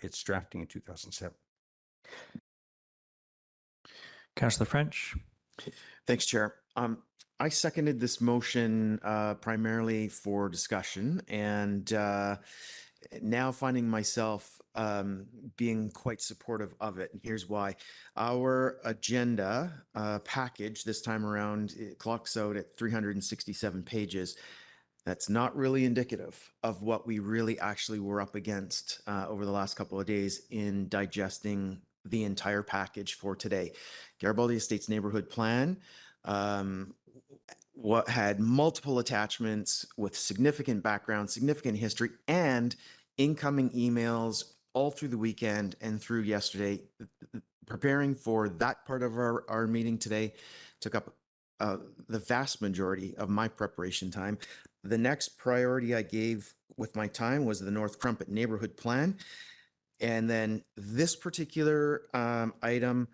its drafting in 2007. Councillor French. Thanks, Chair. I seconded this motion primarily for discussion, and now finding myself being quite supportive of it. And here's why. Our agenda package this time around, it clocks out at 367 pages. That's not really indicative of what we really actually were up against over the last couple of days in digesting the entire package for today. Garibaldi Estates Neighborhood Plan what had multiple attachments with significant background, significant history, and incoming emails all through the weekend and through yesterday. Preparing for that part of our meeting today took up the vast majority of my preparation time. The next priority I gave with my time was the North Crumpet Neighborhood Plan. And then this particular item,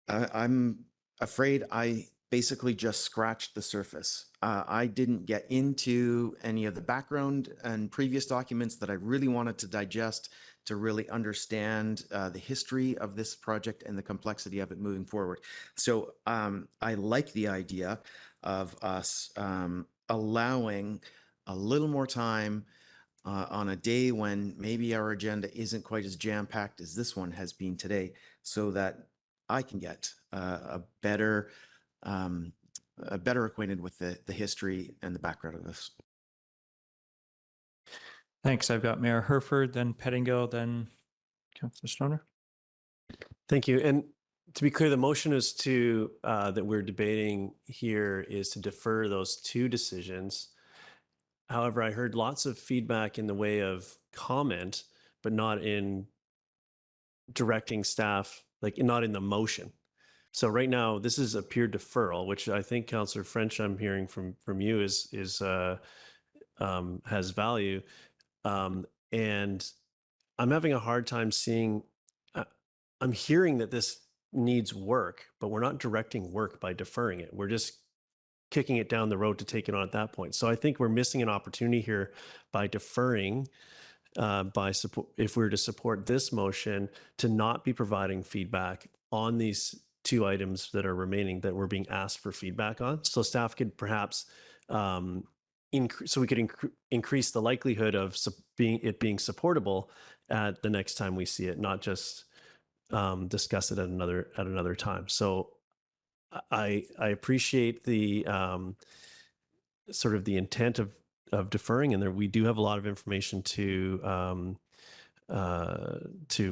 I'm afraid I basically just scratched the surface. I didn't get into any of the background and previous documents that I really wanted to digest to really understand the history of this project and the complexity of it moving forward. So I like the idea of us allowing a little more time on a day when maybe our agenda isn't quite as jam-packed as this one has been today, so that I can get better acquainted with the history and the background of this. Thanks. I've got Mayor Herford, then Pettingill, then Councillor Stoner. Thank you. And to be clear, the motion is to that we're debating here is to defer those two decisions. However, I heard lots of feedback in the way of comment, but not in directing staff, like not in the motion. So right now, this is a pure deferral, which I think Councillor French, I'm hearing from you is has value, and I'm having a hard time seeing. I'm hearing that this needs work, but we're not directing work by deferring it. We're just kicking it down the road to take it on at that point. So I think we're missing an opportunity here by deferring, by support, if we were to support this motion, to not be providing feedback on these two items that are remaining that we're being asked for feedback on. So staff could perhaps so we could increase the likelihood of it being supportable at the next time we see it, not just discuss it at another time. So I appreciate the sort of the intent of deferring, and there we do have a lot of information to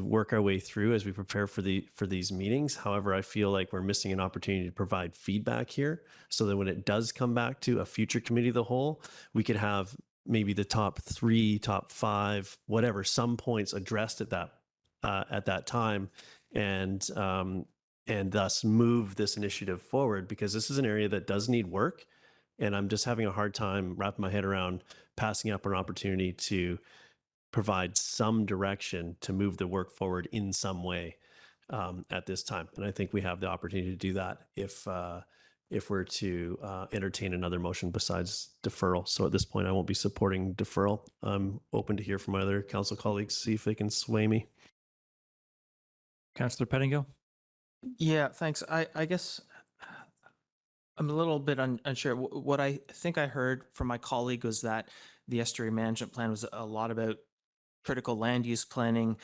work our way through as we prepare for these meetings. However, I feel like we're missing an opportunity to provide feedback here, so that when it does come back to a future committee of the whole, we could have maybe the top 3, top 5, whatever, some points addressed at that time, and thus move this initiative forward, because this is an area that does need work. And I'm just having a hard time wrapping my head around passing up an opportunity to provide some direction to move the work forward in some way at this time. And I think we have the opportunity to do that if we're to entertain another motion besides deferral. So at this point, I won't be supporting deferral. I'm open to hear from my other council colleagues, see if they can sway me. Councillor Pettingill. Yeah, thanks. I guess I'm a little bit unsure. What I think I heard from my colleague was that the estuary management plan was a lot about critical land use planning.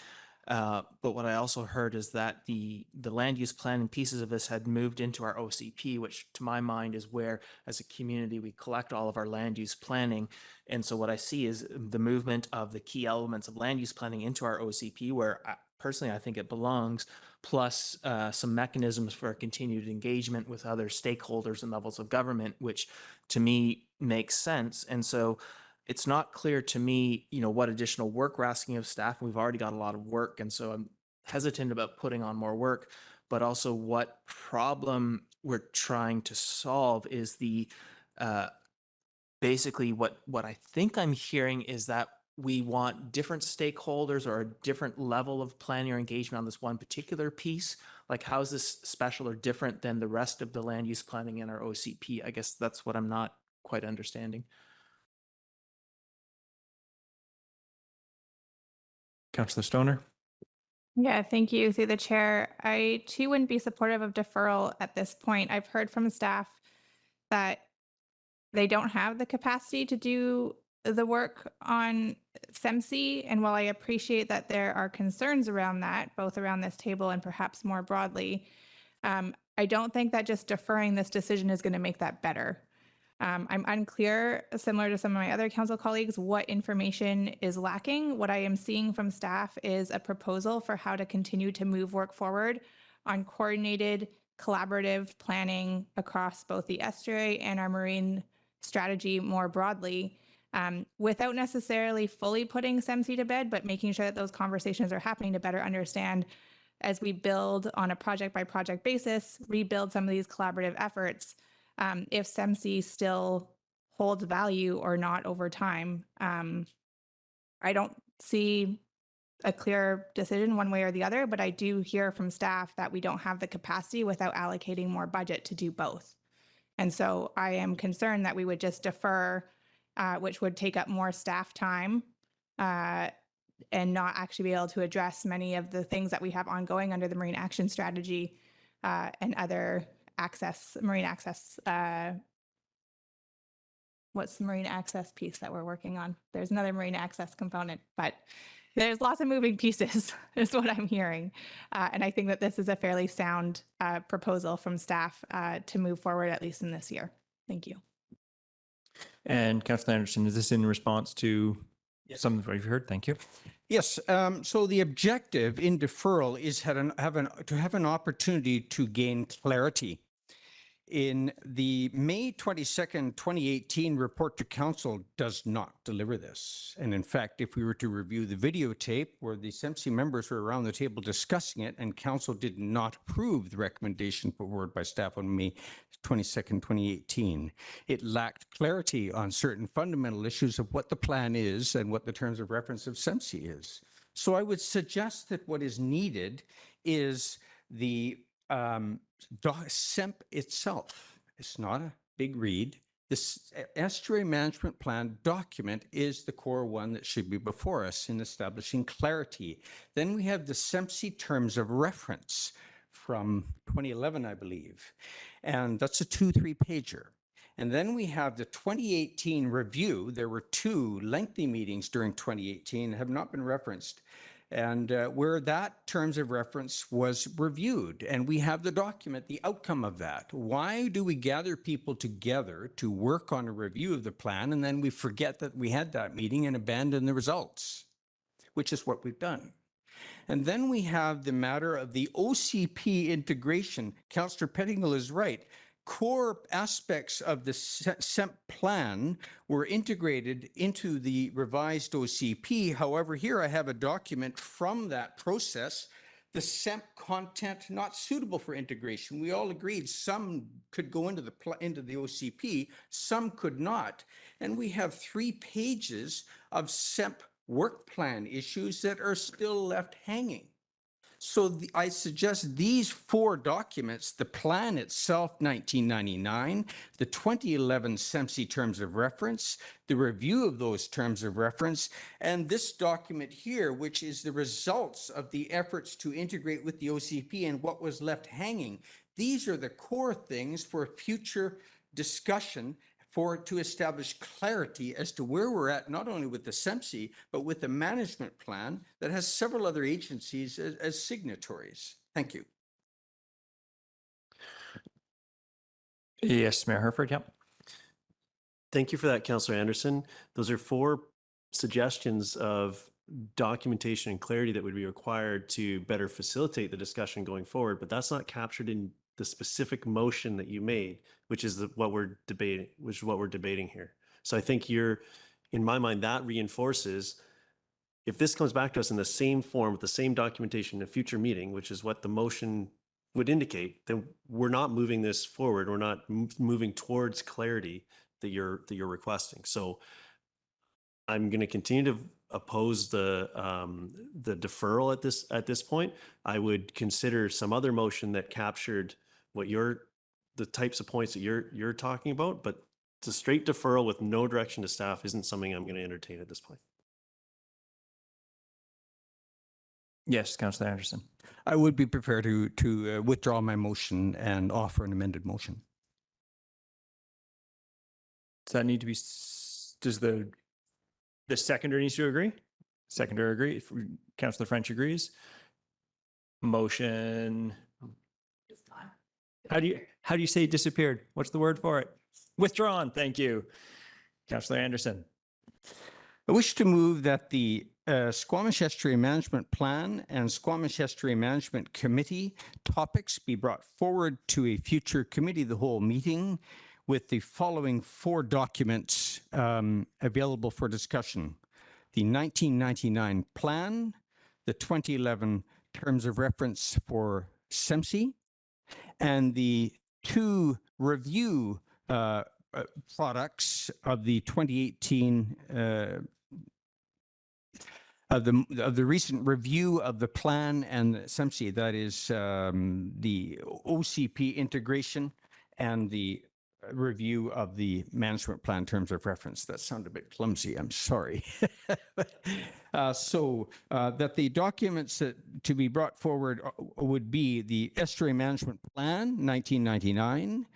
But what I also heard is that the land use plan and pieces of this had moved into our OCP, which to my mind is where, as a community, we collect all of our land use planning. And so what I see is the movement of the key elements of land use planning into our OCP, where personally I think it belongs, plus some mechanisms for continued engagement with other stakeholders and levels of government, which to me makes sense. And so it's not clear to me, what additional work we're asking of staff. We've already got a lot of work, and so I'm hesitant about putting on more work, but also what problem we're trying to solve is the basically what I think I'm hearing is that we want different stakeholders or a different level of planning or engagement on this one particular piece. Like, how is this special or different than the rest of the land use planning in our OCP? I guess that's what I'm not quite understanding. Councillor Stoner. Yeah, thank you. Through the chair, I too wouldn't be supportive of deferral at this point. I've heard from staff that they don't have the capacity to do the work on SEMC. And while I appreciate that there are concerns around that, both around this table and perhaps more broadly, I don't think that just deferring this decision is going to make that better. I'm unclear, similar to some of my other council colleagues, what information is lacking. What I am seeing from staff is a proposal for how to continue to move work forward on coordinated, collaborative planning across both the estuary and our marine strategy more broadly, without necessarily fully putting SEMC to bed, but making sure that those conversations are happening to better understand as we build on a project by project basis, rebuild some of these collaborative efforts, if SEMC still holds value or not over time. I don't see a clear decision one way or the other, but I do hear from staff that we don't have the capacity without allocating more budget to do both. And so I am concerned that we would just defer, which would take up more staff time and not actually be able to address many of the things that we have ongoing under the Marine Action Strategy and other marine access. What's the marine access piece that we're working on? There's another marine access component, but there's lots of moving pieces is what I'm hearing. And I think that this is a fairly sound proposal from staff to move forward, at least in this year. Thank you. And Councillor Anderson, is this in response to some of what you've heard? Thank you. Yes. So the objective in deferral is to have an opportunity to gain clarity. In the May 22nd, 2018 report to council does not deliver this. And in fact, if we were to review the videotape where the SEMC members were around the table discussing it and council did not approve the recommendation put forward by staff on May 22nd, 2018, it lacked clarity on certain fundamental issues of what the plan is and what the terms of reference of SEMC is. So I would suggest that what is needed is the SEMP itself. It's not a big read. This estuary management plan document is the core one that should be before us in establishing clarity. Then we have the SEMC terms of reference from 2011, I believe. And that's a 2-3 pager. And then we have the 2018 review. There were 2 lengthy meetings during 2018 that have not been referenced. And where that terms of reference was reviewed. And we have the document, the outcome of that. Why do we gather people together to work on a review of the plan and then we forget that we had that meeting and abandon the results, which is what we've done. And then we have the matter of the OCP integration. Councillor Pettingill is right. Core aspects of the SEMP plan were integrated into the revised OCP. However, here I have a document from that process, the SEMP content not suitable for integration. We all agreed some could go into the OCP, some could not. And we have 3 pages of SEMP work plan issues that are still left hanging. So I suggest these 4 documents, the plan itself, 1999, the 2011 SEMC terms of reference, the review of those terms of reference, and this document here, which is the results of the efforts to integrate with the OCP and what was left hanging. These are the core things for future discussion to establish clarity as to where we're at, not only with the SEMC, but with the management plan that has several other agencies as signatories. Thank you. Yes, Mayor Herford, yep. Thank you for that, Councillor Anderson. Those are 4 suggestions of documentation and clarity that would be required to better facilitate the discussion going forward, but that's not captured in the specific motion that you made, which is what we're debating here. So I think in my mind, that reinforces if this comes back to us in the same form with the same documentation in a future meeting, which is what the motion would indicate, then we're not moving this forward. We're not moving towards clarity that you're requesting. So I'm going to continue to oppose the deferral at this point. I would consider some other motion that captured what the types of points that you're talking about, but it's a straight deferral with no direction to staff isn't something I'm going to entertain at this point. Yes, Councillor Anderson. I would be prepared to withdraw my motion and offer an amended motion. Does that need to be, does the seconder needs to agree? Seconder agree, if Councillor French agrees. Motion. How do you say disappeared? What's the word for it? Withdrawn, thank you. Councillor Anderson. I wish to move that the Squamish Estuary Management Plan and Squamish Estuary Management Committee topics be brought forward to a future committee of the whole meeting with the following 4 documents available for discussion: the 1999 plan, the 2011 terms of reference for SEMSI, and the 2 review products of the 2018 of the recent review of the plan and SEMSI, that is the OCP integration and the review of the management plan terms of reference. That sounded a bit clumsy, I'm sorry. So that the documents that to be brought forward would be the Estuary Management Plan, 1999,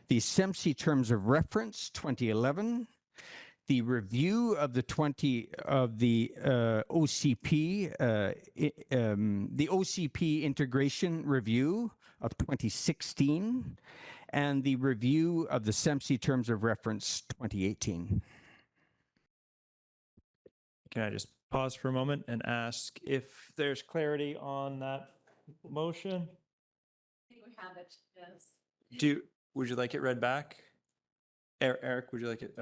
the SEMSI terms of reference, 2011, the review of the OCP, the OCP integration review of 2016, and the review of the SEMSI terms of reference 2018. Can I just pause for a moment and ask if there's clarity on that motion? I think we have it, yes. Would you like it read back? Eric, would you like it?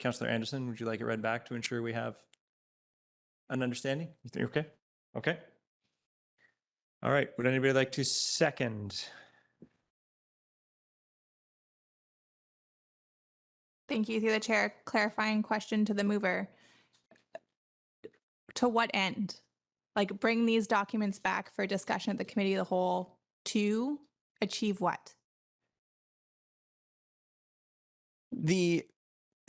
Councillor Anderson, would you like it read back to ensure we have an understanding? You think okay? Okay. All right. Would anybody like to second? Thank you. Through the chair, clarifying question to the mover. To what end? Like bring these documents back for discussion at the committee of the whole to achieve what? The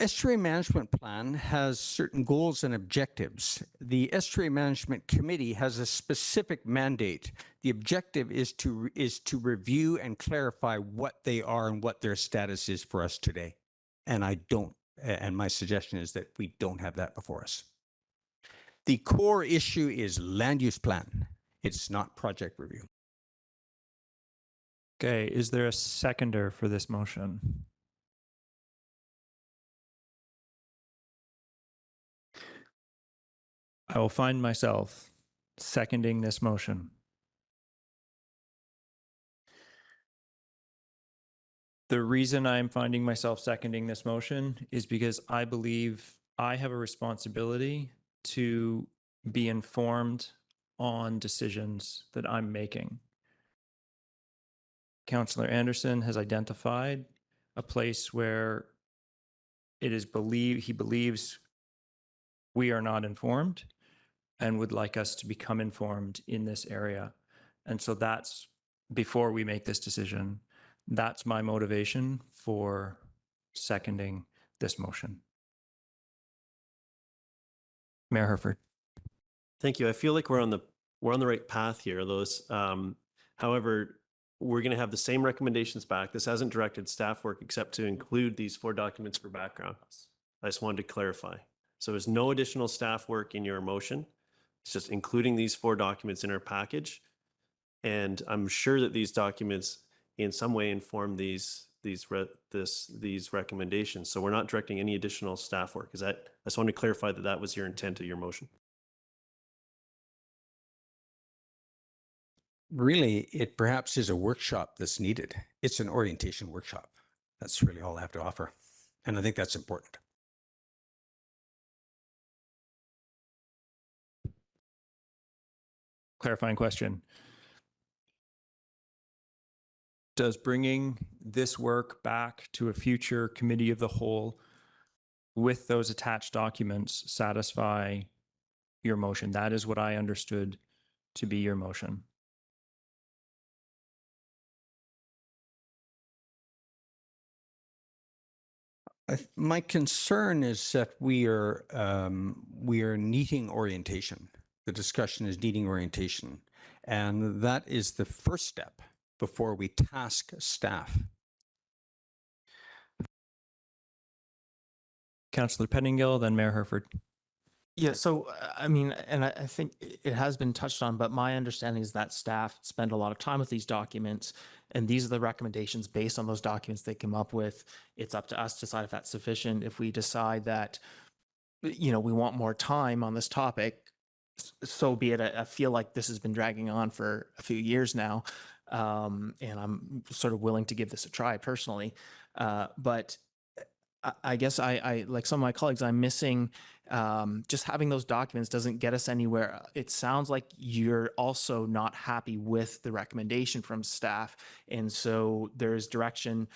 Estuary Management Plan has certain goals and objectives. The Estuary Management Committee has a specific mandate. The objective is to review and clarify what they are and what their status is for us today. And my suggestion is that we don't have that before us. The core issue is land use plan. It's not project review. Okay. Is there a seconder for this motion? I will find myself seconding this motion. The reason I'm finding myself seconding this motion is because I believe I have a responsibility to be informed on decisions that I'm making. Councillor Anderson has identified a place where it is he believes we are not informed and would like us to become informed in this area. And so that's, before we make this decision, that's my motivation for seconding this motion. Mayor Herford. Thank you. I feel like we're on the right path here. However, we're going to have the same recommendations back. This hasn't directed staff work except to include these 4 documents for background. I just wanted to clarify. So there's no additional staff work in your motion. It's just including these 4 documents in our package. And I'm sure that these documents in some way inform these recommendations. So we're not directing any additional staff work. I just wanted to clarify that that was your intent of your motion. Really, it perhaps is a workshop that's needed. It's an orientation workshop. That's really all I have to offer. And I think that's important. Clarifying question. Does bringing this work back to a future committee of the whole with those attached documents satisfy your motion? That is what I understood to be your motion. My concern is that we are needing orientation. The discussion is needing orientation, and that is the first step before we task staff. Councillor Pettingill, then Mayor Herford. Yeah, so I mean, and I think it has been touched on, but my understanding is that staff spend a lot of time with these documents, and these are the recommendations based on those documents they come up with. It's up to us to decide if that's sufficient. If we decide that, we want more time on this topic, so be it. I feel like this has been dragging on for a few years now, and I'm sort of willing to give this a try personally. But I guess I like some of my colleagues, I'm missing just having those documents doesn't get us anywhere. It sounds like you're also not happy with the recommendation from staff. And so there's direction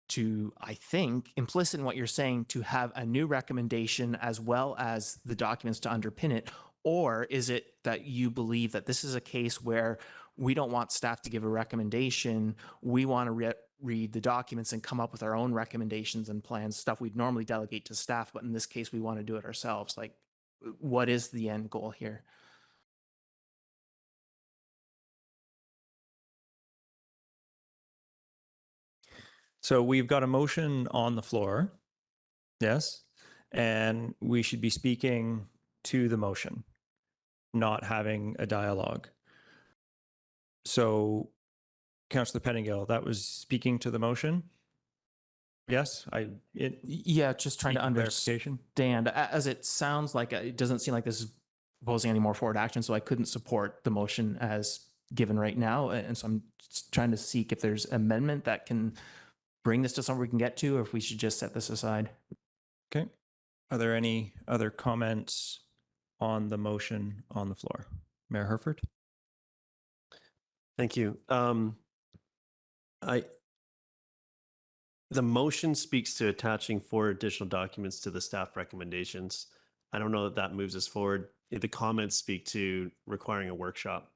to, I think, implicit in what you're saying, to have a new recommendation as well as the documents to underpin it? Or is it that you believe that this is a case where we don't want staff to give a recommendation, we want to read the documents and come up with our own recommendations and plans, stuff we'd normally delegate to staff, but in this case, we want to do it ourselves? Like, what is the end goal here? So we've got a motion on the floor. Yes. And we should be speaking to the motion, not having a dialogue. So Councillor Pettingill, that was speaking to the motion? Yes, Yeah, just trying to clarification. understand, as it sounds like it doesn't seem like this is proposing any more forward action, so I couldn't support the motion as given right now. And so I'm just trying to seek if there's amendment that can bring this to somewhere we can get to, or if we should just set this aside. Okay. Are there any other comments on the motion on the floor? Mayor Herford? Thank you. The motion speaks to attaching 4 additional documents to the staff recommendations. I don't know that that moves us forward. The comments speak to requiring a workshop.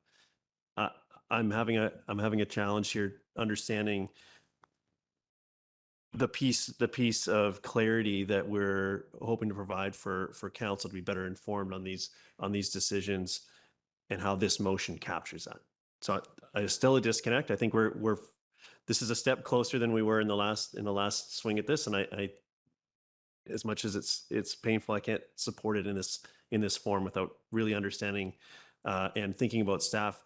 I'm having a challenge here understanding the piece of clarity that we're hoping to provide for council to be better informed on these decisions and how this motion captures that. So I still a disconnect. I think this is a step closer than we were in the last swing at this, and I as much as it's painful, I can't support it in this form without really understanding and thinking about staff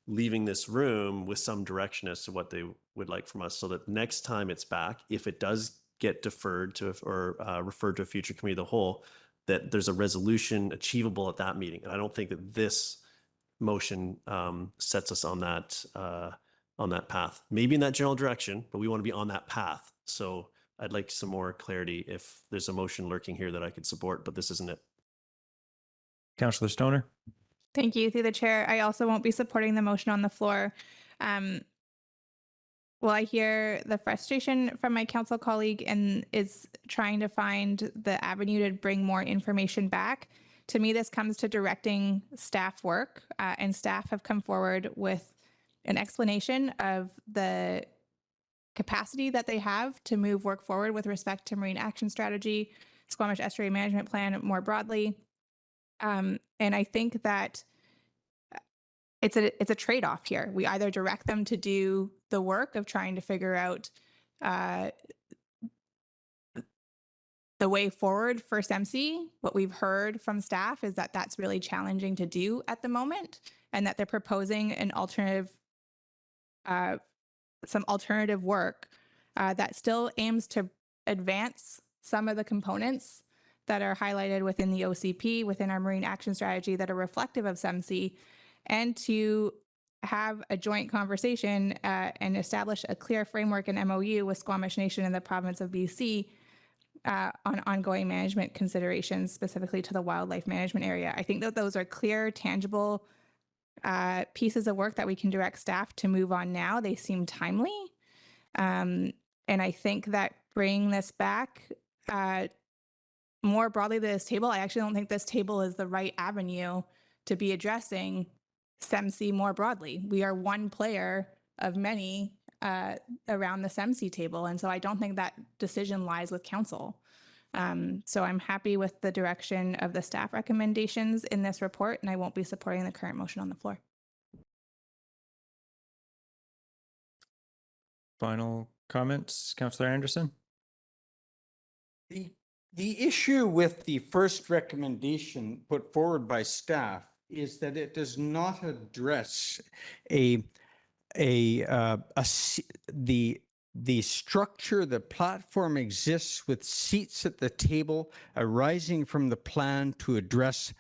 leaving this room with some direction as to what they would like from us, so that next time it's back, if it does get deferred to or referred to a future committee of the whole, that there's a resolution achievable at that meeting. And I don't think that this motion sets us on that path. Maybe in that general direction, but we want to be on that path. So I'd like some more clarity if there's a motion lurking here that I could support, but this isn't it. Councillor Stoner? Thank you. Through the chair, I also won't be supporting the motion on the floor. Well, I hear the frustration from my council colleague and is trying to find the avenue to bring more information back. To me, this comes to directing staff work, and staff have come forward with an explanation of the capacity that they have to move work forward with respect to marine action strategy, Squamish Estuary Management Plan more broadly. And I think that it's a trade-off here. We either direct them to do the work of trying to figure out the way forward for SEMC. What we've heard from staff is that that's really challenging to do at the moment, and that they're proposing an alternative, some alternative work that still aims to advance some of the components that are highlighted within the OCP, within our marine action strategy, that are reflective of SEMC, and to have a joint conversation and establish a clear framework and MOU with Squamish Nation and the province of BC on ongoing management considerations, specifically to the wildlife management area. I think that those are clear, tangible pieces of work that we can direct staff to move on now. They seem timely. And I think that bringing this back more broadly to this table, I actually don't think this table is the right avenue to be addressing SEMC more broadly. We are one player of many around the SEMC table. And so I don't think that decision lies with council. So I'm happy with the direction of the staff recommendations in this report, and I won't be supporting the current motion on the floor. Final comments, Councillor Anderson? The issue with the first recommendation put forward by staff is that it does not address the structure. The platform exists with seats at the table arising from the plan to address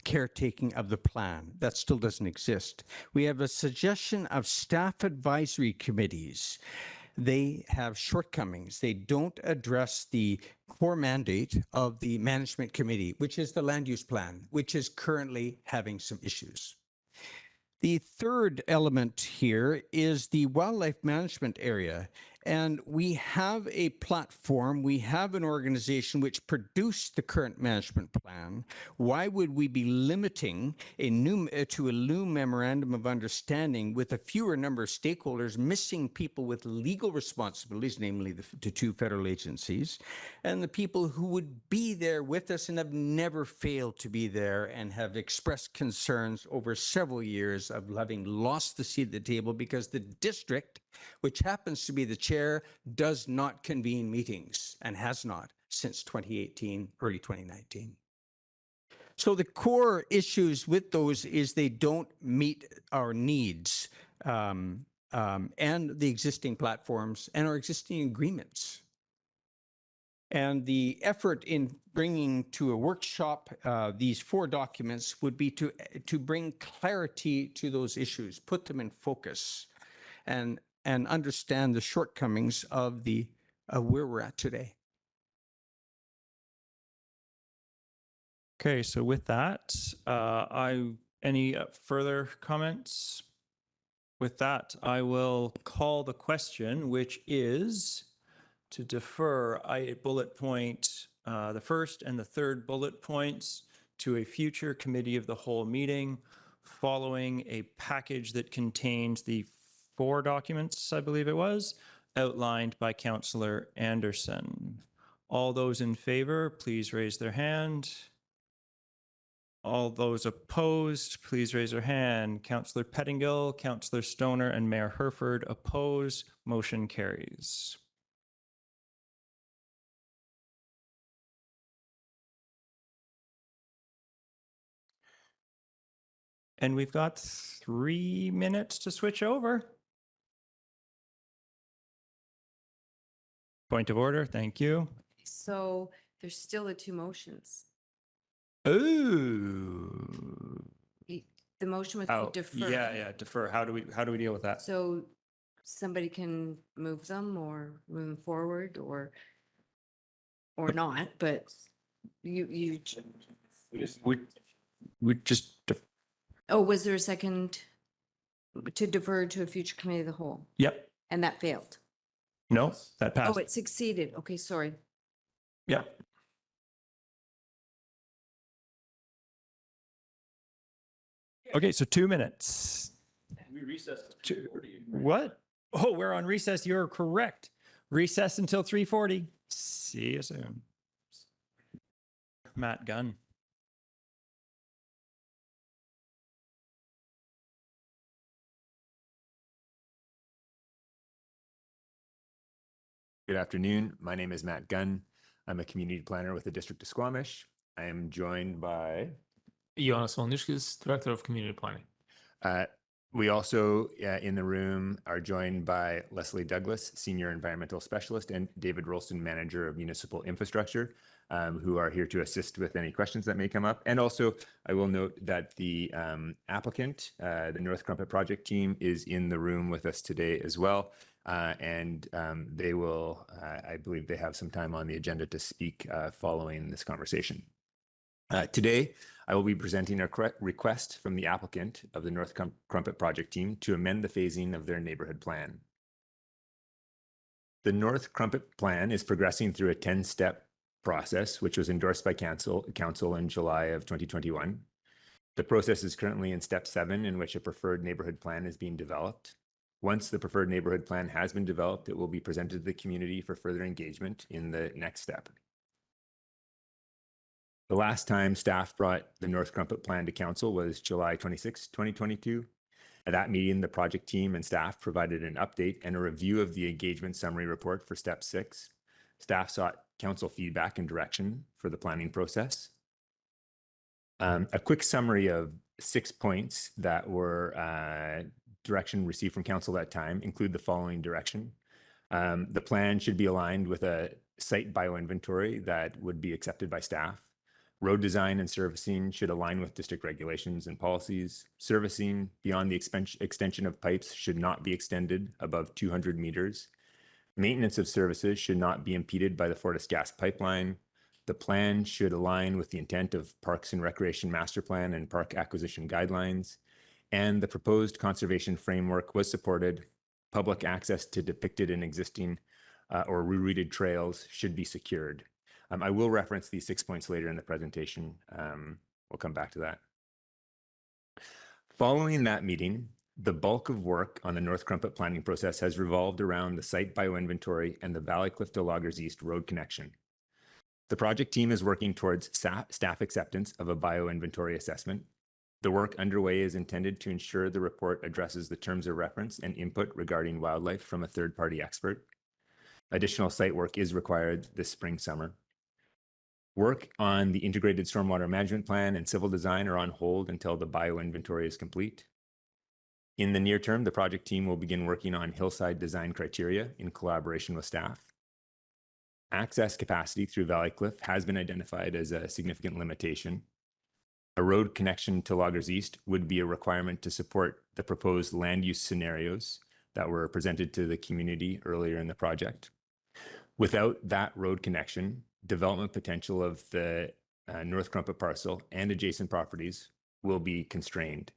caretaking of the plan. That still doesn't exist. We have a suggestion of staff advisory committees. They have shortcomings. They don't address the core mandate of the management committee, which is the land use plan, which is currently having some issues. The third element here is the wildlife management area. And we have a platform, we have an organization which produced the current management plan. Why would we be limiting a new memorandum of understanding with a fewer number of stakeholders, missing people with legal responsibilities, namely the two federal agencies, and the people who would be there with us and have never failed to be there and have expressed concerns over several years of having lost the seat at the table because the district, which happens to be the chair, does not convene meetings and has not since 2018, early 2019. So the core issues with those is they don't meet our needs and the existing platforms and our existing agreements. And the effort in bringing to a workshop these 4 documents would be to bring clarity to those issues, put them in focus, and understand the shortcomings of where we're at today. Okay, so with that, any further comments? With that, I will call the question, which is to defer bullet point, the first and the third bullet points to a future committee of the whole meeting following a package that contains the 4 documents, I believe it was, outlined by Councillor Anderson. All those in favor, please raise their hand. All those opposed, please raise their hand. Councillor Pettingill, Councillor Stoner, and Mayor Herford oppose. Motion carries. And we've got 3 minutes to switch over. Point of order, thank you. So there's still the 2 motions. Ooh. The motion was to defer. Yeah, defer. How do we deal with that? So somebody can move them or move them forward or not, but you. We just. Oh, was there a second to defer to a future committee of the whole? Yep. And that failed? No, that passed. Oh, it succeeded. Okay, sorry. Yep. Okay, so 2 minutes. We recessed. What? Oh, we're on recess. You're correct. Recess until 3:40. See you soon. Matt Gunn. Good afternoon. My name is Matt Gunn. I'm a community planner with the District of Squamish. I am joined by Jonas Volniškis, Director of Community Planning. We also in the room are joined by Leslie Douglas, Senior Environmental Specialist, and David Rolston, Manager of Municipal Infrastructure, who are here to assist with any questions that may come up. And also, I will note that the applicant, the North Crumpet Project team, is in the room with us today as well. And they will, I believe they have some time on the agenda to speak following this conversation. Today, I will be presenting a request from the applicant of the North Crumpet Project team to amend the phasing of their neighborhood plan. The North Crumpet plan is progressing through a 10-step process, which was endorsed by council in July of 2021. The process is currently in step 7, in which a preferred neighborhood plan is being developed. Once the preferred neighborhood plan has been developed, it will be presented to the community for further engagement in the next step. The last time staff brought the North Crumpet plan to council was July 26, 2022. At that meeting, the project team and staff provided an update and a review of the engagement summary report for step 6. Staff sought council feedback and direction for the planning process. A quick summary of 6 points that were direction received from council that time include the following direction. The plan should be aligned with a site bioinventory that would be accepted by staff. Road design and servicing should align with district regulations and policies. Servicing beyond the extension of pipes should not be extended above 200 meters. Maintenance of services should not be impeded by the Fortis gas pipeline. The plan should align with the intent of Parks and Recreation Master Plan and Park Acquisition Guidelines. And the proposed conservation framework was supported. Public access to depicted and existing or rerouted trails should be secured. I will reference these 6 points later in the presentation. We'll come back to that. Following that meeting, the bulk of work on the North Crumpet planning process has revolved around the site bioinventory and the Valley Cliff to Loggers East road connection. The project team is working towards staff acceptance of a bioinventory assessment. The work underway is intended to ensure the report addresses the terms of reference and input regarding wildlife from a third-party expert. Additional site work is required this spring/summer. Work on the integrated stormwater management plan and civil design are on hold until the bioinventory is complete. In the near term, the project team will begin working on hillside design criteria in collaboration with staff. Access capacity through Valley Cliff has been identified as a significant limitation. A road connection to Loggers East would be a requirement to support the proposed land use scenarios that were presented to the community earlier in the project. Without that road connection, development potential of the North Crumpet parcel and adjacent properties will be constrained.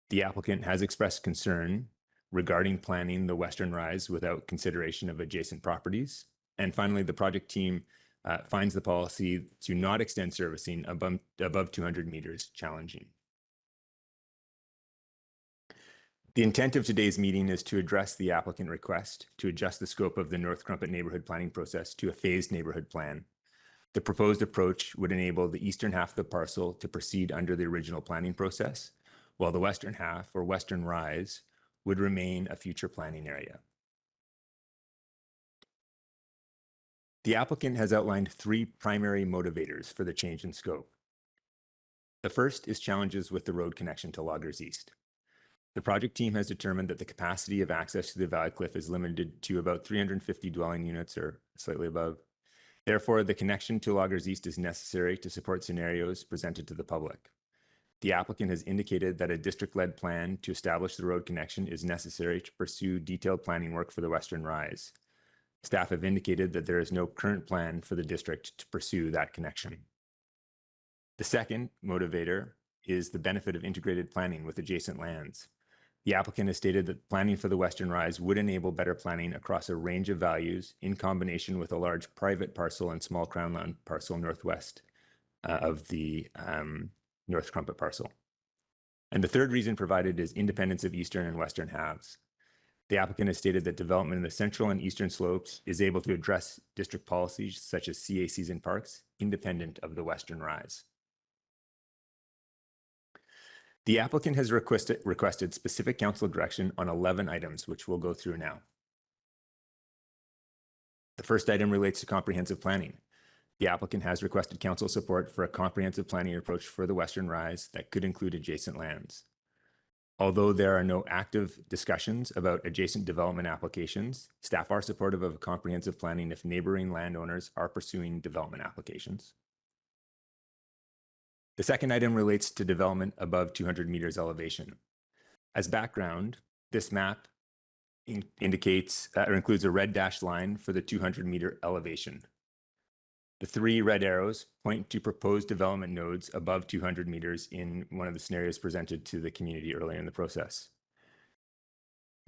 The applicant has expressed concern regarding planning the Western Rise without consideration of adjacent properties. And finally, the project team finds the policy to not extend servicing above 200 meters challenging. The intent of today's meeting is to address the applicant request to adjust the scope of the North Crumpet neighborhood planning process to a phased neighborhood plan. The proposed approach would enable the eastern half of the parcel to proceed under the original planning process, while the western half, or Western Rise, would remain a future planning area. The applicant has outlined 3 primary motivators for the change in scope. The first is challenges with the road connection to Loggers East. The project team has determined that the capacity of access to the Valley Cliff is limited to about 350 dwelling units or slightly above. Therefore, the connection to Loggers East is necessary to support scenarios presented to the public. The applicant has indicated that a district-led plan to establish the road connection is necessary to pursue detailed planning work for the Western Rise. Staff have indicated that there is no current plan for the district to pursue that connection. The second motivator is the benefit of integrated planning with adjacent lands. The applicant has stated that planning for the Western Rise would enable better planning across a range of values in combination with a large private parcel and small crown land parcel northwest of the North Crumpet parcel. And the third reason provided is independence of eastern and western halves. The applicant has stated that development in the central and eastern slopes is able to address district policies such as CACs and parks independent of the Western Rise. The applicant has requested specific council direction on 11 items, which we'll go through now. The first item relates to comprehensive planning. The applicant has requested council support for a comprehensive planning approach for the Western Rise that could include adjacent lands. Although there are no active discussions about adjacent development applications, staff are supportive of comprehensive planning if neighboring landowners are pursuing development applications. The second item relates to development above 200 meters elevation. As background, this map indicates or includes a red dashed line for the 200-meter elevation. The 3 red arrows point to proposed development nodes above 200 meters in one of the scenarios presented to the community earlier in the process.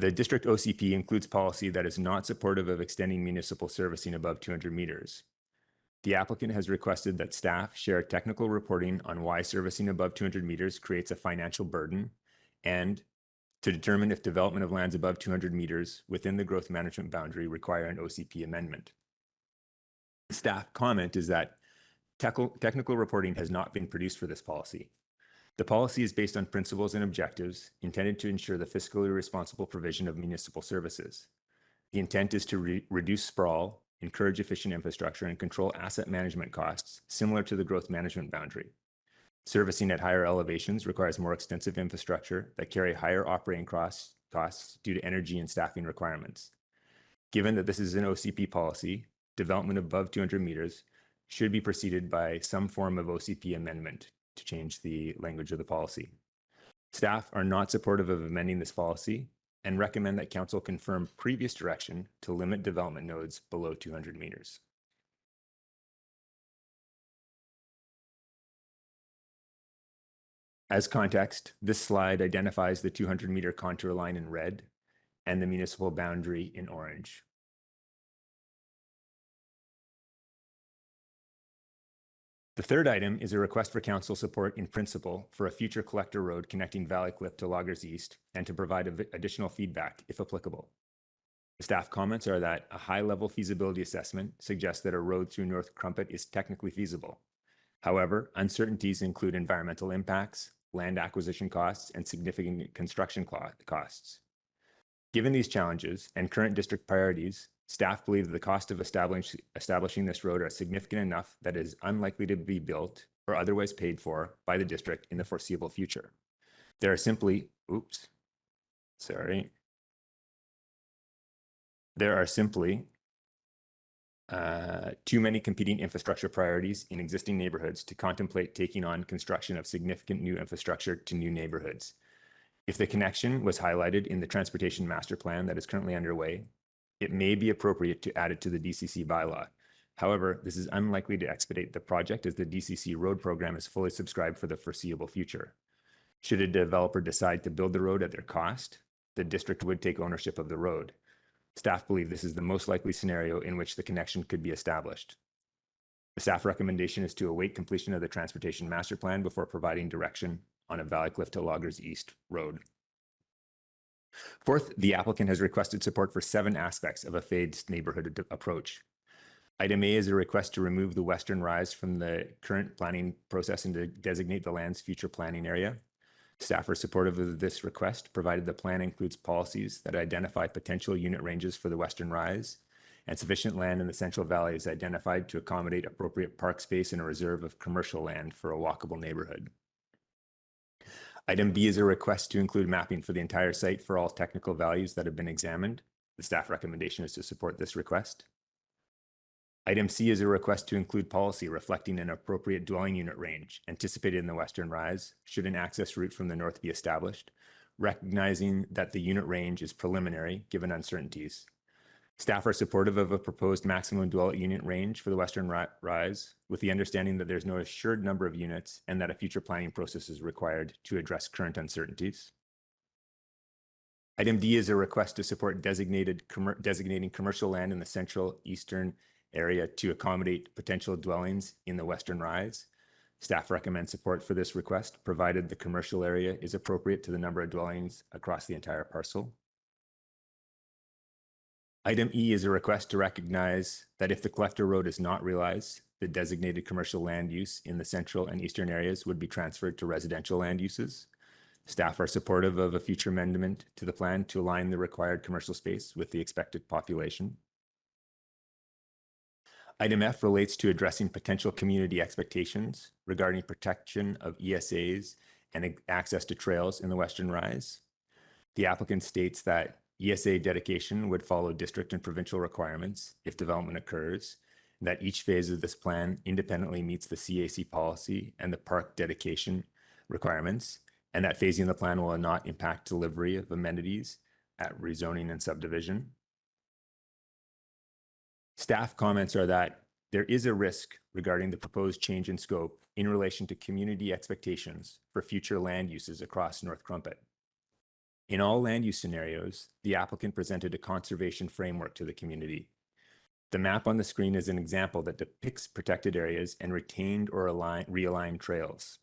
The district OCP includes policy that is not supportive of extending municipal servicing above 200 meters. The applicant has requested that staff share technical reporting on why servicing above 200 meters creates a financial burden and to determine if development of lands above 200 meters within the growth management boundary require an OCP amendment. Staff comment is that technical reporting has not been produced for this policy. The policy is based on principles and objectives intended to ensure the fiscally responsible provision of municipal services. The intent is to reduce sprawl, encourage efficient infrastructure, and control asset management costs similar to the growth management boundary. Servicing at higher elevations requires more extensive infrastructure that carry higher operating costs due to energy and staffing requirements. Given that this is an OCP policy, development above 200 meters should be preceded by some form of OCP amendment to change the language of the policy. Staff are not supportive of amending this policy and recommend that Council confirm previous direction to limit development nodes below 200 meters. As context, this slide identifies the 200-meter contour line in red and the municipal boundary in orange. The third item is a request for Council support in principle for a future collector road connecting Valley Cliff to Loggers East and to provide additional feedback if applicable. The staff comments are that a high-level feasibility assessment suggests that a road through North Crumpet is technically feasible. However, uncertainties include environmental impacts, land acquisition costs, and significant construction costs. Given these challenges and current district priorities, staff believe that the cost of establishing this road are significant enough that it is unlikely to be built or otherwise paid for by the district in the foreseeable future. There are simply, too many competing infrastructure priorities in existing neighborhoods to contemplate taking on construction of significant new infrastructure to new neighborhoods. If the connection was highlighted in the transportation master plan that is currently underway, it may be appropriate to add it to the DCC bylaw. However, this is unlikely to expedite the project as the DCC road program is fully subscribed for the foreseeable future. Should a developer decide to build the road at their cost, the district would take ownership of the road. Staff believe this is the most likely scenario in which the connection could be established. The staff recommendation is to await completion of the transportation master plan before providing direction on a Valley Cliff to Loggers East road. Fourth, the applicant has requested support for 7 aspects of a phased neighborhood approach. Item A is a request to remove the western rise from the current planning process and to designate the land's future planning area. Staff are supportive of this request, provided the plan includes policies that identify potential unit ranges for the western rise, and sufficient land in the Central Valley is identified to accommodate appropriate park space and a reserve of commercial land for a walkable neighborhood. Item B is a request to include mapping for the entire site for all technical values that have been examined. The staff recommendation is to support this request. Item C is a request to include policy reflecting an appropriate dwelling unit range anticipated in the western rise should an access route from the north be established, recognizing that the unit range is preliminary given uncertainties. Staff are supportive of a proposed maximum dwelling unit range for the western rise, with the understanding that there's no assured number of units and that a future planning process is required to address current uncertainties. Item D is a request to support designating commercial land in the central eastern area to accommodate potential dwellings in the western rise. Staff recommends support for this request, provided the commercial area is appropriate to the number of dwellings across the entire parcel. Item E is a request to recognize that if the collector road is not realized, the designated commercial land use in the central and eastern areas would be transferred to residential land uses. Staff are supportive of a future amendment to the plan to align the required commercial space with the expected population. Item F relates to addressing potential community expectations regarding protection of ESAs and access to trails in the western rise. The applicant states that ESA dedication would follow district and provincial requirements if development occurs, and that each phase of this plan independently meets the CAC policy and the park dedication requirements, and that phasing the plan will not impact delivery of amenities at rezoning and subdivision. Staff comments are that there is a risk regarding the proposed change in scope in relation to community expectations for future land uses across North Crumpet. In all land use scenarios, the applicant presented a conservation framework to the community. The map on the screen is an example that depicts protected areas and retained or realigned trails.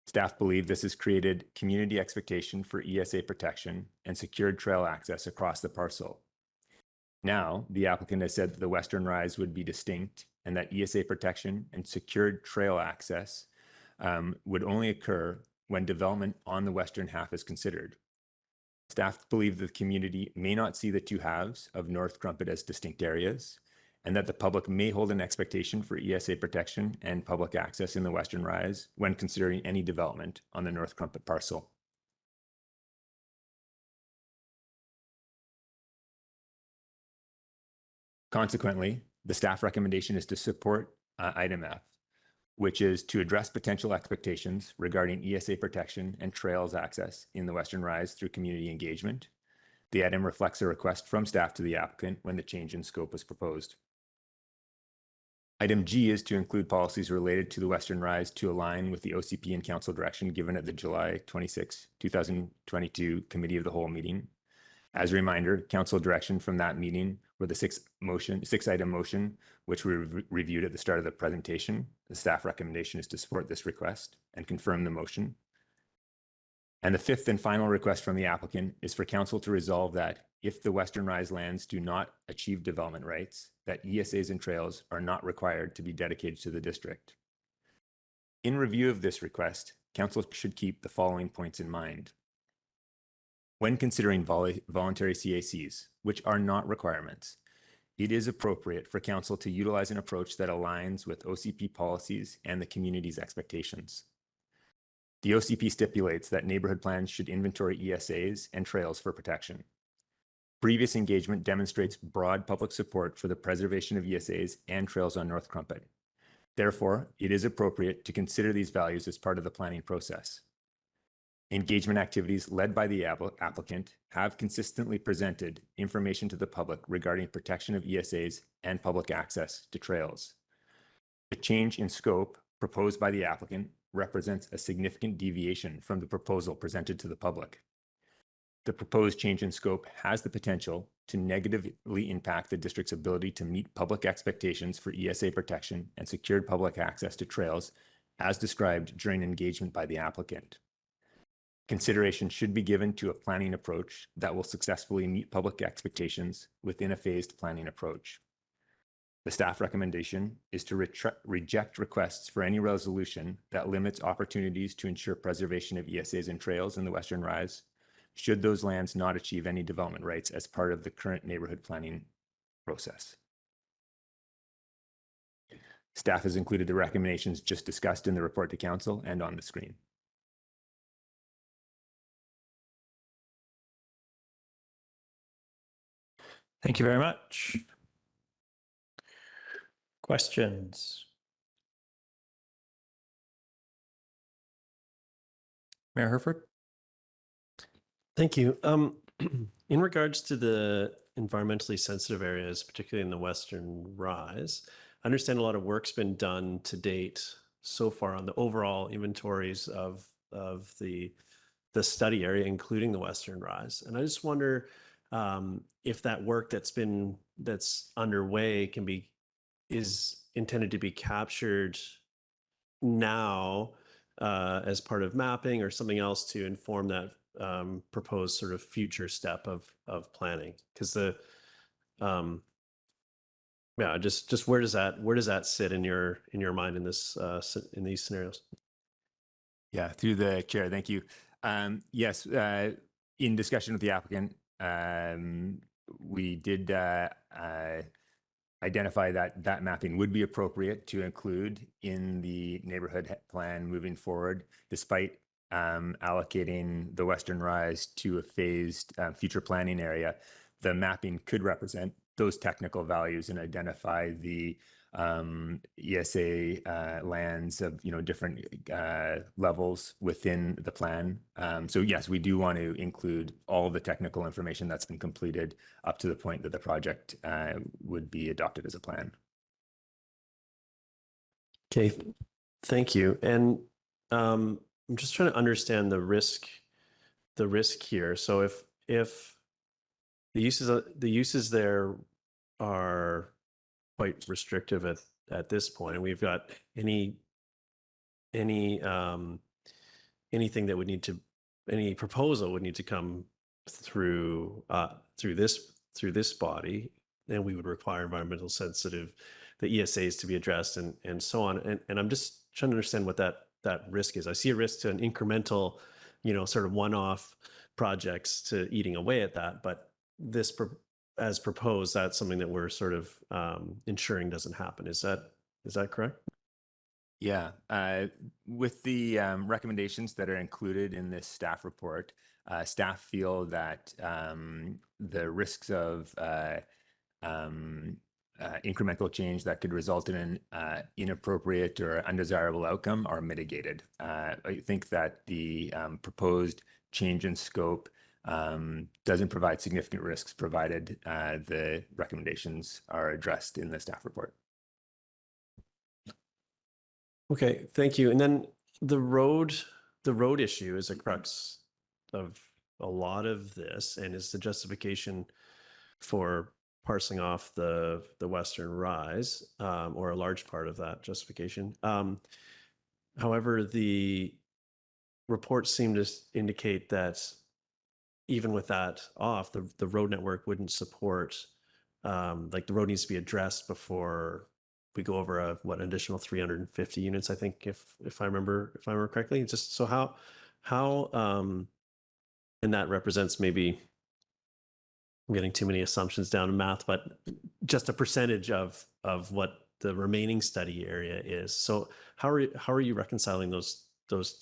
Staff believe this has created community expectation for ESA protection and secured trail access across the parcel. Now, the applicant has said that the western rise would be distinct and that ESA protection and secured trail access would only occur when development on the western half is considered. Staff believe the community may not see the two halves of North Crumpet as distinct areas, and that the public may hold an expectation for ESA protection and public access in the western rise when considering any development on the North Crumpet parcel. Consequently, the staff recommendation is to support item F, which is to address potential expectations regarding ESA protection and trails access in the Western Rise through community engagement. The item reflects a request from staff to the applicant when the change in scope was proposed. Item G is to include policies related to the Western Rise to align with the OCP and council direction given at the July 26, 2022 Committee of the Whole meeting. As a reminder, council direction from that meeting were the six-item motion, which we reviewed at the start of the presentation. The staff recommendation is to support this request and confirm the motion. And the fifth and final request from the applicant is for council to resolve that if the Western Rise lands do not achieve development rights, that ESAs and trails are not required to be dedicated to the district. In review of this request, council should keep the following points in mind. When considering voluntary CACs, which are not requirements, it is appropriate for council to utilize an approach that aligns with OCP policies and the community's expectations. The OCP stipulates that neighborhood plans should inventory ESAs and trails for protection. Previous engagement demonstrates broad public support for the preservation of ESAs and trails on North Crumpet. Therefore, it is appropriate to consider these values as part of the planning process. Engagement activities led by the applicant have consistently presented information to the public regarding protection of ESAs and public access to trails. The change in scope proposed by the applicant represents a significant deviation from the proposal presented to the public. The proposed change in scope has the potential to negatively impact the district's ability to meet public expectations for ESA protection and secured public access to trails as described during engagement by the applicant. Consideration should be given to a planning approach that will successfully meet public expectations within a phased planning approach. The staff recommendation is to reject requests for any resolution that limits opportunities to ensure preservation of ESAs and trails in the Western Rise, should those lands not achieve any development rights as part of the current neighborhood planning process. Staff has included the recommendations just discussed in the report to council and on the screen. Thank you very much. Questions? Mayor Herford? Thank you. In regards to the environmentally sensitive areas, particularly in the Western Rise, I understand a lot of work's been done to date so far on the overall inventories of the study area, including the Western Rise. And I just wonder if that work that's underway is intended to be captured now as part of mapping or something else to inform that proposed sort of future step of planning, because just where does that sit in your mind in this in these scenarios? Yeah, through the chair, thank you. Yes, in discussion with the applicant, we did identify that mapping would be appropriate to include in the neighborhood plan moving forward, despite allocating the Western Rise to a phased future planning area. The mapping could represent those technical values and identify the ESA lands of different levels within the plan. So yes, we do want to include all the technical information that's been completed up to the point that the project would be adopted as a plan. Okay, thank you. And I'm just trying to understand the risk here. So if the uses there are quite restrictive at this point, and we've got anything that would need to, any proposal would need to come through this body, then we would require environmental sensitive, the ESAs to be addressed and so on. And I'm just trying to understand what that risk is. I see a risk to an incremental, sort of one-off projects to eating away at that, but this as proposed, that's something that we're sort of ensuring doesn't happen. Is that correct? Yeah, with the recommendations that are included in this staff report, staff feel that the risks of incremental change that could result in an inappropriate or undesirable outcome are mitigated. I think that the proposed change in scope doesn't provide significant risks, provided the recommendations are addressed in the staff report. Okay, thank you. And then the road issue is a crux of a lot of this, and is the justification for parsing off the Western Rise, or a large part of that justification. However, the reports seem to indicate that even with that off, the road network wouldn't support, like the road needs to be addressed before we go over an additional 350 units, I think, if I remember correctly. Just so how and that represents, maybe I'm getting too many assumptions down in math, but just a percentage of what the remaining study area is. So how are you reconciling those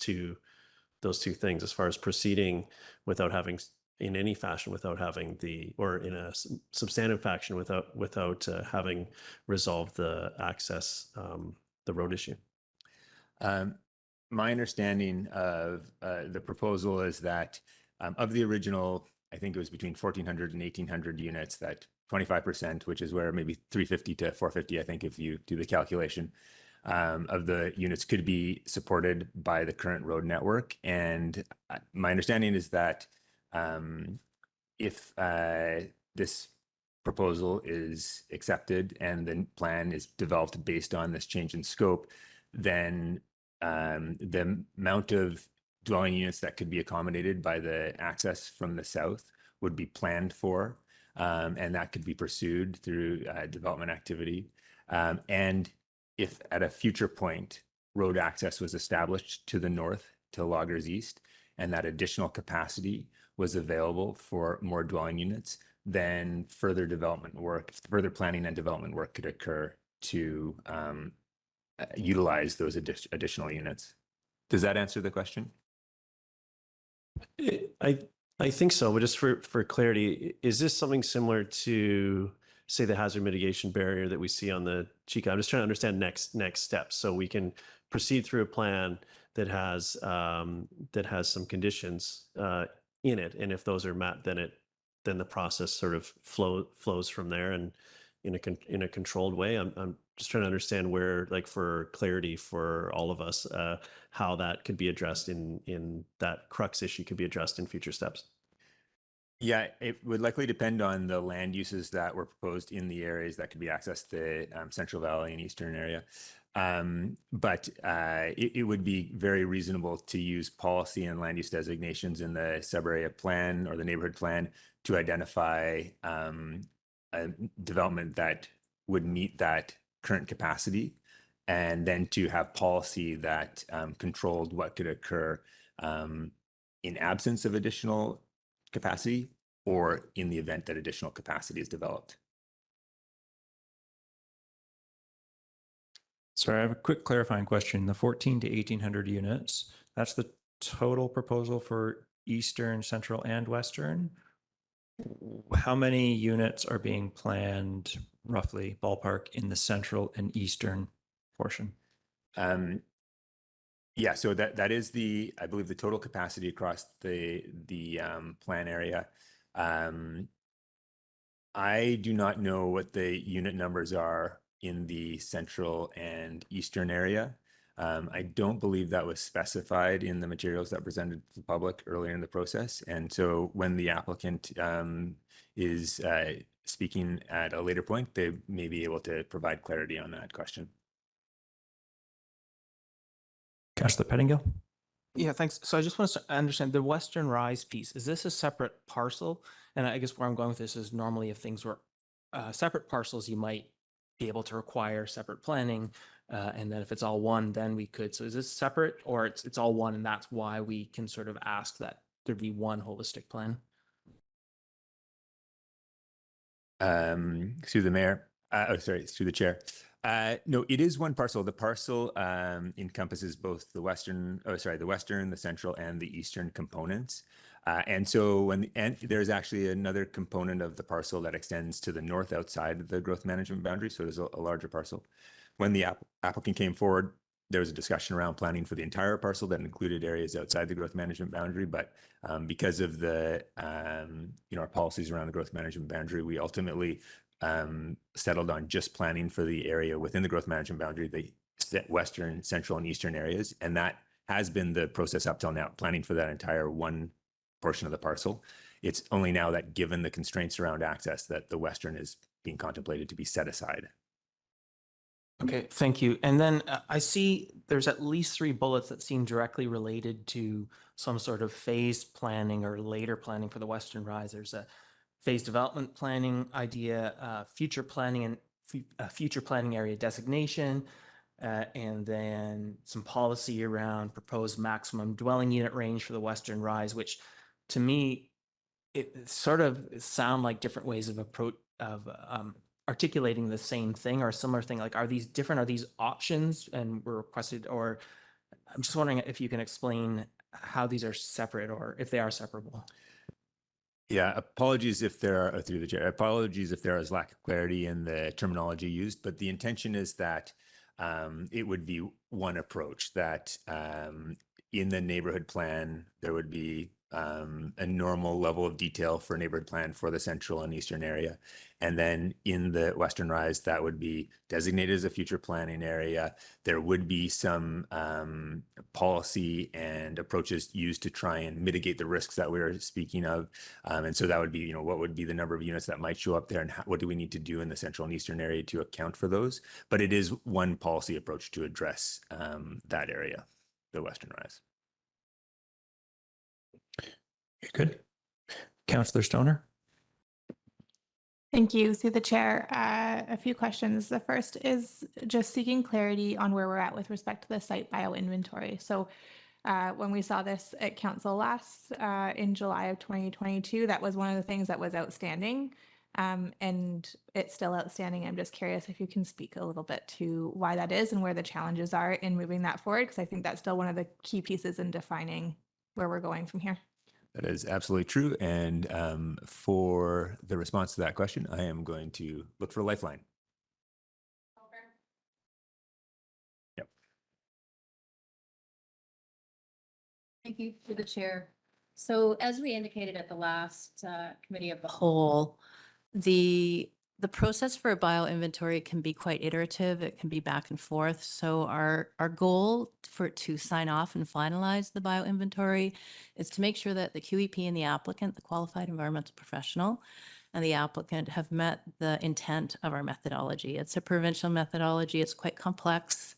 two things, as far as proceeding without having, in any fashion, without having or in a substantive fashion, without having resolved the access, the road issue? My understanding of the proposal is that of the original, I think it was between 1,400 and 1,800 units, that 25%, which is where maybe 350 to 450, I think, if you do the calculation, of the units could be supported by the current road network. And my understanding is that if this proposal is accepted and the plan is developed based on this change in scope, then the amount of dwelling units that could be accommodated by the access from the south would be planned for, and that could be pursued through development activity. And if at a future point road access was established to the north, to Loggers East, and that additional capacity was available for more dwelling units, then further planning and development work could occur to utilize those additional units. Does that answer the question? I think so, but just for clarity, is this something similar to, say, the hazard mitigation barrier that we see on the Chica? I'm just trying to understand next steps, so we can proceed through a plan that has some conditions in it, and if those are met, then the process sort of flows from there, and in a controlled way. I'm just trying to understand where, like, for clarity for all of us, how that could be addressed in that crux issue could be addressed in future steps. Yeah, it would likely depend on the land uses that were proposed in the areas that could be accessed, the Central Valley and Eastern area. But it would be very reasonable to use policy and land use designations in the sub-area plan or the neighborhood plan to identify a development that would meet that current capacity, and then to have policy that controlled what could occur in absence of additional capacity, or in the event that additional capacity is developed. Sorry, I have a quick clarifying question. The 14 to 1,800 units, that's the total proposal for Eastern, Central, and Western. How many units are being planned, roughly, ballpark, in the Central and Eastern portion? Yeah, so that is I believe the total capacity across the plan area. I do not know what the unit numbers are in the Central and Eastern area. I don't believe that was specified in the materials that presented to the public earlier in the process. And so when the applicant is speaking at a later point, they may be able to provide clarity on that question. Councillor Pettingill? Yeah, thanks. So I just want to understand the Western Rise piece. Is this a separate parcel? And I guess where I'm going with this is, normally if things were separate parcels, you might be able to require separate planning. And then if it's all one, then we could. So is this separate, or it's all one, and that's why we can sort of ask that there be one holistic plan? Through the mayor, through the chair. No, it is one parcel. The parcel encompasses both the Western, the Central, and the Eastern components. And there's actually another component of the parcel that extends to the north outside of the growth management boundary. So there's a larger parcel. When the applicant came forward, there was a discussion around planning for the entire parcel that included areas outside the growth management boundary. But because of the, our policies around the growth management boundary, we ultimately settled on just planning for the area within the growth management boundary, the western, central, and eastern areas. And that has been the process up till now, planning for that entire one portion of the parcel. It's only now that, given the constraints around access, that the western is being contemplated to be set aside. Okay, thank you. And then I see there's at least 3 bullets that seem directly related to some sort of phased planning or later planning for the Western Rise. There's a phased development planning idea, future planning and future planning area designation, and then some policy around proposed maximum dwelling unit range for the Western Rise, which to me, it sort of sound like different ways of approach of articulating the same thing or a similar thing. Like, are these different? Are these options and were requested? Or I'm just wondering if you can explain how these are separate or if they are separable. Yeah, apologies if there are, through the chair, apologies if there is lack of clarity in the terminology used, but the intention is that it would be one approach, that in the neighborhood plan, there would be a normal level of detail for neighborhood plan for the central and eastern area. And then in the Western Rise, that would be designated as a future planning area. There would be some policy and approaches used to try and mitigate the risks that we were speaking of. And so that would be, what would be the number of units that might show up there, and what do we need to do in the central and eastern area to account for those? But it is one policy approach to address that area, the Western Rise. Good. Councillor Stoner. Thank you. Through the chair, a few questions. The first is just seeking clarity on where we're at with respect to the site bioinventory. So when we saw this at council last in July of 2022, that was one of the things that was outstanding, and it's still outstanding. I'm just curious if you can speak a little bit to why that is and where the challenges are in moving that forward, because I think that's still one of the key pieces in defining where we're going from here. That is absolutely true. And for the response to that question, I am going to look for a lifeline. Yep. Thank you to the chair. So as we indicated at the last committee of the whole, the process for a bioinventory can be quite iterative. It can be back and forth. So our goal for it to sign off and finalize the bioinventory is to make sure that the QEP and the applicant, the qualified environmental professional, and the applicant have met the intent of our methodology. It's a provincial methodology. It's quite complex.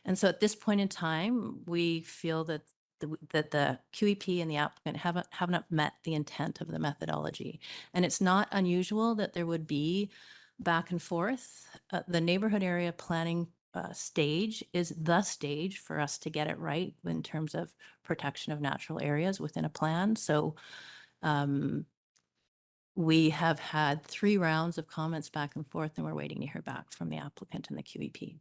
And so at this point in time, we feel that the QEP and the applicant haven't met the intent of the methodology. And it's not unusual that there would be back and forth. The neighborhood area planning stage is the stage for us to get it right in terms of protection of natural areas within a plan. So we have had 3 rounds of comments back and forth, and we're waiting to hear back from the applicant and the QEP.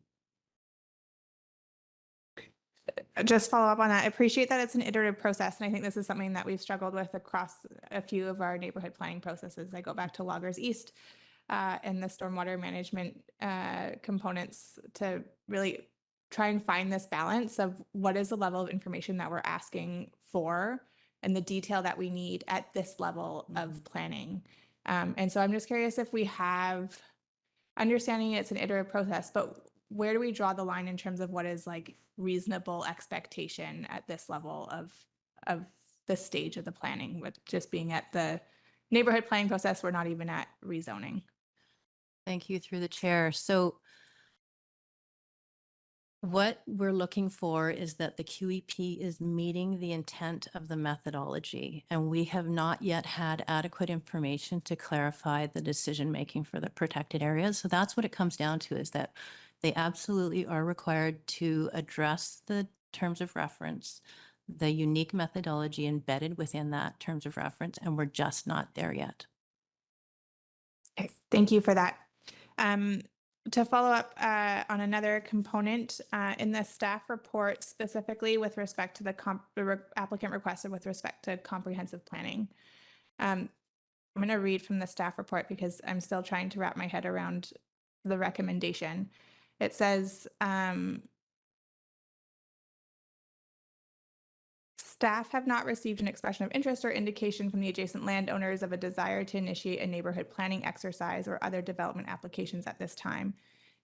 Just follow up on that. I appreciate that it's an iterative process. And I think this is something that we've struggled with across a few of our neighborhood planning processes. I go back to Loggers East and the stormwater management components to really try and find this balance of what is the level of information that we're asking for and the detail that we need at this level of planning. And so I'm just curious if we have, understanding it's an iterative process, but where do we draw the line in terms of what is like reasonable expectation at this level of the stage of the planning, with just being at the neighborhood planning process, we're not even at rezoning. Thank you, through the chair. So what we're looking for is that the QEP is meeting the intent of the methodology, and we have not yet had adequate information to clarify the decision-making for the protected areas. So that's what it comes down to, is that they absolutely are required to address the terms of reference, the unique methodology embedded within that terms of reference, and we're just not there yet. Okay, thank you for that. to follow up on another component in the staff report, specifically with respect to the applicant requested with respect to comprehensive planning. I'm going to read from the staff report because I'm still trying to wrap my head around the recommendation. It says, staff have not received an expression of interest or indication from the adjacent landowners of a desire to initiate a neighborhood planning exercise or other development applications at this time.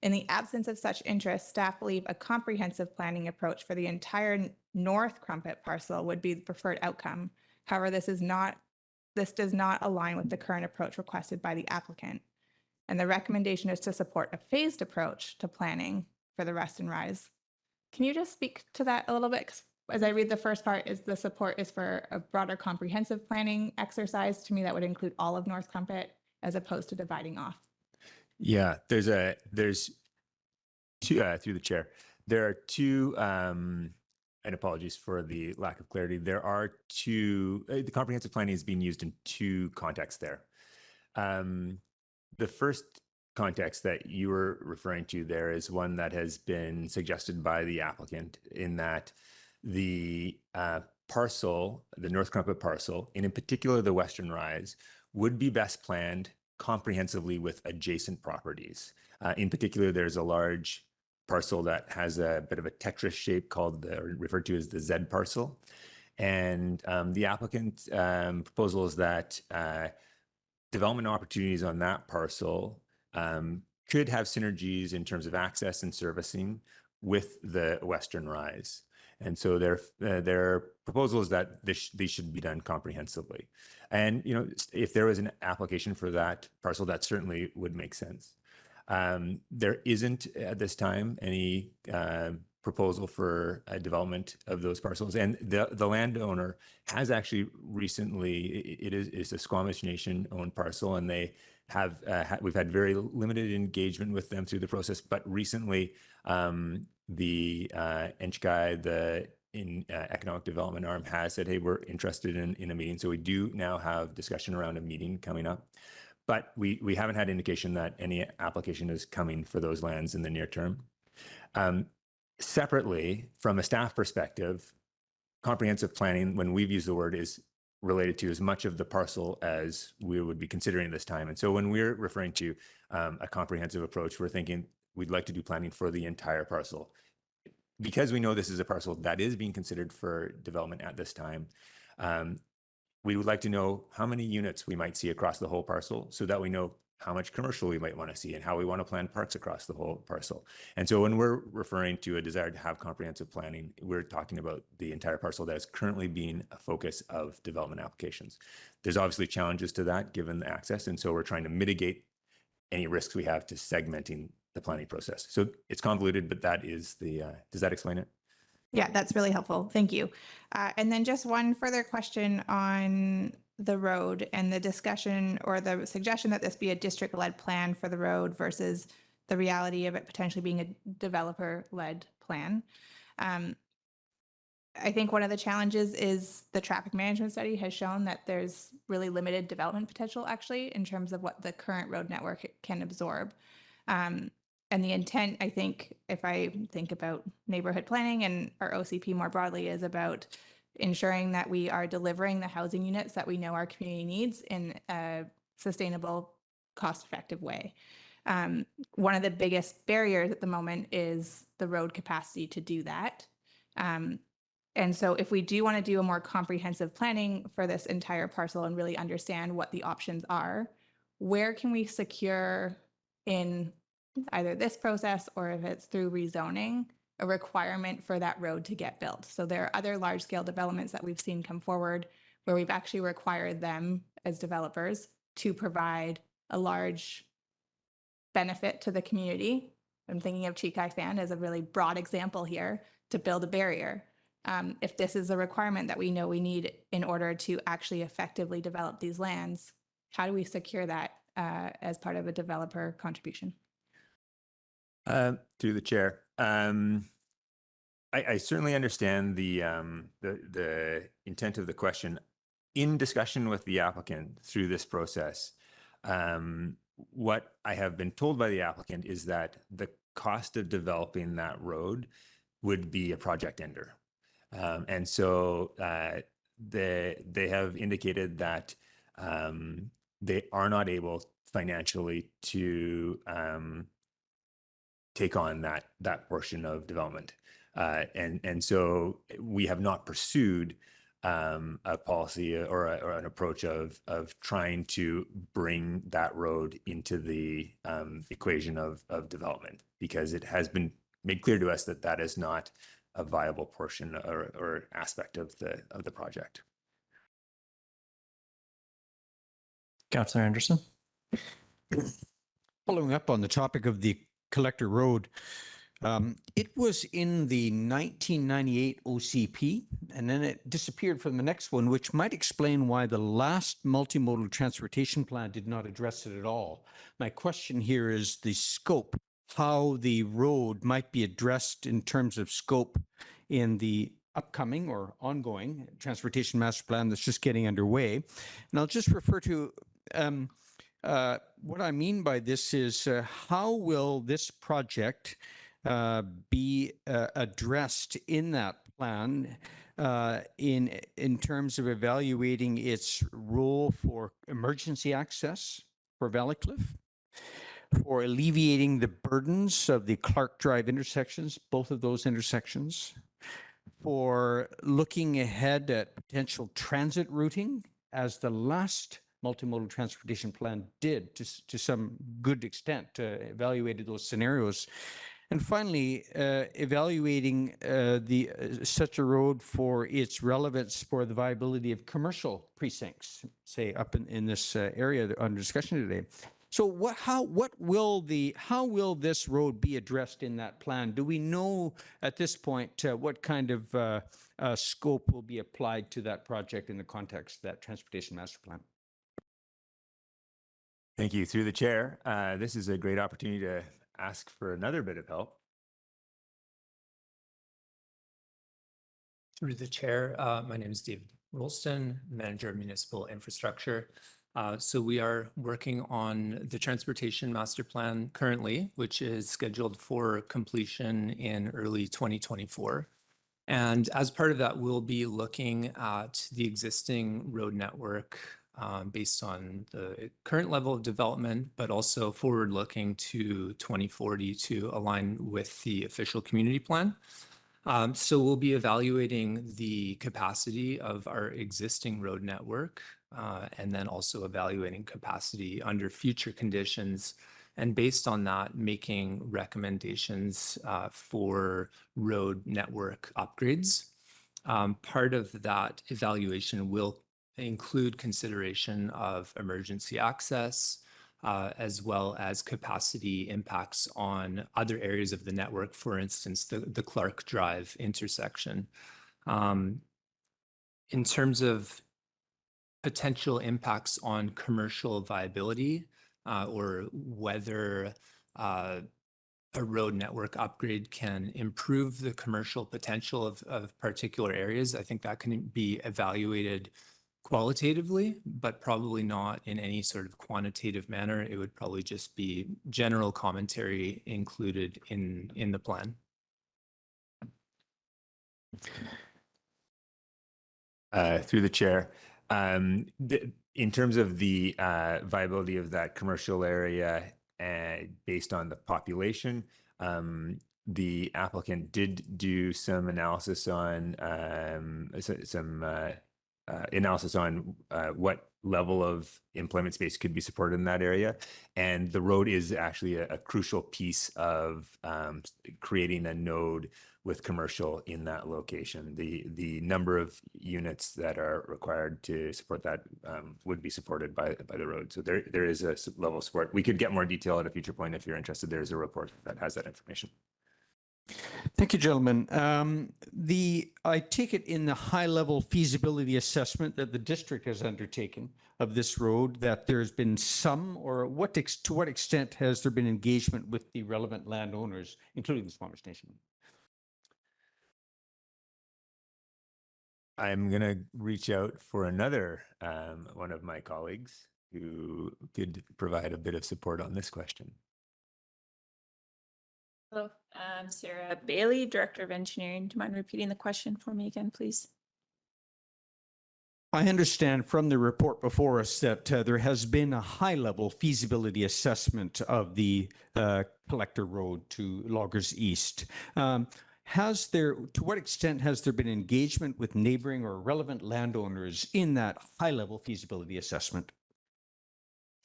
In the absence of such interest, staff believe a comprehensive planning approach for the entire North Crumpet parcel would be the preferred outcome. However, this does not align with the current approach requested by the applicant. And the recommendation is to support a phased approach to planning for the Rest and Rise. Can you just speak to that a little bit? 'Cause as I read the first part, is the support is for a broader comprehensive planning exercise. To me, that would include all of North Crumpet as opposed to dividing off. Yeah, there's two, through the chair, there are two, and apologies for the lack of clarity. There are two, the comprehensive planning is being used in two contexts there. The first context that you were referring to there is one that has been suggested by the applicant, in that the parcel, the North Crumpet parcel, and in particular the Western Rise, would be best planned comprehensively with adjacent properties. In particular, there's a large parcel that has a bit of a Tetris shape called, referred to as the Z parcel. And the applicant's proposal is that development opportunities on that parcel could have synergies in terms of access and servicing with the Western Rise. And so their proposal is that these should be done comprehensively. And, you know, if there was an application for that parcel, that certainly would make sense. There isn't at this time any proposal for a development of those parcels. And the landowner has actually recently, it's a Squamish Nation owned parcel, and they have, we've had very limited engagement with them through the process, but recently the Engageme, the economic development arm, has said, hey, we're interested in a meeting. So we do now have discussion around a meeting coming up, but we haven't had indication that any application is coming for those lands in the near term. Separately, from a staff perspective, comprehensive planning, when we've used the word, is related to as much of the parcel as we would be considering this time. And so when we're referring to a comprehensive approach, we're thinking we'd like to do planning for the entire parcel. Because we know this is a parcel that is being considered for development at this time, we would like to know how many units we might see across the whole parcel, so that we know how much commercial we might want to see and how we want to plan parks across the whole parcel. And so when we're referring to a desire to have comprehensive planning, we're talking about the entire parcel that is currently being a focus of development applications. There's obviously challenges to that given the access, and so we're trying to mitigate any risks we have to segmenting the planning process. So it's convoluted, but that is the, does that explain it? Yeah, that's really helpful. Thank you. And then just one further question on the road and the discussion or the suggestion that this be a district-led plan for the road versus the reality of it potentially being a developer-led plan. I think one of the challenges is the traffic management study has shown that there's really limited development potential actually in terms of what the current road network can absorb. And the intent, I think, if I think about neighborhood planning and our OCP more broadly, is about ensuring that we are delivering the housing units that we know our community needs in a sustainable, cost-effective way. One of the biggest barriers at the moment is the road capacity to do that. And so if we do want to do a more comprehensive planning for this entire parcel and really understand what the options are, where can we secure in either this process or if it's through rezoning, a requirement for that road to get built? So there are other large scale developments that we've seen come forward where we've actually required them as developers to provide a large benefit to the community. I'm thinking of Chikai Fan as a really broad example here, to build a barrier. If this is a requirement that we know we need in order to actually effectively develop these lands, how do we secure that as part of a developer contribution? Through the chair, I certainly understand the intent of the question. In discussion with the applicant through this process, what I have been told by the applicant is that the cost of developing that road would be a project ender. And so they have indicated that they are not able financially to take on that portion of development. And so we have not pursued a policy or an approach of trying to bring that road into the equation of development, because it has been made clear to us that that is not a viable portion or aspect of the project. Councillor Anderson. Following up on the topic of the Collector Road, it was in the 1998 OCP, and then it disappeared from the next one, which might explain why the last multimodal transportation plan did not address it at all. My question here is the scope, how the road might be addressed in terms of scope in the upcoming or ongoing transportation master plan that's just getting underway. And I'll just refer to what I mean by this is how will this project be addressed in that plan in terms of evaluating its role for emergency access for Valleycliff, for alleviating the burdens of the Clark Drive intersections, both of those intersections, for looking ahead at potential transit routing, as the last multimodal transportation plan did to some good extent, evaluated those scenarios. And finally, evaluating such a road for its relevance for the viability of commercial precincts, say up in this area under discussion today. So how will this road be addressed in that plan? Do we know at this point what kind of scope will be applied to that project in the context of that transportation master plan? Thank you. Through the chair, this is a great opportunity to ask for another bit of help. Through the chair, my name is David Rolston, Manager of Municipal Infrastructure. So we are working on the Transportation Master Plan currently, which is scheduled for completion in early 2024. And as part of that, we'll be looking at the existing road network based on the current level of development, but also forward-looking to 2040 to align with the official community plan. So we'll be evaluating the capacity of our existing road network and then also evaluating capacity under future conditions. And based on that, making recommendations for road network upgrades. Part of that evaluation will include consideration of emergency access, as well as capacity impacts on other areas of the network, for instance, the Clark Drive intersection. In terms of potential impacts on commercial viability or whether a road network upgrade can improve the commercial potential of particular areas, I think that can be evaluated qualitatively, but probably not in any sort of quantitative manner. It would probably just be general commentary included in the plan. Through the chair, in terms of the viability of that commercial area based on the population, the applicant did do some analysis on what level of employment space could be supported in that area. And the road is actually a crucial piece of creating a node with commercial in that location. The number of units that are required to support that would be supported by the road. So there is a level of support. We could get more detail at a future point if you're interested. There's a report that has that information. Thank you, gentlemen. I take it in the high-level feasibility assessment that the district has undertaken of this road that there's been some, or to what extent has there been engagement with the relevant landowners, including the Squamish Nation? I'm going to reach out for another one of my colleagues who could provide a bit of support on this question. Hello, I'm Sarah Bailey, Director of Engineering. Do you mind repeating the question for me again, please? I understand from the report before us that there has been a high-level feasibility assessment of the collector road to Loggers East. To what extent has there been engagement with neighboring or relevant landowners in that high-level feasibility assessment?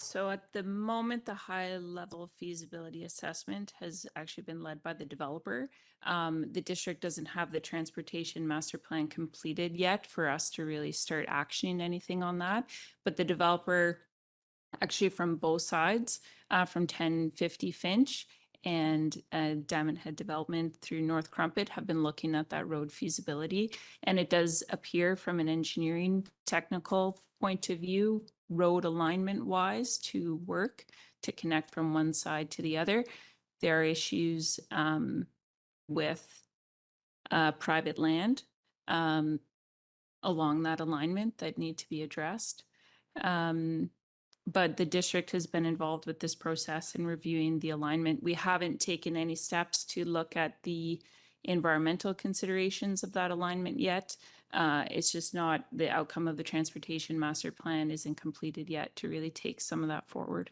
So at the moment, the high-level feasibility assessment has actually been led by the developer. The district doesn't have the transportation master plan completed yet for us to really start actioning anything on that. But the developer, actually from both sides, from 1050 Finch and Diamond Head Development through North Crumpet, have been looking at that road feasibility. And it does appear from an engineering technical point of view, road alignment wise, to work to connect from one side to the other. There are issues with private land along that alignment that need to be addressed. But the district has been involved with this process in reviewing the alignment. We haven't taken any steps to look at the environmental considerations of that alignment yet. It's just not, the outcome of the transportation master plan isn't completed yet to really take some of that forward.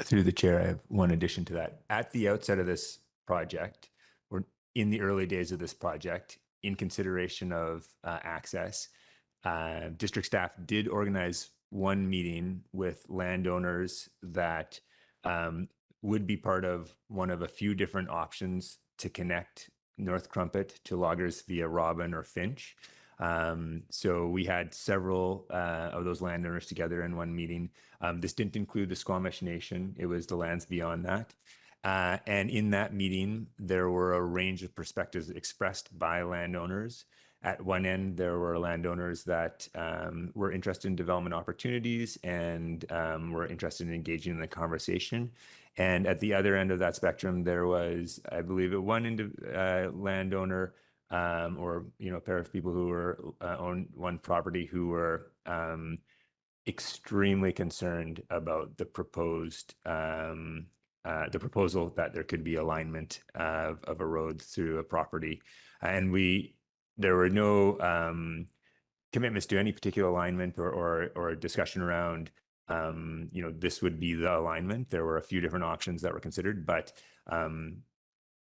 Through the chair, I have one addition to that. At the outset of this project, or in the early days of this project, in consideration of access, district staff did organize one meeting with landowners that would be part of one of a few different options to connect North Crumpet to Loggers via Robin or Finch. So we had several of those landowners together in one meeting. This didn't include the Squamish Nation. It was the lands beyond that. And in that meeting, there were a range of perspectives expressed by landowners. At one end, there were landowners that were interested in development opportunities and were interested in engaging in the conversation. And at the other end of that spectrum, there was, I believe, one landowner or a pair of people who were own one property who were extremely concerned about the proposed the proposal that there could be alignment of a road through a property, and there were no commitments to any particular alignment or discussion around this would be the alignment. There were a few different options that were considered, but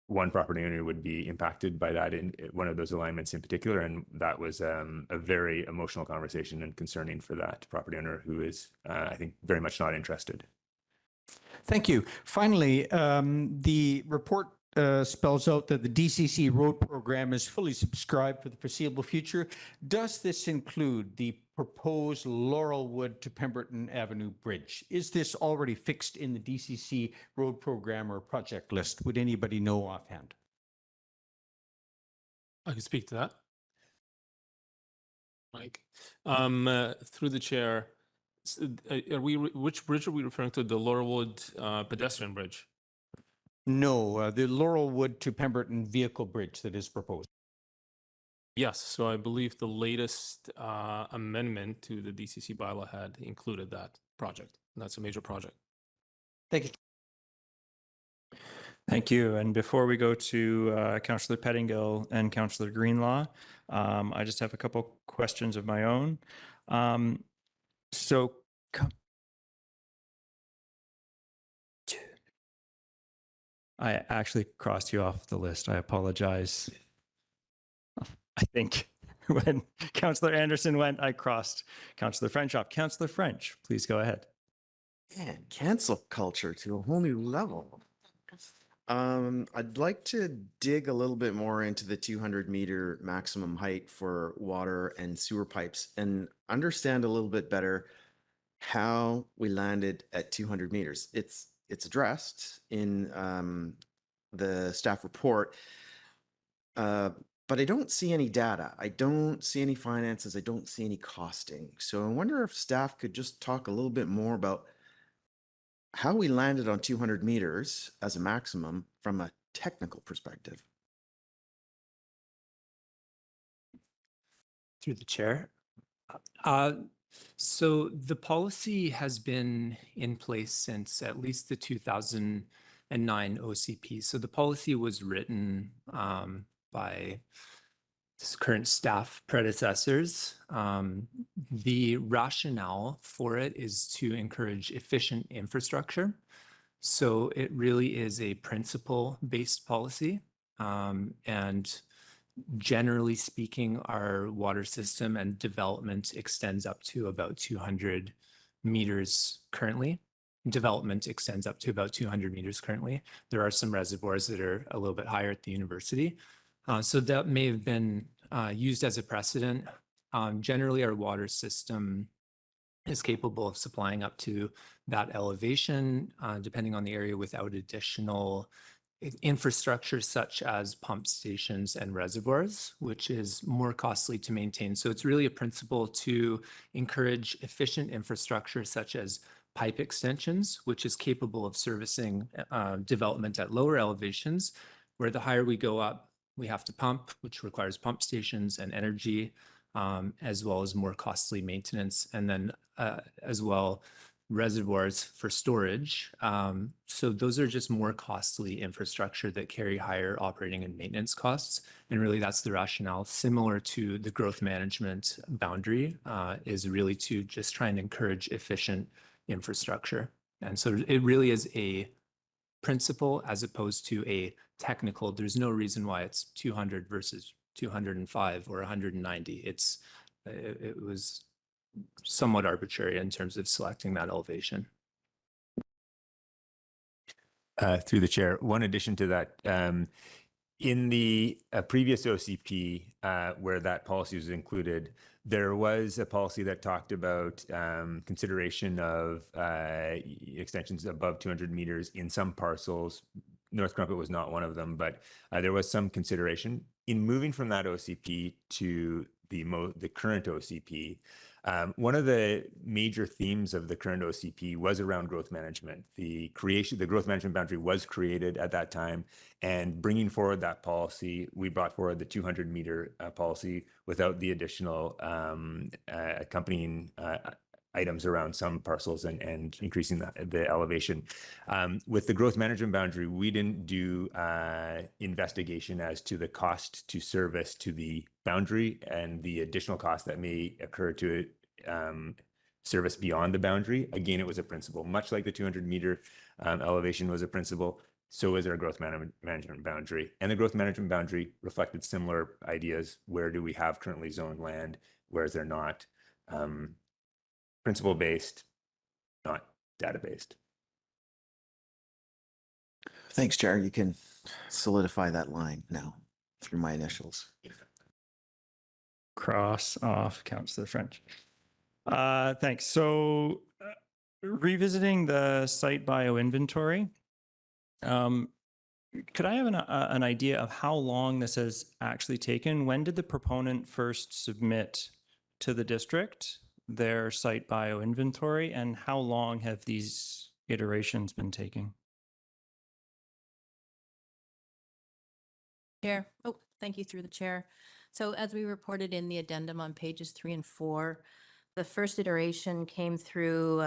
one property owner would be impacted by that in one of those alignments in particular. And that was a very emotional conversation and concerning for that property owner who is, I think, very much not interested. Thank you. Finally, the report spells out that the DCC road program is fully subscribed for the foreseeable future. Does this include the proposed Laurelwood to Pemberton Avenue Bridge? Is this already fixed in the DCC road program or project list? Would anybody know offhand? I can speak to that. Mike, through the chair, which bridge are we referring to? The Laurelwood pedestrian bridge? No, the Laurelwood to Pemberton vehicle bridge that is proposed. Yes, so I believe the latest amendment to the DCC bylaw had included that project. And that's a major project. Thank you. Thank you. And before we go to Councillor Pettingill and Councillor Greenlaw, I just have a couple questions of my own. I actually crossed you off the list. I apologize. I think when Councillor Anderson went, I crossed Councillor French off. Councillor French, please go ahead. Man, cancel culture to a whole new level. I'd like to dig a little bit more into the 200-meter maximum height for water and sewer pipes and understand a little bit better how we landed at 200 meters. It's addressed in the staff report, but I don't see any data. I don't see any finances. I don't see any costing. So I wonder if staff could just talk a little bit more about how we landed on 200 meters as a maximum from a technical perspective. Through the chair. So the policy has been in place since at least the 2009 OCP. So the policy was written by current staff predecessors. The rationale for it is to encourage efficient infrastructure. So it really is a principle-based policy. And generally speaking, our water system and development extends up to about 200 meters currently. Development extends up to about 200 meters currently. There are some reservoirs that are a little bit higher at the university. So that may have been used as a precedent. Generally, our water system is capable of supplying up to that elevation, depending on the area, without additional infrastructure such as pump stations and reservoirs, which is more costly to maintain. So it's really a principle to encourage efficient infrastructure such as pipe extensions, which is capable of servicing development at lower elevations, where the higher we go up, we have to pump, which requires pump stations and energy, as well as more costly maintenance, and then as well reservoirs for storage. So those are just more costly infrastructure that carry higher operating and maintenance costs. And really that's the rationale, similar to the growth management boundary, is really to just try and encourage efficient infrastructure. And so it really is a principle as opposed to a technical. There's no reason why it's 200 versus 205 or 190. It was somewhat arbitrary in terms of selecting that elevation. Through the chair, one addition to that, in the previous OCP where that policy was included, there was a policy that talked about consideration of extensions above 200 meters in some parcels. North Crumpet was not one of them, but there was some consideration. In moving from that OCP to the current OCP, one of the major themes of the current OCP was around growth management. The growth management boundary was created at that time, and bringing forward that policy, we brought forward the 200-meter policy without the additional accompanying items around some parcels and increasing the elevation. With the growth management boundary, we didn't do investigation as to the cost to service to the boundary and the additional cost that may occur to service beyond the boundary. Again, it was a principle, much like the 200-meter elevation was a principle. So is our growth management boundary. And the growth management boundary reflected similar ideas. Where do we have currently zoned land? Where is there not? Principle-based, not data-based. Thanks, Chair. You can solidify that line now through my initials. Cross off counts to the French. Thanks. So revisiting the site bioinventory, could I have an idea of how long this has actually taken? When did the proponent first submit to the district their site bioinventory, and how long have these iterations been taking? Chair. Oh, thank you, through the chair. So as we reported in the addendum on pages 3 and 4, the first iteration came through,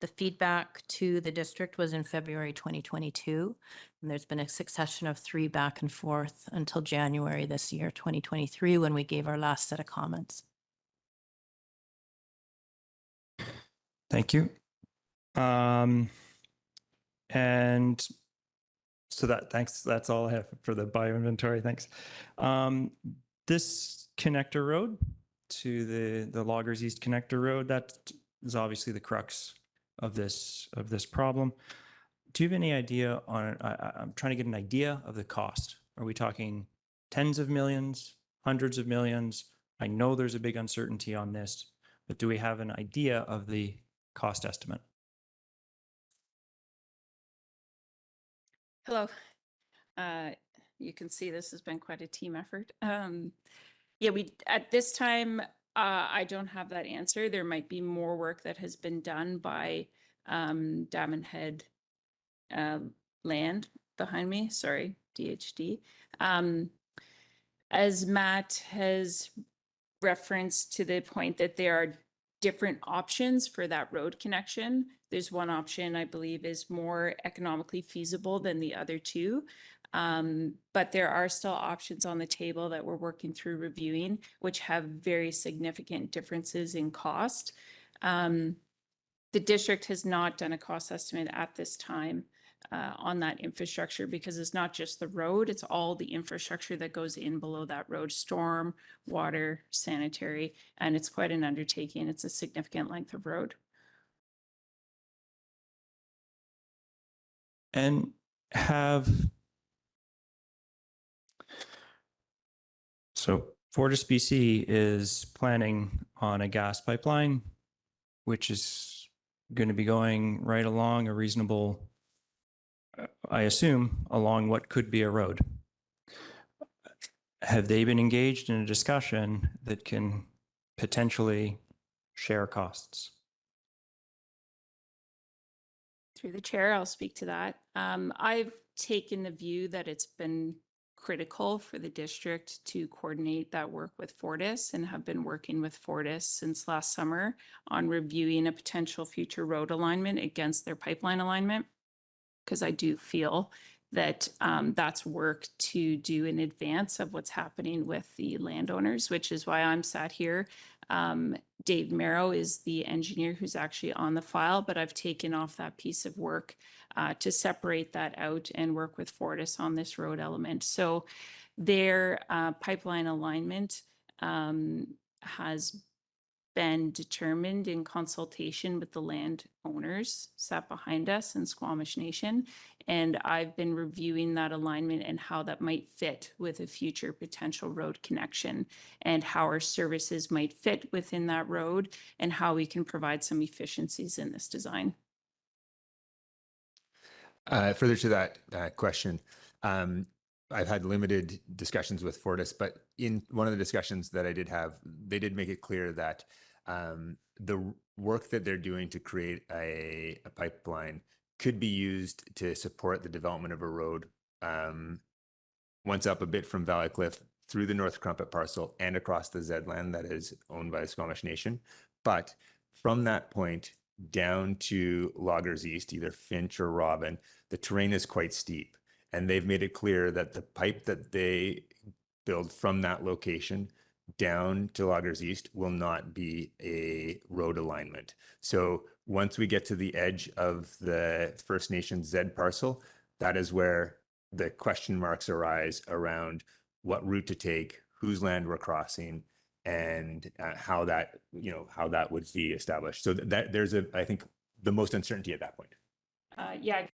the feedback to the district was in February 2022, and there's been a succession of 3 back and forth until January this year, 2023, when we gave our last set of comments. Thank you. And so thanks. That's all I have for the bioinventory. Thanks. This connector road to the Loggers East Connector Road, that is obviously the crux of this problem. Do you have any idea on? I'm trying to get an idea of the cost. Are we talking tens of millions, hundreds of millions? I know there's a big uncertainty on this, but do we have an idea of the cost estimate? Hello. You can see this has been quite a team effort. Yeah, we at this time, I don't have that answer. There might be more work that has been done by Dam and Head land behind me. Sorry, DHD. As Matt has referenced to the point that there are different options for that road connection. There's one option I believe is more economically feasible than the other two. But there are still options on the table that we're working through reviewing, which have very significant differences in cost. The district has not done a cost estimate at this time on that infrastructure because it's not just the road, it's all the infrastructure that goes in below that road, storm, water, sanitary, and it's quite an undertaking. It's a significant length of road. And so Fortis BC is planning on a gas pipeline, which is going to be going right along a reasonable, I assume, along what could be a road. Have they been engaged in a discussion that can potentially share costs? Through the chair, I'll speak to that. I've taken the view that it's been critical for the district to coordinate that work with Fortis and have been working with Fortis since last summer on reviewing a potential future road alignment against their pipeline alignment. Because I do feel that that's work to do in advance of what's happening with the landowners, which is why I'm sat here. Dave Merrow is the engineer who's actually on the file, but I've taken off that piece of work to separate that out and work with Fortis on this road element. So their pipeline alignment has been determined in consultation with the landowners sat behind us in Squamish Nation. And I've been reviewing that alignment and how that might fit with a future potential road connection and how our services might fit within that road and how we can provide some efficiencies in this design. Further to that question, I've had limited discussions with Fortis, but in one of the discussions that I did have, they did make it clear that the work that they're doing to create a pipeline could be used to support the development of a road once up a bit from Valley Cliff through the North Crumpet parcel and across the Z land that is owned by the Squamish Nation. But from that point down to Loggers East, either Finch or Robin, the terrain is quite steep. And they've made it clear that the pipe that they build from that location down to Loggers East will not be a road alignment. So once we get to the edge of the First Nations Z parcel, that is where the question marks arise around what route to take, whose land we're crossing, and how that would be established. So that there's I think the most uncertainty at that point. Yeah.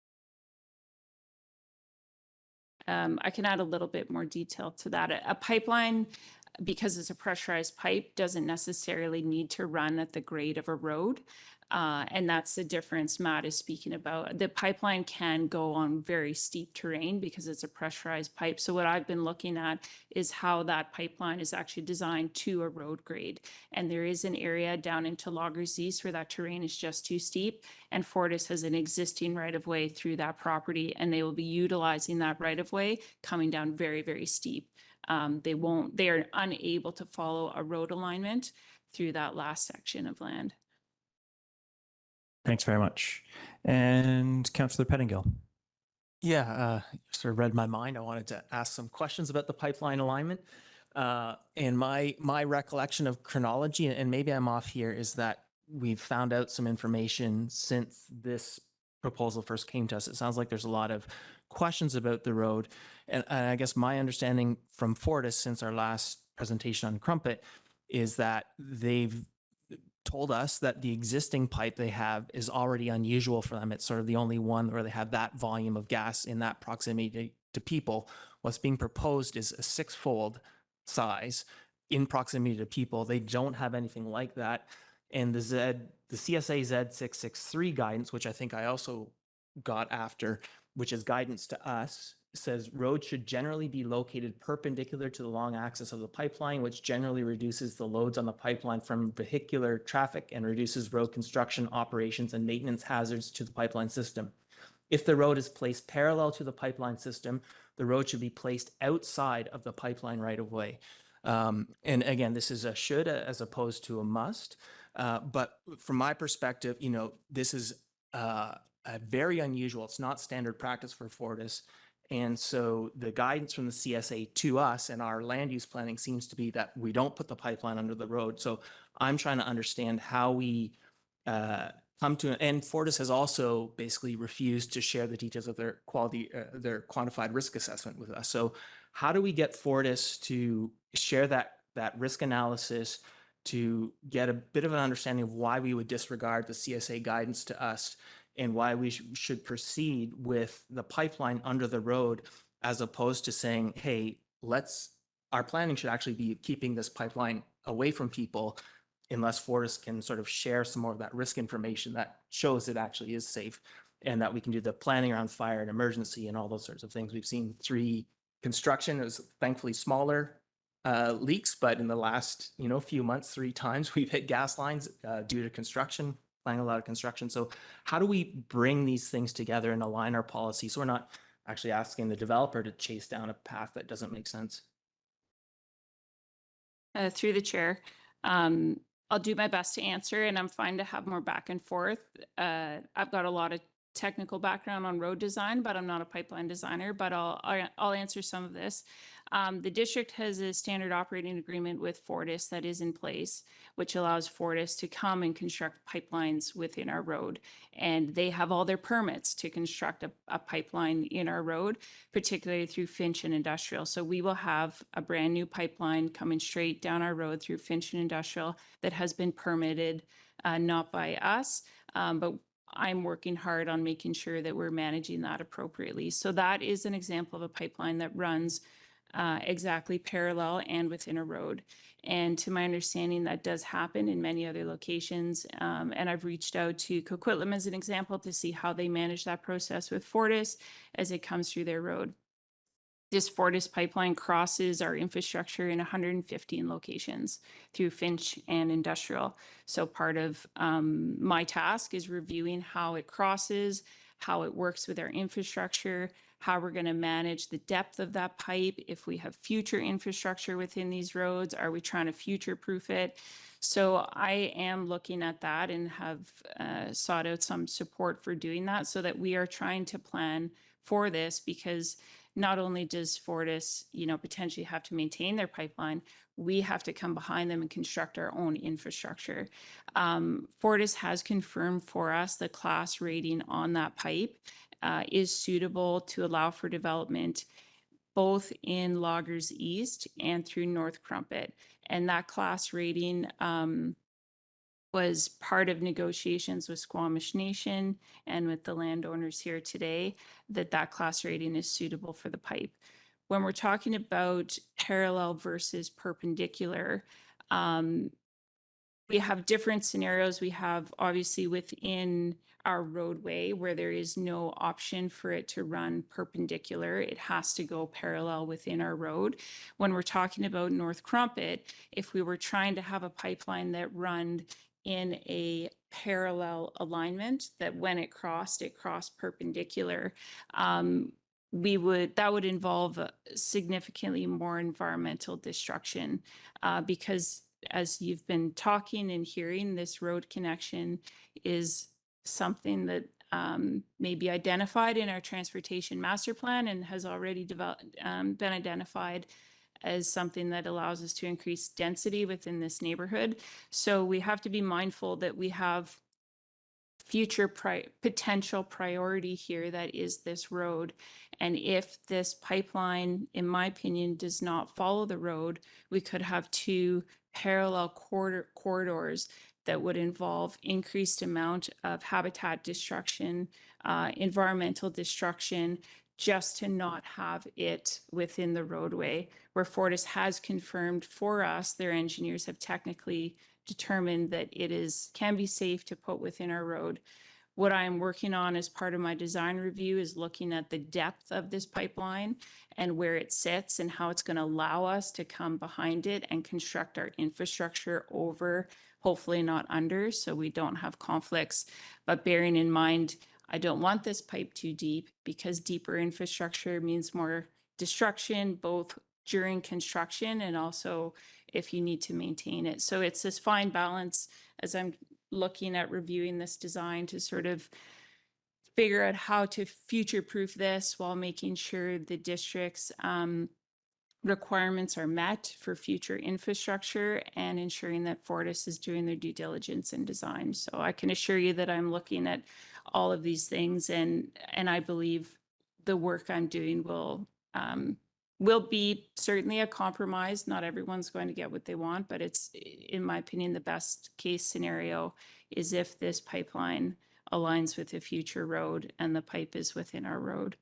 I can add a little bit more detail to that. A pipeline, because it's a pressurized pipe, doesn't necessarily need to run at the grade of a road. And that's the difference Matt is speaking about. The pipeline can go on very steep terrain because it's a pressurized pipe. So what I've been looking at is how that pipeline is actually designed to a road grade. And there is an area down into Loggers East where that terrain is just too steep. And Fortis has an existing right-of-way through that property, and they will be utilizing that right-of-way coming down very, very steep. They are unable to follow a road alignment through that last section of land. Thanks very much. And Councillor Pettingill. Yeah, sort of read my mind. I wanted to ask some questions about the pipeline alignment. And my recollection of chronology, and maybe I'm off here, is that we've found out some information since this proposal first came to us. It sounds like there's a lot of questions about the road. And I guess my understanding from Fortis since our last presentation on Crumpet is that they've told us that the existing pipe they have is already unusual for them. It's sort of the only one where they have that volume of gas in that proximity to people. What's being proposed is a 6-fold size in proximity to people. They don't have anything like that. And the CSA Z663 guidance, which I think I also got after, which is guidance to us, says roads should generally be located perpendicular to the long axis of the pipeline, which generally reduces the loads on the pipeline from vehicular traffic and reduces road construction operations and maintenance hazards to the pipeline system. If the road is placed parallel to the pipeline system, the road should be placed outside of the pipeline right of way. And again, this is a should as opposed to a must. But from my perspective, this is a very unusual. It's not standard practice for Fortis. And so the guidance from the CSA to us and our land use planning seems to be that we don't put the pipeline under the road. So I'm trying to understand how we come to, and Fortis has also basically refused to share the details of their their quantified risk assessment with us. So how do we get Fortis to share that risk analysis, to get a bit of an understanding of why we would disregard the CSA guidance to us and why we should proceed with the pipeline under the road, as opposed to saying, hey, our planning should actually be keeping this pipeline away from people unless Fortis can sort of share some more of that risk information that shows it actually is safe, and that we can do the planning around fire and emergency and all those sorts of things. We've seen 3 construction. It was thankfully smaller leaks, but in the last few months, 3 times we've hit gas lines due to construction, planning a lot of construction. So how do we bring these things together and align our policy so we're not actually asking the developer to chase down a path that doesn't make sense? Through the chair, I'll do my best to answer, and I'm fine to have more back and forth. I've got a lot of technical background on road design, but I'm not a pipeline designer, but I'll answer some of this. The district has a standard operating agreement with Fortis that is in place, which allows Fortis to come and construct pipelines within our road. And they have all their permits to construct a pipeline in our road, particularly through Finch and Industrial. So we will have a brand new pipeline coming straight down our road through Finch and Industrial that has been permitted, not by us, but I'm working hard on making sure that we're managing that appropriately. So that is an example of a pipeline that runs exactly parallel and within a road. And to my understanding, that does happen in many other locations. And I've reached out to Coquitlam as an example to see how they manage that process with Fortis as it comes through their road. This Fortis pipeline crosses our infrastructure in 115 locations through Finch and Industrial. So part of my task is reviewing how it crosses, how it works with our infrastructure, how we're going to manage the depth of that pipe. If we have future infrastructure within these roads, are we trying to future-proof it? So I am looking at that and have sought out some support for doing that so that we are trying to plan for this, because not only does Fortis, potentially have to maintain their pipeline, we have to come behind them and construct our own infrastructure. Fortis has confirmed for us the class rating on that pipe is suitable to allow for development both in Loggers East and through North Crumpet. And that class rating was part of negotiations with Squamish Nation and with the landowners here today, that class rating is suitable for the pipe. When we're talking about parallel versus perpendicular, we have different scenarios. We have obviously within our roadway where there is no option for it to run perpendicular. It has to go parallel within our road. When we're talking about North Crumpet, if we were trying to have a pipeline that run in a parallel alignment, that when it crossed perpendicular, that would involve significantly more environmental destruction, because as you've been talking and hearing, this road connection is something that may be identified in our transportation master plan and has already been identified as something that allows us to increase density within this neighborhood. So we have to be mindful that we have future potential priority here, that is this road. And if this pipeline, in my opinion, does not follow the road, we could have 2 parallel corridors that would involve increased amount of habitat destruction, environmental destruction, just to not have it within the roadway, where Fortis has confirmed for us, their engineers have technically determined that it can be safe to put within our road. What I am working on as part of my design review is looking at the depth of this pipeline and where it sits and how it's going to allow us to come behind it and construct our infrastructure over, hopefully not under, so we don't have conflicts. But bearing in mind, I don't want this pipe too deep, because deeper infrastructure means more destruction, both during construction and also if you need to maintain it. So it's this fine balance as I'm looking at reviewing this design to sort of figure out how to future-proof this while making sure the district's requirements are met for future infrastructure and ensuring that Fortis is doing their due diligence in design. So I can assure you that I'm looking at all of these things, and I believe the work I'm doing will be certainly a compromise. Not everyone's going to get what they want, but it's, in my opinion, the best case scenario is if this pipeline aligns with a future road and the pipe is within our road.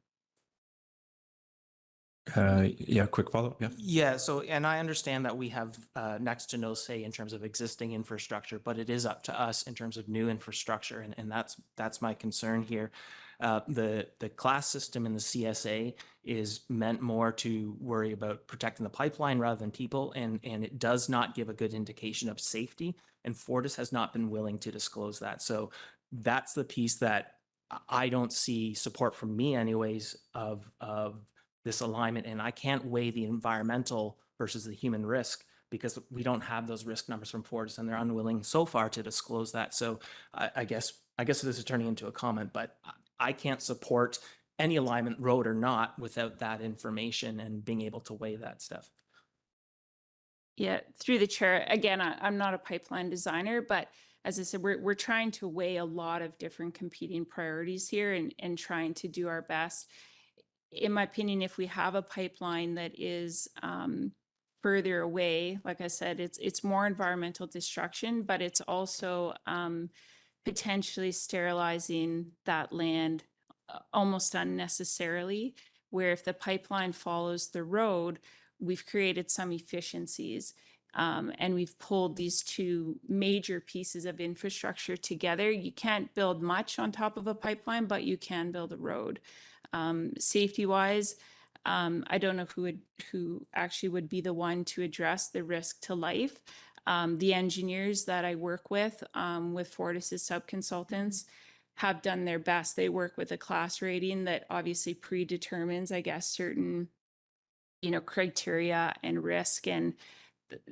Yeah, quick follow-up. Yeah. Yeah, so, and I understand that we have next to no say in terms of existing infrastructure, but it is up to us in terms of new infrastructure, and that's my concern here. The class system in the CSA is meant more to worry about protecting the pipeline rather than people, and it does not give a good indication of safety, and Fortis has not been willing to disclose that. So that's the piece that I don't see support from me anyways of this alignment, and I can't weigh the environmental versus the human risk because we don't have those risk numbers from Fortis, and they're unwilling so far to disclose that. So I guess this is turning into a comment, but I can't support any alignment, road or not, without that information and being able to weigh that stuff. Yeah, through the chair, again, I'm not a pipeline designer, but as I said, we're trying to weigh a lot of different competing priorities here and trying to do our best. In my opinion, if we have a pipeline that is further away, like I said, it's more environmental destruction, but it's also potentially sterilizing that land almost unnecessarily, where if the pipeline follows the road, we've created some efficiencies. And we've pulled these two major pieces of infrastructure together. You can't build much on top of a pipeline, but you can build a road. Safety wise, I don't know who actually would be the one to address the risk to life. The engineers that I work with Fortis's sub-consultants have done their best. They work with a class rating that obviously predetermines, I guess, certain, criteria and risk, and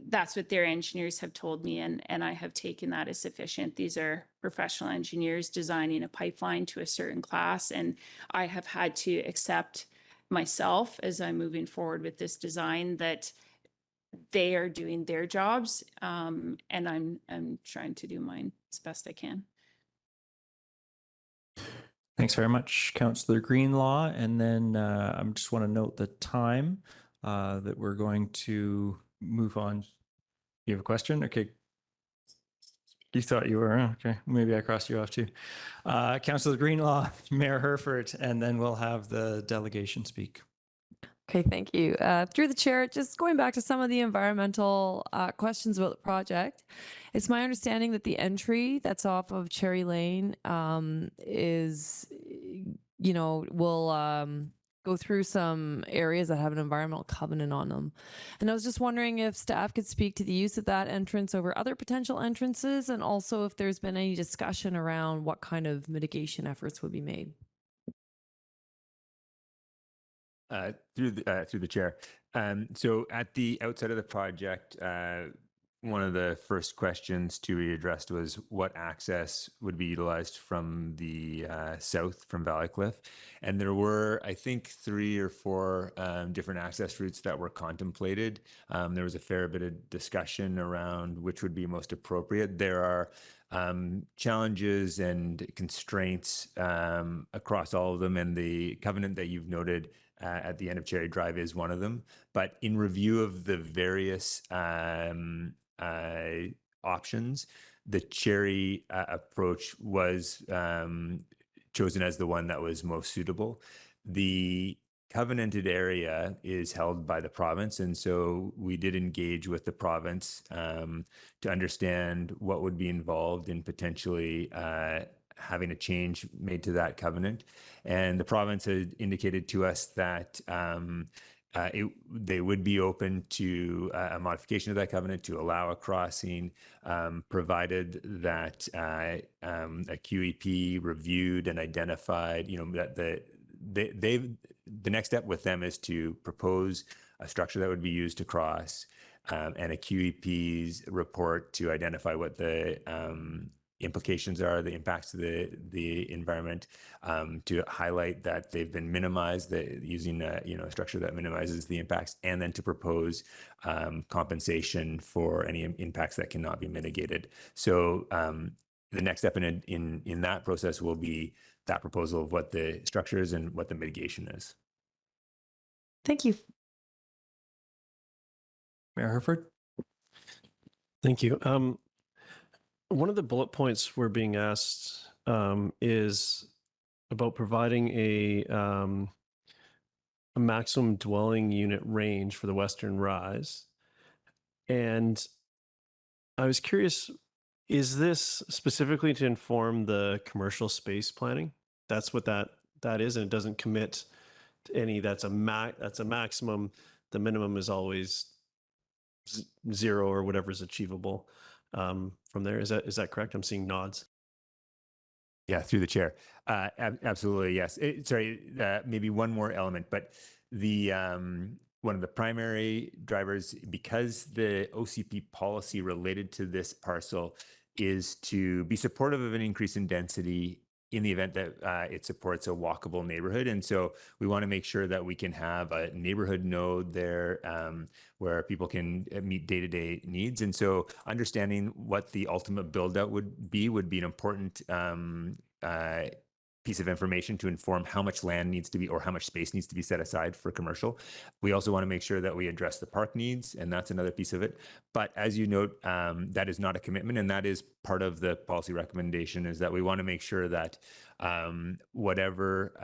that's what their engineers have told me, and I have taken that as sufficient. These are professional engineers designing a pipeline to a certain class, and I have had to accept myself as I'm moving forward with this design that they are doing their jobs, and I'm trying to do mine as best I can. Thanks very much, Councillor Greenlaw. And then I just want to note the time that we're going to move on. You have a question? Okay. You thought you were, okay. Maybe I crossed you off too. Councillor Greenlaw, Mayor Herford, and then we'll have the delegation speak. Okay, thank you. Through the chair, just going back to some of the environmental questions about the project, it's my understanding that the entry that's off of Cherry Lane is, will go through some areas that have an environmental covenant on them. And I was just wondering if staff could speak to the use of that entrance over other potential entrances, and also if there's been any discussion around what kind of mitigation efforts would be made. Through the chair. So at the outset of the project, one of the first questions to be addressed was what access would be utilized from the south from Valleycliff. And there were, I think, 3 or 4 different access routes that were contemplated. There was a fair bit of discussion around which would be most appropriate. There are challenges and constraints across all of them, and the covenant that you've noted at the end of Cherry Drive is one of them. But in review of the various options, the Cherry approach was chosen as the one that was most suitable. The covenanted area is held by the province, and so we did engage with the province to understand what would be involved in potentially having a change made to that covenant. And the province had indicated to us that they would be open to a modification of that covenant to allow a crossing, provided that a QEP reviewed and identified, that the next step with them is to propose a structure that would be used to cross, and a QEP's report to identify what the implications are, the impacts to the environment, to highlight that they've been minimized, using a structure that minimizes the impacts, and then to propose compensation for any impacts that cannot be mitigated. So the next step in that process will be that proposal of what the structure is and what the mitigation is. Thank you. Mayor Herford? Thank you. One of the bullet points we're being asked is about providing a maximum dwelling unit range for the Western Rise. And I was curious, is this specifically to inform the commercial space planning? That's what that is, and it doesn't commit to any. That's a maximum. The minimum is always zero or whatever is achievable from there. Is that correct? I'm seeing nods. Yeah, through the chair. Absolutely, yes. Maybe one more element, but the one of the primary drivers, because the OCP policy related to this parcel is to be supportive of an increase in density in the event that it supports a walkable neighborhood. And so we want to make sure that we can have a neighborhood node there where people can meet day-to-day needs. And so understanding what the ultimate build out would be an important piece of information to inform how much land needs to be, or how much space needs to be set aside for commercial. We also want to make sure that we address the park needs, and that's another piece of it. But as you note, that is not a commitment, and that is part of the policy recommendation, is that we want to make sure that whatever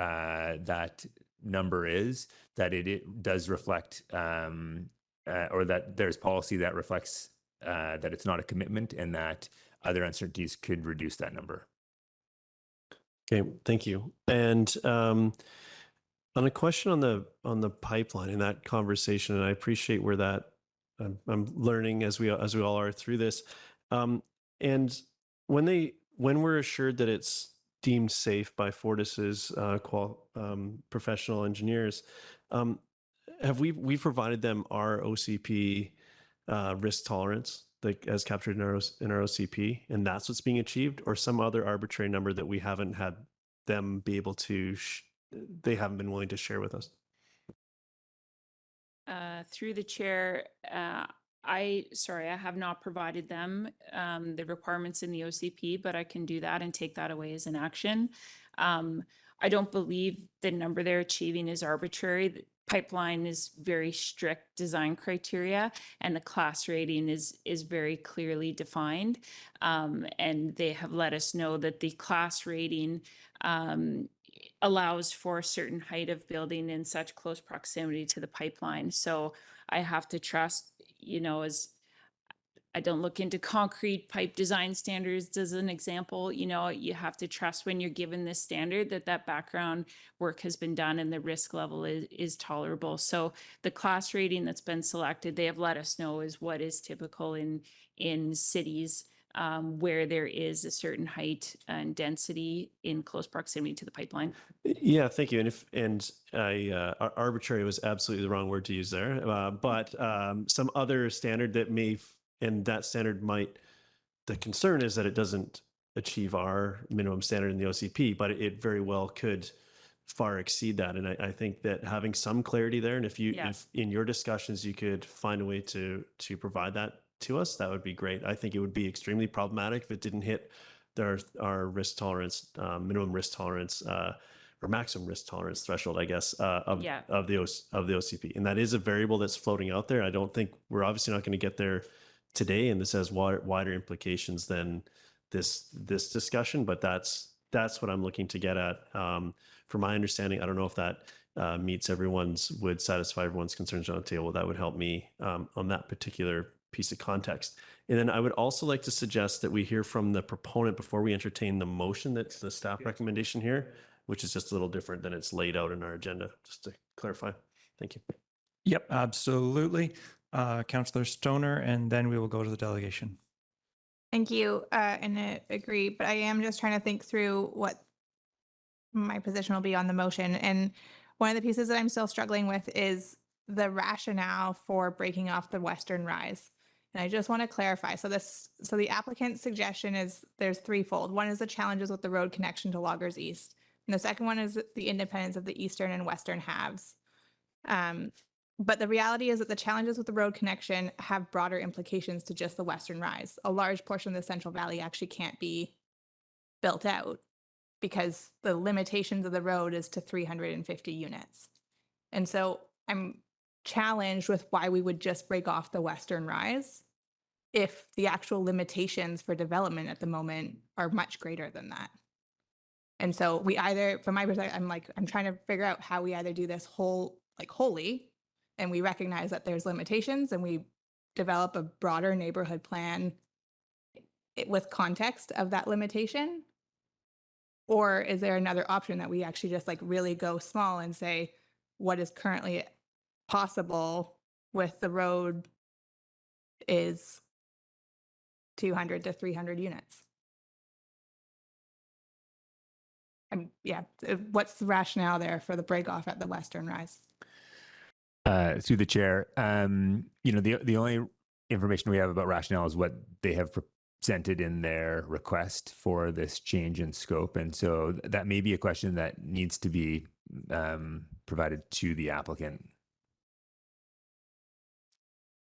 that number is, that it does reflect, or that there's policy that reflects that it's not a commitment, and that other uncertainties could reduce that number. Okay, thank you. And on a question on the pipeline in that conversation, and I appreciate where that I'm learning as we all are through this. And when we're assured that it's deemed safe by Fortis's professional engineers, have we provided them our OCP risk tolerance, like as captured in our OCP, and that's what's being achieved, or some other arbitrary number that we haven't had them be able to, they haven't been willing to share with us? Through the chair, I have not provided them the requirements in the OCP, but I can do that and take that away as an action. I don't believe the number they're achieving is arbitrary. The pipeline is very strict design criteria, and the class rating is very clearly defined. And they have let us know that the class rating allows for a certain height of building in such close proximity to the pipeline. So I have to trust, as I don't look into concrete pipe design standards as an example, you have to trust when you're given this standard that background work has been done and the risk level is tolerable. So the class rating that's been selected, they have let us know is what is typical in cities where there is a certain height and density in close proximity to the pipeline. Yeah, thank you. And arbitrary was absolutely the wrong word to use there. But some other standard that and that standard the concern is that it doesn't achieve our minimum standard in the OCP, but it very well could far exceed that. And I think that having some clarity there, and if in your discussions you could find a way to provide that to us, that would be great. I think it would be extremely problematic if it didn't hit our risk tolerance, minimum risk tolerance, or maximum risk tolerance threshold, I guess, of the OCP. And that is a variable that's floating out there. I don't think we're obviously not going to get there today, and this has wider implications than this discussion. But that's what I'm looking to get at. From my understanding, I don't know if that would satisfy everyone's concerns on the table. That would help me on that particular piece of context. And then I would also like to suggest that we hear from the proponent before we entertain the motion that's the staff recommendation here, which is just a little different than it's laid out in our agenda, just to clarify. Thank you. Yep, absolutely. Councillor Stoner, and then we will go to the delegation. Thank you, and I agree, but I am just trying to think through what my position will be on the motion. And one of the pieces that I'm still struggling with is the rationale for breaking off the western rise. And I just want to clarify. So the applicant's suggestion is there's threefold. One is the challenges with the road connection to Loggers East. And the second one is the independence of the eastern and western halves. But the reality is that the challenges with the road connection have broader implications to just the western rise. A large portion of the Central Valley actually can't be built out because the limitations of the road is to 350 units. And so I'm challenged with why we would just break off the western rise if the actual limitations for development at the moment are much greater than that. And so we either, from my perspective, I'm trying to figure out how we either do this wholly, and we recognize that there's limitations and we develop a broader neighborhood plan with context of that limitation. Or is there another option that we actually just really go small and say what is currently possible with the road is 200 to 300 units? What's the rationale there for the break off at the western rise? Through the chair, the only information we have about rationale is what they have presented in their request for this change in scope. And so that may be a question that needs to be provided to the applicant.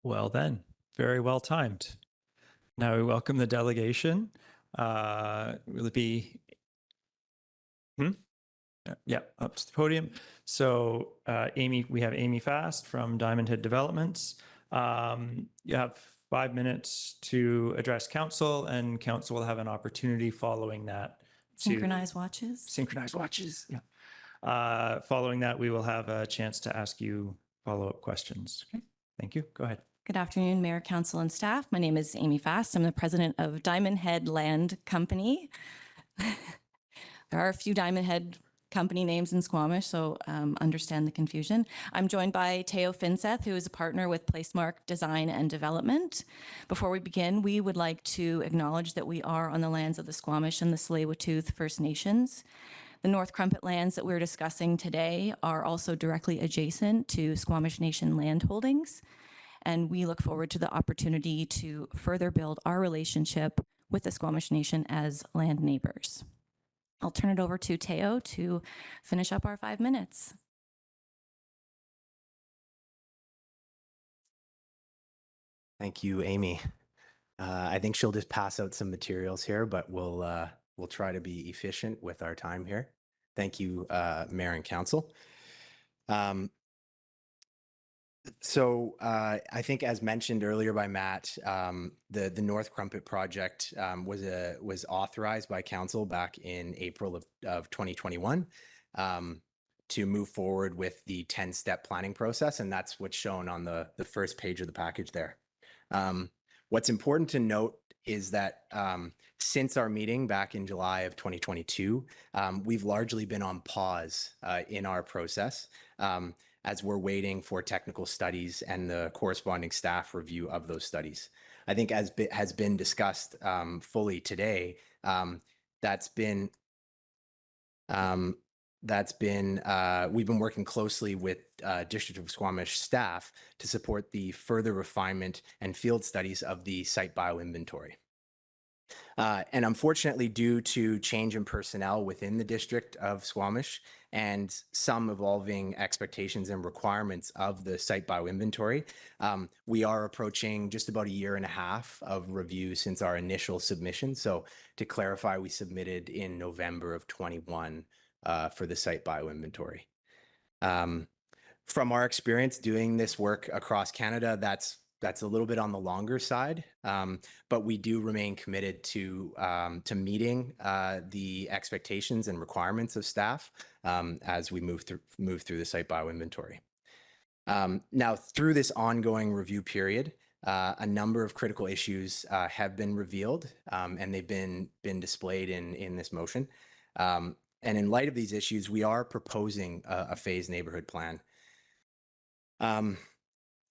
Well then, very well timed. Now we welcome the delegation. Will it be? Yeah, up to the podium. So we have Amy Fast from Diamond Head Developments. You have 5 minutes to address council, and council will have an opportunity following that to Synchronized watches. Synchronized watches, yeah. Following that, we will have a chance to ask you follow-up questions. Okay, thank you. Go ahead. Good afternoon, Mayor, Council, and staff. My name is Amy Fast. I'm the president of Diamond Head Land Company. There are a few Diamond Head company names in Squamish, so understand the confusion. I'm joined by Teo Finseth, who is a partner with Placemark Design and Development. Before we begin, we would like to acknowledge that we are on the lands of the Squamish and the Tsleil-Waututh First Nations. The North Crumpet lands that we're discussing today are also directly adjacent to Squamish Nation land holdings, and we look forward to the opportunity to further build our relationship with the Squamish Nation as land neighbors. I'll turn it over to Teo to finish up our 5 minutes. Thank you, Amy. I think she'll just pass out some materials here, but we'll try to be efficient with our time here. Thank you, Mayor and Council. So I think, as mentioned earlier by Matt, the North Crumpet project was authorized by Council back in April of 2021 to move forward with the 10-step planning process, and that's what's shown on the first page of the package there. What's important to note is that since our meeting back in July of 2022, we've largely been on pause in our process as we're waiting for technical studies and the corresponding staff review of those studies. I think, as has been discussed fully today, we've been working closely with District of Squamish staff to support the further refinement and field studies of the site bioinventory. And unfortunately, due to change in personnel within the District of Squamish and some evolving expectations and requirements of the site bioinventory, we are approaching just about 1.5 years of review since our initial submission. So to clarify, we submitted in November of 21 for the site bioinventory. From our experience doing this work across Canada, that's a little bit on the longer side, but we do remain committed to meeting the expectations and requirements of staff as we move through the site bioinventory. Now, through this ongoing review period, a number of critical issues have been revealed, and they've been displayed in this motion. And in light of these issues, we are proposing a phased neighborhood plan.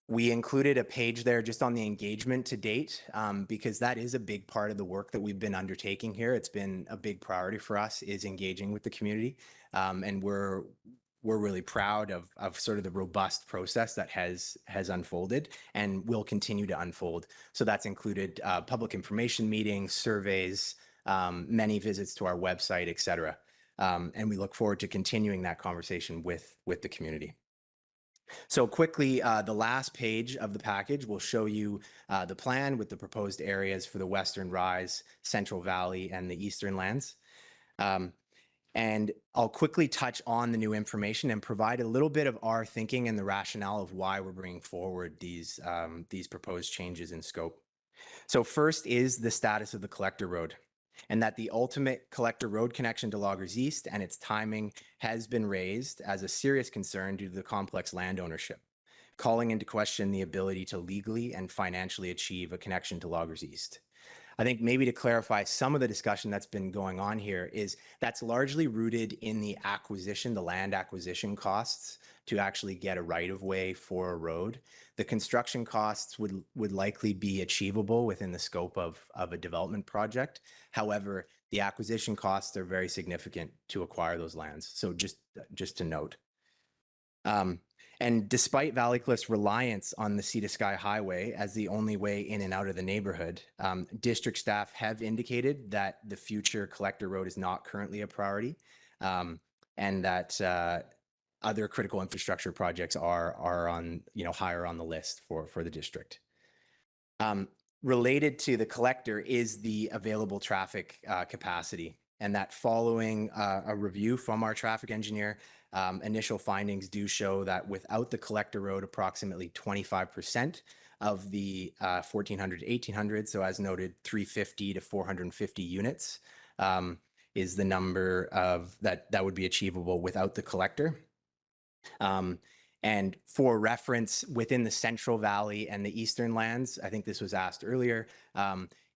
We included a page there just on the engagement to date, because that is a big part of the work that we've been undertaking here. It's been a big priority for us, is engaging with the community. And we're we're really proud of sort of the robust process that has unfolded and will continue to unfold. So that's included public information meetings, surveys, many visits to our website, et cetera. And we look forward to continuing that conversation with the community. So quickly, the last page of the package will show you the plan with the proposed areas for the Western Rise, Central Valley, and the Eastern Lands. And I'll quickly touch on the new information and provide a little bit of our thinking and the rationale of why we're bringing forward these proposed changes in scope. So first is the status of the collector road, and that the ultimate collector road connection to Loggers East and its timing has been raised as a serious concern due to the complex land ownership, calling into question the ability to legally and financially achieve a connection to Loggers East. I think maybe to clarify some of the discussion that's been going on here is that's largely rooted in the acquisition, the land acquisition costs to actually get a right of way for a road. The construction costs would likely be achievable within the scope of a development project. However, the acquisition costs are very significant to acquire those lands. So just to note. And despite Valley Cliff's reliance on the Sea to Sky Highway as the only way in and out of the neighborhood, district staff have indicated that the future collector road is not currently a priority, and that other critical infrastructure projects are on, higher on the list for the district. Related to the collector is the available traffic capacity, and that following a review from our traffic engineer, initial findings do show that without the collector road, approximately 25% of the 1,400 to 1,800, so as noted, 350 to 450 units is the number of that would be achievable without the collector. And for reference, within the Central Valley and the Eastern Lands, I think this was asked earlier,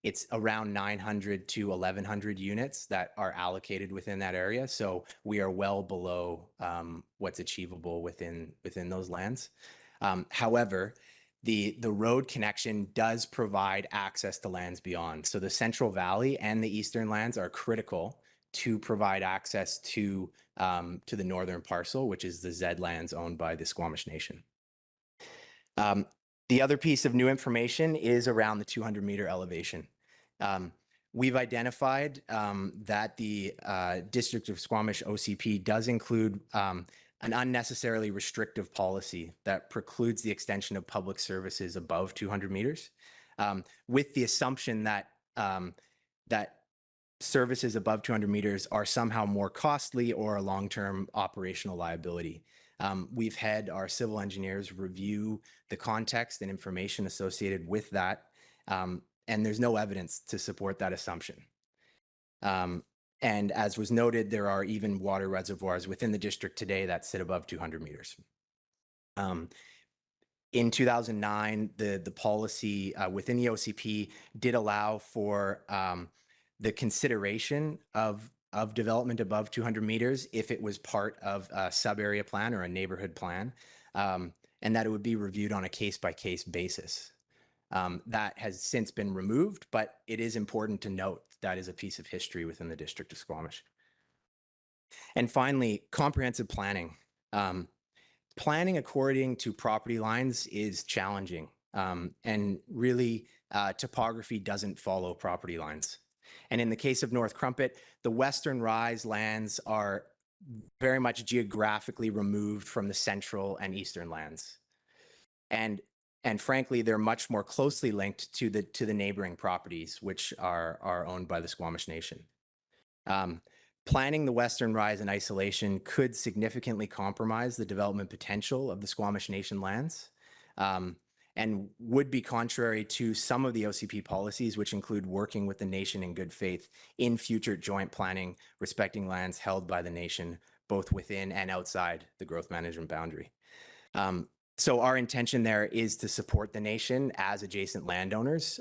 it's around 900 to 1,100 units that are allocated within that area. So we are well below what's achievable within those lands. However, the road connection does provide access to lands beyond. So the Central Valley and the Eastern Lands are critical to provide access to the northern parcel, which is the Zed lands owned by the Squamish Nation. The other piece of new information is around the 200-meter elevation. We've identified that the District of Squamish OCP does include an unnecessarily restrictive policy that precludes the extension of public services above 200 meters, with the assumption that that services above 200 meters are somehow more costly or a long-term operational liability. We've had our civil engineers review the context and information associated with that, and there's no evidence to support that assumption. And as was noted, there are even water reservoirs within the district today that sit above 200 meters. In 2009, the policy within the OCP did allow for the consideration of development above 200 meters if it was part of a sub-area plan or a neighborhood plan, and that it would be reviewed on a case-by-case basis. That has since been removed, but it is important to note that is a piece of history within the District of Squamish. And finally, comprehensive planning. Planning according to property lines is challenging, and really topography doesn't follow property lines. And in the case of North Crumpet, the Western Rise lands are very much geographically removed from the Central and Eastern lands. And frankly, they're much more closely linked to the neighboring properties, which are owned by the Squamish Nation. Planning the Western Rise in isolation could significantly compromise the development potential of the Squamish Nation lands, and would be contrary to some of the OCP policies, which include working with the nation in good faith in future joint planning respecting lands held by the nation, both within and outside the growth management boundary. So our intention there is to support the nation as adjacent landowners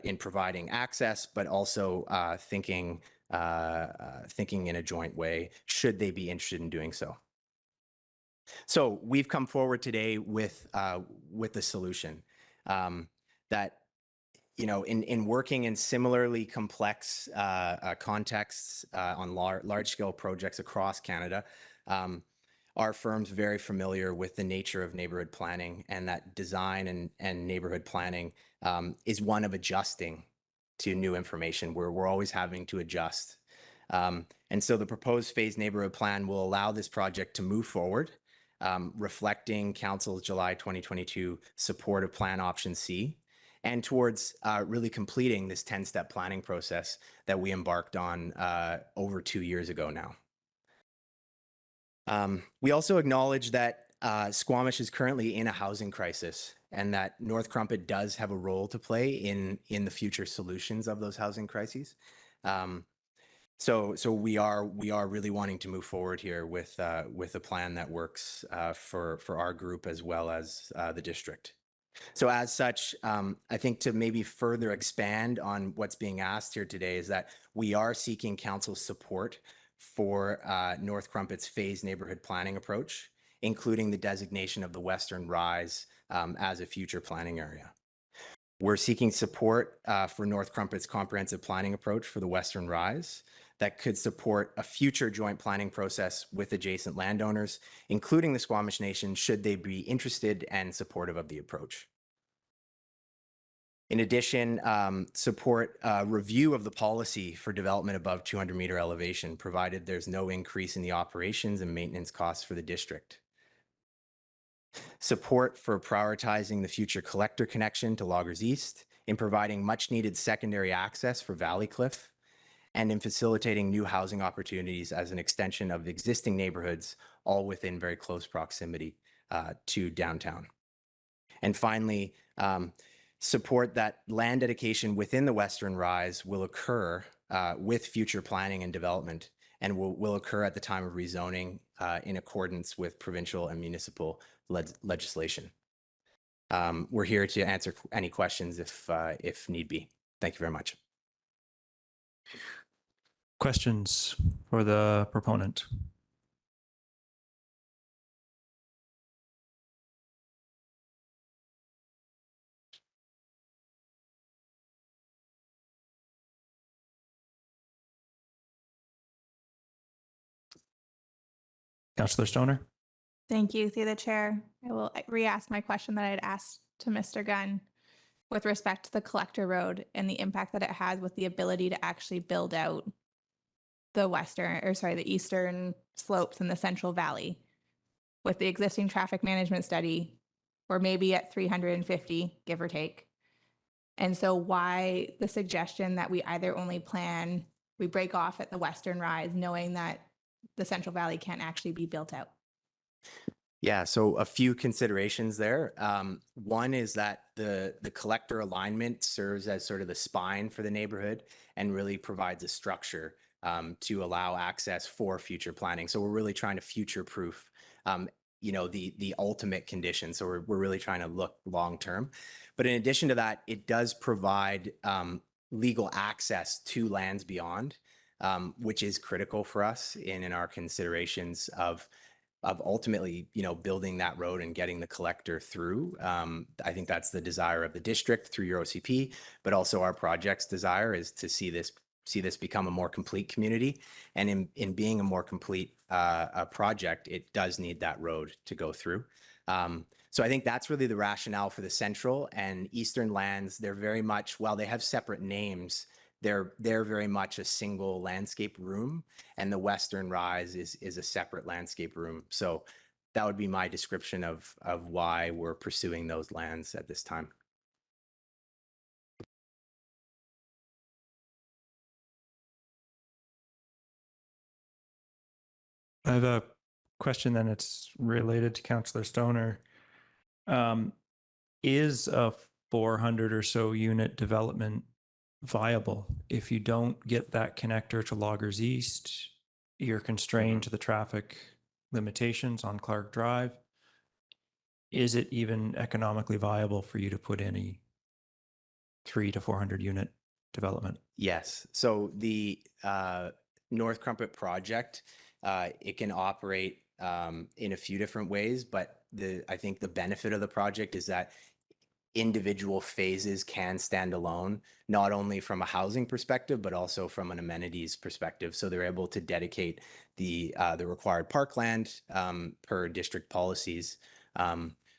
in providing access, but also thinking in a joint way, should they be interested in doing so. So we've come forward today with the solution that, in working in similarly complex contexts on large-scale projects across Canada, Our firm's very familiar with the nature of neighborhood planning, and that design and neighborhood planning is one of adjusting to new information where we're always having to adjust. And so the proposed phased neighborhood plan will allow this project to move forward, reflecting Council's July 2022 support of Plan Option C, and towards really completing this 10-step planning process that we embarked on over 2 years ago now. We also acknowledge that Squamish is currently in a housing crisis, and that North Crumpet does have a role to play in the future solutions of those housing crises. So we are really wanting to move forward here with a plan that works for our group as well as the district. So as such, I think to maybe further expand on what's being asked here today is that we are seeking council's support for North Crumpet's phased neighborhood planning approach, including the designation of the Western Rise as a future planning area. We're seeking support for North Crumpet's comprehensive planning approach for the Western Rise that could support a future joint planning process with adjacent landowners, including the Squamish Nation, should they be interested and supportive of the approach. In addition, support review of the policy for development above 200-meter elevation, provided there's no increase in the operations and maintenance costs for the district. Support for prioritizing the future collector connection to Loggers East, in providing much needed secondary access for Valley Cliff, and in facilitating new housing opportunities as an extension of existing neighborhoods, all within very close proximity to downtown. And finally, support that land dedication within the Western Rise will occur with future planning and development, and will occur at the time of rezoning in accordance with provincial and municipal legislation. We're here to answer any questions if need be. Thank you very much. Questions for the proponent? Councillor Stoner? Thank you, through the chair. I will re-ask my question that I had asked to Mr. Gunn with respect to the collector road and the impact that it has with the ability to actually build out the eastern slopes in the Central Valley. With the existing traffic management study, we're maybe at 350, give or take. And so why the suggestion that we either we break off at the Western Rise, knowing that the Central Valley can't actually be built out? Yeah, so a few considerations there. One is that the collector alignment serves as sort of the spine for the neighborhood and really provides a structure to allow access for future planning. So we're really trying to future-proof, the ultimate condition. So we're really trying to look long-term. But in addition to that, it does provide legal access to lands beyond, which is critical for us in our considerations of ultimately, building that road and getting the collector through. I think that's the desire of the district through your OCP, but also our project's desire is to see this become a more complete community. And in being a more complete project, it does need that road to go through. So I think that's really the rationale for the central and eastern lands. They're very much, while they have separate names, they're very much a single landscape room, and the Western Rise is a separate landscape room. So that would be my description of why we're pursuing those lands at this time. I have a question then, it's related to Councillor Stoner. Is a 400 or so unit development viable? If you don't get that connector to Loggers East, you're constrained to the traffic limitations on Clark Drive. Is it even economically viable for you to put any 300 to 400 unit development? Yes. So the North Crumpet project, it can operate in a few different ways, but I think the benefit of the project is that individual phases can stand alone, not only from a housing perspective, but also from an amenities perspective. So they're able to dedicate the required parkland per district policies.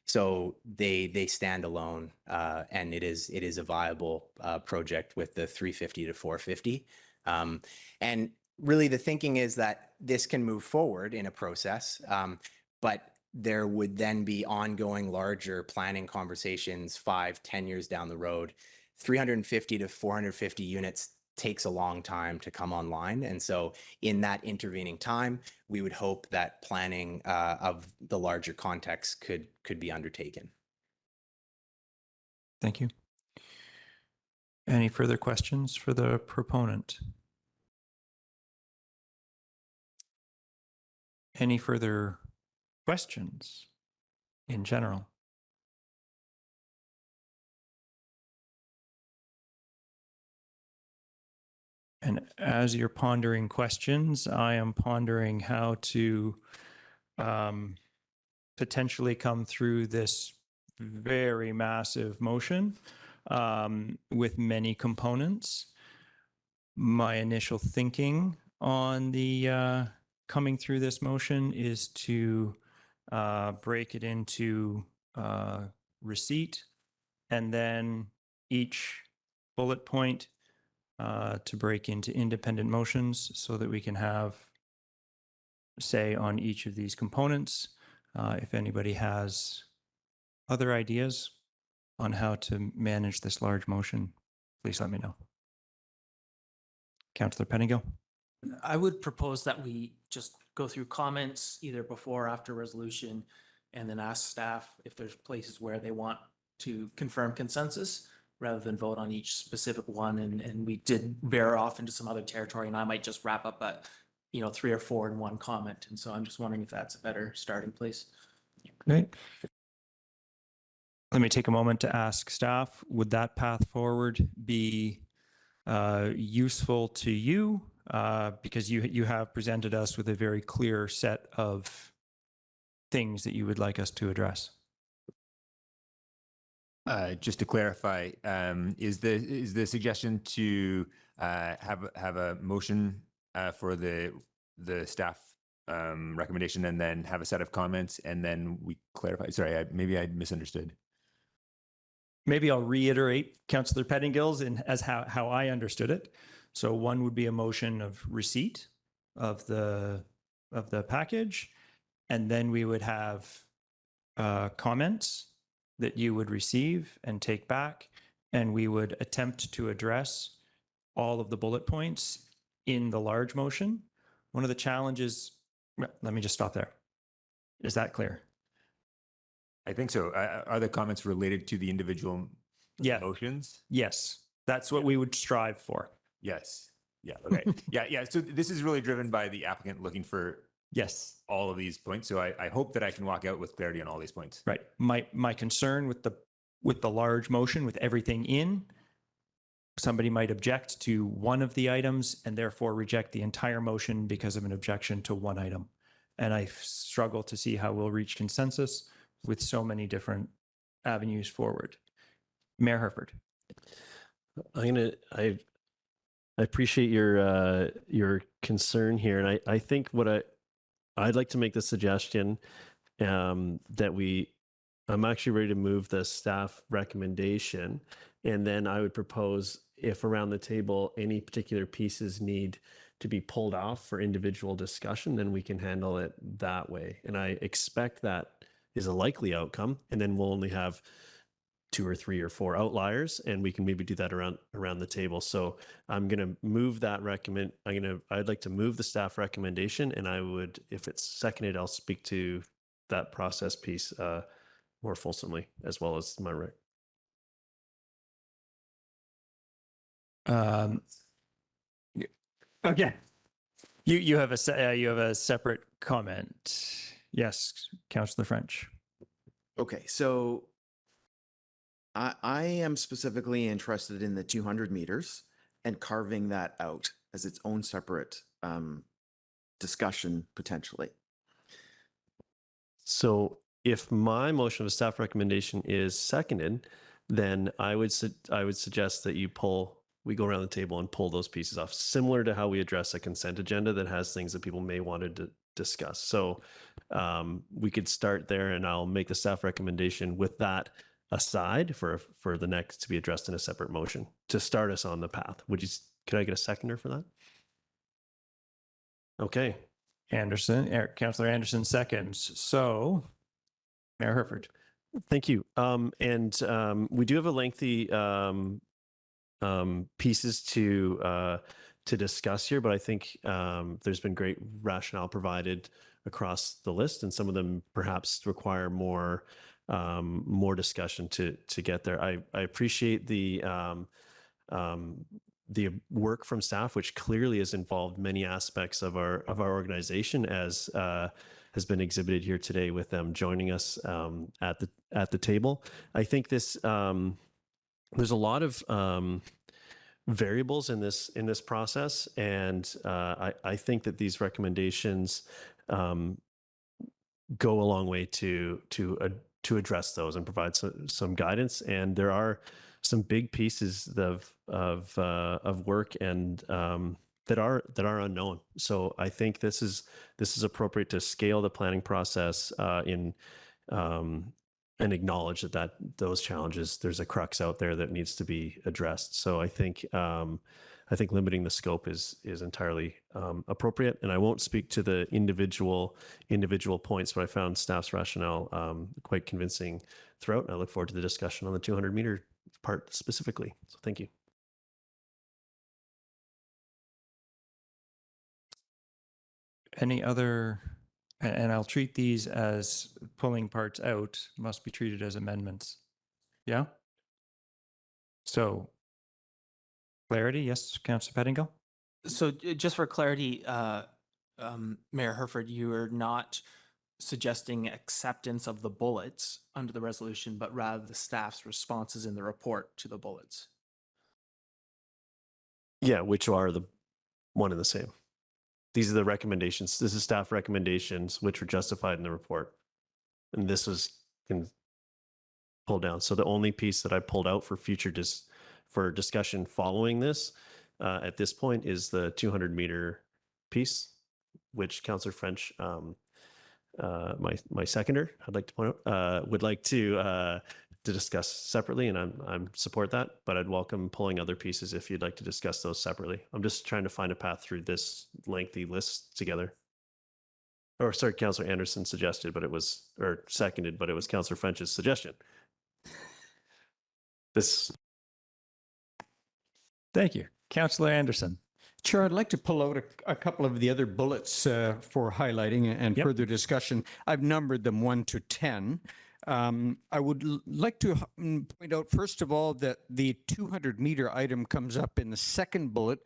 So they stand alone, and it is a viable project with the 350 to 450. And really the thinking is that this can move forward in a process, but there would then be ongoing larger planning conversations 5-10 years down the road. 350 to 450 units takes a long time to come online. And so in that intervening time, we would hope that planning of the larger context could be undertaken. Thank you. Any further questions for the proponent? Any further questions in general? And as you're pondering questions, I am pondering how to potentially come through this very massive motion with many components. My initial thinking on the coming through this motion is to break it into receipt and then each bullet point to break into independent motions so that we can have say on each of these components. If anybody has other ideas on how to manage this large motion, please let me know. Councillor Pettingill. I would propose that we just go through comments either before or after resolution and then ask staff if there's places where they want to confirm consensus rather than vote on each specific one. And we did veer off into some other territory, and I might just wrap up at 3 or 4 in one comment. And so I'm just wondering if that's a better starting place. Great. Let me take a moment to ask staff, would that path forward be useful to you? Because you have presented us with a very clear set of things that you would like us to address. Just to clarify, is the suggestion to have a motion for the staff recommendation and then have a set of comments and then we clarify? Sorry, maybe I misunderstood. Maybe I'll reiterate Councillor Pettingill's as how I understood it. So one would be a motion of receipt of the package, and then we would have comments that you would receive and take back, and we would attempt to address all of the bullet points in the large motion. One of the challenges, let me just stop there. Is that clear? I think so. Are the comments related to the individual motions? Yes. That's what we would strive for. Yes. Yeah. Okay. Yeah. So this is really driven by the applicant looking for all of these points. So I hope that I can walk out with clarity on all these points. Right. My concern with the large motion, with everything in, somebody might object to one of the items and therefore reject the entire motion because of an objection to one item. And I struggle to see how we'll reach consensus with so many different avenues forward. Mayor Herford. I appreciate your concern here, and I think what I'd like to make the suggestion that I'm actually ready to move the staff recommendation, and then I would propose if around the table any particular pieces need to be pulled off for individual discussion, then we can handle it that way. And I expect that is a likely outcome, and then we'll only have 2 or 3 or 4 outliers, and we can maybe do that around the table. So I'm going to move that I'd like to move the staff recommendation, and I would, if it's seconded, I'll speak to that process piece more fulsomely, as well as my right. Okay. You have a separate comment. Yes, Councillor French. Okay, so I am specifically interested in the 200 meters and carving that out as its own separate discussion potentially. So if my motion of staff recommendation is seconded, then I would suggest that we go around the table and pull those pieces off, similar to how we address a consent agenda that has things that people may want to discuss. So we could start there, and I'll make the staff recommendation with that aside for the next to be addressed in a separate motion to start us on the path. Could I get a seconder for that? Okay. Councillor Anderson seconds. So, Mayor Herford. Thank you. We do have a lengthy pieces to discuss here, but I think there's been great rationale provided across the list, and some of them perhaps require more discussion to get there. I appreciate the work from staff, which clearly has involved many aspects of our organization, as has been exhibited here today with them joining us at the table. I think this there's a lot of variables in this process, and I think that these recommendations go a long way to address those and provide some guidance. And there are some big pieces of work and that are unknown. So I think this is appropriate to scale the planning process and acknowledge that those challenges, there's a crux out there that needs to be addressed. So I think limiting the scope is entirely appropriate. And I won't speak to the individual points, but I found staff's rationale quite convincing throughout. And I look forward to the discussion on the 200-meter part specifically. So thank you. Any other, and I'll treat these as pulling parts out, must be treated as amendments. Yeah? So, clarity, yes, Councillor Pettingill? So just for clarity, Mayor Herford, you are not suggesting acceptance of the bullets under the resolution, but rather the staff's responses in the report to the bullets. Yeah, which are the one and the same. These are the recommendations. This is staff recommendations, which were justified in the report. And this was pulled down. So the only piece that I pulled out for future for discussion following this at this point is the 200-meter piece, which Councillor French, my seconder, I'd like to point out, would like to discuss separately, and I'm support that, but I'd welcome pulling other pieces if you'd like to discuss those separately. I'm just trying to find a path through this lengthy list together. Or sorry, Councillor Anderson suggested, but it was, or seconded, but it was Councillor French's suggestion. Thank you. Councillor Anderson. Chair, I'd like to pull out a couple of the other bullets for highlighting and further discussion. I've numbered them 1 to 10. I would like to point out, first of all, that the 200-meter item comes up in the second bullet,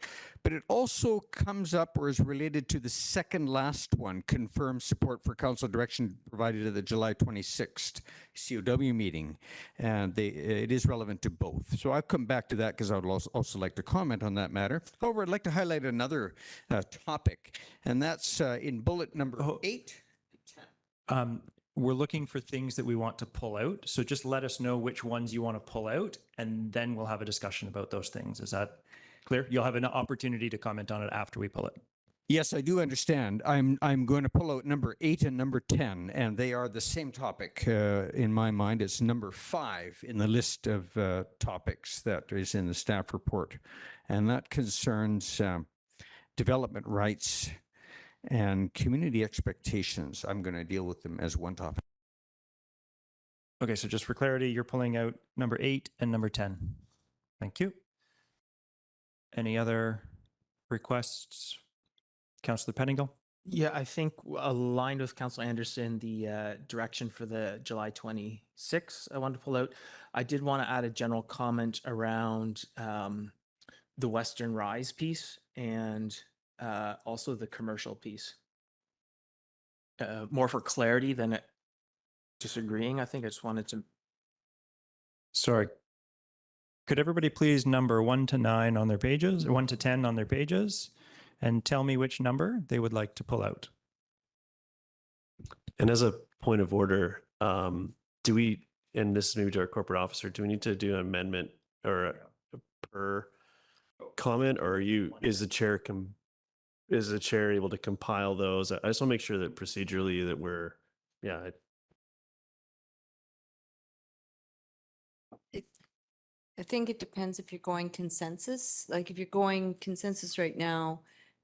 but it also comes up or is related to the second last one, confirm support for council direction provided at the July 26th COW meeting. And it is relevant to both. So I'll come back to that because I would also like to comment on that matter. However, I'd like to highlight another topic, and that's in bullet number 8. We're looking for things that we want to pull out. So just let us know which ones you want to pull out, and then we'll have a discussion about those things. Is that clear? You'll have an opportunity to comment on it after we pull it. Yes, I do understand. I'm going to pull out number 8 and number 10, and they are the same topic in my mind. It's number 5 in the list of topics that is in the staff report, and that concerns development rights and community expectations. I'm going to deal with them as one topic. Okay, so just for clarity, you're pulling out number 8 and number 10. Thank you. Any other requests? Councillor Pettingill? Yeah, I think aligned with Councillor Anderson, the direction for the July 26th I wanted to pull out. I did want to add a general comment around the Western Rise piece and also the commercial piece. More for clarity than disagreeing. I think I just wanted to. Sorry. Could everybody please number 1 to 9 on their pages, or 1 to 10 on their pages, and tell me which number they would like to pull out? And as a point of order, do we and this is maybe to our corporate officer, do we need to do an amendment or a per comment, or is the chair able to compile those? I just want to make sure that procedurally that we're, yeah. I think it depends if you're going consensus. Like if you're going consensus right now,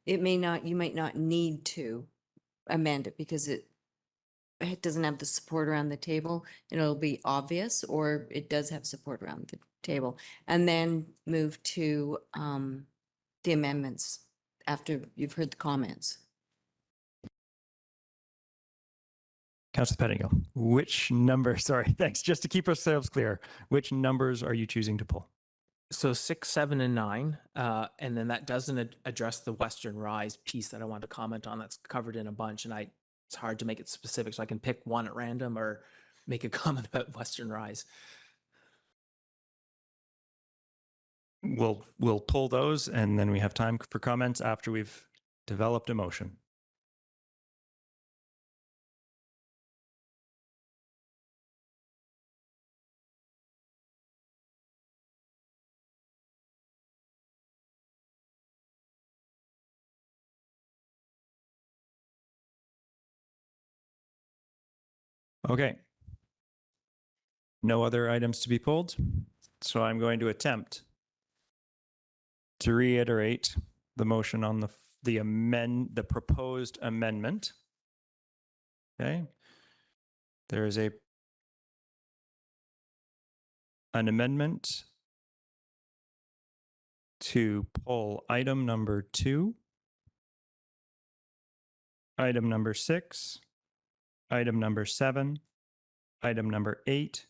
you might not need to amend it because it doesn't have the support around the table and it'll be obvious, or it does have support around the table. And then move to the amendments after you've heard the comments. Councillor Pettingill, which number, sorry, thanks, just to keep ourselves clear, which numbers are you choosing to pull? So 6, 7, and 9, and then that doesn't address the Western Rise piece that I want to comment on. That's covered in a bunch, and it's hard to make it specific, so I can pick one at random or make a comment about Western Rise. We'll pull those, and then we have time for comments after we've developed a motion. Okay. No other items to be pulled, so I'm going to attempt to reiterate the motion on the proposed amendment. Okay. There is an amendment to pull item number 2, item number 6, item number 7, item number 8,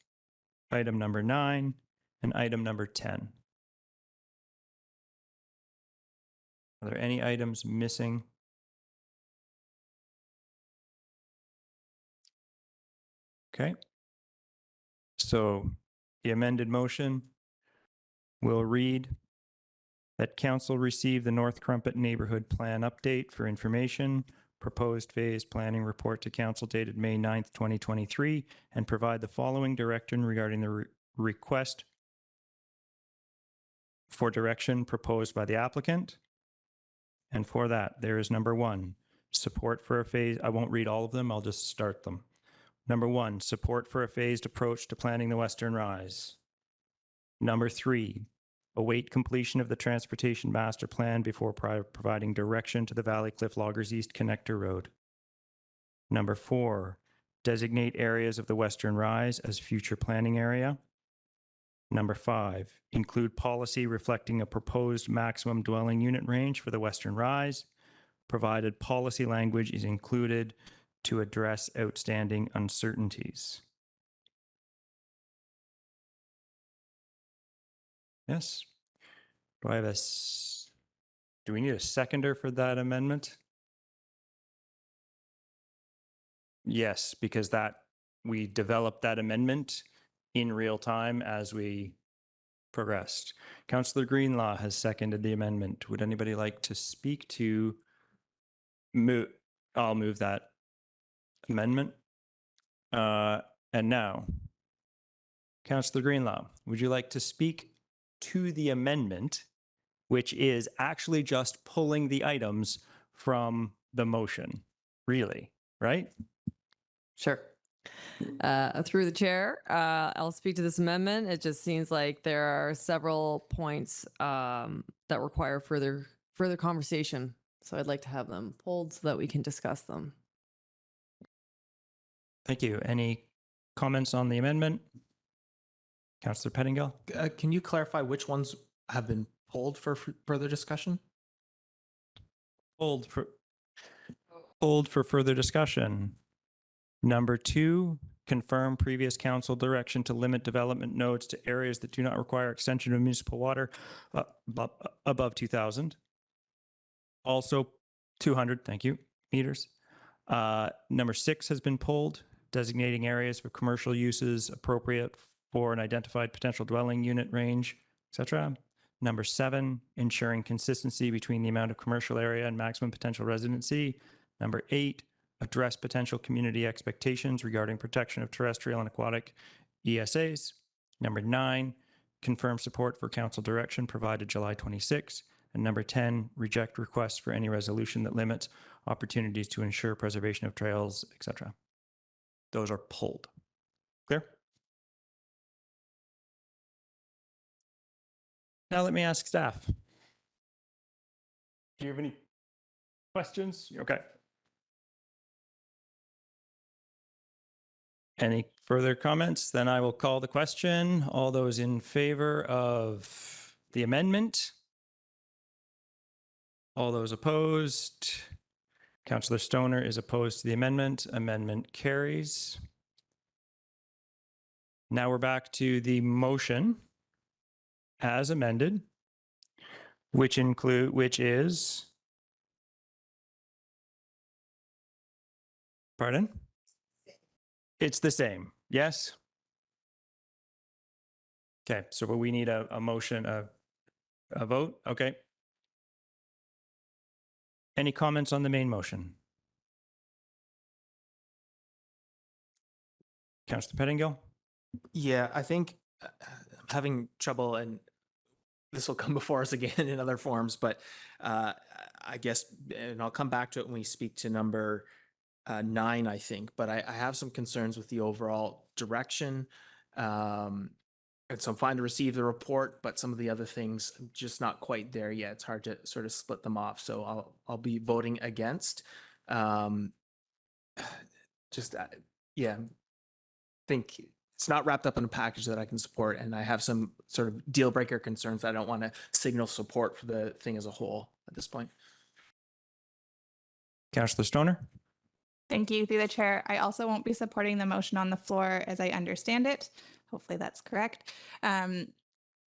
item number 9, and item number 10. Are there any items missing? Okay. So the amended motion will read that council receive the North Crumpet Neighborhood Plan update for information, proposed phase planning report to council dated May 9th, 2023, and provide the following direction regarding the request for direction proposed by the applicant. And for that, there is number 1, support for a phase. I won't read all of them. I'll just start them. Number 1, support for a phased approach to planning the Western Rise. Number 3, await completion of the transportation master plan before providing direction to the Valley Cliff Loggers East Connector Road. Number 4, designate areas of the Western Rise as future planning area. Number 5, include policy reflecting a proposed maximum dwelling unit range for the Western Rise, provided policy language is included to address outstanding uncertainties. Yes. Do we need a seconder for that amendment? Yes, because we developed that amendment in real time as we progressed. Councillor Greenlaw has seconded the amendment. Would anybody like to speak to I'll move that amendment. And now, Councillor Greenlaw, would you like to speak to the amendment, which is actually just pulling the items from the motion? Really, right? Sure. Through the chair, I'll speak to this amendment. It just seems like there are several points that require further conversation. So I'd like to have them pulled so that we can discuss them. Thank you. Any comments on the amendment? Councillor Pettingill? Can you clarify which ones have been pulled for further discussion? Pulled for further discussion. Number 2, confirm previous council direction to limit development nodes to areas that do not require extension of municipal water above 2,000. Also 200, thank you, meters. Number 6 has been pulled, designating areas for commercial uses appropriate for an identified potential dwelling unit range, etc. Number 7, ensuring consistency between the amount of commercial area and maximum potential residency. Number 8, address potential community expectations regarding protection of terrestrial and aquatic ESAs. Number 9, confirm support for council direction provided July 26. And number 10, reject requests for any resolution that limits opportunities to ensure preservation of trails, etc. Those are pulled. Clear? Now let me ask staff. Do you have any questions? Okay. Any further comments? Then I will call the question. All those in favor of the amendment? All those opposed? Councillor Stoner is opposed to the amendment. Amendment carries. Now we're back to the motion as amended, which is, pardon? It's the same, yes? Okay, so we need a motion, a vote, okay. Any comments on the main motion? Councillor Pettingill? Yeah, I think I'm having trouble, and this will come before us again in other forms, but I guess, and I'll come back to it when we speak to number 9, I think, but I have some concerns with the overall direction. And so I'm fine to receive the report, but some of the other things, I'm just not quite there yet. It's hard to sort of split them off. So I'll be voting against. Yeah, I think it's not wrapped up in a package that I can support. And I have some sort of deal breaker concerns that I don't want to signal support for the thing as a whole at this point. Councillor Stoner? Thank you, through the chair. I also won't be supporting the motion on the floor as I understand it. Hopefully that's correct. And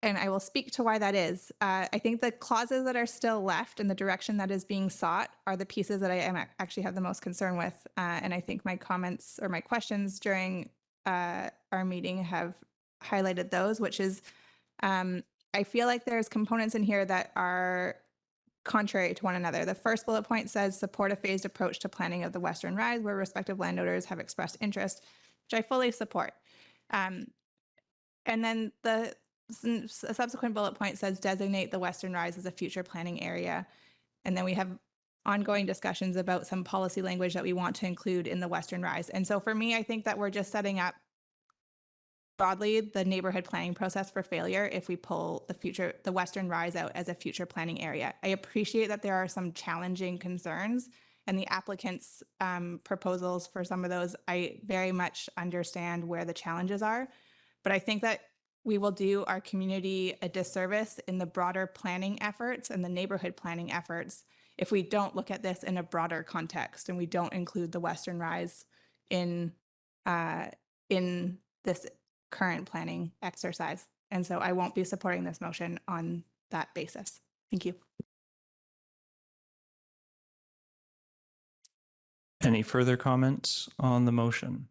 I will speak to why that is. I think the clauses that are still left and the direction that is being sought are the pieces that I actually have the most concern with. And I think my comments or my questions during our meeting have highlighted those, which is I feel like there's components in here that are contrary to one another. The first bullet point says support a phased approach to planning of the Western Rise where respective landowners have expressed interest, which I fully support. And then the subsequent bullet point says designate the Western Rise as a future planning area. And then we have ongoing discussions about some policy language that we want to include in the Western Rise. And so for me, I think that we're just setting up broadly the neighborhood planning process for failure if we pull the Western Rise out as a future planning area. I appreciate that there are some challenging concerns and the applicant's proposals for some of those. I very much understand where the challenges are, but I think that we will do our community a disservice in the broader planning efforts and the neighborhood planning efforts if we don't look at this in a broader context and we don't include the Western Rise in this current planning exercise. And so I won't be supporting this motion on that basis. Thank you. Any further comments on the motion?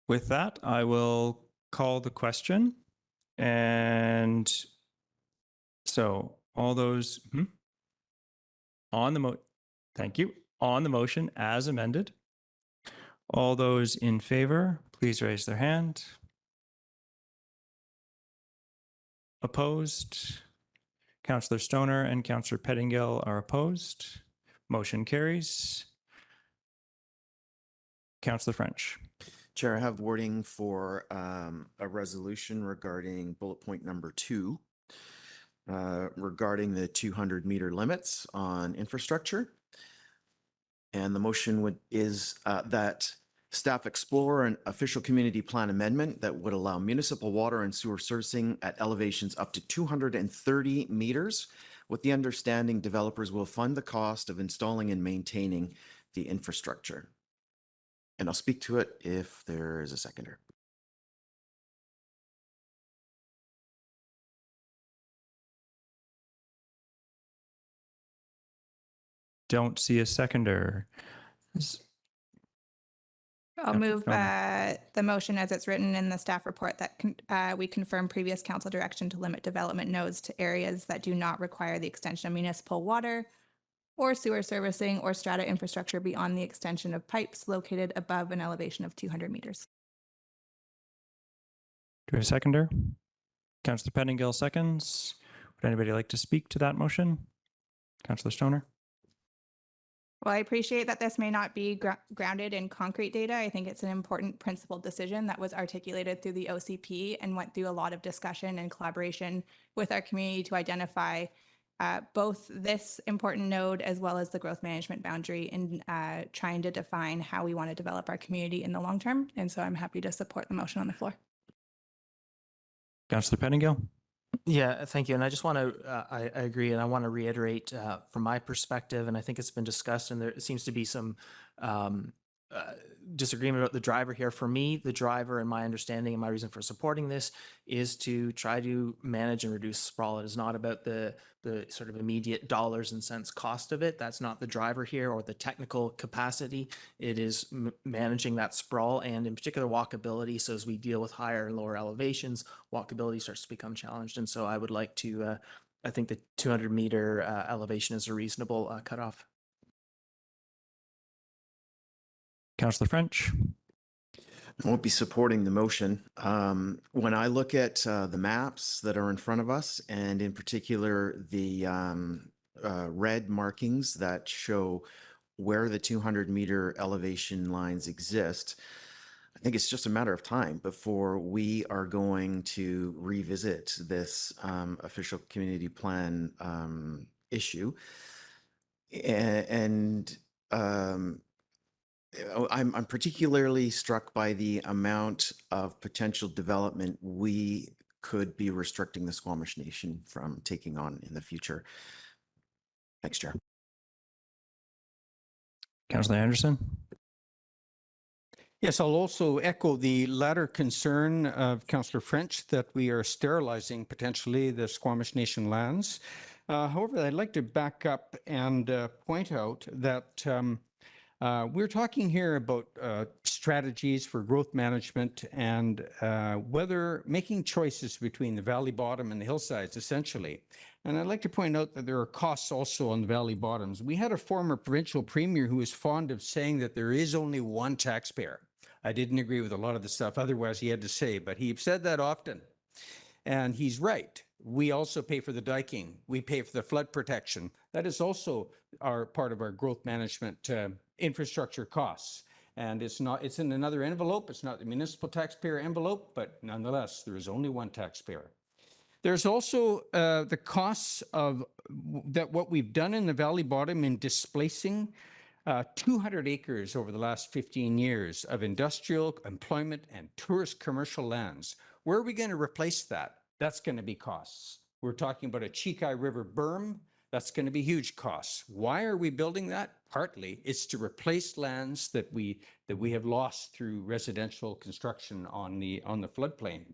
With that, I will call the question. And so all those on the thank you. On the motion as amended. All those in favor, please raise their hand. Opposed? Councillor Stoner and Councillor Pettingill are opposed. Motion carries. Councillor French. Chair, I have wording for a resolution regarding bullet point number 2, regarding the 200-meter limits on infrastructure. And the motion is that staff explore an official community plan amendment that would allow municipal water and sewer servicing at elevations up to 230 meters, with the understanding developers will fund the cost of installing and maintaining the infrastructure. And I'll speak to it if there is a seconder. Don't see a seconder. I'll move the motion as it's written in the staff report that we confirm previous council direction to limit development nodes to areas that do not require the extension of municipal water or sewer servicing or strata infrastructure beyond the extension of pipes located above an elevation of 200 meters. Do we have a seconder? Councillor Pettingill seconds. Would anybody like to speak to that motion? Councillor Stoner? Well, I appreciate that this may not be grounded in concrete data. I think it's an important principled decision that was articulated through the OCP and went through a lot of discussion and collaboration with our community to identify both this important node as well as the growth management boundary in trying to define how we want to develop our community in the long term. And so I'm happy to support the motion on the floor. Councillor Pettingill? Yeah, thank you. And I just want to, I agree, and I want to reiterate from my perspective, and I think it's been discussed, and there seems to be some disagreement about the driver here. For me, the driver, and my understanding and my reason for supporting this, is to try to manage and reduce sprawl. It is not about the sort of immediate dollars and cents cost of it. That's not the driver here, or the technical capacity. It is managing that sprawl, and in particular walkability. So as we deal with higher and lower elevations, walkability starts to become challenged. And so I would like to, I think the 200-meter elevation is a reasonable cutoff. Councillor French? I won't be supporting the motion. When I look at the maps that are in front of us, and in particular the red markings that show where the 200-meter elevation lines exist, I think it's just a matter of time before we are going to revisit this official community plan issue. And I'm particularly struck by the amount of potential development we could be restricting the Squamish Nation from taking on in the future. Thanks, Chair. Councillor Anderson? Yes, I'll also echo the latter concern of Councillor French that we are sterilizing potentially the Squamish Nation lands. However, I'd like to back up and point out that we're talking here about strategies for growth management and whether making choices between the valley bottom and the hillsides, essentially. And I'd like to point out that there are costs also on the valley bottoms. We had a former provincial premier who was fond of saying that there is only one taxpayer. I didn't agree with a lot of the stuff otherwise he had to say, but he said that often. And he's right. We also pay for the diking. We pay for the flood protection. That is also part of our growth management infrastructure costs. And it's in another envelope. It's not the municipal taxpayer envelope, but nonetheless, there is only one taxpayer. There's also the costs of what we've done in the valley bottom in displacing 200 acres over the last 15 years of industrial, employment, and tourist commercial lands. Where are we going to replace that? That's going to be costs. We're talking about a Chikai River berm. That's going to be huge costs. Why are we building that? Partly, it's to replace lands that we have lost through residential construction on the floodplain.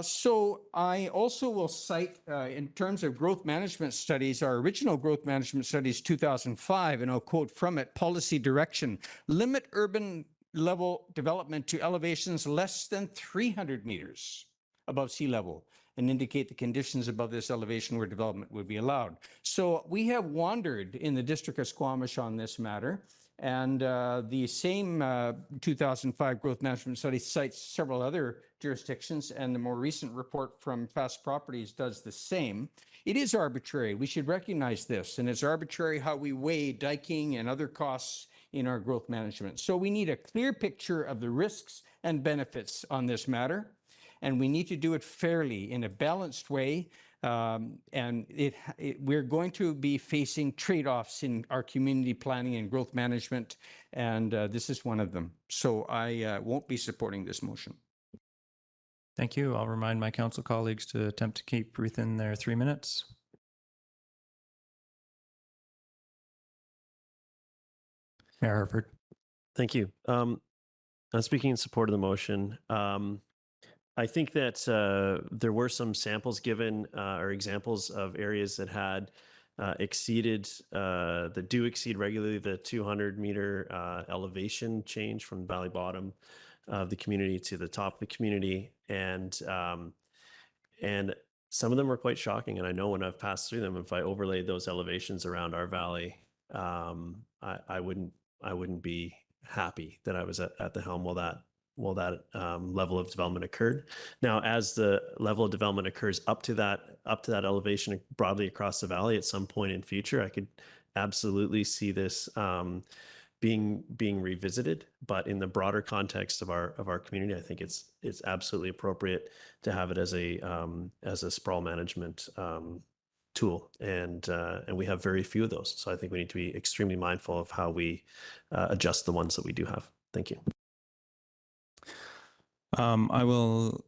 So I also will cite, in terms of growth management studies, our original growth management studies 2005, and I'll quote from it: policy direction, limit urban level development to elevations less than 300 meters above sea level, and indicate the conditions above this elevation where development would be allowed. So we have wandered in the District of Squamish on this matter, and the same 2005 growth management study cites several other jurisdictions, and the more recent report from Fast Properties does the same. It is arbitrary. We should recognize this, and it's arbitrary how we weigh diking and other costs in our growth management. So we need a clear picture of the risks and benefits on this matter, and we need to do it fairly in a balanced way. And we're going to be facing trade-offs in our community planning and growth management, and this is one of them. So I won't be supporting this motion. Thank you. I'll remind my council colleagues to attempt to keep within their 3 minutes. Mayor Harford. Thank you. I'm speaking in support of the motion. I think that there were some samples given or examples of areas that had exceeded, that do exceed regularly the 200-meter elevation change from valley bottom of the community to the top of the community. And some of them were quite shocking. And I know when I've passed through them, if I overlaid those elevations around our valley, I wouldn't be happy that I was at the helm while that level of development occurred. Now, as the level of development occurs up to that elevation broadly across the valley at some point in future, I could absolutely see this being revisited. But in the broader context of our community, I think it's absolutely appropriate to have it as a sprawl management tool, and we have very few of those. So I think we need to be extremely mindful of how we adjust the ones that we do have. Thank you. I will,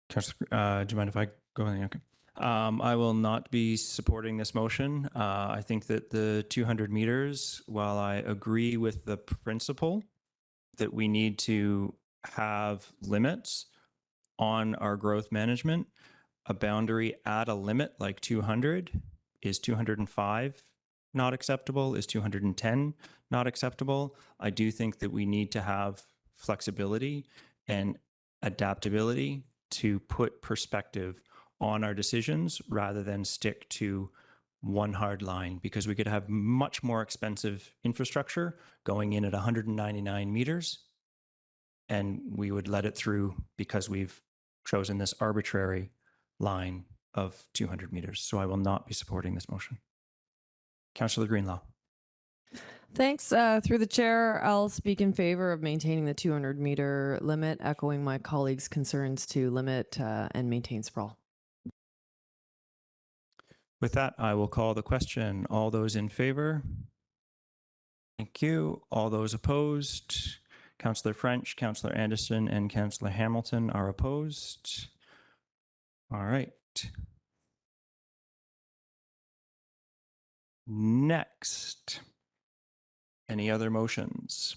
Councillor, do you mind if I go in? Okay. I will not be supporting this motion. I think that the 200 meters, while I agree with the principle that we need to have limits on our growth management, a boundary at a limit like 200, is 205 not acceptable? Is 210 not acceptable? I do think that we need to have flexibility and adaptability to put perspective on our decisions rather than stick to one hard line, because we could have much more expensive infrastructure going in at 199 meters and we would let it through because we've chosen this arbitrary line of 200 meters. So I will not be supporting this motion. Councillor Greenlaw. Thanks. Through the chair, I'll speak in favor of maintaining the 200-meter limit, echoing my colleagues' concerns to limit and maintain sprawl. With that, I will call the question. All those in favor? Thank you. All those opposed? Councillor French, Councillor Anderson, and Councillor Hamilton are opposed. All right. Next. Any other motions?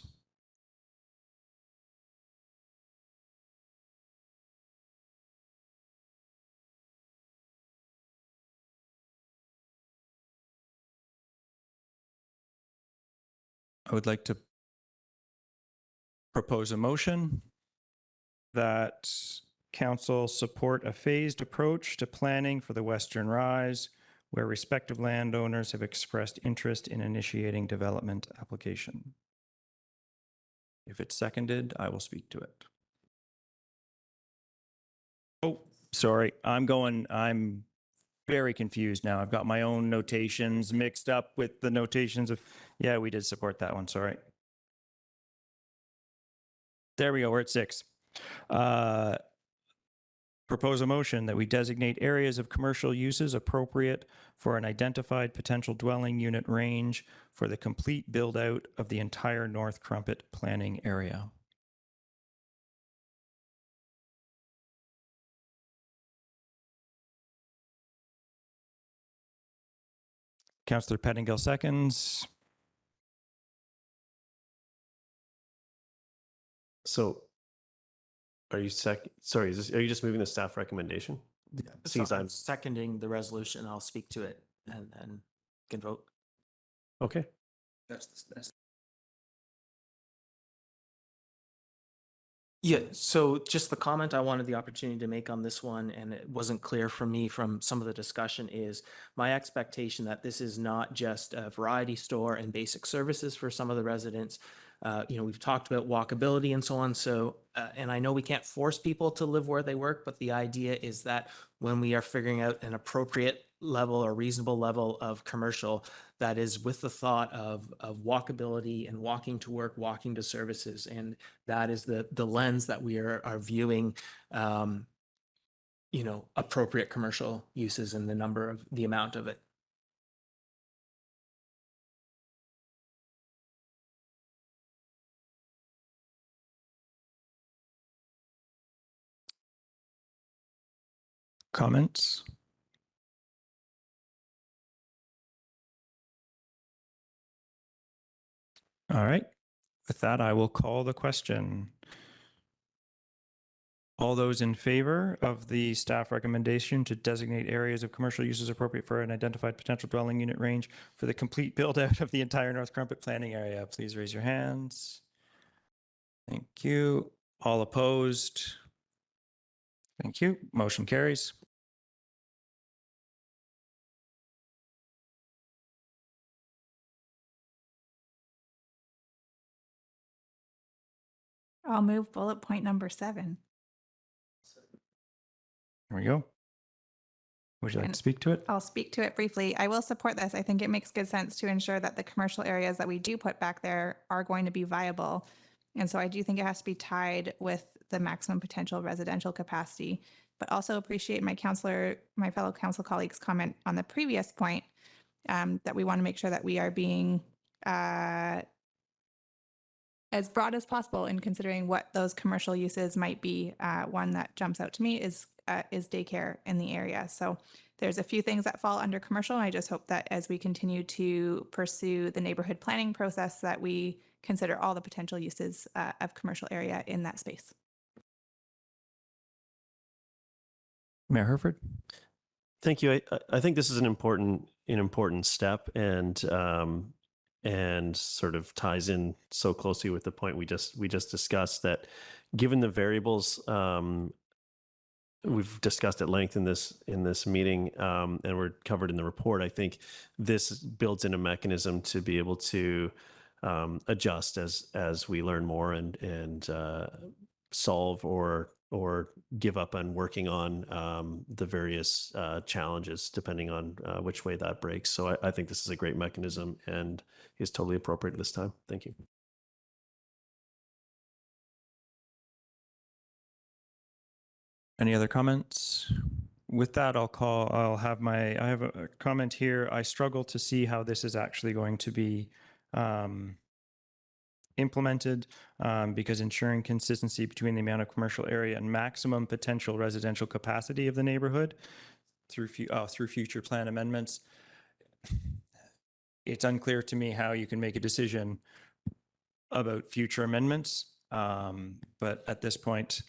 I would like to propose a motion that council support a phased approach to planning for the Western Rise, where respective landowners have expressed interest in initiating development application. If it's seconded, I will speak to it. Oh, sorry, I'm very confused now. I've got my own notations mixed up with the notations of, yeah, we did support that one, sorry. There we go, we're at 6. Propose a motion that we designate areas of commercial uses appropriate for an identified potential dwelling unit range for the complete build out of the entire North Crumpet planning area. Councillor Pettingill seconds. So are you sorry, are you just moving the staff recommendation? So I'm seconding the resolution. I'll speak to it and then can vote. Okay. That's yeah, so just the comment I wanted the opportunity to make on this one, and it wasn't clear for me from some of the discussion, is my expectation that this is not just a variety store and basic services for some of the residents. We've talked about walkability and so on. So, and I know we can't force people to live where they work, but the idea is that when we are figuring out an appropriate level or reasonable level of commercial, that is with the thought of walkability and walking to work, walking to services. And that is the lens that we are viewing, appropriate commercial uses and the amount of it. Comments? All right. With that, I will call the question. All those in favor of the staff recommendation to designate areas of commercial uses appropriate for an identified potential dwelling unit range for the complete build out of the entire North Crumpet planning area, please raise your hands. Thank you. All opposed? Thank you. Motion carries. I'll move bullet point number 7. There we go. Would you like And to speak to it? I'll speak to it briefly. I will support this. I think it makes good sense to ensure that the commercial areas that we do put back there are going to be viable. And so I do think it has to be tied with the maximum potential residential capacity, but also appreciate my fellow council colleagues' comment on the previous point, that we want to make sure that we are being as broad as possible in considering what those commercial uses might be. One that jumps out to me is daycare in the area. So there's a few things that fall under commercial. And I just hope that as we continue to pursue the neighborhood planning process, that we consider all the potential uses of commercial area in that space. Mayor Herford? Thank you. I think this is an important step, and sort of ties in so closely with the point we just discussed, that given the variables we've discussed at length in this meeting, and were covered in the report, I think this builds in a mechanism to be able to adjust as we learn more and solve or give up on working on the various challenges, depending on which way that breaks. So I think this is a great mechanism and is totally appropriate this time. Thank you. Any other comments? With that, I have a comment here. I struggle to see how this is actually going to be implemented, because ensuring consistency between the amount of commercial area and maximum potential residential capacity of the neighborhood through future plan amendments. It's unclear to me how you can make a decision about future amendments, but at this point,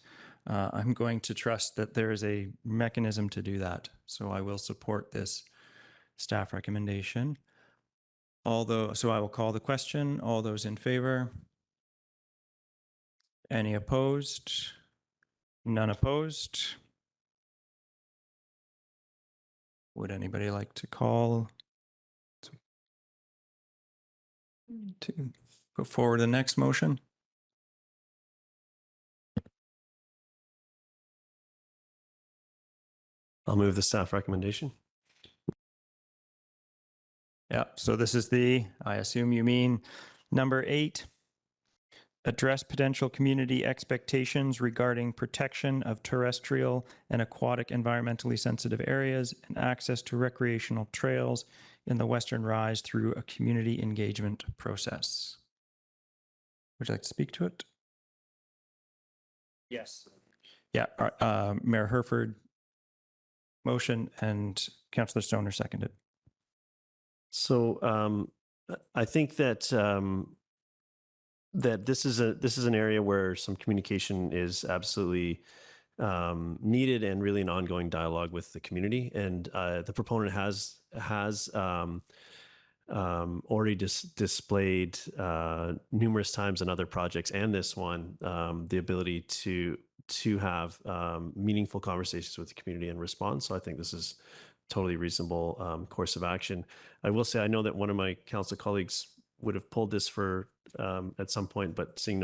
I'm going to trust that there is a mechanism to do that. So I will support this staff recommendation. So I will call the question. All those in favor? Any opposed? None opposed. Would anybody like to call to put forward the next motion? I'll move the staff recommendation. Yeah, so this is I assume you mean number 8, address potential community expectations regarding protection of terrestrial and aquatic environmentally sensitive areas and access to recreational trails in the Western Rise through a community engagement process. Would you like to speak to it? Yes. Yeah, Mayor Herford motion and Councillor Stoner seconded. So I think that this is an area where some communication is absolutely needed, and really an ongoing dialogue with the community. And the proponent has already displayed numerous times in other projects, and this one, the ability to have meaningful conversations with the community and respond. So I think this is totally reasonable course of action. I will say, I know that one of my council colleagues would have pulled this for at some point, but seeing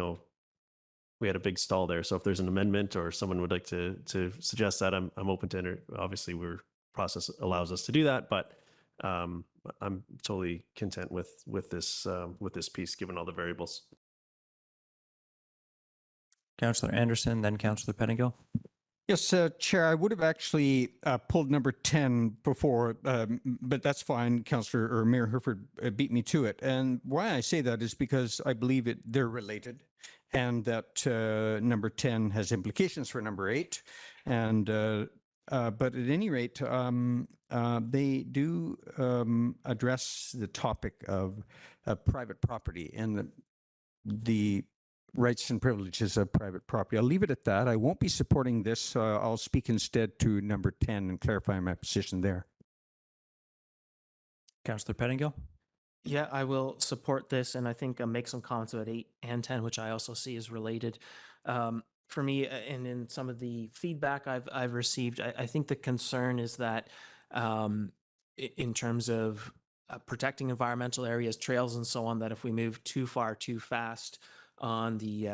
we had a big stall there. So if there's an amendment or someone would like to suggest that, I'm open to enter. Obviously, process allows us to do that, but I'm totally content with this piece, given all the variables. Councillor Anderson, then Councillor Pettingill. Yes, Chair, I would have actually pulled number 10 before, but that's fine. Councillor or Mayor Herford beat me to it. And why I say that is because I believe they're related, and that number 10 has implications for number 8. And but at any rate, they do address the topic of private property and the rights and privileges of private property. I'll leave it at that. I won't be supporting this. I'll speak instead to number 10 and clarify my position there. Councillor Pettingill. Yeah, I will support this, and I think make some comments about 8 and 10, which I also see as related. For me, and in some of the feedback I've received, I think the concern is that in terms of protecting environmental areas, trails, and so on, that if we move too far too fast on the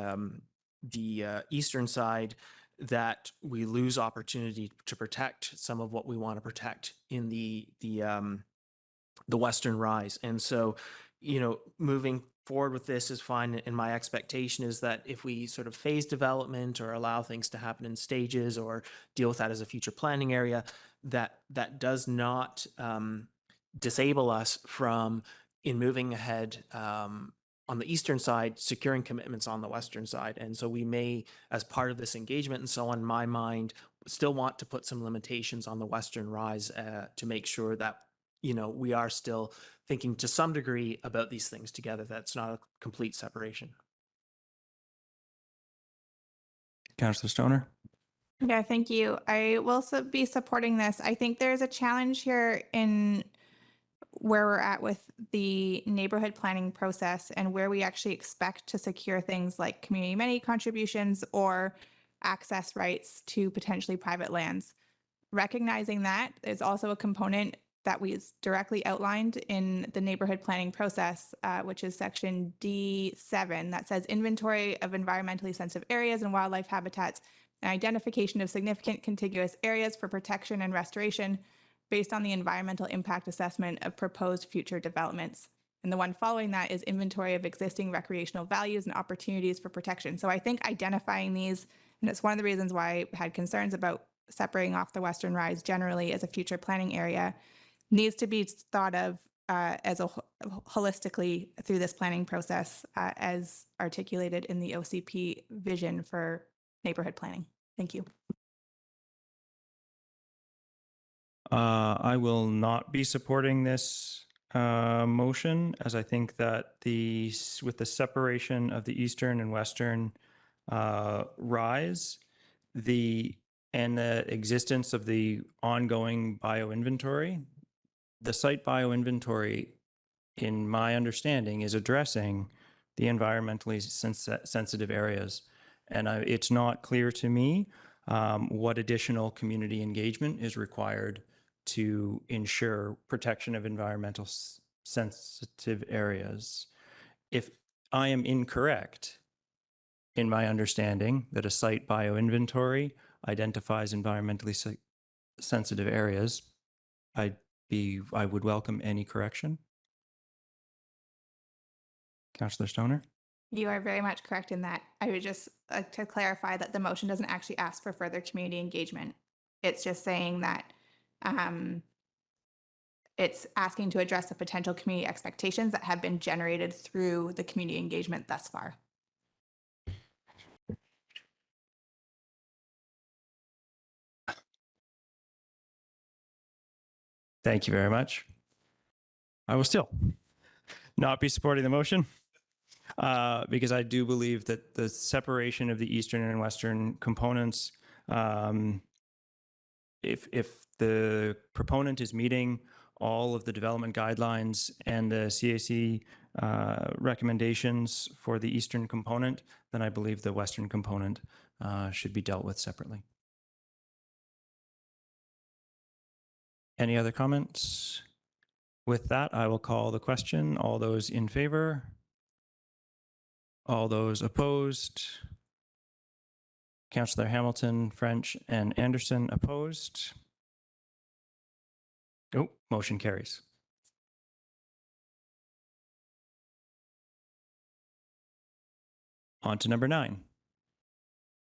eastern side, that we lose opportunity to protect some of what we want to protect in the western rise. And so, moving forward with this is fine. And my expectation is that if we sort of phase development or allow things to happen in stages or deal with that as a future planning area, that does not disable us from, in moving ahead on the eastern side, securing commitments on the western side. And so we may, as part of this engagement and so on, in my mind, still want to put some limitations on the western rise to make sure that we are still thinking to some degree about these things together. That's not a complete separation. Councillor Stoner? Yeah, thank you. I will be supporting this. I think there's a challenge here in where we're at with the neighborhood planning process and where we actually expect to secure things like community amenity contributions or access rights to potentially private lands. Recognizing that is also a component that was directly outlined in the neighborhood planning process, which is section D7, that says inventory of environmentally sensitive areas and wildlife habitats and identification of significant contiguous areas for protection and restoration based on the environmental impact assessment of proposed future developments. And the one following that is inventory of existing recreational values and opportunities for protection. So I think identifying these, and it's one of the reasons why I had concerns about separating off the Western Rise generally as a future planning area, needs to be thought of as a holistically through this planning process as articulated in the OCP vision for neighborhood planning. Thank you. I will not be supporting this motion, as I think that with the separation of the eastern and western rise, and the existence of the ongoing bioinventory, the site bioinventory, in my understanding, is addressing the environmentally sensitive areas. And it's not clear to me what additional community engagement is required to ensure protection of environmental sensitive areas. If I am incorrect in my understanding that a site bioinventory identifies environmentally sensitive areas, I would welcome any correction. Councillor Stoner? You are very much correct in that. I would just like to clarify that the motion doesn't actually ask for further community engagement. It's just saying that it's asking to address the potential community expectations that have been generated through the community engagement thus far. Thank you very much. I will still not be supporting the motion because I do believe that the separation of the eastern and western components, if the proponent is meeting all of the development guidelines and the CAC recommendations for the eastern component, then I believe the western component should be dealt with separately. Any other comments? With that, I will call the question. All those in favor? All those opposed? Councillor Hamilton, French, and Anderson opposed. Oh, motion carries. On to number 9,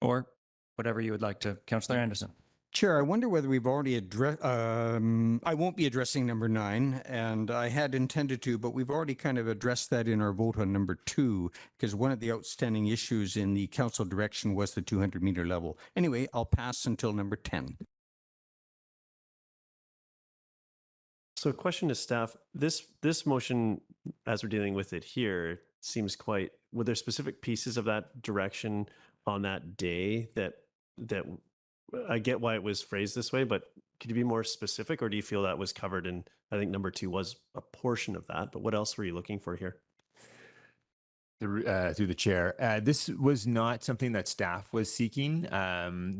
or whatever you would like to. Councillor Anderson. Chair, I wonder whether we've already addressed, I won't be addressing number 9, and I had intended to, but we've already kind of addressed that in our vote on number 2, because one of the outstanding issues in the council direction was the 200-meter level. Anyway, I'll pass until number 10. So question to staff, this motion, as we're dealing with it here, seems quite, were there specific pieces of that direction on that day that I get why it was phrased this way, but could you be more specific, or do you feel that was covered in, I think number 2 was a portion of that, but what else were you looking for here? Through the chair, this was not something that staff was seeking.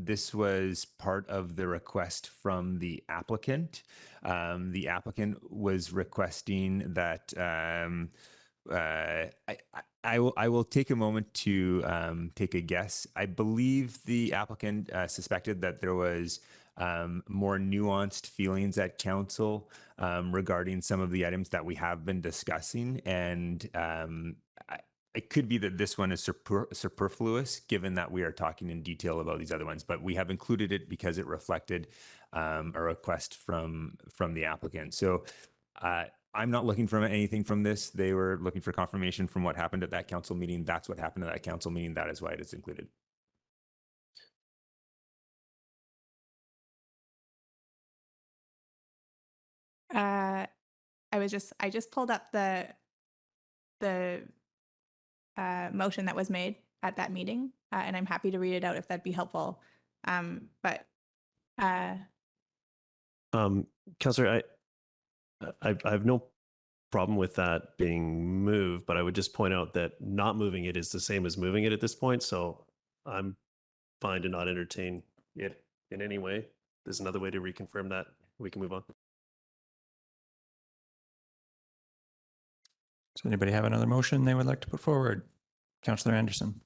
This was part of the request from the applicant. The applicant was requesting that I will take a moment to take a guess. I believe the applicant suspected that there was more nuanced feelings at council regarding some of the items that we have been discussing, and it could be that this one is superfluous, given that we are talking in detail about these other ones. But we have included it because it reflected a request from the applicant. So. I'm not looking for anything from this. They were looking for confirmation from what happened at that council meeting. That's what happened at that council meeting. That is why it is included. I just pulled up the motion that was made at that meeting, and I'm happy to read it out if that'd be helpful. Councillor, I have no problem with that being moved, but I would just point out that not moving it is the same as moving it at this point. So I'm fine to not entertain it in any way. There's another way to reconfirm that. We can move on. Does anybody have another motion they would like to put forward? Councillor Anderson.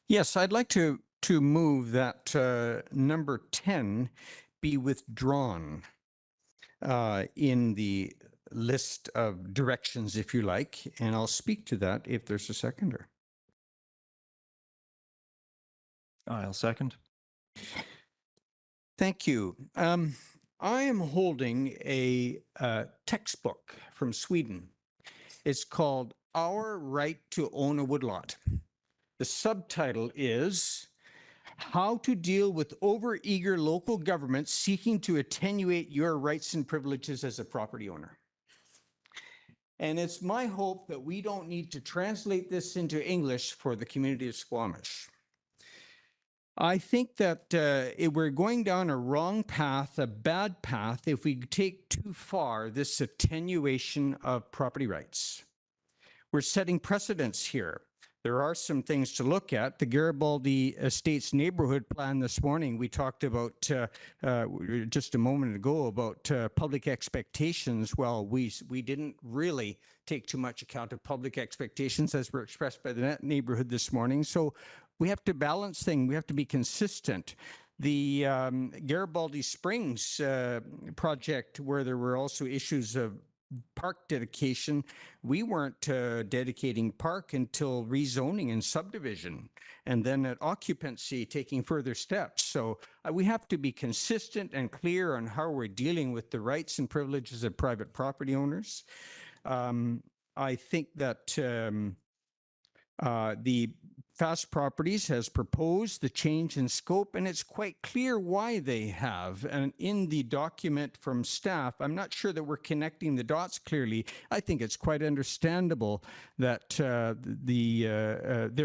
Yes, I'd like to move that number 10 be withdrawn in the list of directions, if you like, and I'll speak to that if there's a seconder. I'll second. Thank you. I am holding a textbook from Sweden. It's called Our Right to Own a Woodlot. The subtitle is How to Deal with Overeager Local Governments Seeking to Attenuate Your Rights and Privileges as a Property Owner. And it's my hope that we don't need to translate this into English for the community of Squamish. I think that we're going down a wrong path, a bad path, if we take too far this attenuation of property rights. We're setting precedents here. There are some things to look at. The Garibaldi Estates neighborhood plan this morning, we talked about just a moment ago about public expectations. Well, we didn't really take too much account of public expectations as were expressed by the neighborhood this morning. So we have to balance things. We have to be consistent. The Garibaldi Springs project, where there were also issues of park dedication, we weren't dedicating park until rezoning and subdivision, and then at occupancy taking further steps. So we have to be consistent and clear on how we're dealing with the rights and privileges of private property owners. I think that the Fast Properties has proposed the change in scope, and it's quite clear why they have. And in the document from staff, I'm not sure that we're connecting the dots clearly. I think it's quite understandable that their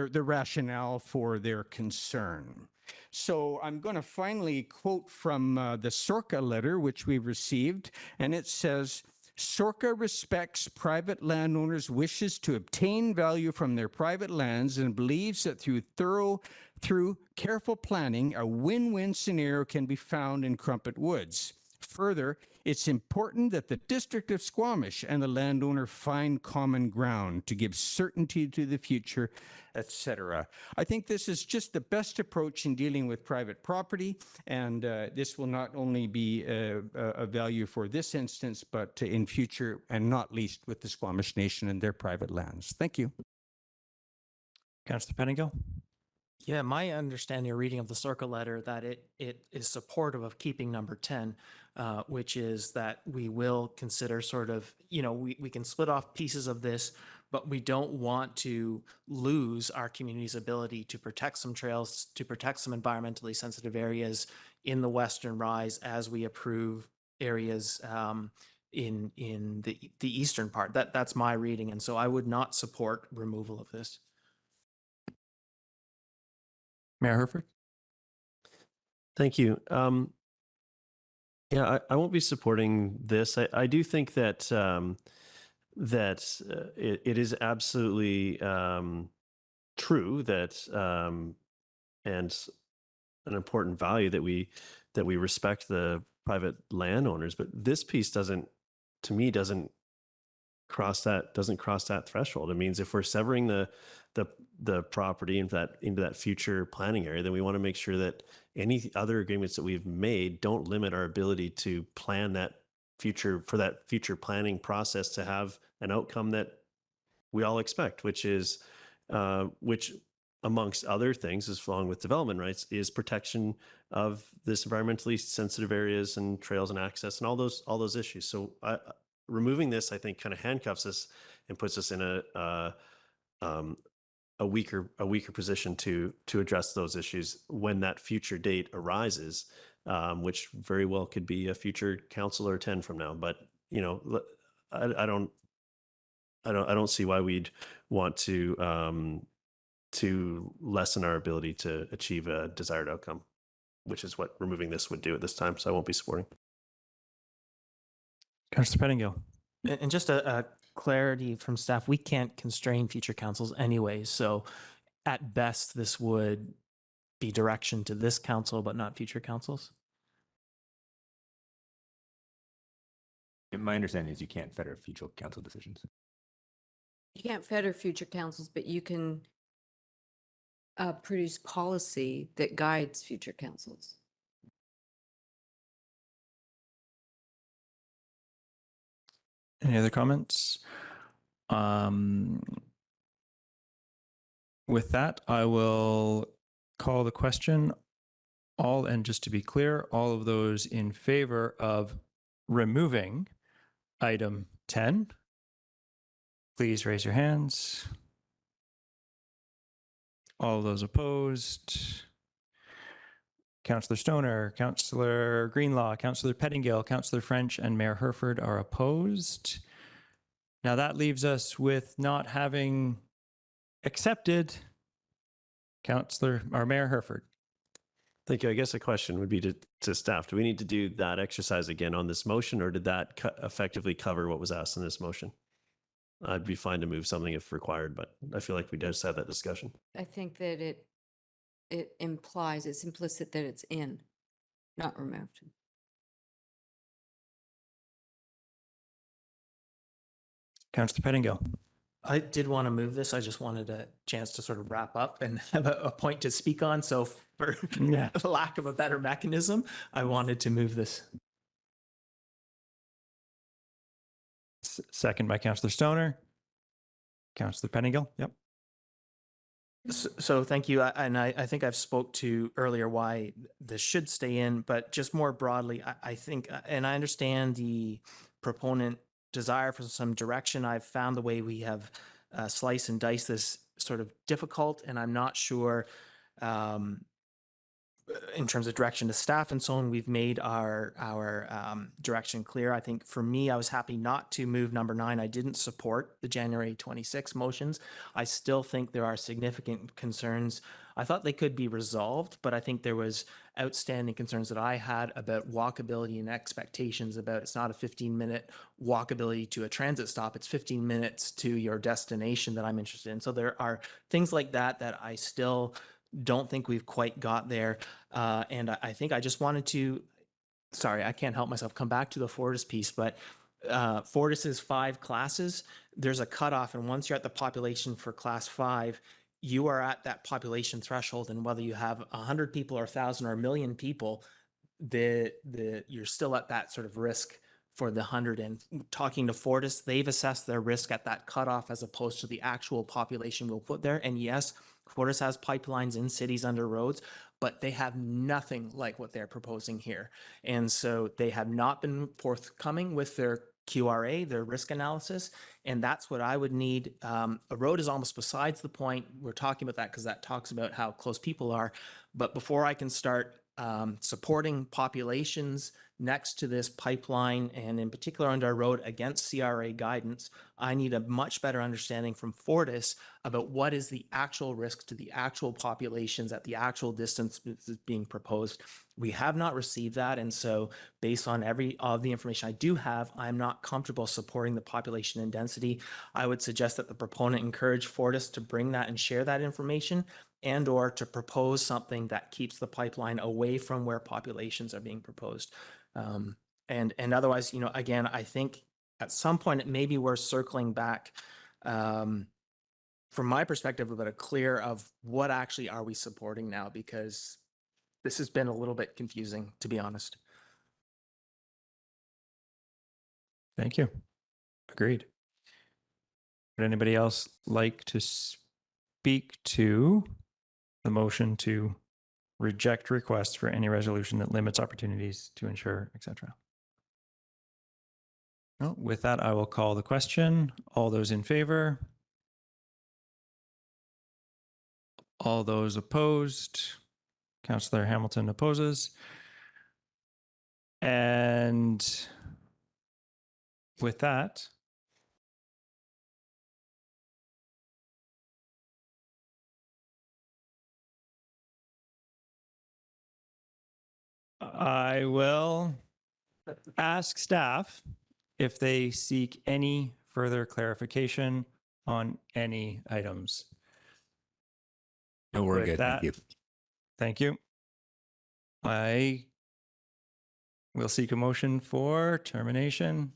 rationale for their concern. So I'm going to finally quote from the Sorka letter, which we received, and it says, Sorka respects private landowners' wishes to obtain value from their private lands and believes that through careful planning, a win-win scenario can be found in Crumpet Woods. Further, it's important that the District of Squamish and the landowner find common ground to give certainty to the future, etc. I think this is just the best approach in dealing with private property, and this will not only be a value for this instance, but in future, and not least with the Squamish Nation and their private lands. Thank you. Councillor Pettingill. Yeah, my understanding or reading of the Sorka letter that it is supportive of keeping number 10, which is that we will consider sort of, we can split off pieces of this, but we don't want to lose our community's ability to protect some trails, to protect some environmentally sensitive areas in the Western Rise as we approve areas in the eastern part. That's my reading, and so I would not support removal of this. Mayor Herford. Thank you. Yeah, I won't be supporting this. I do think that it is absolutely true that and an important value that we respect the private landowners, but this piece doesn't doesn't cross that threshold. It means if we're severing the property into that future planning area, then we want to make sure that any other agreements that we've made don't limit our ability to plan that future planning process to have an outcome that we all expect, which is which amongst other things, as along with development rights, is protection of this environmentally sensitive areas and trails and access and all those issues. So removing this, I think, kind of handcuffs us and puts us in a weaker position to address those issues when that future date arises, which very well could be a future council or 10 from now. But I don't see why we'd want to lessen our ability to achieve a desired outcome, which is what removing this would do at this time. So I won't be supporting. Councillor Pettingill. And just a clarity from staff, we can't constrain future councils anyway. So at best, this would be direction to this council, but not future councils. My understanding is you can't fetter future council decisions. You can't fetter future councils, but you can produce policy that guides future councils. Any other comments? With that, I will call the question. And just to be clear, all of those in favor of removing item 10, please raise your hands. All those opposed. Councillor Stoner, Councillor Greenlaw, Councillor Pettingill, Councillor French, and Mayor Herford are opposed. Now that leaves us with not having accepted Mayor Herford. Thank you. I guess the question would be to staff. Do we need to do that exercise again on this motion, or did that effectively cover what was asked in this motion? I'd be fine to move something if required, but I feel like we just had that discussion. I think that it implies, it's implicit that it's in, not removed. Councillor Pettingill. I did want to move this. I just wanted a chance to sort of wrap up and have a point to speak on. So for lack of a better mechanism, I wanted to move this. Second by Councillor Stoner. Councillor Pettingill. Yep. So thank you. And I think I've spoke to earlier why this should stay in, but just more broadly, I think, and I understand the proponent desire for some direction. I've found the way we have sliced and diced this sort of difficult, and I'm not sure in terms of direction to staff and so on, we've made our direction clear. I think for me, I was happy not to move number 9. I didn't support the January 26 motions. I still think there are significant concerns. I thought they could be resolved, but I think there was outstanding concerns that I had about walkability and expectations about it's not a 15-minute walkability to a transit stop. It's 15 minutes to your destination that I'm interested in. So there are things like that that I still don't think we've quite got there. And I think I just wanted to, sorry, I can't help myself, come back to the Fortis piece, but Fortis is 5 classes. There's a cutoff, and once you're at the population for class 5, you are at that population threshold, and whether you have 100 people or 1,000 or 1 million people, you're still at that sort of risk for the 100. And talking to Fortis, they've assessed their risk at that cutoff as opposed to the actual population we'll put there. And yes, Fortis has pipelines in cities under roads, but they have nothing like what they're proposing here. And so they have not been forthcoming with their QRA, their risk analysis, and that's what I would need. A road is almost besides the point. We're talking about that because that talks about how close people are. But before I can start supporting populations next to this pipeline, and in particular under our road against CRA guidance, I need a much better understanding from Fortis about what is the actual risk to the actual populations at the actual distance that's being proposed. We have not received that, and so based on all the information I do have, I'm not comfortable supporting the population and density. I would suggest that the proponent encourage Fortis to bring that and share that information, and or to propose something that keeps the pipeline away from where populations are being proposed. And otherwise, again, I think at some point it may be worth circling back from my perspective about a clear of what actually are we supporting now, because this has been a little bit confusing, to be honest. Thank you. Agreed. Would anybody else like to speak to the motion to reject requests for any resolution that limits opportunities to insure, etc.? No, with that, I will call the question. All those in favor? All those opposed? Councillor Hamilton opposes. And with that, I will ask staff if they seek any further clarification on any items. No, we're With good. that, Thank you. Thank you. I will seek a motion for termination.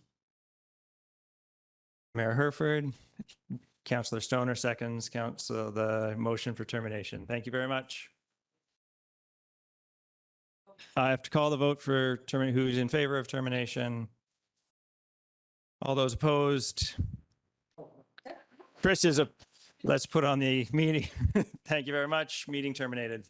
Mayor Herford, Councillor Stoner seconds, Council the motion for termination. Thank you very much. I have to call the vote for termination. Who's in favor of termination? All those opposed? Chris is a, let's put on the meeting. Thank you very much. Meeting terminated.